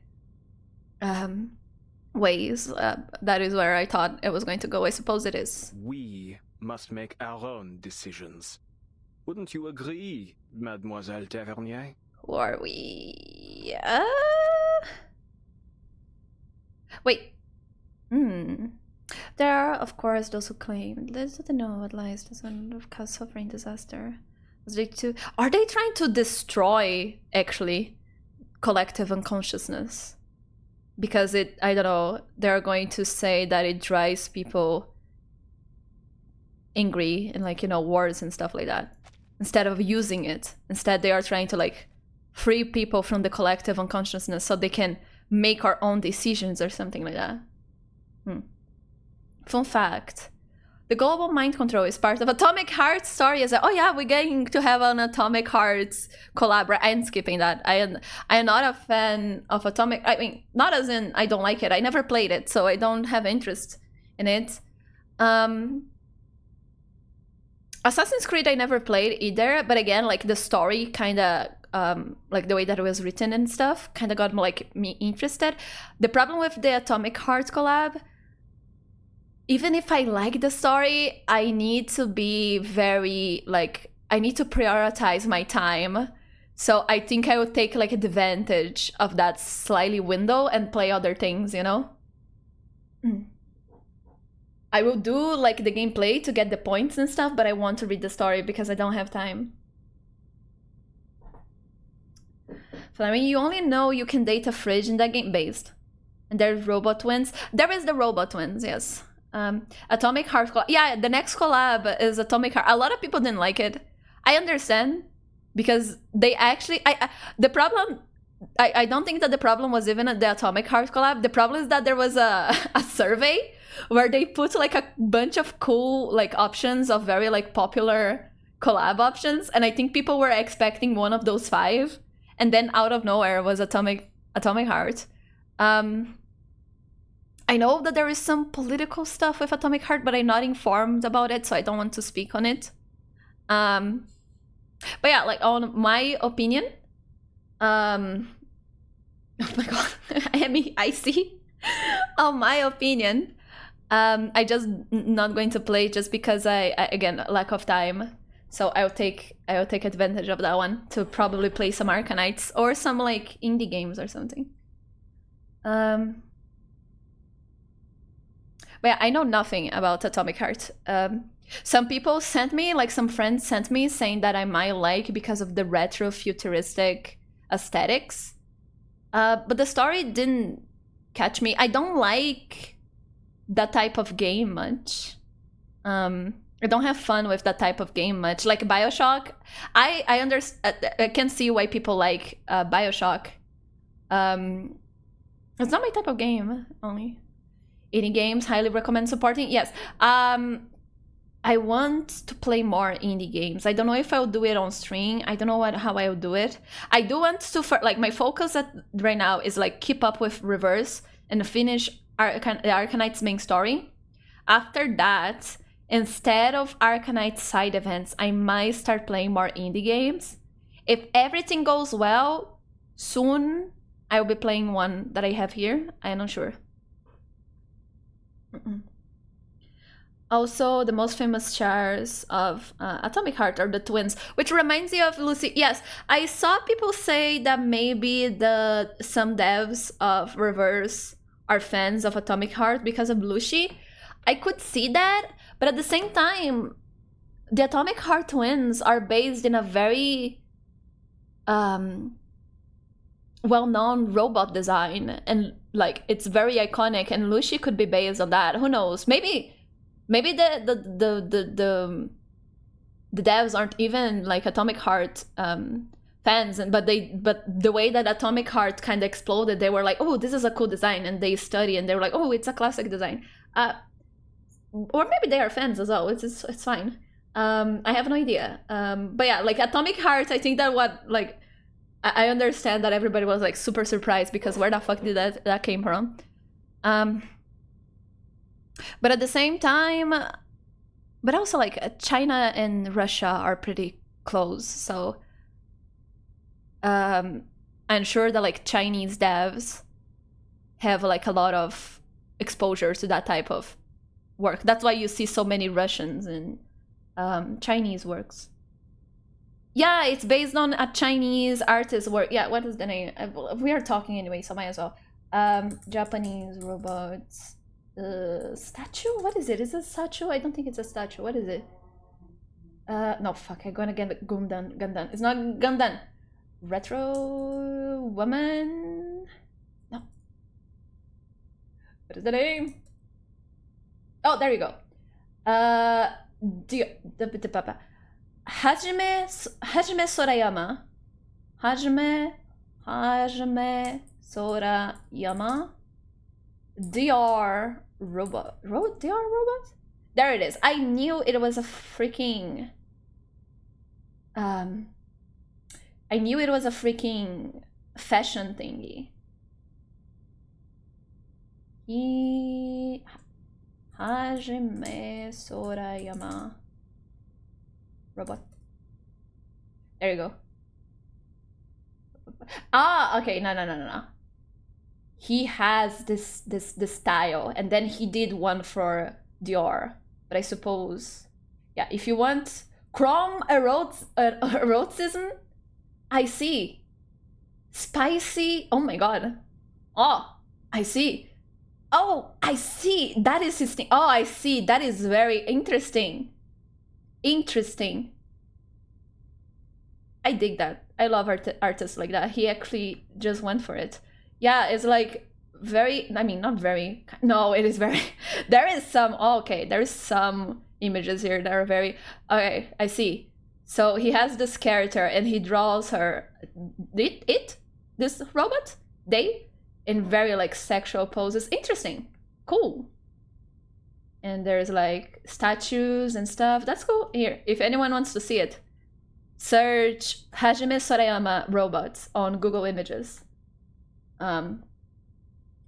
ways. That is where I thought it was going to go. I suppose it is. We must make our own decisions. Wouldn't you agree, Mademoiselle Tavernier? Who are we? Wait. There are, of course, those who claim this doesn't know what lies doesn't cause suffering disaster. Are they trying to destroy actually collective unconsciousness? Because I don't know, they're going to say that it drives people angry and like, you know, wars and stuff like that. Instead of using it. Instead they are trying to like free people from the collective unconsciousness so they can make our own decisions or something like that. Fun fact. The global mind control is part of Atomic Heart's story. Is like, oh yeah, we're going to have an Atomic Hearts collab. I am skipping that. I am not a fan of Atomic. I mean, not as in I don't like it. I never played it, so I don't have interest in it. Assassin's Creed I never played either, but again, like the story kind of, like the way that it was written and stuff, kind of got me interested. The problem with the Atomic Heart collab, even if I like the story, I need to be very, like, I need to prioritize my time. So I think I would take, like, advantage of that slightly window and play other things, you know? I will do, like, the gameplay to get the points and stuff, but I want to read the story because I don't have time. So, I mean, you only know you can date a fridge in that game based. And there's Robot Twins. There is the Robot Twins, yes. Atomic Heart collab. Yeah, the next collab is Atomic Heart. A lot of people didn't like it. I understand because they actually the problem I don't think that the problem was even at the Atomic Heart collab. The problem is that there was a survey where they put like a bunch of cool like options of very like popular collab options, and I think people were expecting one of those 5, and then out of nowhere was Atomic Heart. I know that there is some political stuff with Atomic Heart, but I'm not informed about it, so I don't want to speak on it. But yeah, like on my opinion, oh my god, I see. On my opinion, I just not going to play just because I again lack of time. So I will take advantage of that one to probably play some Arcanites or some like indie games or something. But yeah, I know nothing about Atomic Heart. Some people sent me, like some friends sent me, saying that I might like because of the retro futuristic aesthetics. But the story didn't catch me. I don't like that type of game much. I don't have fun with that type of game much. Like Bioshock, I can see why people like Bioshock. It's not my type of game, only. Indie games, highly recommend supporting. Yes. I want to play more indie games. I don't know if I'll do it on stream. I don't know how I'll do it. I do want to, like, my focus right now is like keep up with Reverse and finish the Arcanite's main story. After that, instead of Arcanite side events, I might start playing more indie games. If everything goes well, soon I will be playing one that I have here. I am not sure. Also, the most famous chars of Atomic Heart are the twins, which reminds me of Lucy. Yes, I saw people say that maybe some devs of Reverse are fans of Atomic Heart because of Lucy. I could see that, but at the same time, the Atomic Heart twins are based in a very well-known robot design, and like it's very iconic, and Lucy could be based on that. Who knows? Maybe the devs aren't even like Atomic Heart fans, but the way that Atomic Heart kind of exploded, they were like, oh, this is a cool design, and they study and they were like, oh, it's a classic design. Or maybe they are fans as well. It's fine. I have no idea. But yeah, like Atomic Heart, I think that I understand that everybody was like super surprised because where the fuck did that came from? But at the same time, but also like China and Russia are pretty close, so I'm sure that like Chinese devs have like a lot of exposure to that type of work. That's why you see so many Russians in Chinese works. Yeah, it's based on a Chinese artist's work. Yeah, what is the name? We are talking anyway, so might as well. Japanese robots. Statue? What is it? Is it a statue? I don't think it's a statue. What is it? No, fuck. I'm gonna get Gundam. It's not Gundam. Retro woman? No. What is the name? Oh, there you go. Hajime Sorayama. Hajime Sorayama. DR robot. DR robot? There it is. I knew it was a freaking I knew it was a freaking fashion thingy. Hajime Sorayama robot. There you go. Ah, okay. No. He has this style, and then he did one for Dior. But I suppose, yeah, if you want chrome eroticism, I see. Spicy, oh my god. Oh, I see. Oh, I see. That is his thing. Oh, I see. That is very interesting. Interesting. I dig that. I love artists like that. He actually just went for it. Yeah, it's like very, I mean, not very, no, it is very, there is some, oh, okay, there's some images here that are very, okay, I see. So he has this character and he draws her, this robot, they, in very like sexual poses. Interesting, cool. And there's like statues and stuff. That's cool. Here, if anyone wants to see it, search Hajime Sorayama robots on Google Images.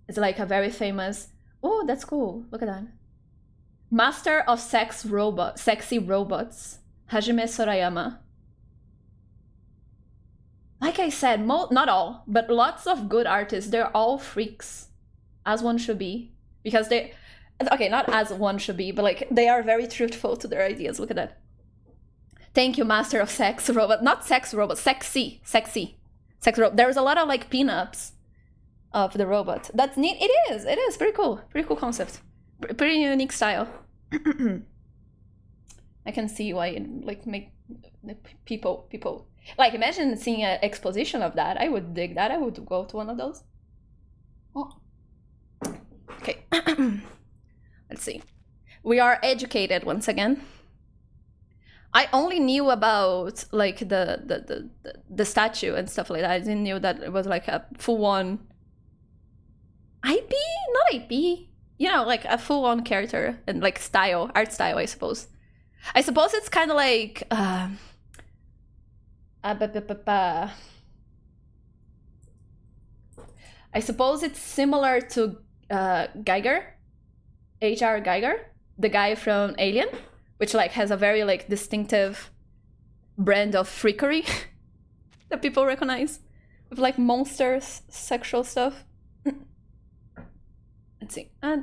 It's like a very famous, oh, that's cool, look at that. Master of sexy robots, Hajime Sorayama. Like I said, not all, but lots of good artists, they're all freaks, as one should be. Because they, okay, not as one should be, but like they are very truthful to their ideas, look at that. Thank you, Master of Sex Robot, not sex robot, sexy sex robot. There's a lot of like pinups of the robot. That's neat. It is pretty cool concept, pretty unique style. I can see why like make people like, imagine seeing an exposition of that. I would dig that. I would go to one of those. Oh. Okay. Let's see, we are educated once again. I only knew about like the statue and stuff like that. I didn't know that it was like a full-on IP, not IP, you know, like a full-on character and like style, art style, I suppose. I suppose it's kind of like I suppose it's similar to Geiger, H.R. Geiger, the guy from Alien, which like has a very like distinctive brand of freakery. that people recognize with like monsters, sexual stuff. Let's see. Oh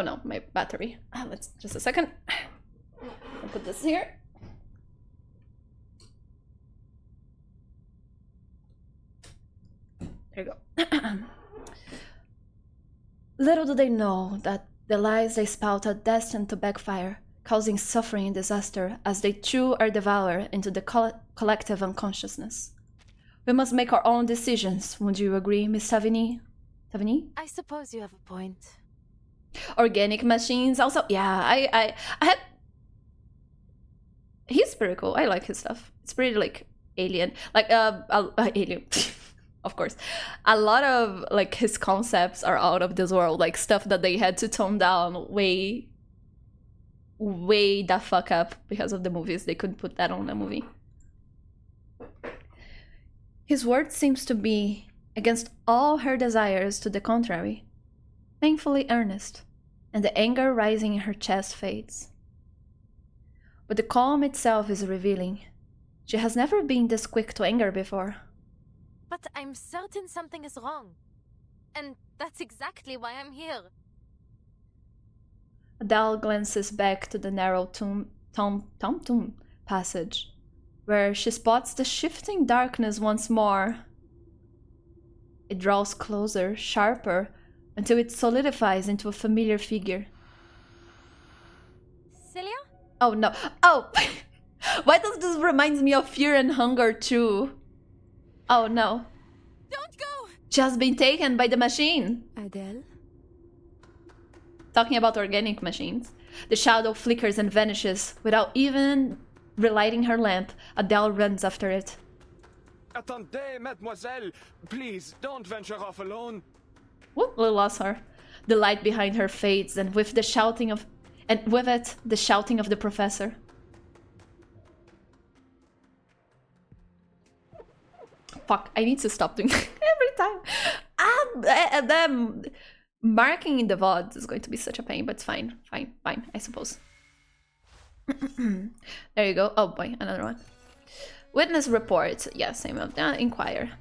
no, my battery. Let's just a second. I'll put this here. There you go. Little do they know that the lies they spout are destined to backfire, causing suffering and disaster as they chew or devour into the collective unconsciousness. We must make our own decisions. Would you agree, Miss Savigny? Savigny? I suppose you have a point. Organic machines also. Yeah, I had... He's pretty cool. I like his stuff. It's pretty like alien. Like alien. Of course. A lot of like his concepts are out of this world, like stuff that they had to tone down way the fuck up because of the movies. They couldn't put that on a movie. His word seems to be against all her desires to the contrary, painfully earnest, and the anger rising in her chest fades. But the calm itself is revealing. She has never been this quick to anger before. But I'm certain something is wrong. And that's exactly why I'm here. Adele glances back to the narrow tomb passage, where she spots the shifting darkness once more. It draws closer, sharper, until it solidifies into a familiar figure. Celia? Oh no. Oh! Why does this remind me of Fear and Hunger too? Oh no. Don't go! Just been taken by the machine. Adele? Talking about organic machines. The shadow flickers and vanishes. Without even relighting her lamp, Adele runs after it. Attendez, mademoiselle! Please, don't venture off alone. Whoop, we lost her. The light behind her fades, and with it, the shouting of the professor. Fuck, I need to stop doing every time. Them marking in the VOD is going to be such a pain, but it's fine, I suppose. There you go. Oh boy, another one. Witness report. Yeah, same of that. Inquire.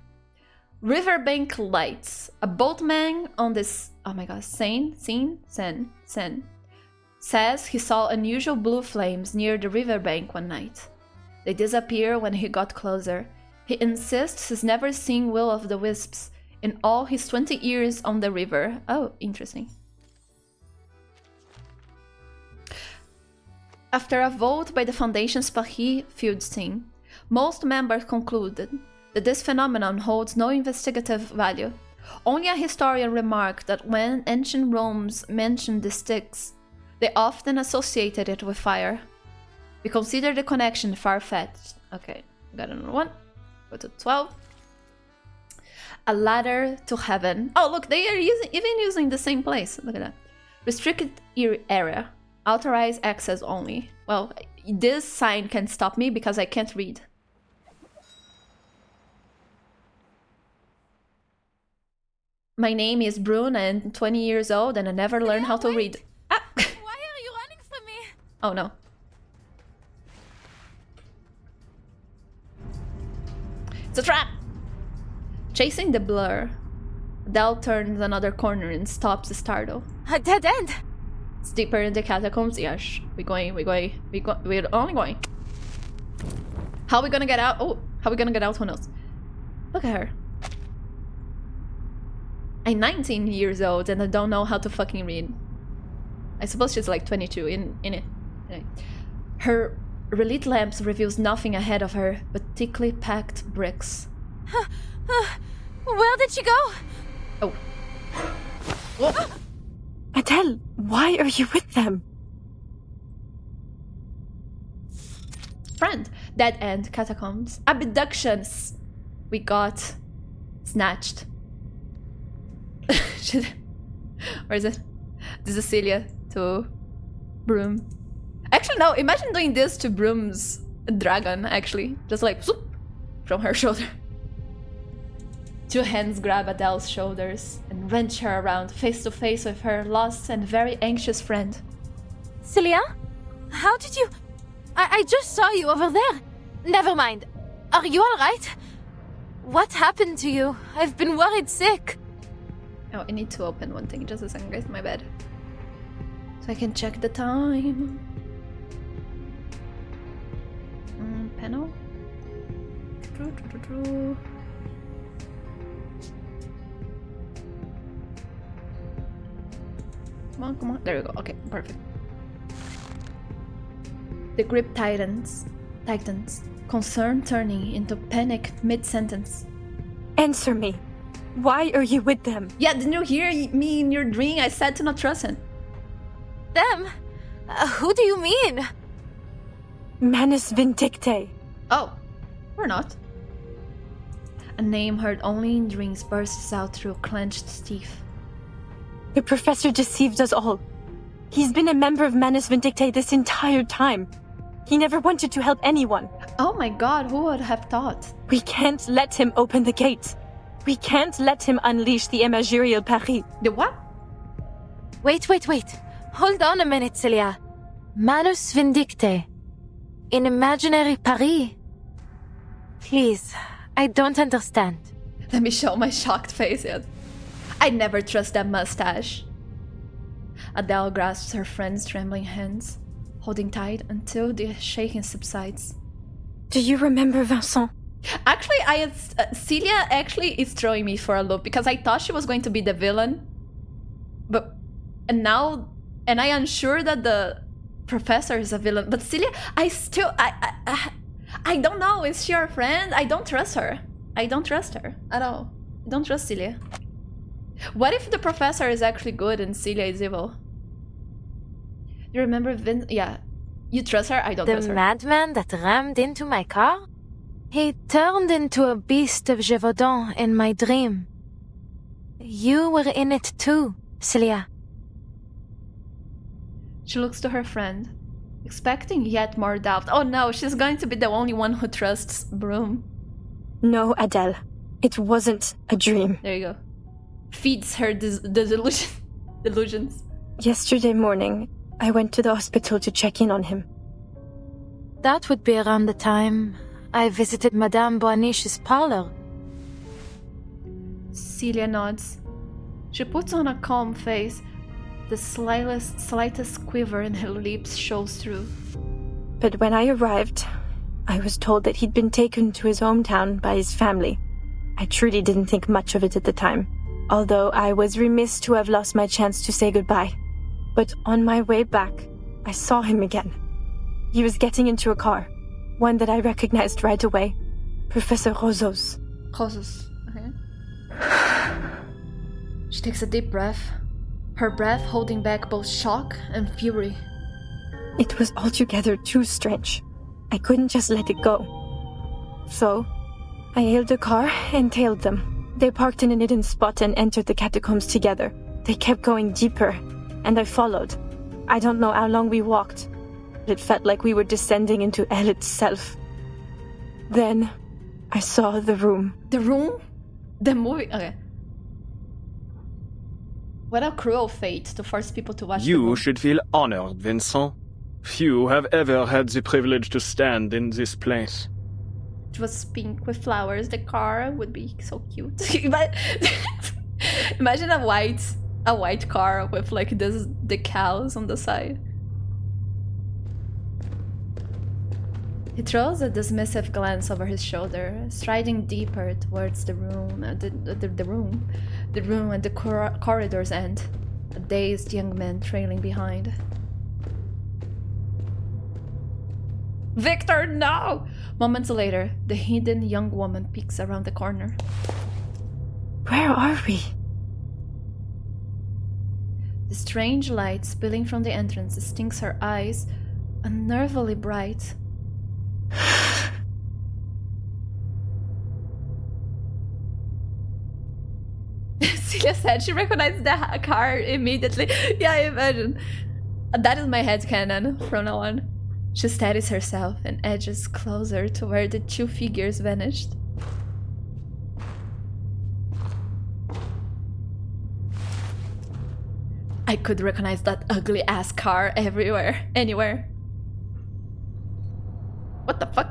Riverbank lights. A boatman on this... Oh my god. Sen says he saw unusual blue flames near the riverbank one night. They disappear when he got closer. He insists he's never seen Will of the Wisps in all his 20 years on the river. Oh, interesting. After a vote by the Foundation's Paris field team, most members concluded that this phenomenon holds no investigative value. Only a historian remarked that when ancient Romans mentioned the Styx, they often associated it with fire. We consider the connection far-fetched. Okay, got another one. Go to 12. A ladder to heaven. Oh, look, they are even using the same place. Look at that. Restricted area. Authorized access only. Well, this sign can stop me because I can't read. My name is Brume and I'm 20 years old and I never learned how to read. Ah. Why are you running from me? Oh no. It's a trap! Chasing the blur, Adele turns another corner and stops startled. A dead end! It's deeper in the catacombs. Yes, we're only going. How are we gonna get out? Oh, how are we gonna get out? Who knows? Look at her. I'm 19 years old and I don't know how to fucking read. I suppose she's like 22 in it. Anyway. Her relit lamps reveals nothing ahead of her but thickly packed bricks. Where did she go? Oh. Whoa. Adele, why are you with them? Friend. Dead end. Catacombs. Abductions. We got snatched. Where is it? This is Celia to Brume. Actually, no. Imagine doing this to Brume's dragon, actually. Just like, zoop, from her shoulder. Two hands grab Adele's shoulders and wrench her around, face to face with her lost and very anxious friend. Celia? How did you... I just saw you over there. Never mind. Are you alright? What happened to you? I've been worried sick. Oh, I need to open one thing. Just a second, guys. My bad. So I can check the time. Panel. Come on. There we go. Okay, perfect. The grip tightens. Concern turning into panic mid-sentence. Answer me. Why are you with them? Yeah, didn't you hear me in your dream? I said to not trust him. Them? Who do you mean? Manus Vindictae. Oh, or not. A name heard only in dreams bursts out through clenched teeth. The professor deceived us all. He's been a member of Manus Vindictae this entire time. He never wanted to help anyone. Oh my god, who would have thought? We can't let him open the gate. We can't let him unleash the Imagirial Paris. The what? Wait. Hold on a minute, Celia. Manus Vindictae. In imaginary Paris? Please, I don't understand. Let me show my shocked face yet. I never trust that mustache. Adele grasps her friend's trembling hands, holding tight until the shaking subsides. Do you remember Vincent? Actually, Celia actually is throwing me for a loop because I thought she was going to be the villain. And I am sure that the professor is a villain. But Celia, I don't know. Is she your friend? I don't trust her. I don't trust her at all. I don't trust Celia. What if the professor is actually good and Celia is evil? You remember Yeah. You trust her? I don't trust her. The madman that rammed into my car? He turned into a beast of Gévaudan in my dream. You were in it too, Celia. She looks to her friend, expecting yet more doubt. Oh no, she's going to be the only one who trusts Brume. No, Adele. It wasn't a dream. There you go. Feeds her delusions. Yesterday morning, I went to the hospital to check in on him. That would be around the time I visited Madame Boaniche's parlor. Celia nods. She puts on a calm face. The slightest quiver in her lips shows through. But when I arrived, I was told that he'd been taken to his hometown by his family. I truly didn't think much of it at the time, although I was remiss to have lost my chance to say goodbye. But on my way back, I saw him again. He was getting into a car, one that I recognized right away. Professor Rosos. Rosos, okay. She takes a deep breath, her breath holding back both shock and fury. It was altogether too strange. I couldn't just let it go. So, I hailed a car and tailed them. They parked in a hidden spot and entered the catacombs together. They kept going deeper, and I followed. I don't know how long we walked, but it felt like we were descending into hell itself. Then, I saw the room. The room? The movie? Okay. What a cruel fate to force people to watch the You room. should feel honored, Vincent. Few have ever had the privilege to stand in this place. It was pink with flowers. The car would be so cute. Imagine a white car with like this decals on the side. He throws a dismissive glance over his shoulder, striding deeper towards the room, the room at the corridor's end, a dazed young man trailing behind. Victor, no! Moments later, the hidden young woman peeks around the corner. Where are we? The strange light spilling from the entrance stings her eyes, unnervingly bright. Celia said she recognized the car immediately. Yeah, I imagine. That is my headcanon from now on. She steadies herself and edges closer to where the two figures vanished. I could recognize that ugly-ass car everywhere, anywhere. What the fuck?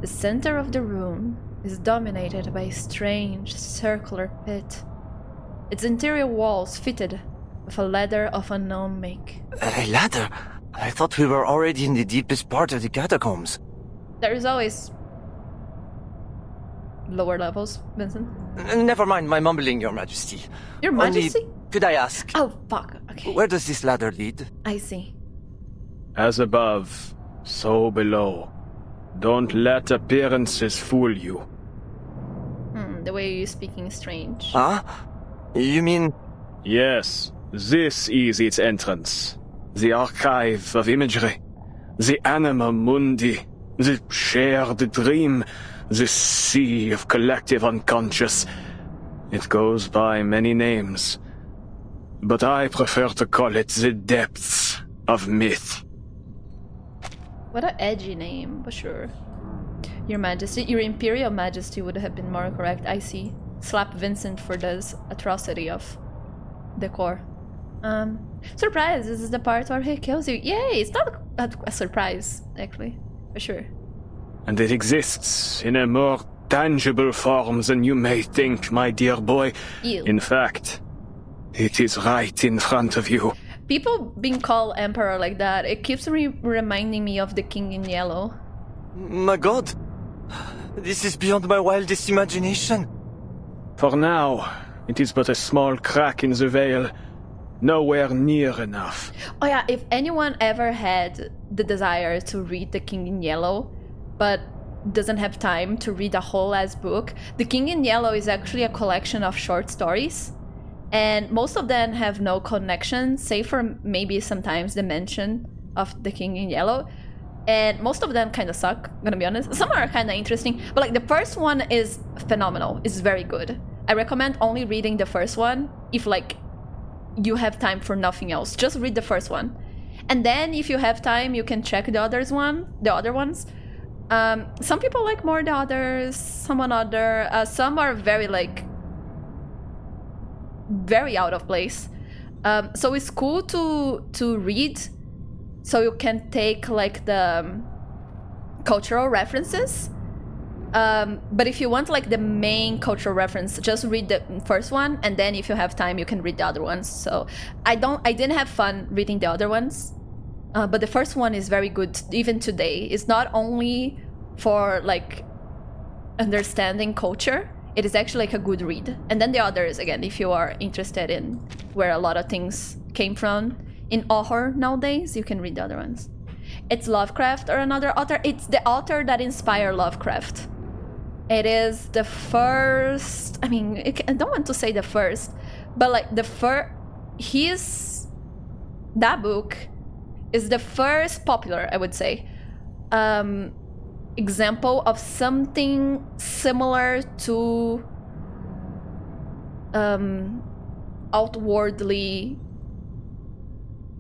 The center of the room is dominated by a strange circular pit. Its interior walls fitted with a ladder of unknown make. A ladder? I thought we were already in the deepest part of the catacombs. There is always lower levels, Vincent. Never mind my mumbling, Your Majesty. Your Majesty? Could I ask? Oh, fuck. Okay. Where does this ladder lead? I see. As above, so below. Don't let appearances fool you. The way you're speaking is strange. Huh? You mean... Yes, this is its entrance. The archive of imagery. The anima mundi. The shared dream. The sea of collective unconscious. It goes by many names. But I prefer to call it the depths of myth. What an edgy name, but sure. Your Majesty, your Imperial Majesty would have been more correct, I see. Slap Vincent for this atrocity of decor. Surprise, this is the part where he kills you. Yay, it's not a surprise, actually, for sure. And it exists in a more tangible form than you may think, my dear boy. Ew. In fact, it is right in front of you. People being called Emperor like that, it keeps reminding me of the King in Yellow. My god! This is beyond my wildest imagination. For now, it is but a small crack in the veil. Nowhere near enough. Oh yeah, if anyone ever had the desire to read The King in Yellow, but doesn't have time to read a whole ass book, The King in Yellow is actually a collection of short stories. And most of them have no connection, save for maybe sometimes the mention of The King in Yellow. And most of them kind of suck, gonna be honest. Some are kind of interesting, but like the first one is phenomenal. It's very good. I recommend only reading the first one if like you have time for nothing else. Just read the first one. And then if you have time, you can check the other ones. Some people like more the others, some are very out of place. So it's cool to read, so you can take like the cultural references. But if you want like the main cultural reference, just read the first one, and then if you have time, you can read the other ones. So I didn't have fun reading the other ones, but the first one is very good even today. It's not only for like understanding culture, it is actually like a good read. And then the others, again, if you are interested in where a lot of things came from in horror nowadays, you can read the other ones. It's Lovecraft or another author. It's the author that inspired Lovecraft. It is the first, I mean, I don't want to say the first, but like that book is the first popular, I would say, example of something similar to outwardly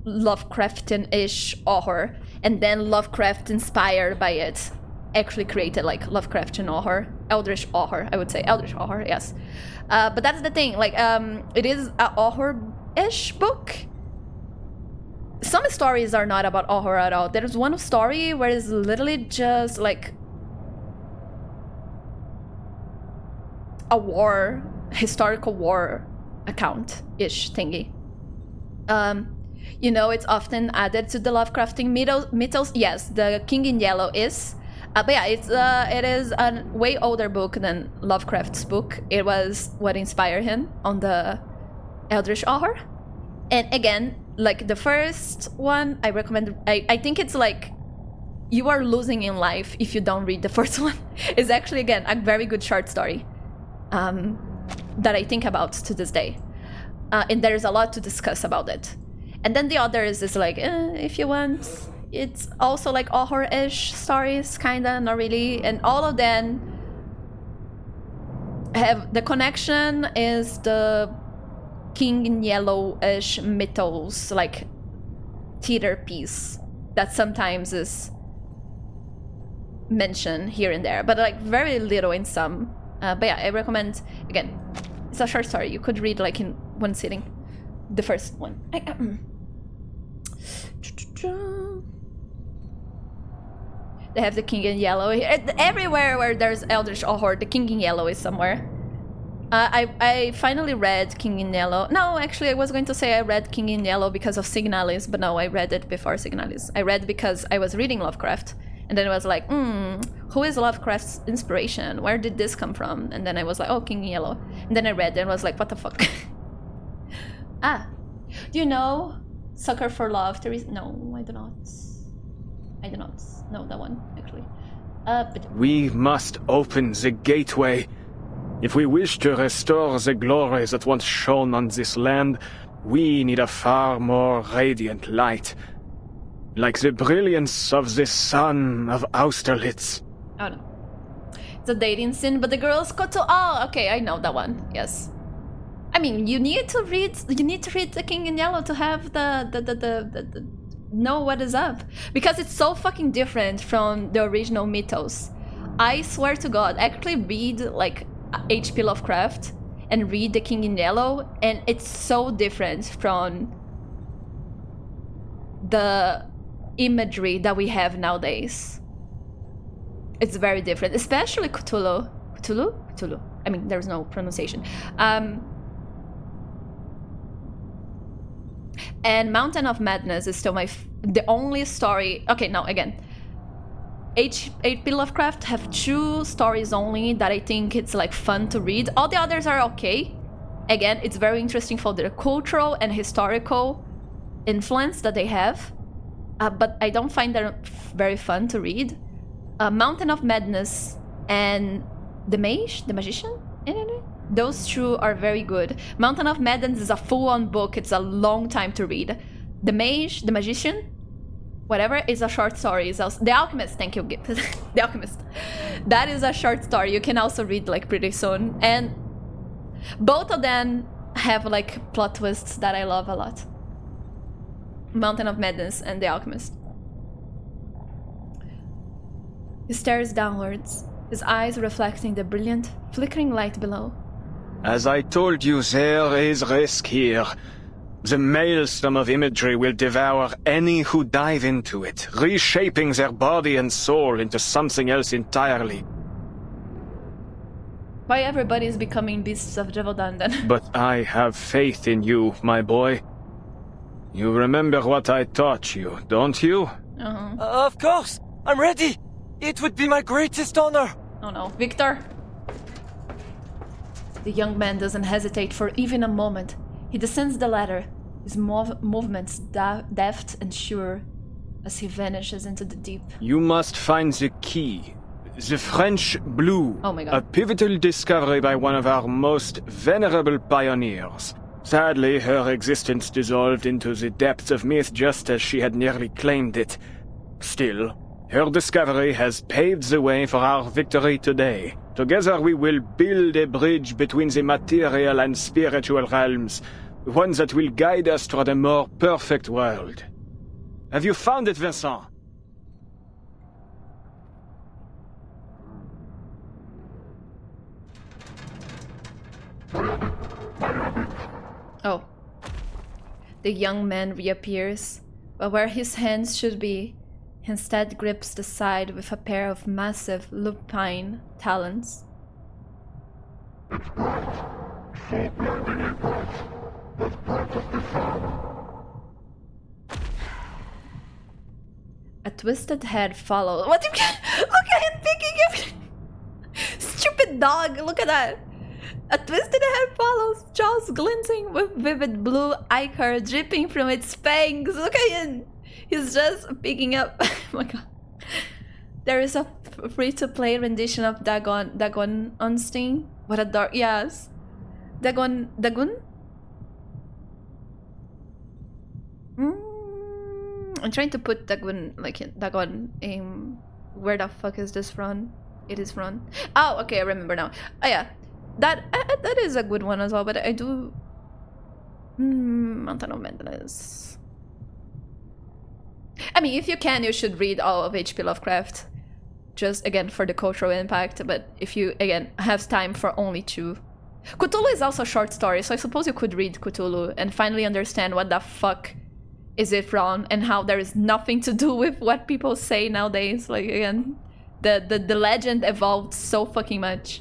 Lovecraftian-ish horror, and then Lovecraft inspired by it actually created like Lovecraftian horror, Eldritch horror, I would say, Eldritch horror, yes. But that's the thing, like it is a horror-ish book. Some stories are not about horror at all. There's one story where it's literally just like a historical war account-ish thingy. You know, it's often added to the Lovecraftian mythos. Yes, The King in Yellow is. But yeah, it is a way older book than Lovecraft's book. It was what inspired him on the Eldritch horror. And again, like the first one, I recommend. I think it's like you are losing in life if you don't read the first one. It's actually, again, a very good short story that I think about to this day. And there's a lot to discuss about it. And then the others is like, if you want. It's also like horror-ish stories, kinda, not really. And all of them have the connection is the King in Yellow-ish mythos, like theater piece that sometimes is mentioned here and there, but like very little in some. But yeah, I recommend, again, it's a short story. You could read like in one sitting. The first one. They have the King in Yellow. Everywhere where there's Eldritch Horror, the King in Yellow is somewhere. I finally read King in Yellow. No, actually, I was going to say I read King in Yellow because of Signalis, but no, I read it before Signalis. I read because I was reading Lovecraft, and then I was like, who is Lovecraft's inspiration? Where did this come from? And then I was like, oh, King in Yellow. And then I read it and was like, what the fuck? Do you know Sucker for Love? No, I do not. I do not know that one, actually. But we must open the gateway. If we wish to restore the glory that once shone on this land, we need a far more radiant light. Like the brilliance of the sun of Austerlitz. Oh no. It's a dating scene, but the girls got to... Oh, okay, I know that one. Yes. I mean, you need to read The King in Yellow to have the know what is up. Because it's so fucking different from the original mythos. I swear to God, actually read, like, H.P. Lovecraft and read The King in Yellow, and it's so different from the imagery that we have nowadays. It's very different, especially Cthulhu. Cthulhu? I mean, there's no pronunciation. And Mountain of Madness is still the only story... Okay, no, again. H.P. Lovecraft have 2 stories only that I think it's like fun to read. All the others are okay. Again, it's very interesting for their cultural and historical influence that they have. But I don't find them very fun to read. Mountain of Madness and The Magician? Those 2 are very good. Mountain of Madness is a full-on book. It's a long time to read. The Magician, whatever, is a short story. The Alchemist, thank you, The Alchemist. That is a short story. You can also read like pretty soon. And both of them have like plot twists that I love a lot. Mountain of Madness and The Alchemist. He stares downwards, his eyes reflecting the brilliant, flickering light below. As I told you, there is risk here. The maelstrom of imagery will devour any who dive into it, reshaping their body and soul into something else entirely. Why everybody is becoming beasts of Jevodan then? But I have faith in you, my boy. You remember what I taught you, don't you? Of course! I'm ready! It would be my greatest honor! Oh no, Victor? The young man doesn't hesitate for even a moment. He descends the ladder, his movements deft and sure as he vanishes into the deep. You must find the key. The French blue. Oh my God. A pivotal discovery by one of our most venerable pioneers. Sadly, her existence dissolved into the depths of myth just as she had nearly claimed it. Still, her discovery has paved the way for our victory today. Together we will build a bridge between the material and spiritual realms, one that will guide us toward a more perfect world. Have you found it, Vincent? Oh. The young man reappears, but where his hands should be, instead grips the side with a pair of massive lupine talons. A twisted head follows. What? Look at him picking everything! Stupid dog! Look at that! A twisted head follows, jaws glinting with vivid blue ichor dripping from its fangs. Look at him! He's just picking up. Oh my God. There is a free-to-play rendition of Dagon Unstein. What a dark... Yes. Dagon? I'm trying to put Dagon, like, Dagon in... Where the fuck is this from? It is from... Oh, okay, I remember now. Oh yeah. That is a good one as well, but I do... Mountain of Madness. I mean, if you can, you should read all of H.P. Lovecraft. Just, again, for the cultural impact. But if you, again, have time for only 2. Cthulhu is also a short story, so I suppose you could read Cthulhu and finally understand what the fuck is it from, and how there is nothing to do with what people say nowadays. Like, again, the legend evolved so fucking much.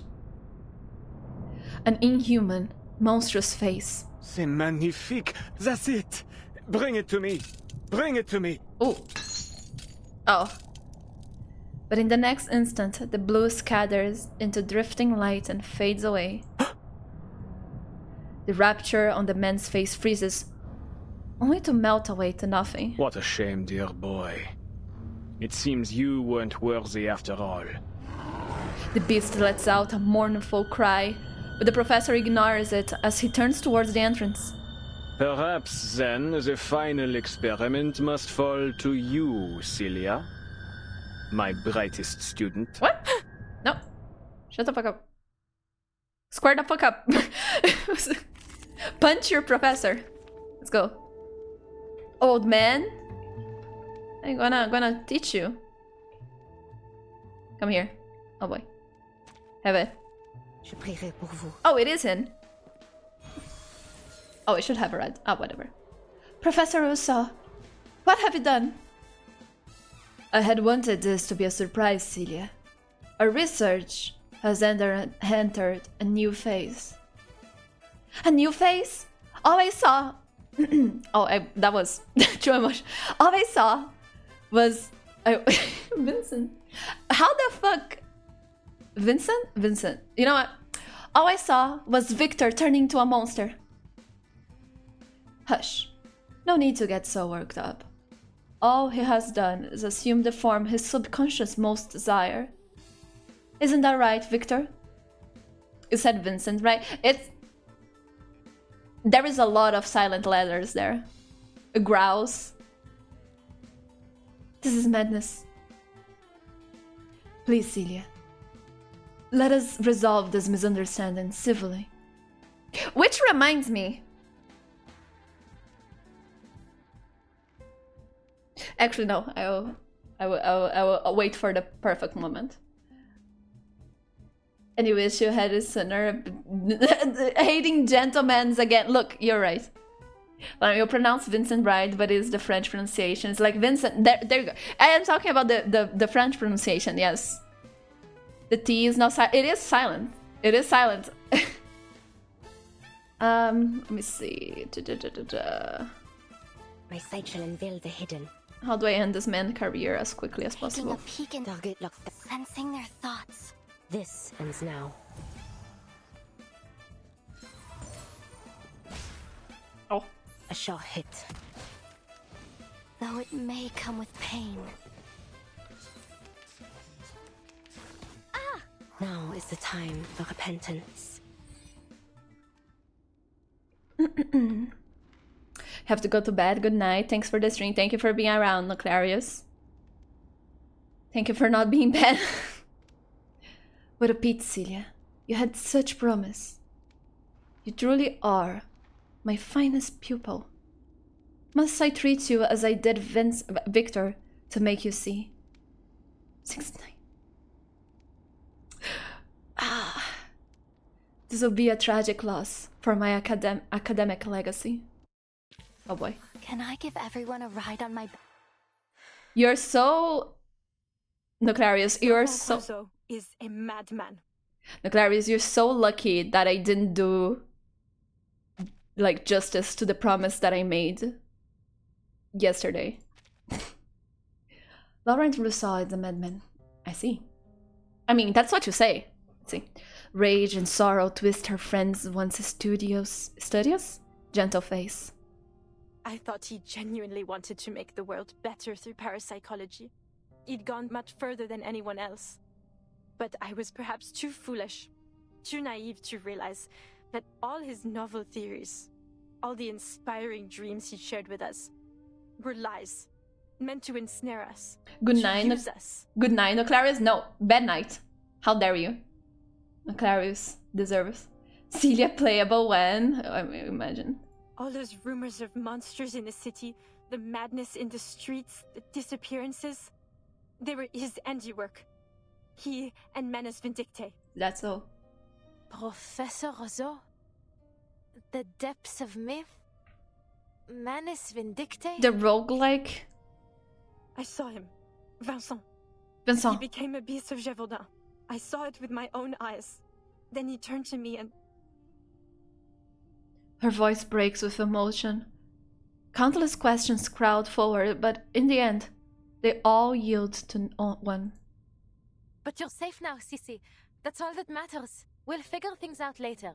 An inhuman, monstrous face. C'est magnifique. That's it. Bring it to me. Bring it to me. Oh. Oh. But in the next instant, the blue scatters into drifting light and fades away. The rapture on the man's face freezes, only to melt away to nothing. What a shame, dear boy. It seems you weren't worthy after all. The beast lets out a mournful cry, but the professor ignores it as he turns towards the entrance. Perhaps then the final experiment must fall to you, Celia. My brightest student. What? No. Shut the fuck up. Square the fuck up. Punch your professor. Let's go. Old man. I'm gonna teach you. Come here. Oh boy. Have it. Je prierai pour vous. Oh, it is in. Oh, it should have a red. Oh, whatever. Professor Rousseau, what have you done? I had wanted this to be a surprise, Celia. Our research has entered a new phase. A new phase? All I saw... that was too much. All I saw was... Vincent. How the fuck... Vincent? Vincent. You know what? All I saw was Victor turning into a monster. Hush. No need to get so worked up. All he has done is assume the form his subconscious most desire. Isn't that right, Victor? You said Vincent, right? There is a lot of silent letters there. Growls. This is madness. Please, Celia. Let us resolve this misunderstanding civilly. Which reminds me... Actually, no. I will wait for the perfect moment. And you wish you had a sooner. Hating gentlemen's again. Look, you're right. Well, you pronounce Vincent right, but it's the French pronunciation. It's like Vincent. There you go. I am talking about the French pronunciation. Yes. The T is not silent. It is silent. It is silent. Let me see. My sight shall unveil the hidden. How do I end this man's career as quickly as possible? Taking a peek in target lock, sensing their thoughts. This ends now. Oh. A sure hit. Though it may come with pain. Now is the time for repentance. Have to go to bed. Good night. Thanks for the stream. Thank you for being around, Clarius. Thank you for not being bad. What a pity, Celia. You had such promise. You truly are my finest pupil. Must I treat you as I did Victor to make you see? 69. This will be a tragic loss for my academic legacy. Oh boy. Can I give everyone a ride on my... You're so... Nuclearius, you're so... Rousseau is a madman. Nuclearius, you're so lucky that I didn't do like justice to the promise that I made yesterday. Laurent Rousseau is a madman. I see. I mean, that's what you say. Let's see. Rage and sorrow twist her friend's once studious, gentle face. I thought he genuinely wanted to make the world better through parapsychology. He'd gone much further than anyone else. But I was perhaps too foolish, too naive to realize that all his novel theories, all the inspiring dreams he shared with us, were lies, meant to ensnare us. Good night, Good night, Clarius. No, bad night. How dare you? Clarius deserves. Celia playable when? I imagine. All those rumors of monsters in the city, the madness in the streets, the disappearances, they were his handiwork. He and Manus Vindicte. That's all. Professor Rousseau? The depths of myth? Manus Vindicte? The roguelike? I saw him. Vincent. Vincent. He became a beast of Gévaudan. I saw it with my own eyes. Then he turned to me and... Her voice breaks with emotion. Countless questions crowd forward, but in the end, they all yield to one. But you're safe now, Sissy. That's all that matters. We'll figure things out later.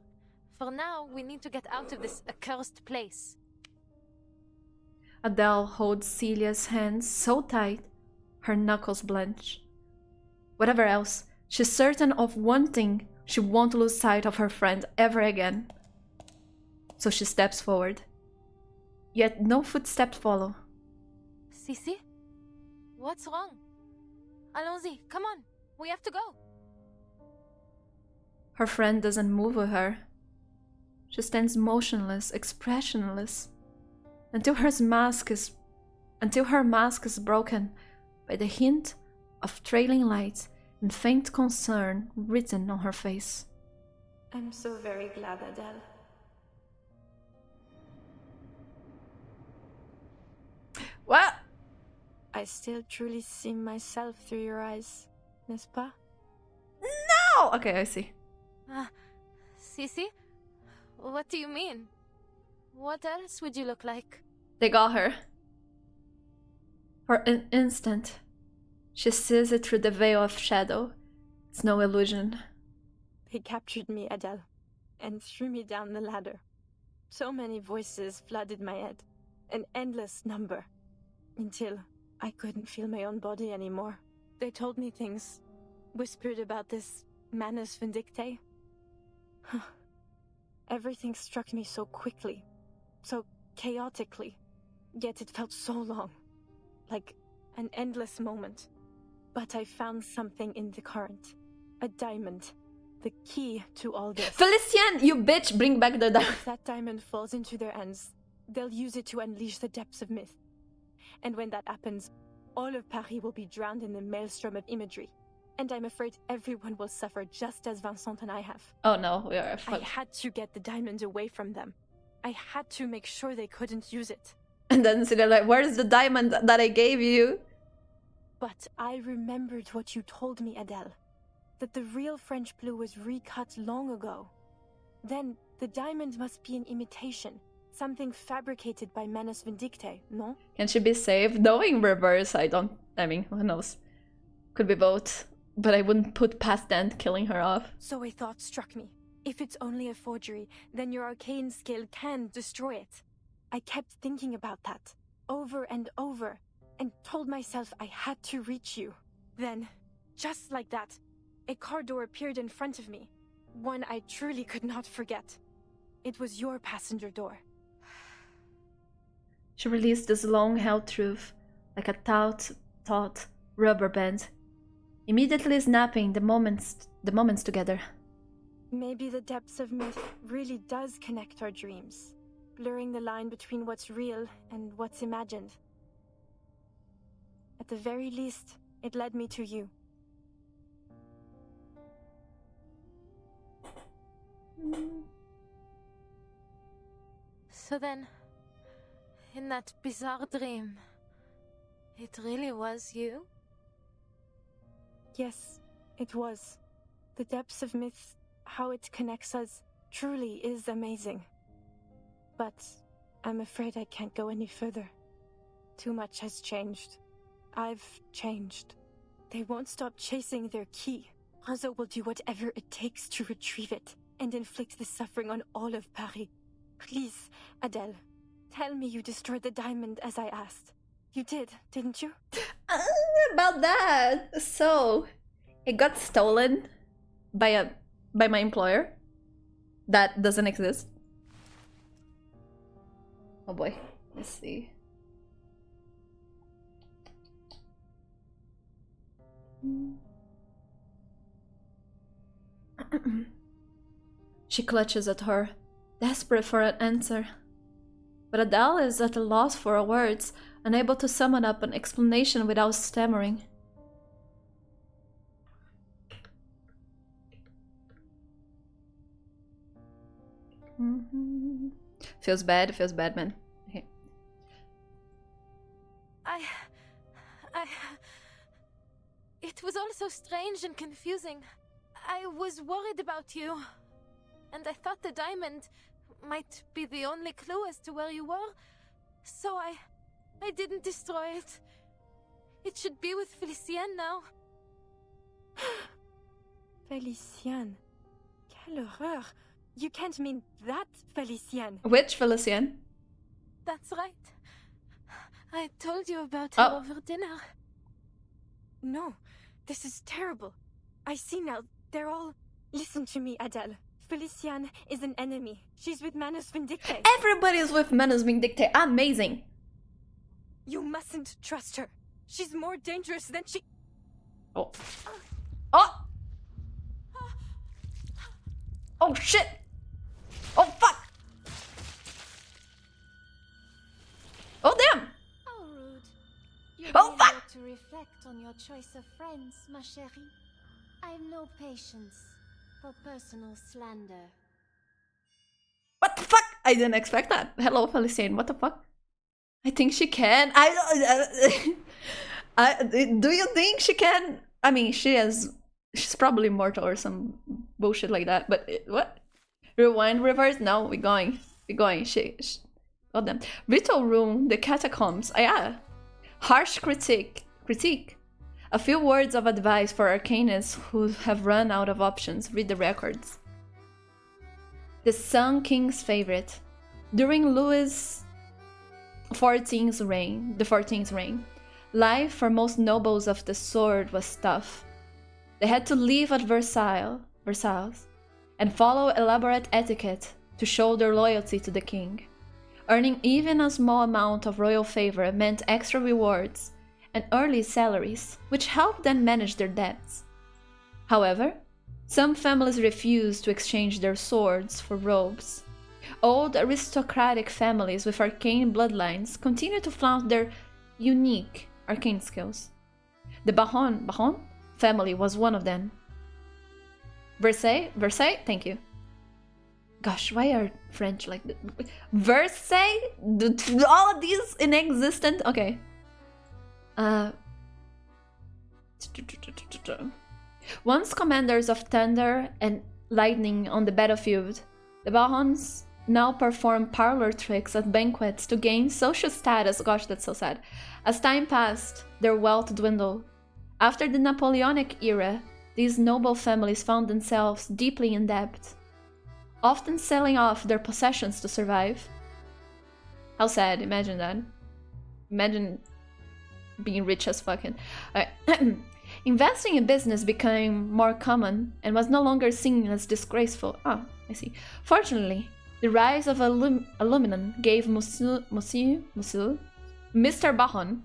For now, we need to get out of this accursed place. Adele holds Celia's hands so tight, her knuckles blench. Whatever else, she's certain of one thing: she won't lose sight of her friend ever again. So she steps forward. Yet no footsteps follow. Sissy? What's wrong? Allons-y, come on. We have to go. Her friend doesn't move with her. She stands motionless, expressionless, until her mask is broken by the hint of trailing lights and faint concern written on her face. I'm so very glad, Adele. What? I still truly see myself through your eyes, n'est-ce pas? No! Okay, I see. Sissy? What do you mean? What else would you look like? They got her. For an instant, she sees it through the veil of shadow. It's no illusion. They captured me, Adele, and threw me down the ladder. So many voices flooded my head, an endless number, until I couldn't feel my own body anymore. They told me things, whispered about this Manus Vindicte. Everything struck me so quickly, so chaotically, yet it felt so long, like an endless moment. But I found something in the current, a diamond, the key to all this. Felicien, you bitch, bring back the diamond. If that diamond falls into their hands, they'll use it to unleash the depths of myth. And when that happens, all of Paris will be drowned in the maelstrom of imagery. And I'm afraid everyone will suffer just as Vincent and I have. Oh no, we are I had to get the diamond away from them. I had to make sure they couldn't use it. And then they're like, where's the diamond that I gave you? But I remembered what you told me, Adele. That the real French blue was recut long ago. Then the diamond must be an imitation. Something fabricated by Manus Vindicte, no? Can she be saved? Knowing reverse, I mean, who knows? Could be both. But I wouldn't put past Dan killing her off. So a thought struck me. If it's only a forgery, then your arcane skill can destroy it. I kept thinking about that, over and over, and told myself I had to reach you. Then, just like that, a car door appeared in front of me. One I truly could not forget. It was your passenger door. She released this long-held truth, like a taut rubber band, immediately snapping the moments together. Maybe the depths of myth really does connect our dreams, blurring the line between what's real and what's imagined. At the very least, it led me to you. So then, in that bizarre dream, it really was you? Yes, it was. The depths of myth, how it connects us, truly is amazing. But I'm afraid I can't go any further. Too much has changed. I've changed. They won't stop chasing their key. Razo will do whatever it takes to retrieve it and inflict the suffering on all of Paris. Please, Adele, tell me you destroyed the diamond as I asked. You did, didn't you? About that. So, it got stolen by my employer. That doesn't exist. Oh boy, let's see. She clutches at her, desperate for an answer. But Adele is at a loss for words, unable to summon up an explanation without stammering. Feels bad, man. Okay. It was all so strange and confusing. I was worried about you. And I thought the diamond might be the only clue as to where you were. So I didn't destroy it. It should be with Felicienne now. Felicienne. Quelle horreur. You can't mean that Felicienne. Which Felicienne? That's right. I told you about her over dinner. No, this is terrible. I see now. They're all... Listen to me, Adele. Felicienne is an enemy. She's with Manus Vindicte. Everybody's with Manus Vindicte. Amazing. You mustn't trust her. She's more dangerous than she... Oh. Oh! Oh, shit! Oh, fuck! Oh, damn! How rude. You Oh, fuck! need to reflect on your choice of friends, ma chérie. I've no patience for personal slander. What the fuck? I didn't expect that. Hello, Felicien. What the fuck? I think she can. Do you think she can? I mean, she's probably mortal or some bullshit like that. But what? Rewind, reverse? No, we're going. God damn. Ritual room, the catacombs. Yeah. Harsh critique. A few words of advice for arcanists who have run out of options. Read the records. The Sun King's favorite. During Louis XIV's reign, life for most nobles of the sword was tough. They had to live at Versailles and follow elaborate etiquette to show their loyalty to the king. Earning even a small amount of royal favor meant extra rewards and early salaries, which helped them manage their debts. However, some families refused to exchange their swords for robes. Old aristocratic families with arcane bloodlines continued to flaunt their unique arcane skills. The Baron family was one of them. Versailles, thank you. Gosh, why are French like that? Versailles? All of these inexistent? Okay. Once commanders of thunder and lightning on the battlefield, the Barons now perform parlor tricks at banquets to gain social status. Gosh, that's so sad. As time passed, their wealth dwindled. After the Napoleonic era, these noble families found themselves deeply in debt, often selling off their possessions to survive. How sad, imagine that. Imagine being rich as fucking. Investing in business became more common and was no longer seen as disgraceful. Ah, I see. Fortunately, the rise of aluminum gave Mr. Baron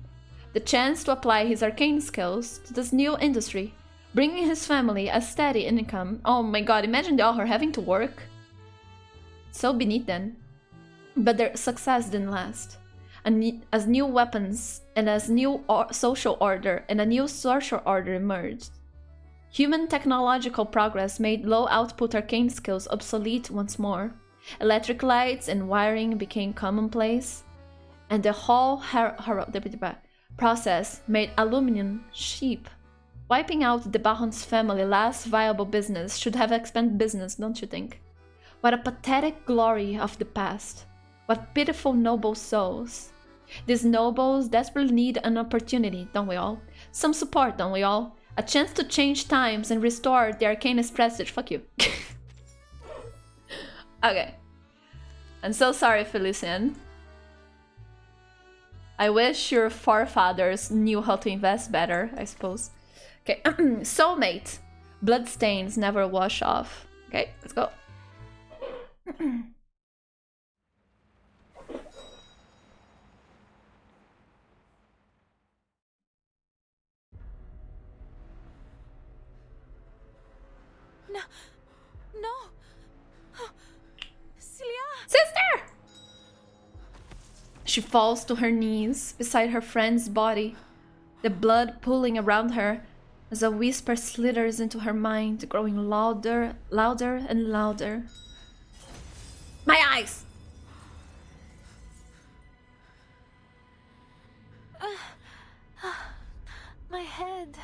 the chance to apply his arcane skills to this new industry, bringing his family a steady income. Oh my god, imagine they all are having to work. So beneath them. But their success didn't last. As new weapons and as new social order and a new social order emerged. Human technological progress made low-output arcane skills obsolete once more. Electric lights and wiring became commonplace, and the whole process made aluminum cheap. Wiping out the Baron's family last viable business should have expanded business, don't you think? What a pathetic glory of the past. What pitiful noble souls. These nobles desperately need an opportunity, don't we all? Some support, don't we all? A chance to change times and restore the arcanist prestige. Fuck you. Okay. I'm so sorry, Felicien. I wish your forefathers knew how to invest better, I suppose. Okay. Soulmate. Bloodstains never wash off. Okay, let's go. No. Celia! Sister! She falls to her knees beside her friend's body, the blood pooling around her as a whisper slithers into her mind, growing louder and louder. My eyes! My head.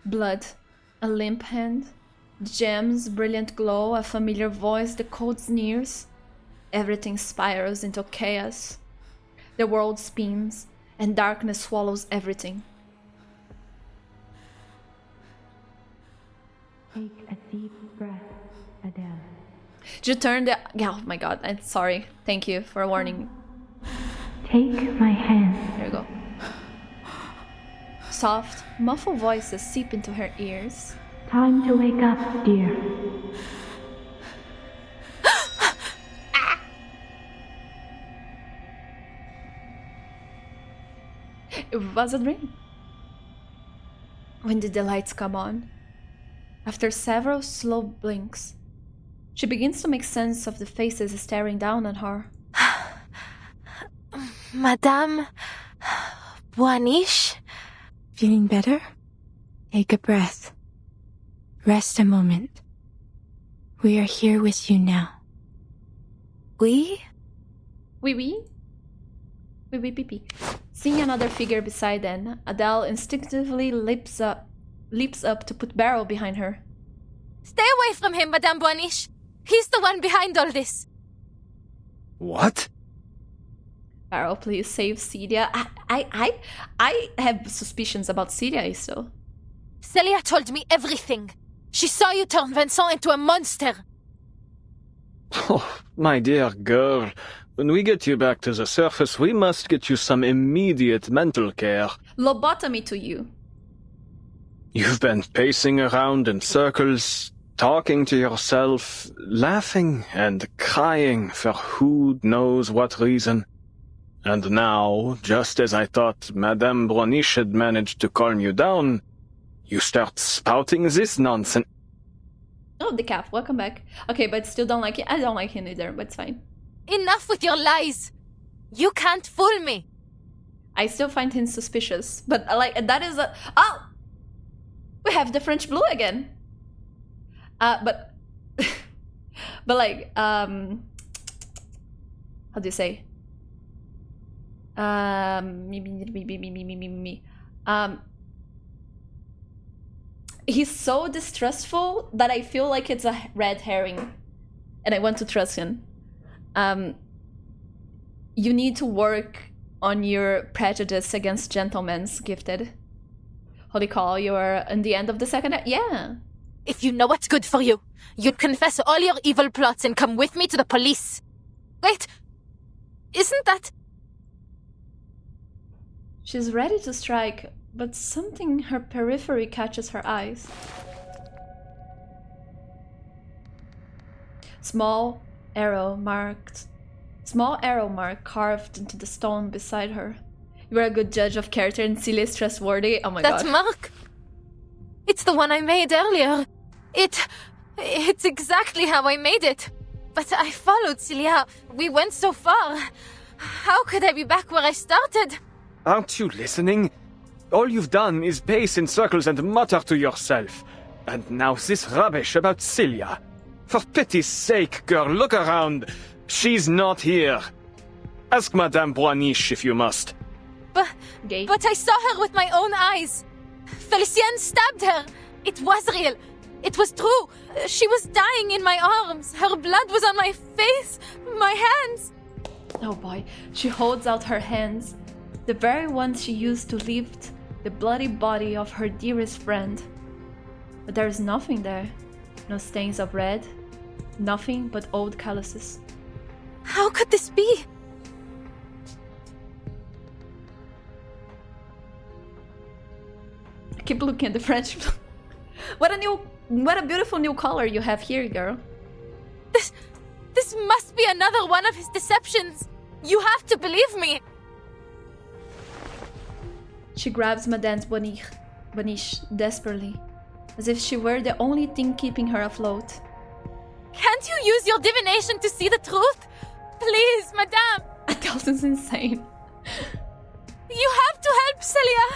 Blood, a limp hand, gems, brilliant glow, a familiar voice, the cold sneers. Everything spirals into chaos. The world spins, and darkness swallows everything. Take a deep breath, Adele. Did you turn the... Oh my god, I'm sorry. Thank you for warning me. Take my hand. There you go. Soft, muffled voices seep into her ears. Time to wake up, dear. It was a dream. When did the lights come on? After several slow blinks, she begins to make sense of the faces staring down at her. Madame Boaniche? Feeling better? Take a breath. Rest a moment. We are here with you now. We? Oui. Seeing another figure beside them, Adele instinctively leaps up to put Beryl behind her. Stay away from him, Madame Boaniche. He's the one behind all this. What? Beryl, please save Celia. I have suspicions about Celia still. Celia told me everything. She saw you turn Vincent into a monster. Oh, my dear girl. When we get you back to the surface, we must get you some immediate mental care. Lobotomy to you. You've been pacing around in circles, talking to yourself, laughing and crying for who knows what reason. And now, just as I thought Madame Boaniche had managed to calm you down, you start spouting this nonsense. Oh, the calf, welcome back. Okay, but still don't like it. I don't like him either, but it's fine. Enough with your lies! You can't fool me! I still find him suspicious, but that is a... Oh! We have the French blue again! But like, how do you say? He's so distrustful that I feel like it's a red herring, and I want to trust him. You need to work on your prejudice against gentlemen's gifted. Holy call, you're in the end of the second act? Yeah. If you know what's good for you, you'd confess all your evil plots and come with me to the police. Wait, isn't that... She's ready to strike, but something in her periphery catches her eyes. Small arrow mark carved into the stone beside her. You are a good judge of character and Celia is trustworthy. Oh my god. That mark? It's the one I made earlier. It's exactly how I made it. But I followed Celia. We went so far. How could I be back where I started? Aren't you listening? All you've done is pace in circles and mutter to yourself. And now this rubbish about Celia. For pity's sake, girl, look around. She's not here. Ask Madame Boaniche if you must. But I saw her with my own eyes. Felicienne stabbed her. It was real. It was true. She was dying in my arms. Her blood was on my face, my hands. Oh boy. She holds out her hands. The very ones she used to lift the bloody body of her dearest friend. But there is nothing there. No stains of red. Nothing but old calluses. How could this be? I keep looking at the French. What a beautiful new color you have here, girl. This must be another one of his deceptions. You have to believe me. She grabs Madame Boaniche desperately, as if she were the only thing keeping her afloat. Can't you use your divination to see the truth? Please, Madame! Adel's insane. You have to help Celia!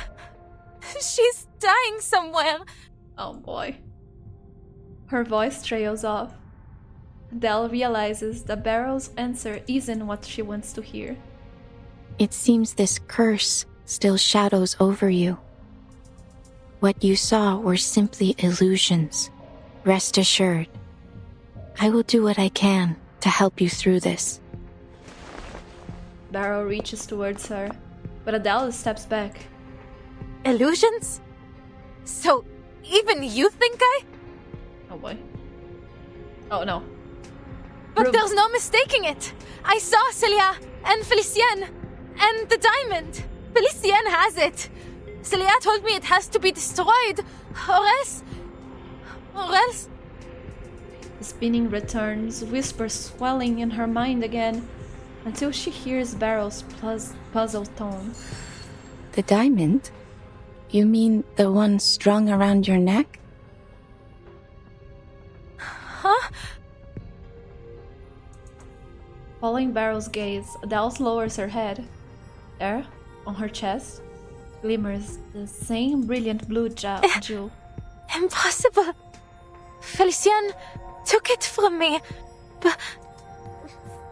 She's dying somewhere. Oh boy. Her voice trails off. Adele realizes that Beryl's answer isn't what she wants to hear. It seems this curse still shadows over you. What you saw were simply illusions. Rest assured, I will do what I can to help you through this. Beryl reaches towards her, but Adele steps back. Illusions? So, even you think I... Oh boy. Oh no. But Brume. there's no mistaking it! I saw Celia and Felicienne and the diamond. Felicienne has it. Celia told me it has to be destroyed, or else... The spinning returns, whispers swelling in her mind again, until she hears Beryl's puzzled tone. The diamond? You mean the one strung around your neck? Huh? Following Beryl's gaze, Adele lowers her head. There, on her chest, glimmers the same brilliant blue jewel. Impossible! Felicienne took it from me,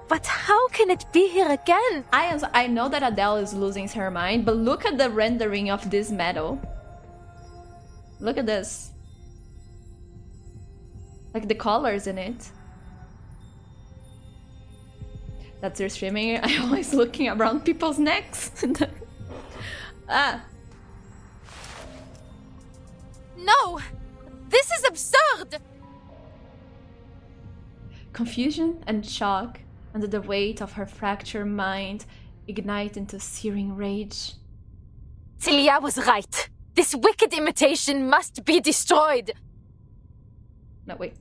but how can it be here again? I know that Adele is losing her mind, but look at the rendering of this metal. Look at this. Like the colors in it. That's your streaming. I'm always looking around people's necks. Ah. No! This is absurd! Confusion and shock under the weight of her fractured mind ignite into searing rage. Celia was right. This wicked imitation must be destroyed. No, wait.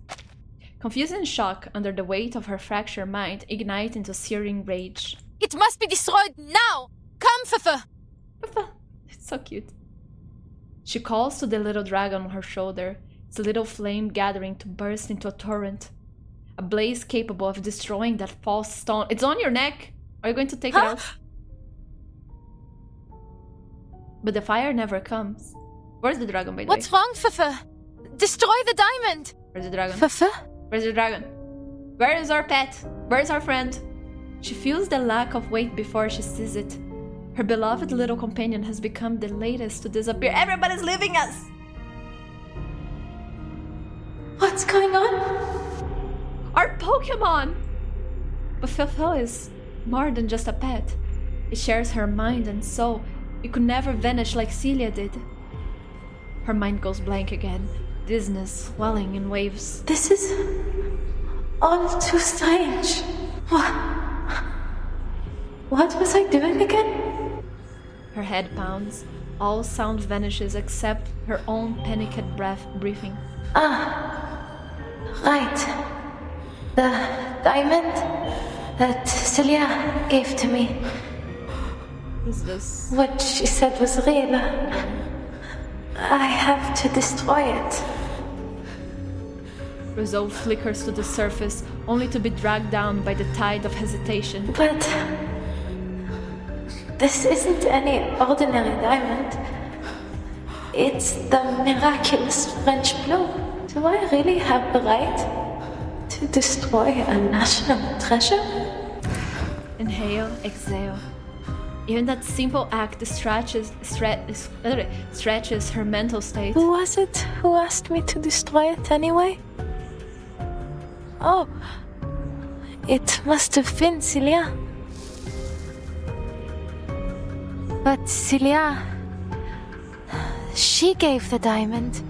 Confusion and shock under the weight of her fractured mind ignite into searing rage. It must be destroyed now! Come, Fifa! Fifa, it's so cute. She calls to the little dragon on her shoulder, its little flame gathering to burst into a torrent. A blaze capable of destroying that false stone. It's on your neck! Are you going to take it out? But the fire never comes. Where's the dragon, by the way? What's wrong, Fifa? Destroy the diamond! Where's the dragon? Fifa? Where's the dragon? Where is our pet? Where's our friend? She feels the lack of weight before she sees it. Her beloved little companion has become the latest to disappear. Everybody's leaving us! What's going on? Our Pokemon! But Fifa is more than just a pet. It shares her mind and soul. It could never vanish like Celia did. Her mind goes blank again, dizziness swelling in waves. This is all too strange. What was I doing again? Her head pounds. All sound vanishes except her own panicked breathing. Right. The diamond that Celia gave to me. What is this? What she said was real. I have to destroy it. Resolve flickers to the surface, only to be dragged down by the tide of hesitation. But this isn't any ordinary diamond. It's the miraculous French blue. Do I really have the right to destroy a national treasure? Inhale, exhale. Even that simple act stretches her mental state. Who was it who asked me to destroy it anyway? Oh, it must have been Celia. But Celia, she gave the diamond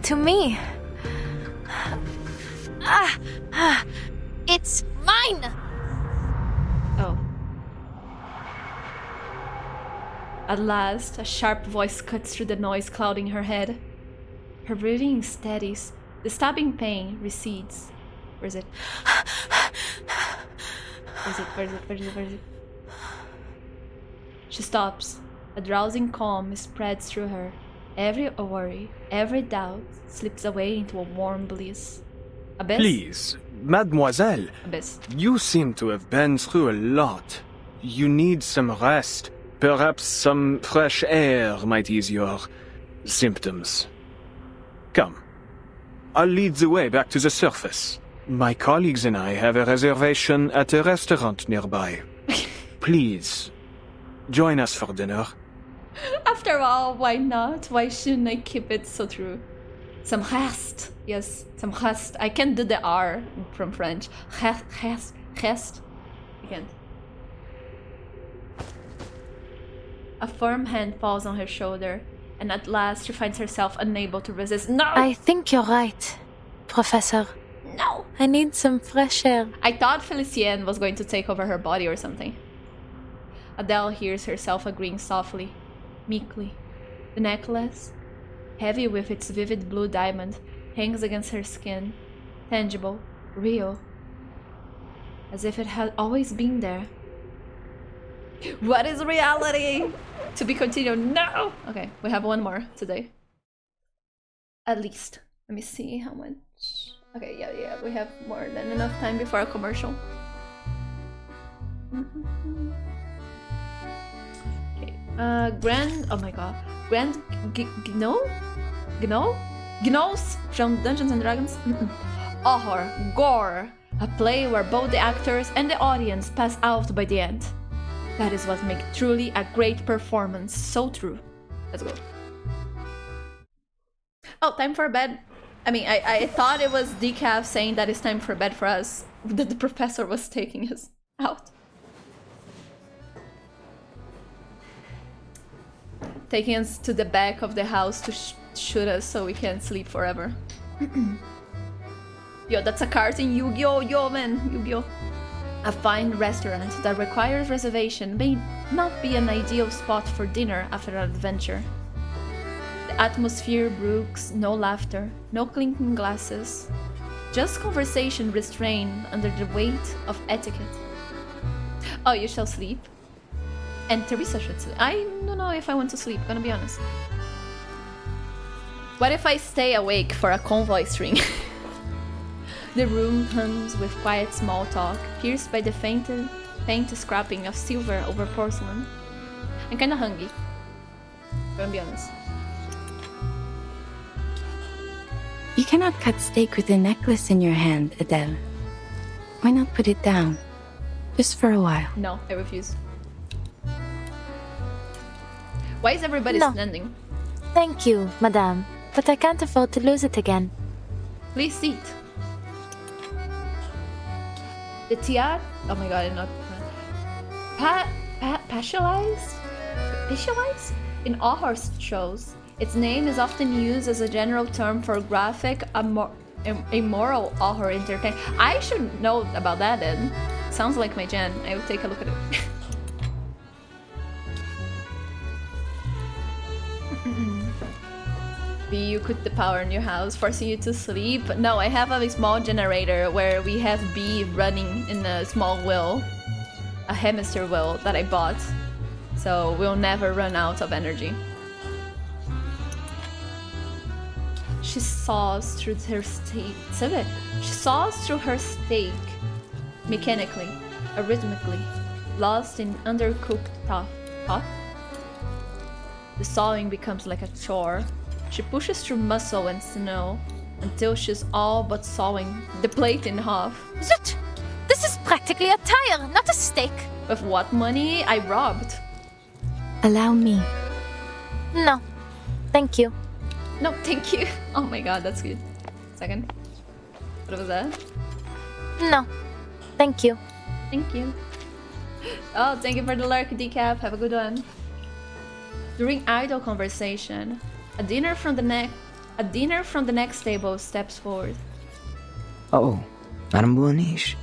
to me. It's mine! Oh. At last, a sharp voice cuts through the noise clouding her head. Her breathing steadies. The stabbing pain recedes. Where is it? Where is it? She stops. A drowsing calm spreads through her. Every worry, every doubt slips away into a warm bliss. Abyss? Please, mademoiselle. Abyss. You seem to have been through a lot. You need some rest. Perhaps some fresh air might ease your symptoms. Come. I'll lead the way back to the surface. My colleagues and I have a reservation at a restaurant nearby. Please, join us for dinner. After all, why not? Why shouldn't I keep it so true? Some rest. Yes, some rest. I can't do the R from French. Rest. I can't. A firm hand falls on her shoulder, and at last she finds herself unable to resist. No! I think you're right, Professor. No! I need some fresh air. I thought Felicienne was going to take over her body or something. Adele hears herself agreeing softly, meekly. The necklace, heavy with its vivid blue diamond, hangs against her skin, tangible, real, as if it had always been there. What is reality? To be continued. No! Okay, we have one more today. At least. Let me see how much. Okay, yeah, we have more than enough time before a commercial. Okay, oh my god. Grand Gnomes from Dungeons and Dragons? Horror, gore. A play where both the actors and the audience pass out by the end. That is what makes truly a great performance. So true. Let's go. Oh, time for bed. I mean, I thought it was Decaf saying that it's time for bed for us. That the professor was taking us out. Taking us to the back of the house to shoot us so we can't sleep forever. Yo, that's a cart in Yu-Gi-Oh! Yo, man, Yu-Gi-Oh! A fine restaurant that requires reservation may not be an ideal spot for dinner after an adventure. The atmosphere brooks no laughter, no clinking glasses, just conversation restrained under the weight of etiquette. Oh, you shall sleep. And Teresa should sleep. I don't know if I want to sleep, gonna be honest. What if I stay awake for a convoy string? The room hums with quiet small talk, pierced by the faint scrapping of silver over porcelain. I'm kinda hungry, gonna be honest. You cannot cut steak with a necklace in your hand, Adele. Why not put it down? Just for a while. No, I refuse. Why is everybody standing? Thank you, madame, but I can't afford to lose it again. Please sit. The tiara, oh my god, I'm not specialized in all horse shows. Its name is often used as a general term for graphic, immoral horror entertainment. I should know about that then. Sounds like my gen. I will take a look at it. You quit the power in your house, forcing you to sleep. No, I have a small generator where we have B running in a small wheel, a hamster wheel that I bought, so we'll never run out of energy. She saws through her steak. She saws through her steak, mechanically, arrhythmically, lost in undercooked thought. The sawing becomes like a chore. She pushes through muscle and snow until she's all but sawing the plate in half. Zut! This is practically a tire, not a steak. With what money I robbed? Allow me. No, thank you. No, thank you. Oh my god, that's good. Second. What was that? No, thank you. Thank you. Oh, thank you for the lurk, Decaf. Have a good one. During idle conversation, a dinner from the next table steps forward. Oh, Madame Boaniche.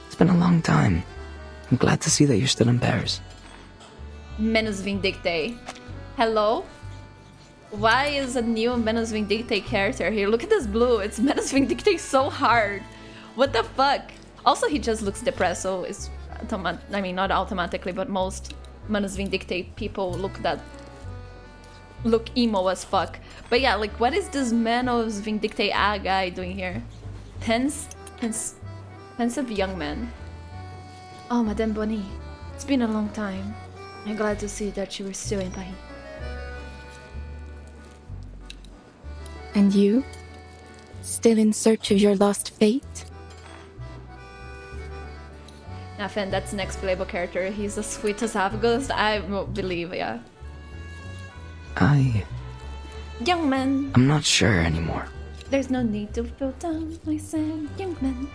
It's been a long time. I'm glad to see that you're still in Paris. Menus Vindictae. Hello? Why is a new Menus Vindictae character here? Look at this blue. It's Menus Vindictae so hard. What the fuck? Also, he just looks depressed, so it's I mean, not automatically, but most Menus Vindictae people look emo as fuck. But yeah, like, what is this Menus Vindictae guy doing here? Pensive young man. Oh, Madame Bonnie, it's been a long time. I'm glad to see that you were still in Paris. And you? Still in search of your lost fate? Nathan, that's the next playable character. He's as sweet as Avgust, I believe, yeah. Young man. I'm not sure anymore. There's no need to feel down, I said, young man.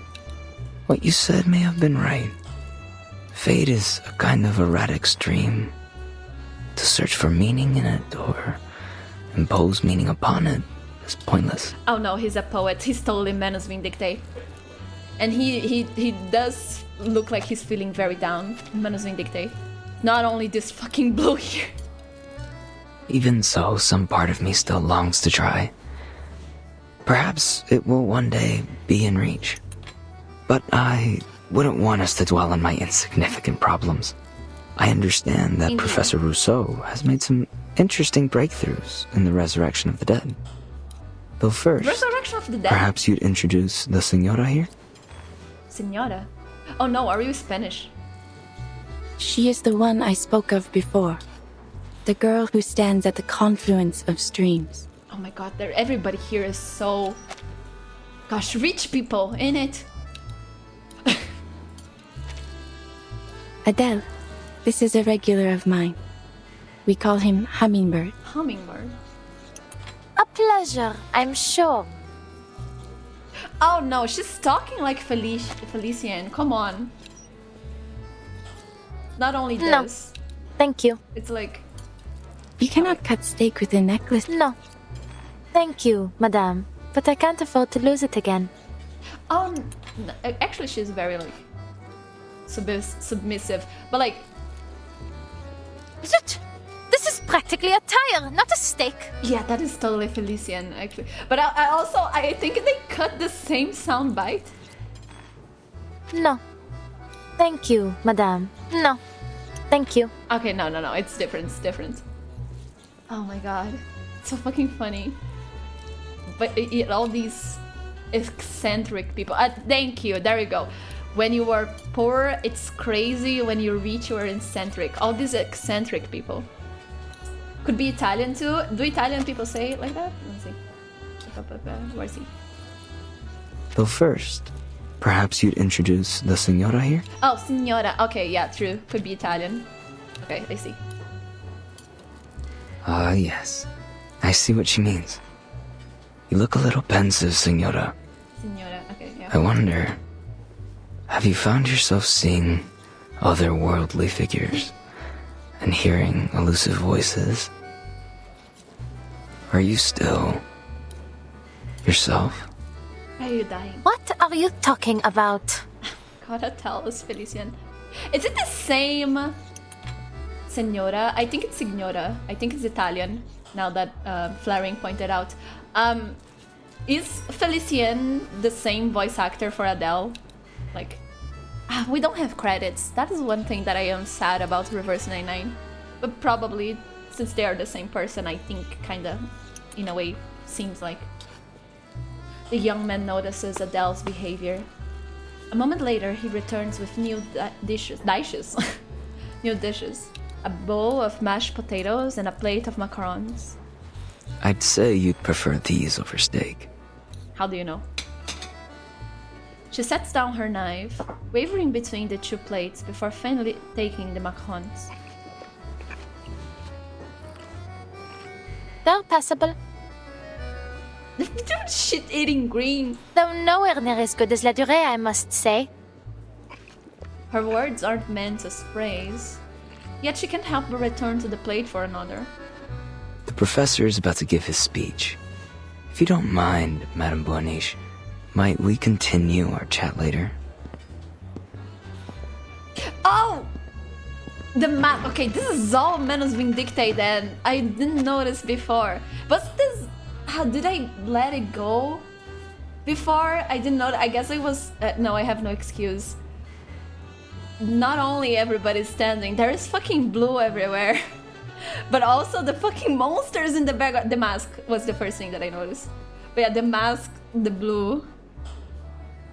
What you said may have been right. Fate is a kind of erratic stream. To search for meaning in it or impose meaning upon it is pointless. Oh no, he's a poet. He's totally Manus Vindictae. And he does look like he's feeling very down, Manus Vindictae. Not only this fucking blue here. Even so, some part of me still longs to try. Perhaps it will one day be in reach. But I wouldn't want us to dwell on my insignificant problems. I understand that Professor Rousseau has made some interesting breakthroughs in the resurrection of the dead. Though first, Resurrection of the dead? perhaps you'd introduce the Senora here? Senora? Oh no, are you Spanish? She is the one I spoke of before. The girl who stands at the confluence of streams. Oh my god, everybody here is so... Gosh, rich people, in it. Adele, this is a regular of mine. We call him Hummingbird. Hummingbird? A pleasure, I'm sure. Oh no, she's talking like Felician, come on. Not only this. No, thank you. It's like... You cannot cut steak with a necklace. No. Thank you, madame. But I can't afford to lose it again. Actually she's very like... submissive. But like... Zut! This is practically a tire, not a steak. Yeah, that is totally Felician, actually. But I think they cut the same sound bite. No. Thank you, madame. No. Thank you. Okay, no, it's different. Oh my god. It's so fucking funny. But all these eccentric people. Thank you, there you go. When you are poor, it's crazy. When you're rich, you are eccentric. All these eccentric people. Could be Italian too. Do Italian people say it like that? Let's see. Where is he? Though first, perhaps you'd introduce the Senora here? Oh, Signora. Okay, yeah, true. Could be Italian. Okay, I see. Ah, yes. I see what she means. You look a little pensive, Senora. Signora, okay, yeah. I wonder, have you found yourself seeing otherworldly figures and hearing elusive voices? Are you still yourself? Are you dying? What are you talking about? Gotta tell us, Felician. Is it the same Senora? I think it's Signora. I think it's Italian, now that Flaring pointed out. Is Felician the same voice actor for Adele? Like, we don't have credits. That is one thing that I am sad about Reverse 99. But probably, since they are the same person, I think kinda, in a way, seems like. The young man notices Adele's behavior. A moment later, he returns with new dishes. New dishes. A bowl of mashed potatoes and a plate of macarons. I'd say you'd prefer these over steak. How do you know? She sets down her knife, wavering between the two plates before finally taking the macarons. They're passable. Shit-eating green. Though nowhere near as good as La Durée, I must say. Her words aren't meant as praise, yet she can't help but return to the plate for another. The professor is about to give his speech. If you don't mind, Madame Boaniche, might we continue our chat later? Oh! The map. Okay, this is all Manus Vindictae then. I didn't notice before. Was this... How did I let it go? Before, I didn't know. I guess it was... no, I have no excuse. Not only everybody's standing, there is fucking blue everywhere. But also the fucking monsters in the background. The mask was the first thing that I noticed. But yeah, the mask, the blue.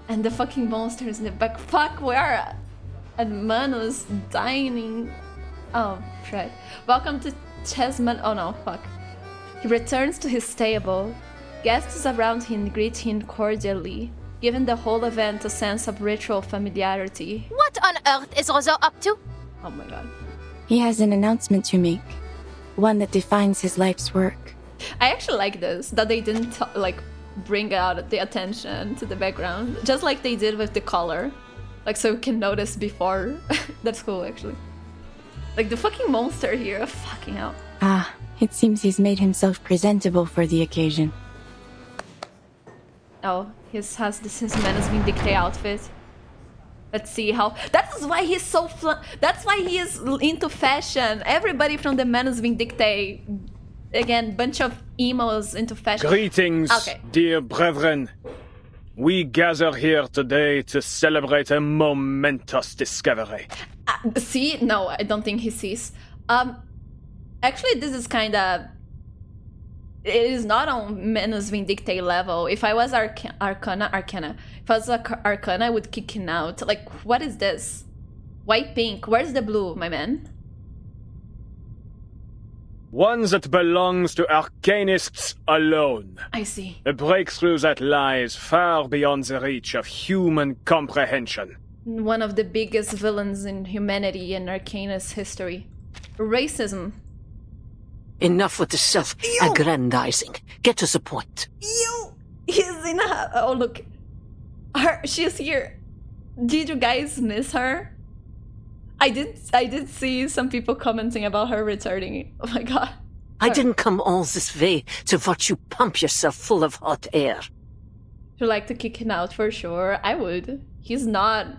And the fucking monsters in the back. Fuck, where? And Manus dining. Oh, shit. Welcome to Chessman. Oh no, fuck. He returns to his stable. Guests around him greet him cordially, giving the whole event a sense of ritual familiarity. What on earth is Rousseau up to? Oh my god. He has an announcement to make. one that defines his life's work. I actually like this, that they didn't bring out the attention to the background, just like they did with the color. Like, so you can notice before. That's cool, actually. Like, the fucking monster here, fucking hell. Ah, it seems he's made himself presentable for the occasion. Oh, he has his Menace Vindictae outfit. Let's see how... That is why he's so... That's why he is into fashion. Everybody from the Menace Vindictae... Again, bunch of emos into fashion. Greetings, dear brethren. We gather here today to celebrate a momentous discovery. See? No, I don't think he sees. Actually, this is kind of... It is not on Menace Vindictae level. If I was Arcana. If I was Arcana, I would kick him out. Like, what is this? White, pink. Where's the blue, my man? One that belongs to arcanists alone. I see. A breakthrough that lies far beyond the reach of human comprehension. One of the biggest villains in humanity and Arcanist history. Racism. Enough with the self-aggrandizing. Get to the point. He's in a... Oh, look. She's here. Did you guys miss her? I did see some people commenting about her returning. Oh my god. I didn't come all this way to watch you pump yourself full of hot air. You'd like to kick him out for sure. I would. He's not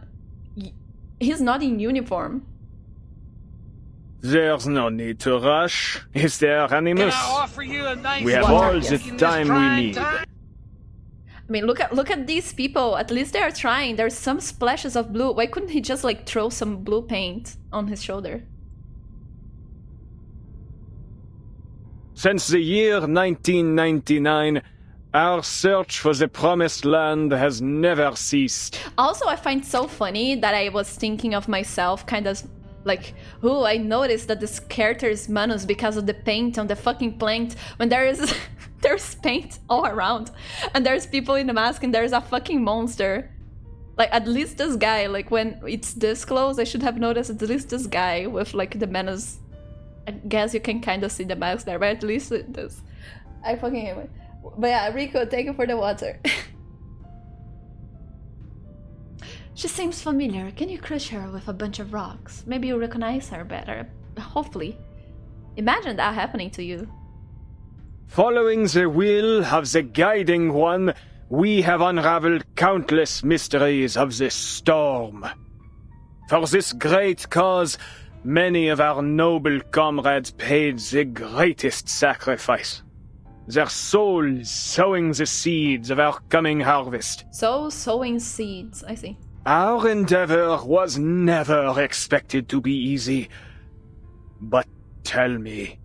in uniform. There's no need to rush. Is there, Animus? Can I offer you a nice we have all the time we need. I mean, look at these people. At least they are trying. There's some splashes of blue. Why couldn't he just like throw some blue paint on his shoulder? Since the year 1999, our search for the Promised Land has never ceased. Also, I find so funny that I was thinking of myself kind of like, oh, I noticed that this character is Manus because of the paint on the fucking plant when there's paint all around and there's people in the mask and there's a fucking monster. Like, at least this guy, like when it's this close, I should have noticed at least this guy with like the Manus. I guess you can kind of see the mask there, but at least it does. I fucking hate it. But yeah, Rico, thank you for the water. She seems familiar. Can you crush her with a bunch of rocks? Maybe you'll recognize her better. Hopefully. Imagine that happening to you. Following the will of the Guiding One, we have unraveled countless mysteries of this storm. For this great cause, many of our noble comrades paid the greatest sacrifice. Their souls sowing the seeds of our coming harvest. So, sowing seeds, I see. Our endeavor was never expected to be easy. But tell me,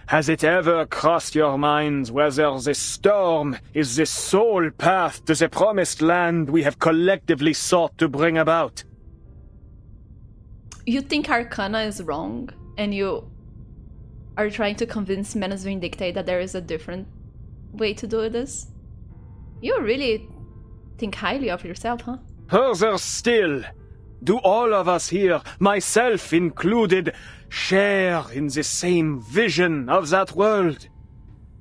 has it ever crossed your minds whether this storm is the sole path to the Promised Land we have collectively sought to bring about? You think Arcana is wrong, and you are trying to convince Menace Vindictae that there is a different way to do this? You really think highly of yourself, huh? Further still, do all of us here, myself included, share in the same vision of that world?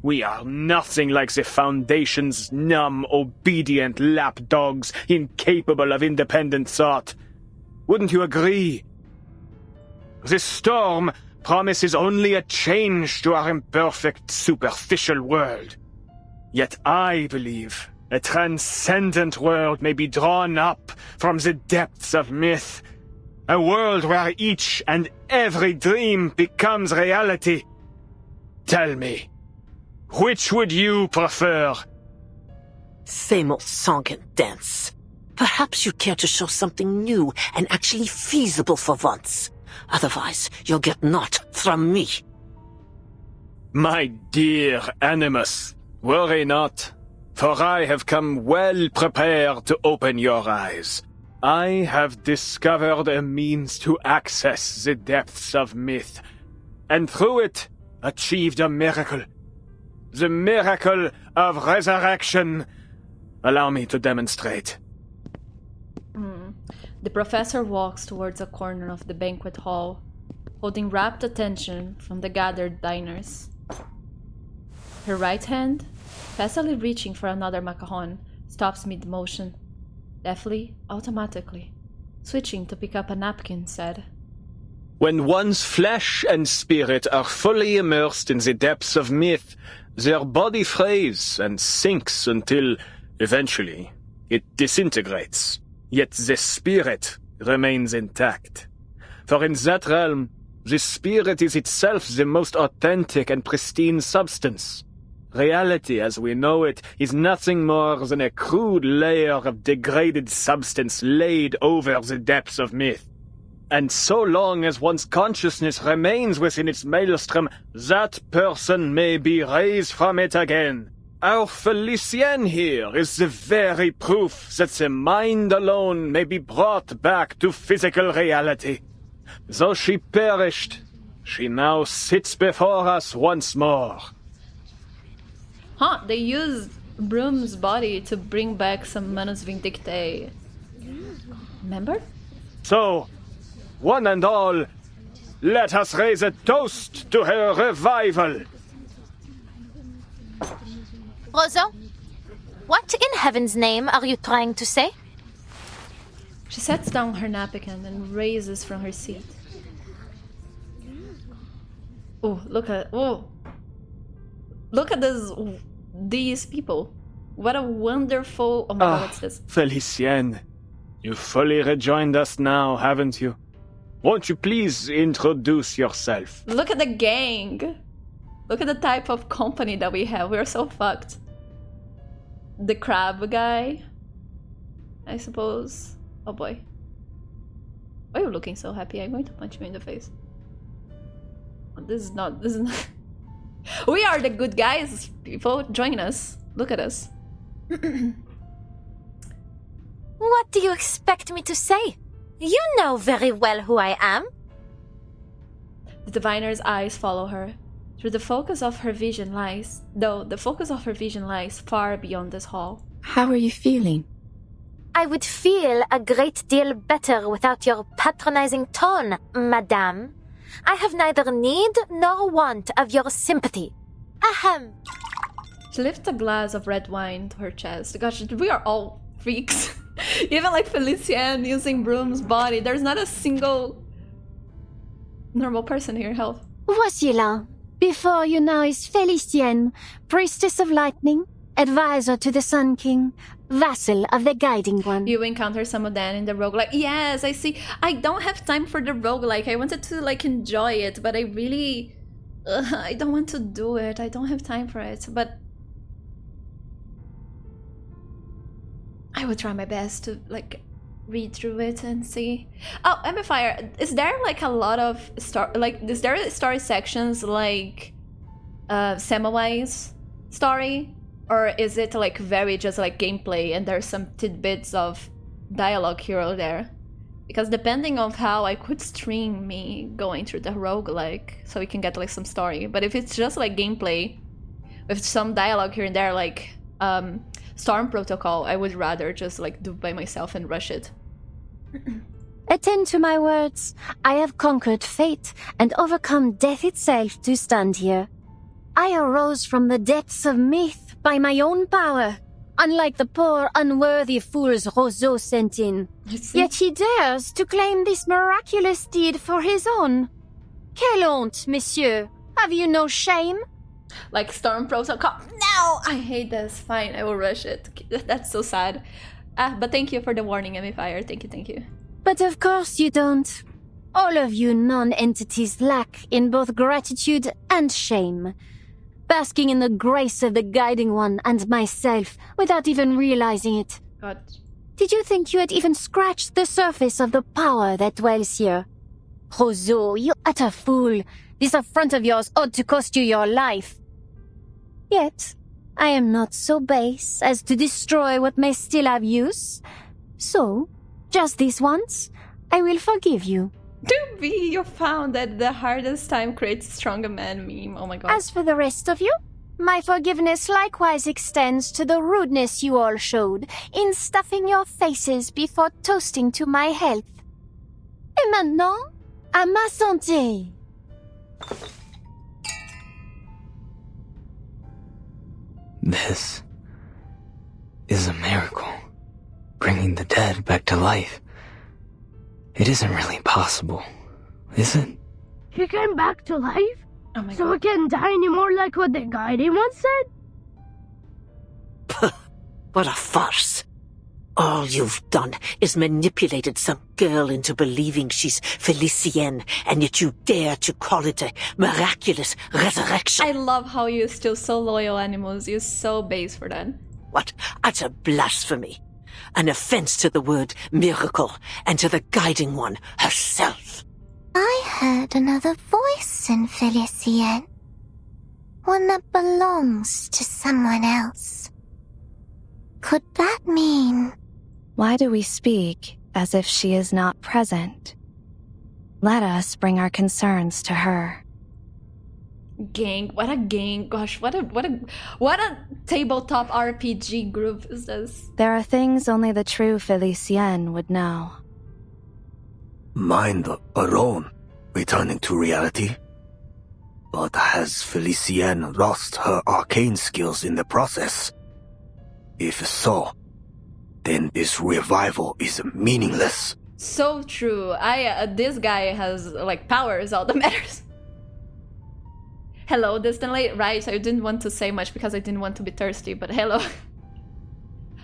We are nothing like the Foundation's numb, obedient lapdogs, incapable of independent thought. Wouldn't you agree? This storm promises only a change to our imperfect, superficial world. Yet I believe a transcendent world may be drawn up from the depths of myth. A world where each and every dream becomes reality. Tell me, which would you prefer? Same old song and dance. Perhaps you'd care to show something new and actually feasible for once. Otherwise, you'll get naught from me. My dear Animus, worry not, for I have come well prepared to open your eyes. I have discovered a means to access the depths of myth, and through it achieved a miracle. The miracle of resurrection. Allow me to demonstrate. The professor walks towards a corner of the banquet hall. holding rapt attention from the gathered diners. Her right hand, facilely reaching for another macaron, stops mid-motion, deftly, automatically, switching to pick up a napkin, said, When one's flesh and spirit are fully immersed in the depths of myth, their body frays and sinks until, eventually, it disintegrates. Yet the spirit remains intact. For in that realm, the spirit is itself the most authentic and pristine substance. Reality as we know it is nothing more than a crude layer of degraded substance laid over the depths of myth. And so long as one's consciousness remains within its maelstrom, that person may be raised from it again. Our Felicienne here is the very proof that the mind alone may be brought back to physical reality. Though she perished, she now sits before us once more. Huh, they used Brume's body to bring back some Manus Vindictae. Remember? So, one and all, let us raise a toast to her revival. Roseau, what in heaven's name are you trying to say? She sets down her napkin and raises from her seat. Oh, look at these people. What a wonderful... Oh my god, what's this? Felicienne, you fully rejoined us now, haven't you? Won't you please introduce yourself? Look at the gang. Look at the type of company that we have. We're so fucked. The crab guy, I suppose. Oh boy. Why are you looking so happy? I'm going to punch you in the face. This is not... We are the good guys, people. Join us. Look at us. What do you expect me to say? You know very well who I am. The diviner's eyes follow her. The focus of her vision lies far beyond this hall. How are you feeling? I would feel a great deal better without your patronizing tone, madame. I have neither need nor want of your sympathy. Ahem. She lifts a glass of red wine to her chest. Gosh, we are all freaks. Even like Felicienne using Brume's body. There's not a single normal person here. Help. Voici là. Before you now is Felicienne, priestess of lightning, advisor to the Sun King, vassal of the Guiding One. You encounter some of that in the roguelike. Yes, I see. I don't have time for the roguelike. I wanted to like enjoy it, but I really... I don't want to do it. I don't have time for it, but... I will try my best to like read through it and see. Oh, Amplifier, is there like a lot of is there story sections like Samawai's story, or is it like very just like gameplay and there's some tidbits of dialogue here or there? Because depending on how I could stream me going through the roguelike so we can get like some story, but if it's just like gameplay with some dialogue here and there, like Storm Protocol, I would rather just like do by myself and rush it. Attend to my words. I have conquered fate and overcome death itself to stand here. I arose from the depths of myth by my own power, unlike the poor unworthy fools Roseau sent in. Yet he dares to claim this miraculous deed for his own. Quelle honte, monsieur! Have you no shame? Like Storm Protocol. No! I hate this. Fine, I will rush it. That's so sad. But thank you for the warning, Amplifier. Thank you. But of course you don't. All of you non-entities lack in both gratitude and shame, basking in the grace of the Guiding One and myself without even realizing it. God. Did you think you had even scratched the surface of the power that dwells here? Roseau, you utter fool. This affront of yours ought to cost you your life. Yet, I am not so base as to destroy what may still have use. So, just this once, I will forgive you. To be, you found that the hardest time creates a stronger man meme. Oh my god. As for the rest of you, my forgiveness likewise extends to the rudeness you all showed in stuffing your faces before toasting to my health. Et maintenant, À ma santé! This is a miracle. Bringing the dead back to life. It isn't really possible, is it? She came back to life? Oh my so God. it can't die anymore like what the guardian once said? What a farce. All you've done is manipulated some girl into believing she's Felicienne, and yet you dare to call it a miraculous resurrection. I love how you're still so loyal, Animals. You're so base for that. What utter blasphemy. An offense to the word miracle and to the guiding one herself. I heard another voice in Felicienne. One that belongs to someone else. Could that mean... Why do we speak as if she is not present? Let us bring our concerns to her. Gang, what a gang. Gosh, what a tabletop RPG group is this? There are things only the true Felicienne would know. Mind alone, returning to reality? But has Felicienne lost her arcane skills in the process? If so, then this revival is meaningless. So true. This guy has like powers, all that matters. Hello, distantly. Right, I didn't want to say much because I didn't want to be thirsty, but hello.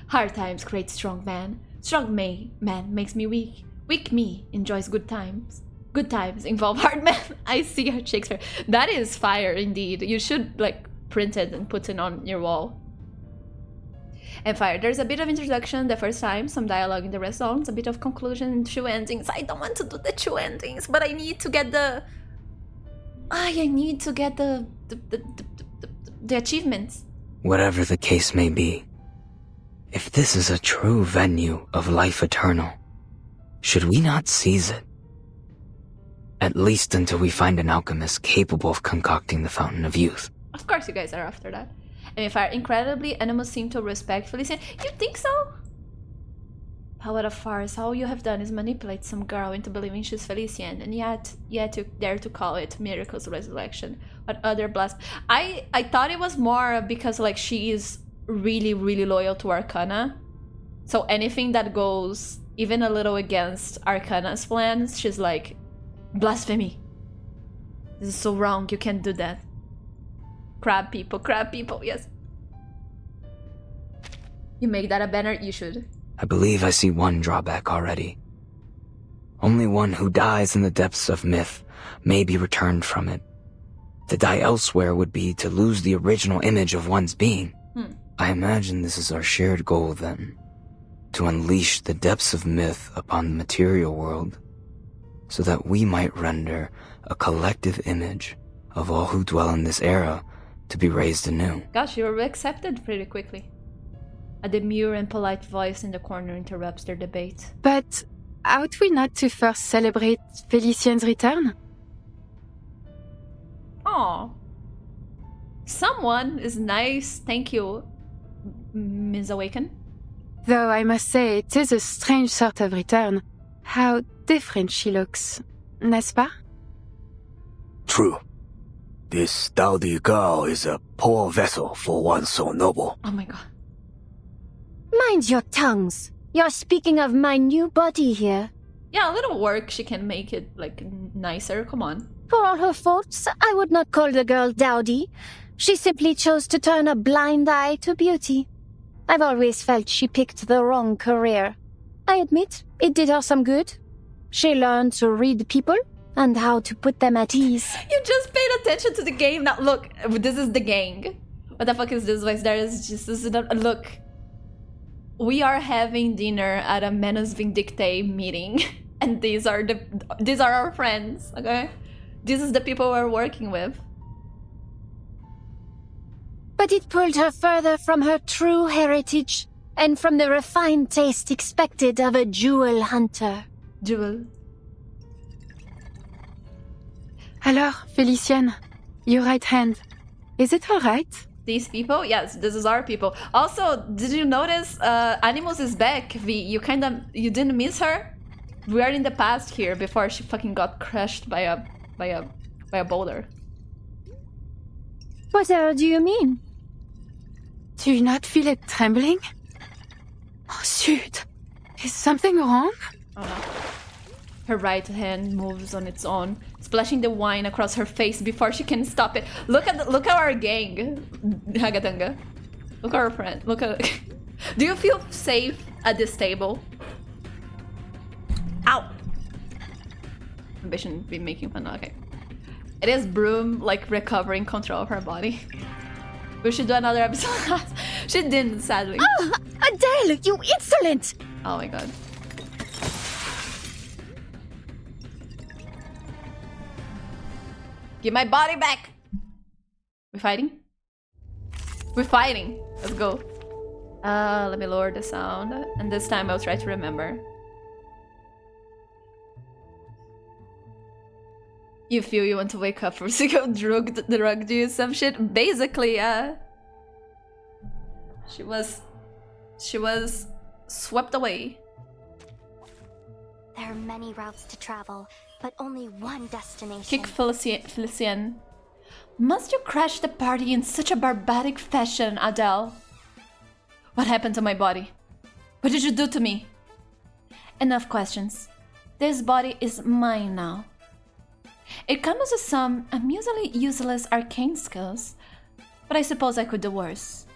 Hard times create strong man. Strong man makes me weak. Weak me enjoys good times. Good times involve hard man. I see her Shakespeare. That is fire indeed. You should like print it and put it on your wall. And fire. There's a bit of introduction the first time, some dialogue in the rest songs, a bit of conclusion and 2 endings. I don't want to do the 2 endings, but I need to get the... I need to get the achievements. Whatever the case may be, if this is a true venue of life eternal, should we not seize it? At least until we find an alchemist capable of concocting the Fountain of Youth. Of course you guys are after that. And if are incredibly, animals seem to respect Felicienne. You think so? How what a farce. All you have done is manipulate some girl into believing she's Felicienne, and yet you dare to call it Miracle's Resurrection. What other blast... I thought it was more because like she is really, really loyal to Arcana. So anything that goes even a little against Arcana's plans, she's like, blasphemy. This is so wrong, you can't do that. Crab people, yes. You make that a banner, you should. I believe I see one drawback already. Only one who dies in the depths of myth may be returned from it. To die elsewhere would be to lose the original image of one's being. I imagine this is our shared goal then. To unleash the depths of myth upon the material world, so that we might render a collective image of all who dwell in this era to be raised anew. Gosh, you were accepted pretty quickly. A demure and polite voice in the corner interrupts their debate. But ought we not to first celebrate Felicienne's return? Aw. Someone is nice, thank you, Ms. Awaken. Though I must say, it is a strange sort of return. How different she looks, n'est-ce pas? True. This dowdy girl is a poor vessel for one so noble. Oh my god. Mind your tongues. You're speaking of my new body here. Yeah, a little work, she can make it, like, nicer, come on. For all her faults, I would not call the girl dowdy. She simply chose to turn a blind eye to beauty. I've always felt she picked the wrong career. I admit, it did her some good. She learned to read people and how to put them at ease. You just paid attention to the game. Now, look, this is the gang. What the fuck is this voice? There is just... This is not, look. We are having dinner at a Manus Vindictae meeting. And these are our friends, okay? This is the people we're working with. But it pulled her further from her true heritage and from the refined taste expected of a jewel hunter. Jewel. Alors, Felicienne, your right hand. Is it all right? These people? Yes, this is our people. Also, did you notice Animus is back, V? You didn't miss her? We are in the past here before she fucking got crushed by a boulder. What do you mean? Do you not feel it trembling? Oh, shoot. Is something wrong? Oh no. Her right hand moves on its own, splashing the wine across her face before she can stop it. Look at our gang, Hagatanga. Look at our friend. Look at. Do you feel safe at this table? Ow! I shouldn't be making fun. Okay. It is Brume like recovering control of her body. We should do another episode. She didn't, sadly. Oh, Adele, you insolent! Oh my god. Give my body back! We fighting? We're fighting! Let's go. Let me lower the sound. And this time I'll try to remember. You feel you want to wake up from single drug use, some shit? Basically, yeah. She was swept away. There are many routes to travel, but only one destination. Kick Felicien. Must you crash the party in such a barbaric fashion, Adele? What happened to my body? What did you do to me? Enough questions. This body is mine now. It comes with some amusingly useless arcane skills, but I suppose I could do worse.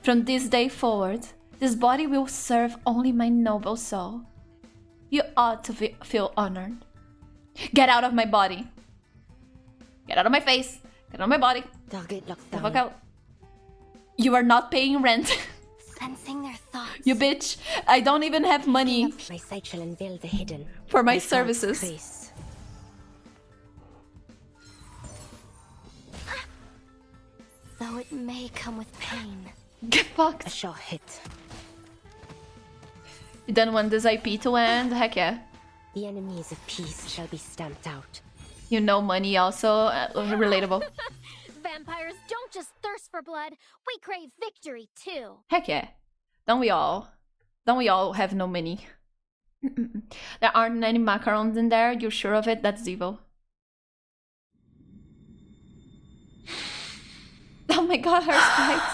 From this day forward, this body will serve only my noble soul. You ought to feel honored. Get out of my body. Get out of my face. Get out of my body. Target locked down. The fuck out. You are not paying rent. Sensing their thoughts. You bitch. I don't even have money my sight shall unveil the hidden. For my services. Though it may come with pain. Get fucked. A short hit. You don't want this IP to end? Heck yeah. The enemies of peace shall be stamped out. You know money also. Relatable. Vampires don't just thirst for blood. We crave victory too. Heck yeah. Don't we all? Don't we all have no money? There aren't any macarons in there. You're sure of it? That's evil. Oh my god, her spikes.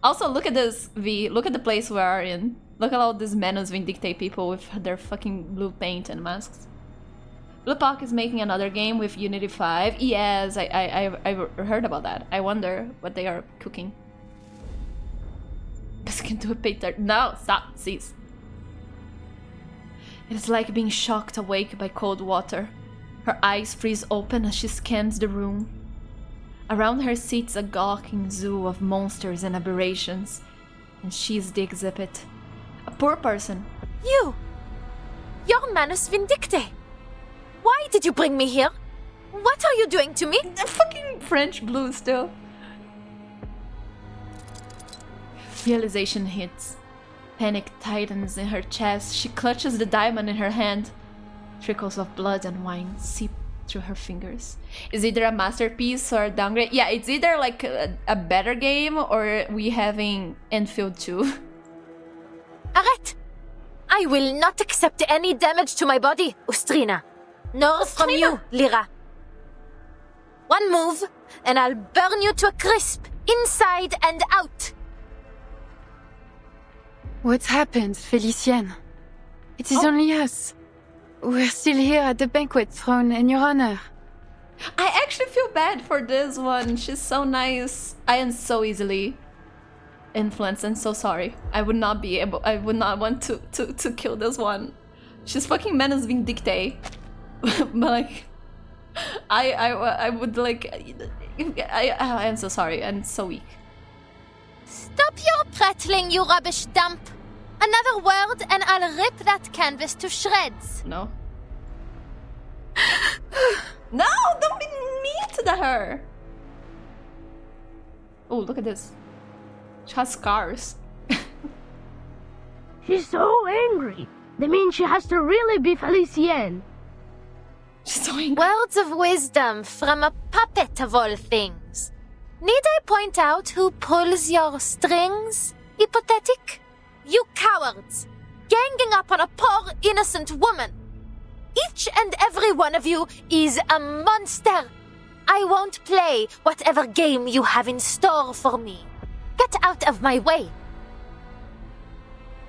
Also, look at this, V. Look at the place we are in. Look at all these Manus Vindicate people with their fucking blue paint and masks. Blue Park is making another game with Unity 5. Yes, I heard about that. I wonder what they are cooking. Because I can do a painter. No, stop, cease. It is like being shocked awake by cold water. Her eyes freeze open as she scans the room. Around her sits a gawking zoo of monsters and aberrations, and she's the exhibit. A poor person. You're Manus Vindicte. Why did you bring me here? What are you doing to me? The fucking French blue still. Realization hits. Panic tightens in her chest. She clutches the diamond in her hand. Trickles of blood and wine seep through her fingers. Is either a masterpiece or a downgrade? Yeah, it's either like a better game or we having Enfield 2. Arrête! I will not accept any damage to my body, Ustrina. Nor from you, Lyra. One move, and I'll burn you to a crisp, inside and out. What happened, Felicienne? It is only us. We're still here at the banquet thrown in your honor. I actually feel bad for this one. She's so nice. I am so easily influenced and so sorry. I would not be able. I would not want to kill this one. She's fucking Manus Vindicte. But like, I would like. I am so sorry and so weak. Stop your prattling, you rubbish dump. Another word and I'll rip that canvas to shreds. No. No, don't be mean to her. Oh, look at this. She has scars. She's so angry. That means she has to really be Felicienne. She's so angry. Words of wisdom from a puppet of all things. Need I point out who pulls your strings? Hypothetic? You cowards! ganging up on a poor, innocent woman. Each and every one of you is a monster. I won't play whatever game you have in store for me. Get out of my way.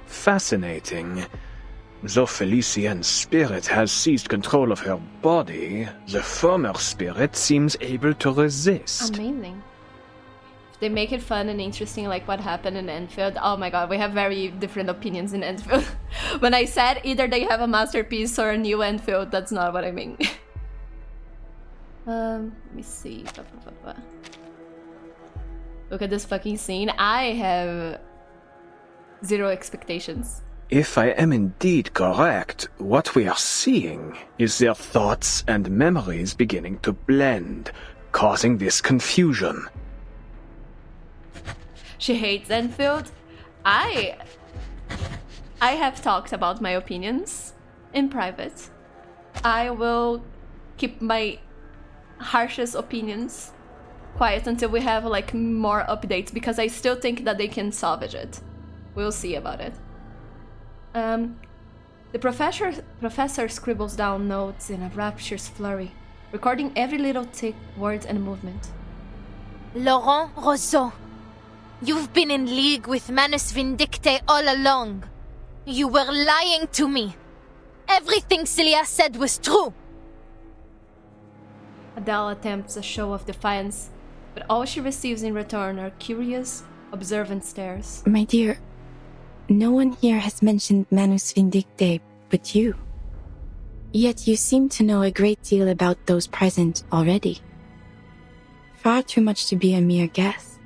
Fascinating. Though Felicien's spirit has seized control of her body, the former spirit seems able to resist. Amazing. If they make it fun and interesting, like what happened in Enfield, oh my god, we have very different opinions in Enfield. When I said either they have a masterpiece or a new Enfield, that's not what I mean. Let me see. Look at this fucking scene. I have 0 expectations. If I am indeed correct, what we are seeing is their thoughts and memories beginning to blend, causing this confusion. She hates Enfield. I have talked about my opinions in private. I will keep my harshest opinions quiet until we have like more updates, because I still think that they can salvage it. We'll see about it. The professor scribbles down notes in a rapturous flurry, recording every little tick, word, and movement. Laurent Rousseau, you've been in league with Manus Vindicte all along. You were lying to me. Everything Celia said was true. Adele attempts a show of defiance, but all she receives in return are curious, observant stares. My dear, no one here has mentioned Manus Vindicte but you. Yet you seem to know a great deal about those present already. Far too much to be a mere guess.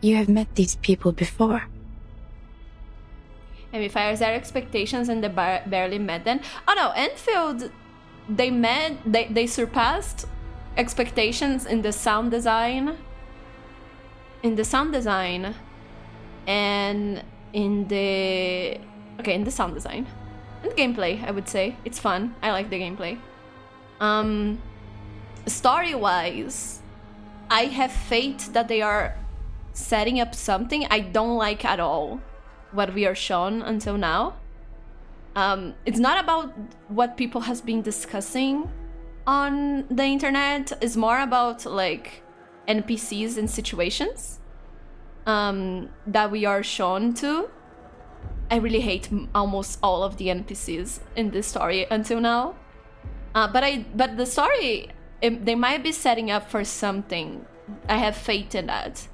You have met these people before. And we fires their expectations and they barely met them. Oh no, Enfield, they surpassed expectations in the sound design. And in the sound design and gameplay, I would say it's fun. I like the gameplay. Story wise, I have faith that they are setting up something. I don't like at all what we are shown until now. It's not about what people has been discussing on the internet. It's more about like NPCs and situations that we are shown to. I really hate almost all of the NPCs in this story until now. But the story, they might be setting up for something. I have faith in that.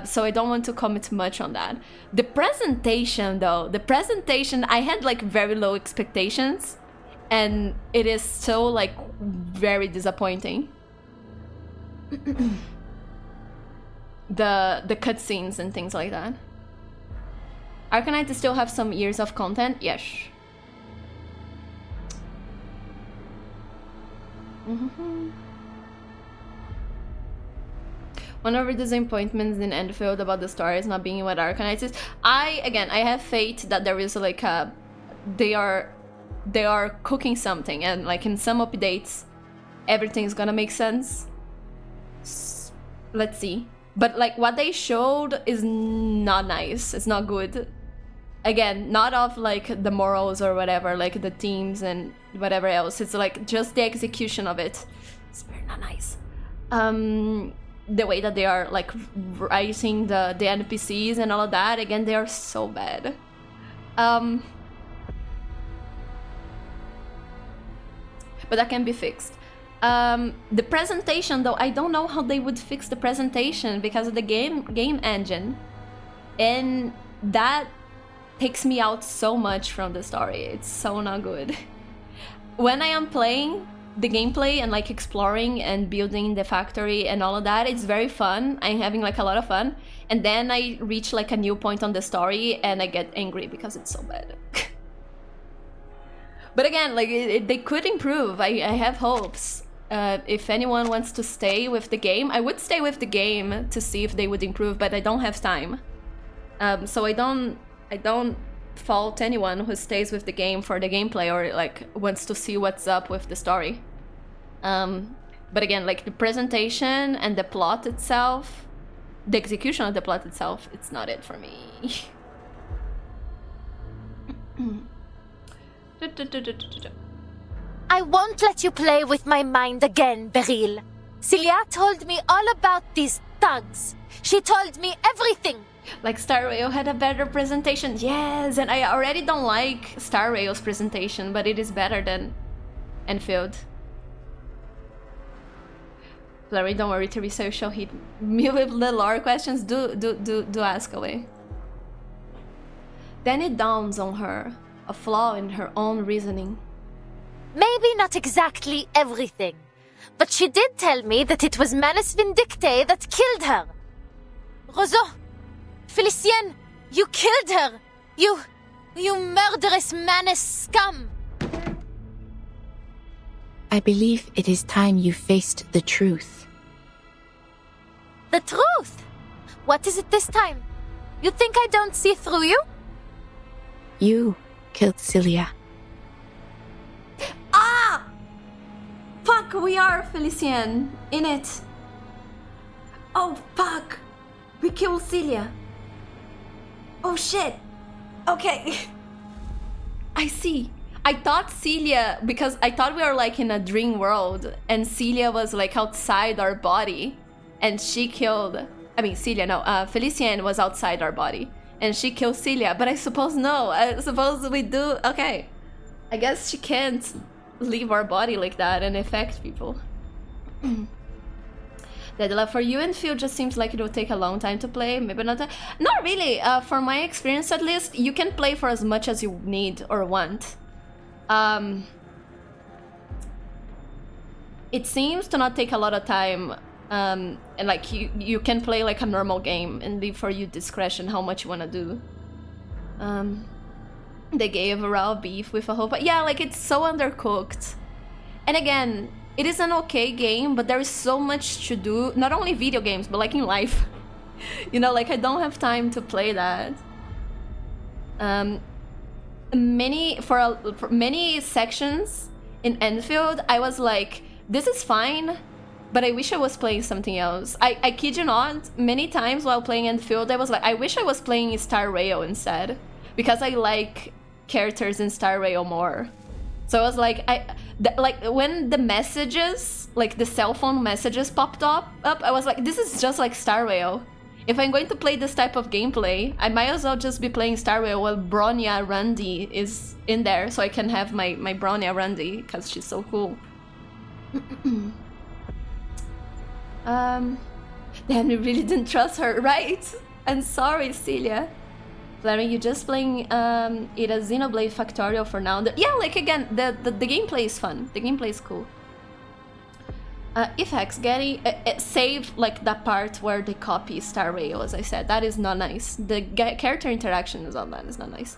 So I don't want to comment much on that. The presentation though, I had like very low expectations, and it is so like very disappointing. The cutscenes and things like that. Arcanite still have some years of content, yes. One of the disappointments in Enfield about the story is not being what Arcanite is. I have faith that there is like they are cooking something, and like in some updates everything's gonna make sense. Let's see. But like what they showed is not nice. It's not good. Again, not of like the morals or whatever, like the themes and whatever else. It's like just the execution of it. It's very not nice. The way that they are like writing the NPCs and all of that, again, they are so bad. But that can be fixed. The presentation though, I don't know how they would fix the presentation because of the game engine, and that takes me out so much from the story. It's so not good. When I am playing the gameplay and like exploring and building the factory and all of that, it's very fun. I'm having like a lot of fun, and then I reach like a new point on the story and I get angry because it's so bad. But again, like they could improve. I have hopes. If anyone wants to stay with the game, I would stay with the game to see if they would improve, but I don't have time. So I don't fault anyone who stays with the game for the gameplay or like wants to see what's up with the story. But again, like the presentation and the plot itself, the execution of the plot itself, it's not it for me. I won't let you play with my mind again, Beryl. Celia told me all about these thugs. She told me everything. Like Star Rail had a better presentation. Yes, and I already don't like Star Rail's presentation, but it is better than Enfield. Larry, don't worry, Teresa, shall hit me with the lore questions. Do ask away. Then it dawns on her, a flaw in her own reasoning. Maybe not exactly everything, but she did tell me that it was Manus Vindictae that killed her. Roseau, Felicienne, you killed her! You murderous Manus scum! I believe it is time you faced the truth. The truth? What is it this time? You think I don't see through you? You killed Celia. Ah! Fuck, we are Felicienne in it. Oh, fuck. We killed Celia. Oh, shit. Okay. I see. I thought Celia, because I thought we were like in a dream world, and Celia was like outside our body, and she killed, I mean Celia, no, Felicienne was outside our body, and she killed Celia, but I suppose no, I suppose we do, okay. I guess she can't leave our body like that and affect people. Deadly for you and Phil just seems like it will take a long time to play, maybe not, not really, for my experience at least, you can play for as much as you need or want. It seems to not take a lot of time, and like you can play like a normal game and leave for you discretion how much you want to do. They gave raw beef with a whole, but yeah, like it's so undercooked. And again, it is an okay game, but there is so much to do, not only video games, but like in life. You know, like I don't have time to play that. For many sections in Enfield, I was like, this is fine, but I wish I was playing something else. I kid you not, many times while playing Enfield, I was like, I wish I was playing Star Rail instead, because I like characters in Star Rail more. So I was like, like when the messages, like the cell phone messages popped up, I was like, this is just like Star Rail. If I'm going to play this type of gameplay, I might as well just be playing Star Rail while Bronya Randy is in there, so I can have my Bronya Randy, because she's so cool. Damn, you really didn't trust her, right? I'm sorry, Celia. Flaring, you just playing it as Xenoblade Factorial for now. Yeah, like again, the gameplay is fun. The gameplay is cool. Effects, getting save like that part where they copy Star Rail, as I said. That is not nice. The character interaction is on that is not nice.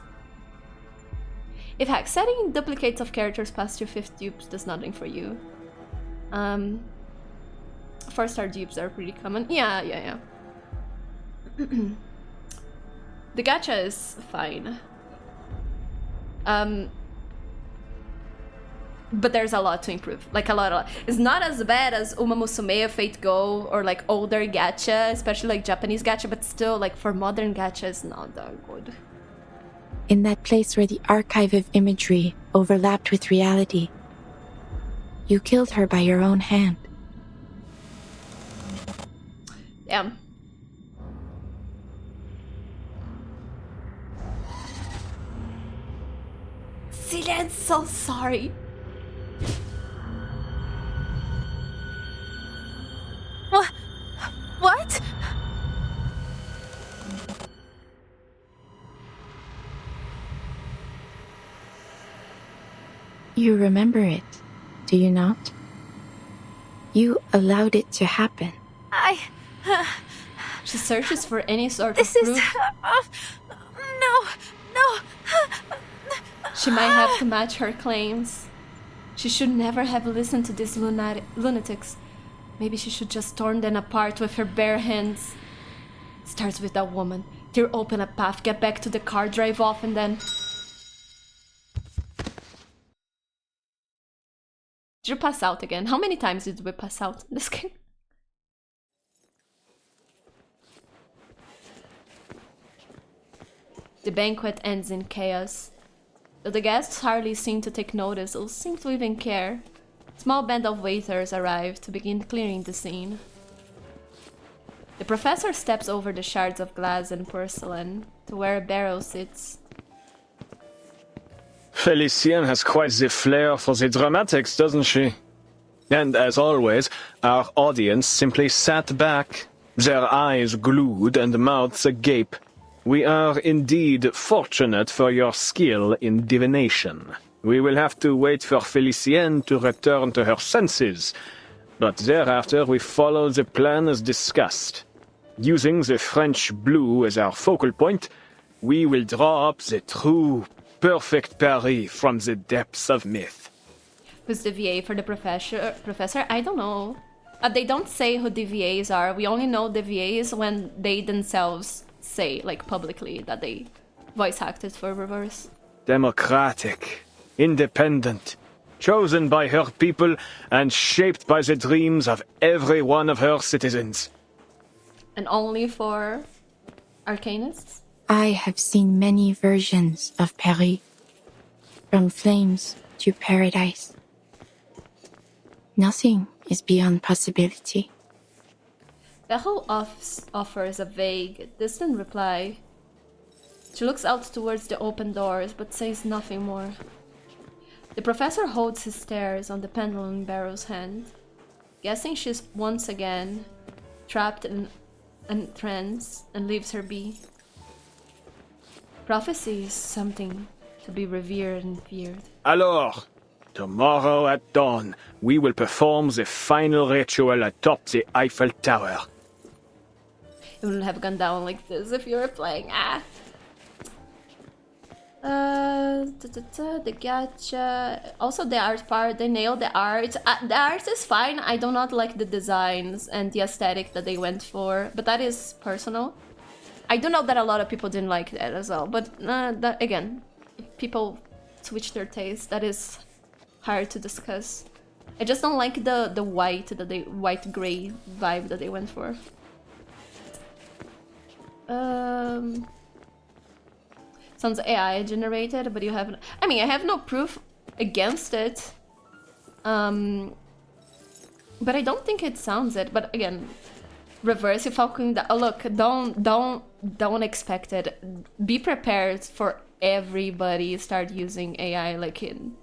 Effects, setting duplicates of characters past your 5th dupes does nothing for you. 4-star dupes are pretty common. Yeah. The gacha is fine. But there's a lot to improve, like a lot. It's not as bad as Uma Musume, Fate Go, or like older gacha, especially like Japanese gacha, but still like for modern gacha it's not that good. In that place where the archive of imagery overlapped with reality, you killed her by your own hand. Damn. Celia, I'm so sorry. What? You remember it, do you not? You allowed it to happen. She searches for any sort of proof. This is... No. She might have to match her claims. She should never have listened to these lunatics. Maybe she should just torn them apart with her bare hands. Starts with that woman. Tear open a path, get back to the car, drive off, and then... Did you pass out again? How many times did we pass out in this game? The banquet ends in chaos. The guests hardly seem to take notice or seem to even care. A small band of waiters arrive to begin clearing the scene. The professor steps over the shards of glass and porcelain to where Beryl sits. Felicienne has quite the flair for the dramatics, doesn't she? And as always, our audience simply sat back, their eyes glued and mouths agape. We are indeed fortunate for your skill in divination. We will have to wait for Felicienne to return to her senses, but thereafter we follow the plan as discussed. Using the French blue as our focal point, we will draw up the true, perfect Paris from the depths of myth. Who's the VA for the professor? I don't know. They don't say who the VAs are. We only know the VAs when they themselves say, like, publicly that they voice acted for Reverse. Democratic, independent, chosen by her people and shaped by the dreams of every one of her citizens. And only for arcanists? I have seen many versions of Paris, from flames to paradise. Nothing is beyond possibility. Beryl offers a vague, distant reply. She looks out towards the open doors, but says nothing more. The professor holds his stares on the pendulum in Beryl's hand, guessing she's once again trapped in a trance and leaves her be. Prophecy is something to be revered and feared. Alors, tomorrow at dawn, we will perform the final ritual atop the Eiffel Tower. It wouldn't have gone down like this if you were playing. The gacha. Also the art part, they nailed the art. The art is fine. I do not like the designs and the aesthetic that they went for, but that is personal. I do know that a lot of people didn't like that as well, but that, again, if people switch their taste, that is hard to discuss. I just don't like the white gray vibe that they went for. Sounds AI generated, but you haven't. I mean, I have no proof against it. But I don't think it sounds it. But again, reverse Falcon. Oh, look, don't expect it. Be prepared for everybody start using AI, like in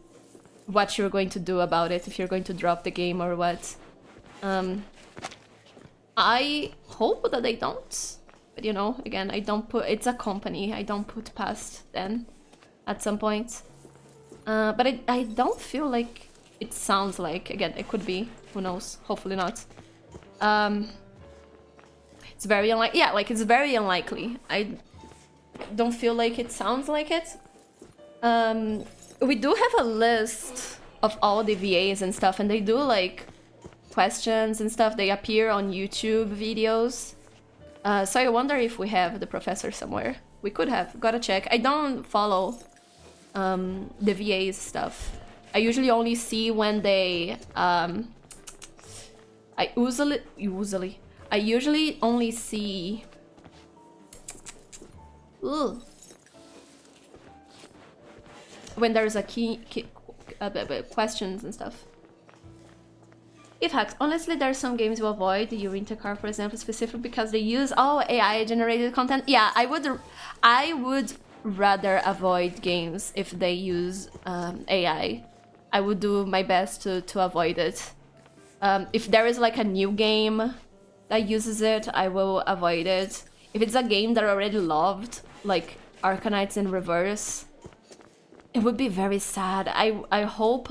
what you're going to do about it, if you're going to drop the game or what. I hope that they don't. But you know, again, I don't put... It's a company. I don't put past them at some point. But I don't feel like it sounds like... Again, it could be. Who knows? Hopefully not. It's very unlikely. Yeah, like, it's very unlikely. I don't feel like it sounds like it. We do have a list of all the VAs and stuff, and they do, like, questions and stuff. They appear on YouTube videos. So I wonder if we have the professor somewhere. We could have. Gotta check. I don't follow the VA's stuff. I usually only see when they... I usually only see... when there's a questions and stuff. If hacks, honestly, there are some games you avoid. The Urinta car, for example, specifically because they use AI generated content. Yeah, I would rather avoid games if they use AI. I would do my best to avoid it. If there is like a new game that uses it, I will avoid it. If it's a game that I already loved, like Arcanites in Reverse, it would be very sad. I hope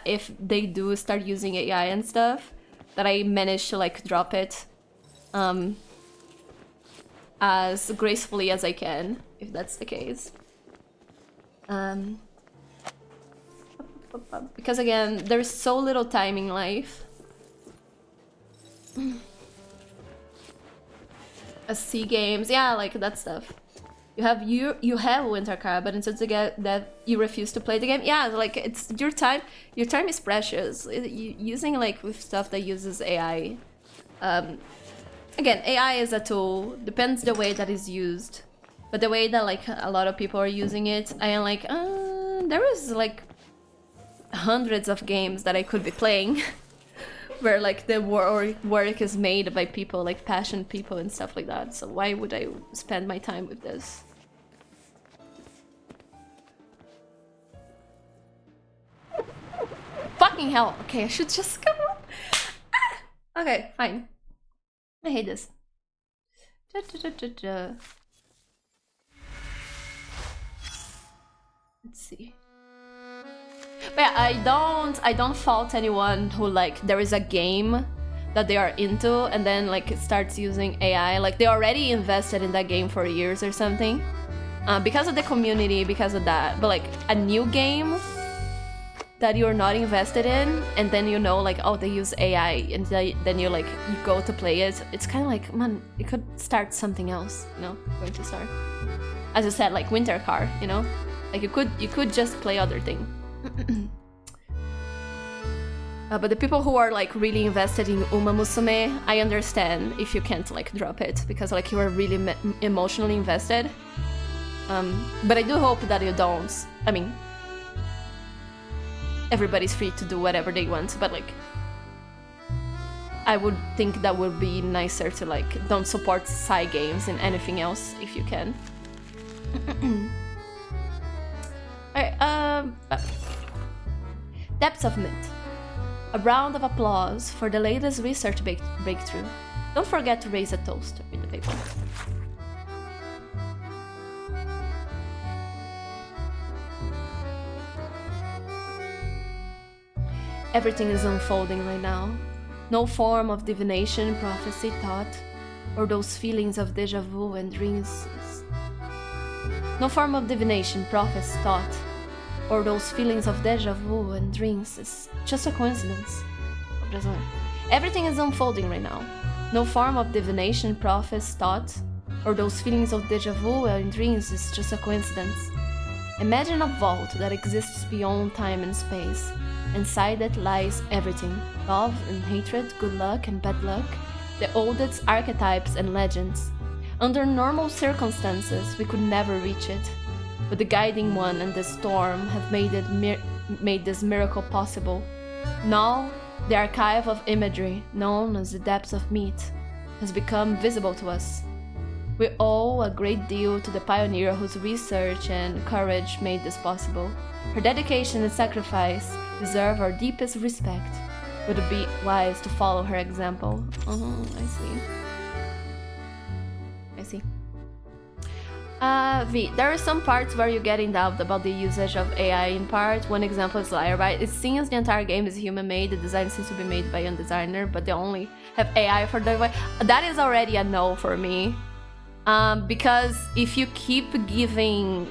if they do start using AI and stuff, that I manage to like drop it as gracefully as I can, if that's the case. Because again, there's so little time in life. Sea games, yeah, like that stuff. You have Winter Car, but instead to get that you refuse to play the game. Yeah, like it's your time. Your time is precious. Using like with stuff that uses AI. Again, AI is a tool. Depends the way that is used, but the way that like a lot of people are using it, I am like, there is like hundreds of games that I could be playing where like the work is made by people, like passionate people and stuff like that. So why would I spend my time with this? Fucking hell. Okay, I should just go. Okay, fine. I hate this. Let's see. But yeah, I don't fault anyone who like there is a game that they are into and then like it starts using AI. Like they already invested in that game for years or something. Because of the community, because of that. But like a new game that you're not invested in, and then you know like, oh, they use AI, and then you like you go to play it. It's kind of like, man, it could start something else, you know, going to start. As I said, like Winter Car, you know, like you could just play other thing. But the people who are like really invested in Uma Musume, I understand if you can't like drop it because like you are really emotionally invested. But I do hope that you don't. I mean, everybody's free to do whatever they want, but like I would think that would be nicer to like don't support side games and anything else if you can. Alright, Depths of Myth. A round of applause for the latest research breakthrough. Don't forget to raise a toast with the paper. Everything is unfolding right now. No form of divination, prophecy, thought, or those feelings of deja vu and dreams. No form of divination, prophecy, thought, or those feelings of deja vu and dreams is just a coincidence. Everything is unfolding right now. No form of divination, prophecy, thought, or those feelings of deja vu and dreams is just a coincidence. Imagine a vault that exists beyond time and space. Inside it lies everything. Love and hatred, good luck and bad luck, the oldest archetypes and legends. Under normal circumstances, we could never reach it. But the guiding one and the storm have made this miracle possible. Now, the archive of imagery, known as the Depths of Myth, has become visible to us. We owe a great deal to the pioneer whose research and courage made this possible. Her dedication and sacrifice deserve our deepest respect. Would it be wise to follow her example? I see. V, there are some parts where you get in doubt about the usage of AI in part. One example is Liar, right? It seems the entire game is human-made. The design seems to be made by a designer, but they only have AI for the... That is already a no for me. Because if you keep giving...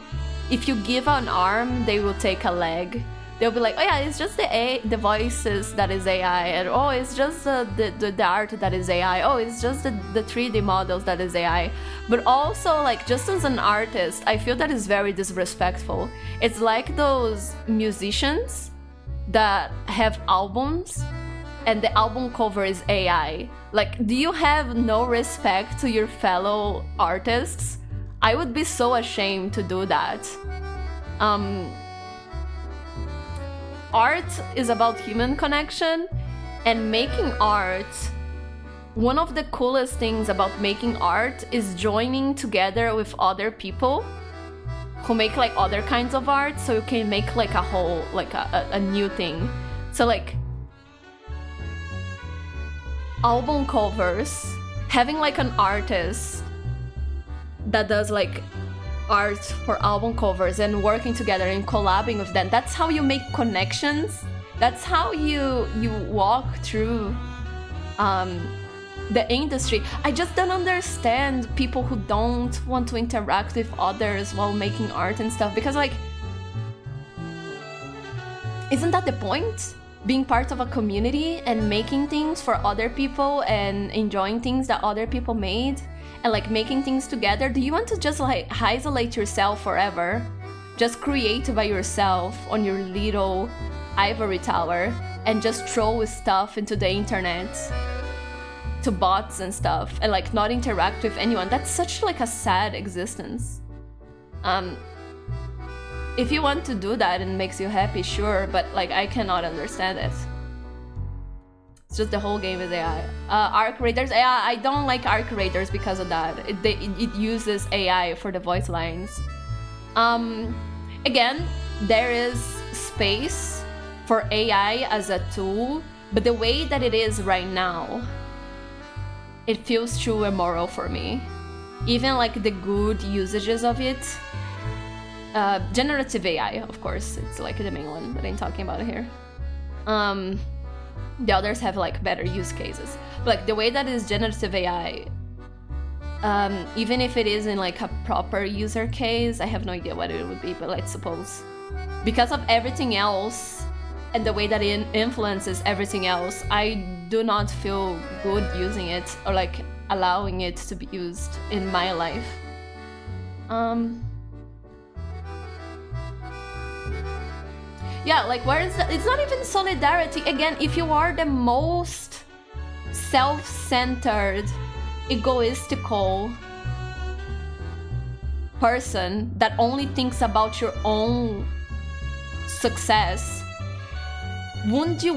If you give an arm, they will take a leg. They'll be like, oh yeah, it's just the voices that is AI, and oh, it's just the art that is AI, oh, it's just the 3D models that is AI. But also, like, just as an artist, I feel that is very disrespectful. It's like those musicians that have albums, and the album cover is AI. Like, do you have no respect to your fellow artists? I would be so ashamed to do that. Art is about human connection, and making art, one of the coolest things about making art is joining together with other people who make like other kinds of art, so you can make like a whole, like a new thing. So like album covers, having like an artist that does like art for album covers and working together and collabing with them, that's how you make connections. That's how you walk through the industry. I just don't understand people who don't want to interact with others while making art and stuff, because like, isn't that the point? Being part of a community and making things for other people and enjoying things that other people made and like making things together. Do you want to just like isolate yourself forever? Just create by yourself on your little ivory tower and just throw stuff into the internet to bots and stuff and like not interact with anyone? That's such like a sad existence. if you want to do that and it makes you happy, sure, but like I cannot understand it. It's just the whole game is AI. Arc Raiders, yeah, I don't like Arc Raiders because of that. It uses AI for the voice lines. Again, there is space for AI as a tool, but the way that it is right now, it feels too immoral for me. Even like the good usages of it. Generative AI, of course, it's like the main one that I'm talking about here. The others have like better use cases. But like the way that is generative AI, even if it is in like a proper user case, I have no idea what it would be, but let's suppose. Because of everything else and the way that it influences everything else, I do not feel good using it or like allowing it to be used in my life. Yeah, like where is that? It's not even solidarity. Again, if you are the most self-centered, egoistical person that only thinks about your own success, wouldn't you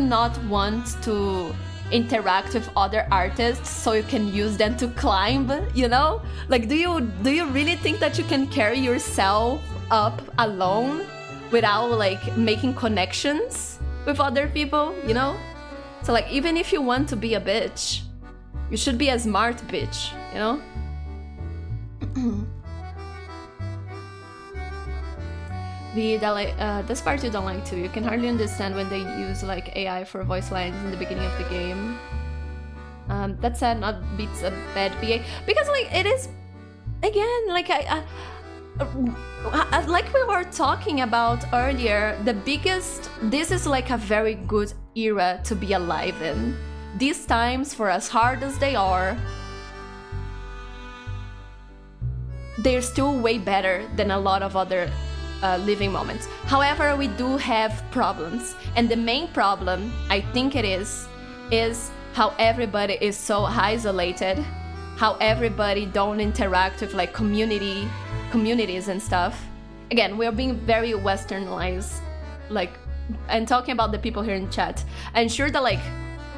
not want to interact with other artists so you can use them to climb, you know? Like do you really think that you can carry yourself up alone without like making connections with other people, you know? So like even if you want to be a bitch, you should be a smart bitch, you know? This part you don't like too. You can hardly understand when they use like AI for voice lines in the beginning of the game. That said, not beats a bad VA because like it is, again, like like we were talking about earlier, this is like a very good era to be alive in. These times, for as hard as they are, they're still way better than a lot of other living moments. However, we do have problems, and the main problem, I think it is how everybody is so isolated, how everybody don't interact with like communities and stuff. Again, we are being very westernized, like, and talking about the people here in chat. I'm sure that like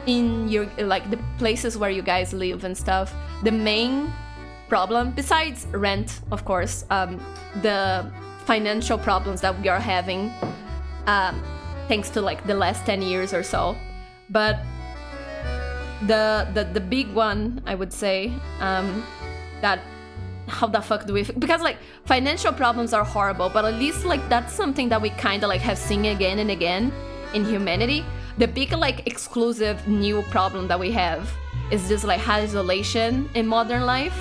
in your like the places where you guys live and stuff, the main problem, besides rent, of course, the financial problems that we are having, thanks to like the last 10 years or so, but the big one, I would say, that how the fuck do we, because like financial problems are horrible, but at least like that's something that we kind of like have seen again and again in humanity. The big like exclusive new problem that we have is this like isolation in modern life,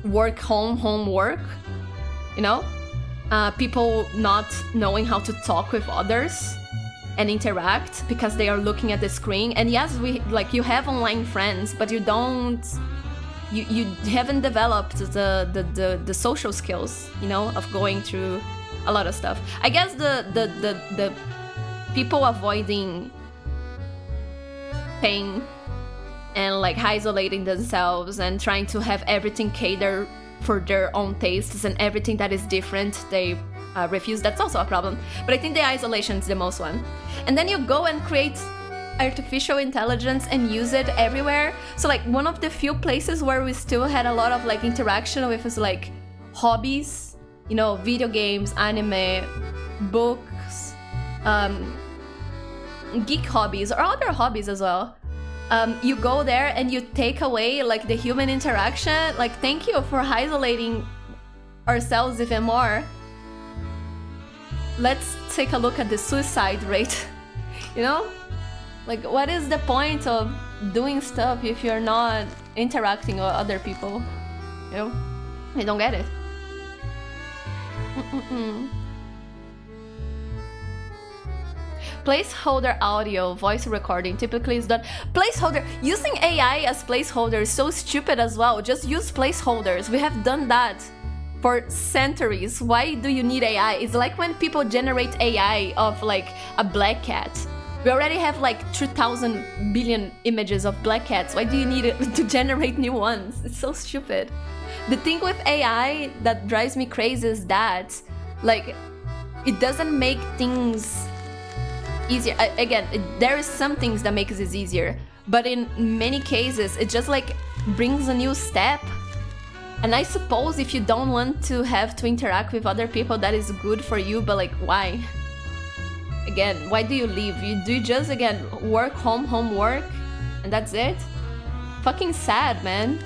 work, home, work, you know, people not knowing how to talk with others and interact because they are looking at the screen. And yes, we like you have online friends, but you don't, you haven't developed the social skills, you know, of going through a lot of stuff. I guess the people avoiding pain and like isolating themselves and trying to have everything cater for their own tastes and everything that is different, they refuse. That's also a problem. But I think the isolation is the most one. And then you go and create artificial intelligence and use it everywhere. So like one of the few places where we still had a lot of like interaction with is like hobbies, you know, video games, anime, books, geek hobbies or other hobbies as well. You go there and you take away like the human interaction. Like, thank you for isolating ourselves even more. Let's take a look at the suicide rate, you know? Like, what is the point of doing stuff if you're not interacting with other people? You know? I don't get it. Placeholder audio, voice recording typically is done. Placeholder, using AI as placeholder is so stupid as well. Just use placeholders. We have done that for centuries. Why do you need AI? It's like when people generate AI of like a black cat. We already have like 2,000 billion images of black cats. Why do you need it to generate new ones? It's so stupid. The thing with AI that drives me crazy is that, like, it doesn't make things easier. There is some things that makes it easier, but in many cases, it just like brings a new step. And I suppose if you don't want to have to interact with other people, that is good for you, but like, why? Again, why do you leave? Do you just, again, work, home, work, and that's it? Fucking sad, man.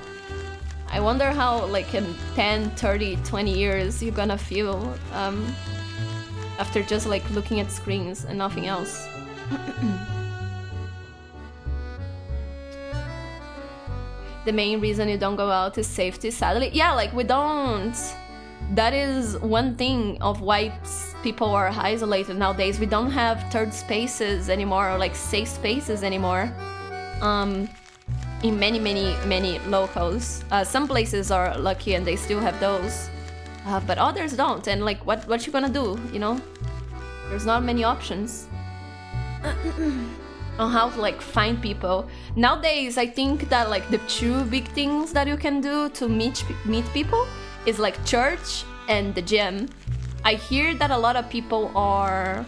I wonder how, like, in 10, 30, 20 years you're gonna feel after just, like, looking at screens and nothing else. The main reason you don't go out is safety, sadly. Yeah, like, we don't... That is one thing of why people are isolated nowadays. We don't have third spaces anymore, or like safe spaces anymore. In many locals. Some places are lucky and they still have those, but others don't. And like, what you gonna do? You know, there's not many options on how to like find people nowadays. I think that like the two big things that you can do to meet people is like church and the gym. I hear that a lot of people are...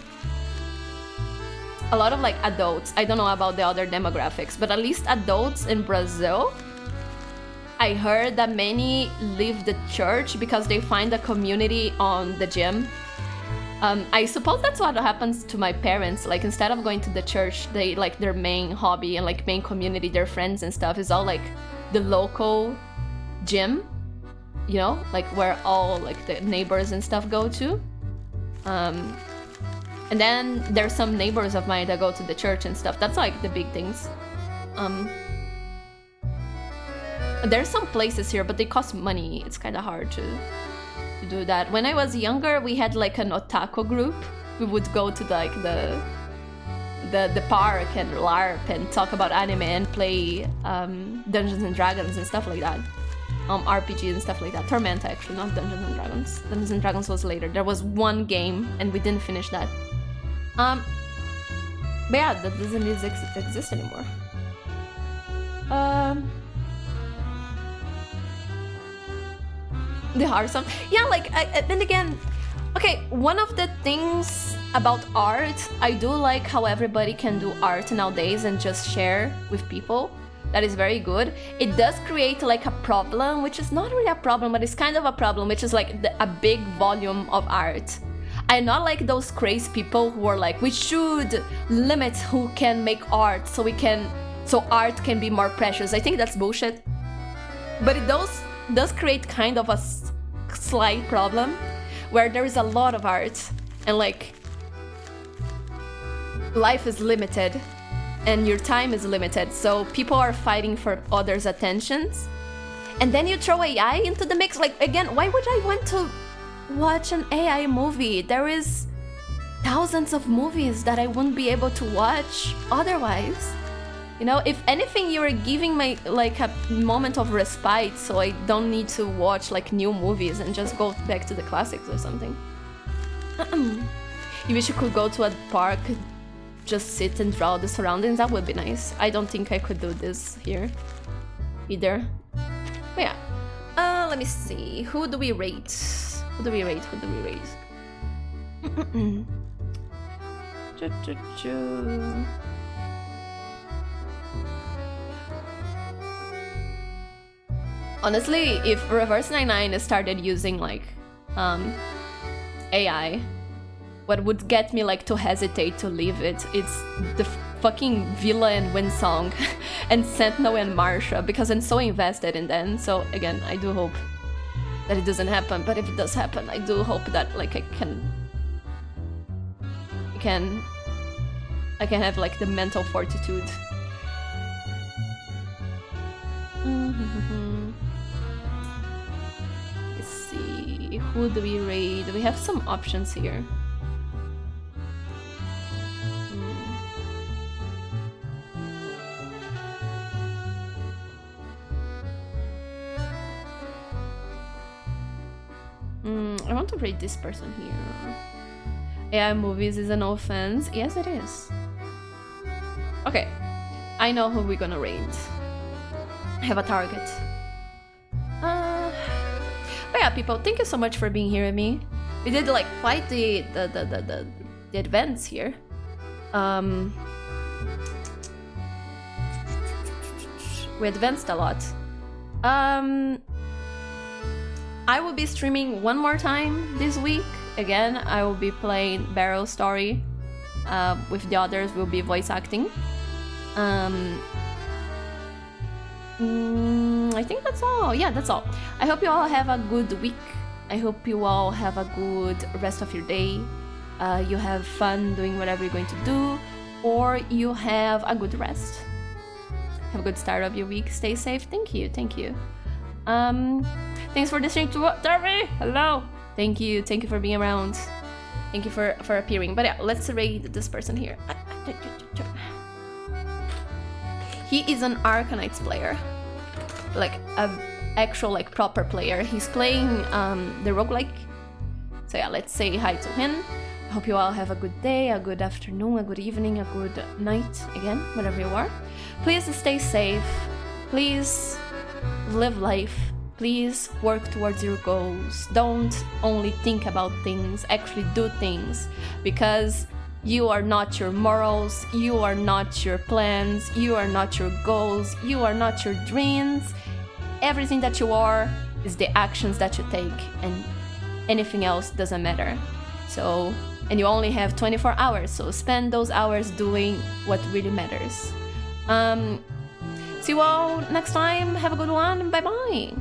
A lot of like adults, I don't know about the other demographics, but at least adults in Brazil, I heard that many leave the church because they find a community on the gym. I suppose that's what happens to my parents. Like, instead of going to the church, they like their main hobby and like main community, their friends and stuff is all like the local gym. You know, like where all like the neighbors and stuff go to. And then there's some neighbors of mine that go to the church and stuff. That's like the big things. There's some places here, but they cost money. It's kind of hard to do that. When I was younger, we had like an otaku group. We would go to like the park and LARP and talk about anime and play Dungeons and Dragons and stuff like that. RPG and stuff like that. Tormenta, actually, not Dungeons and Dragons. Dungeons and Dragons was later. There was one game and we didn't finish that. But yeah, that doesn't exist anymore. The hard stuff. Yeah, like, then again, okay, one of the things about art, I do like how everybody can do art nowadays and just share with people. That is very good. It does create like a problem, which is not really a problem, but it's kind of a problem, which is like a big volume of art. I'm not like those crazy people who are like, we should limit who can make art so art can be more precious. I think that's bullshit. But it does create kind of a slight problem where there is a lot of art and like life is limited. And your time is limited, so people are fighting for others' attentions. And then you throw AI into the mix. Like, again, why would I want to watch an AI movie? There is thousands of movies that I wouldn't be able to watch otherwise. You know, if anything, you're giving me like a moment of respite, so I don't need to watch like new movies and just go back to the classics or something. You wish you could go to a park, just sit and draw the surroundings. That would be nice. I don't think I could do this here either. But yeah, let me see. Who do we rate? Honestly, if Reverse 99 started using like AI, what would get me like to hesitate to leave it, it's the fucking Villa and Wind Song and Sentinel and Marsha, because I'm so invested in them. So again, I do hope that it doesn't happen, but if it does happen, I do hope that like I can have like the mental fortitude. Let's see, who do we raid? We have some options here. I want to rate this person here. AI movies is an offense. Yes, it is. Okay, I know who we're gonna rate. I have a target. yeah, people, thank you so much for being here with me. We did like quite the advance here. We advanced a lot. I will be streaming one more time this week. Again, I will be playing Beryl's story. With the others, we'll be voice acting. I think that's all. Yeah, that's all. I hope you all have a good week. I hope you all have a good rest of your day. You have fun doing whatever you're going to do, or you have a good rest. Have a good start of your week. Stay safe. Thank you. Thank you. Thanks for listening to Darby. Hello. Thank you for being around. Thank you for appearing. But yeah, let's raid this person here. He is an Arcanites player, like an actual like proper player. He's playing the roguelike. So yeah, let's say hi to him. I hope you all have a good day, a good afternoon, a good evening, a good night, again, wherever you are. Please stay safe. Please live life. Please work towards your goals. Don't only think about things, actually do things. Because you are not your morals, you are not your plans, you are not your goals, you are not your dreams. Everything that you are is the actions that you take, and anything else doesn't matter. So, and you only have 24 hours, so spend those hours doing what really matters. See you all next time. Have a good one. Bye bye.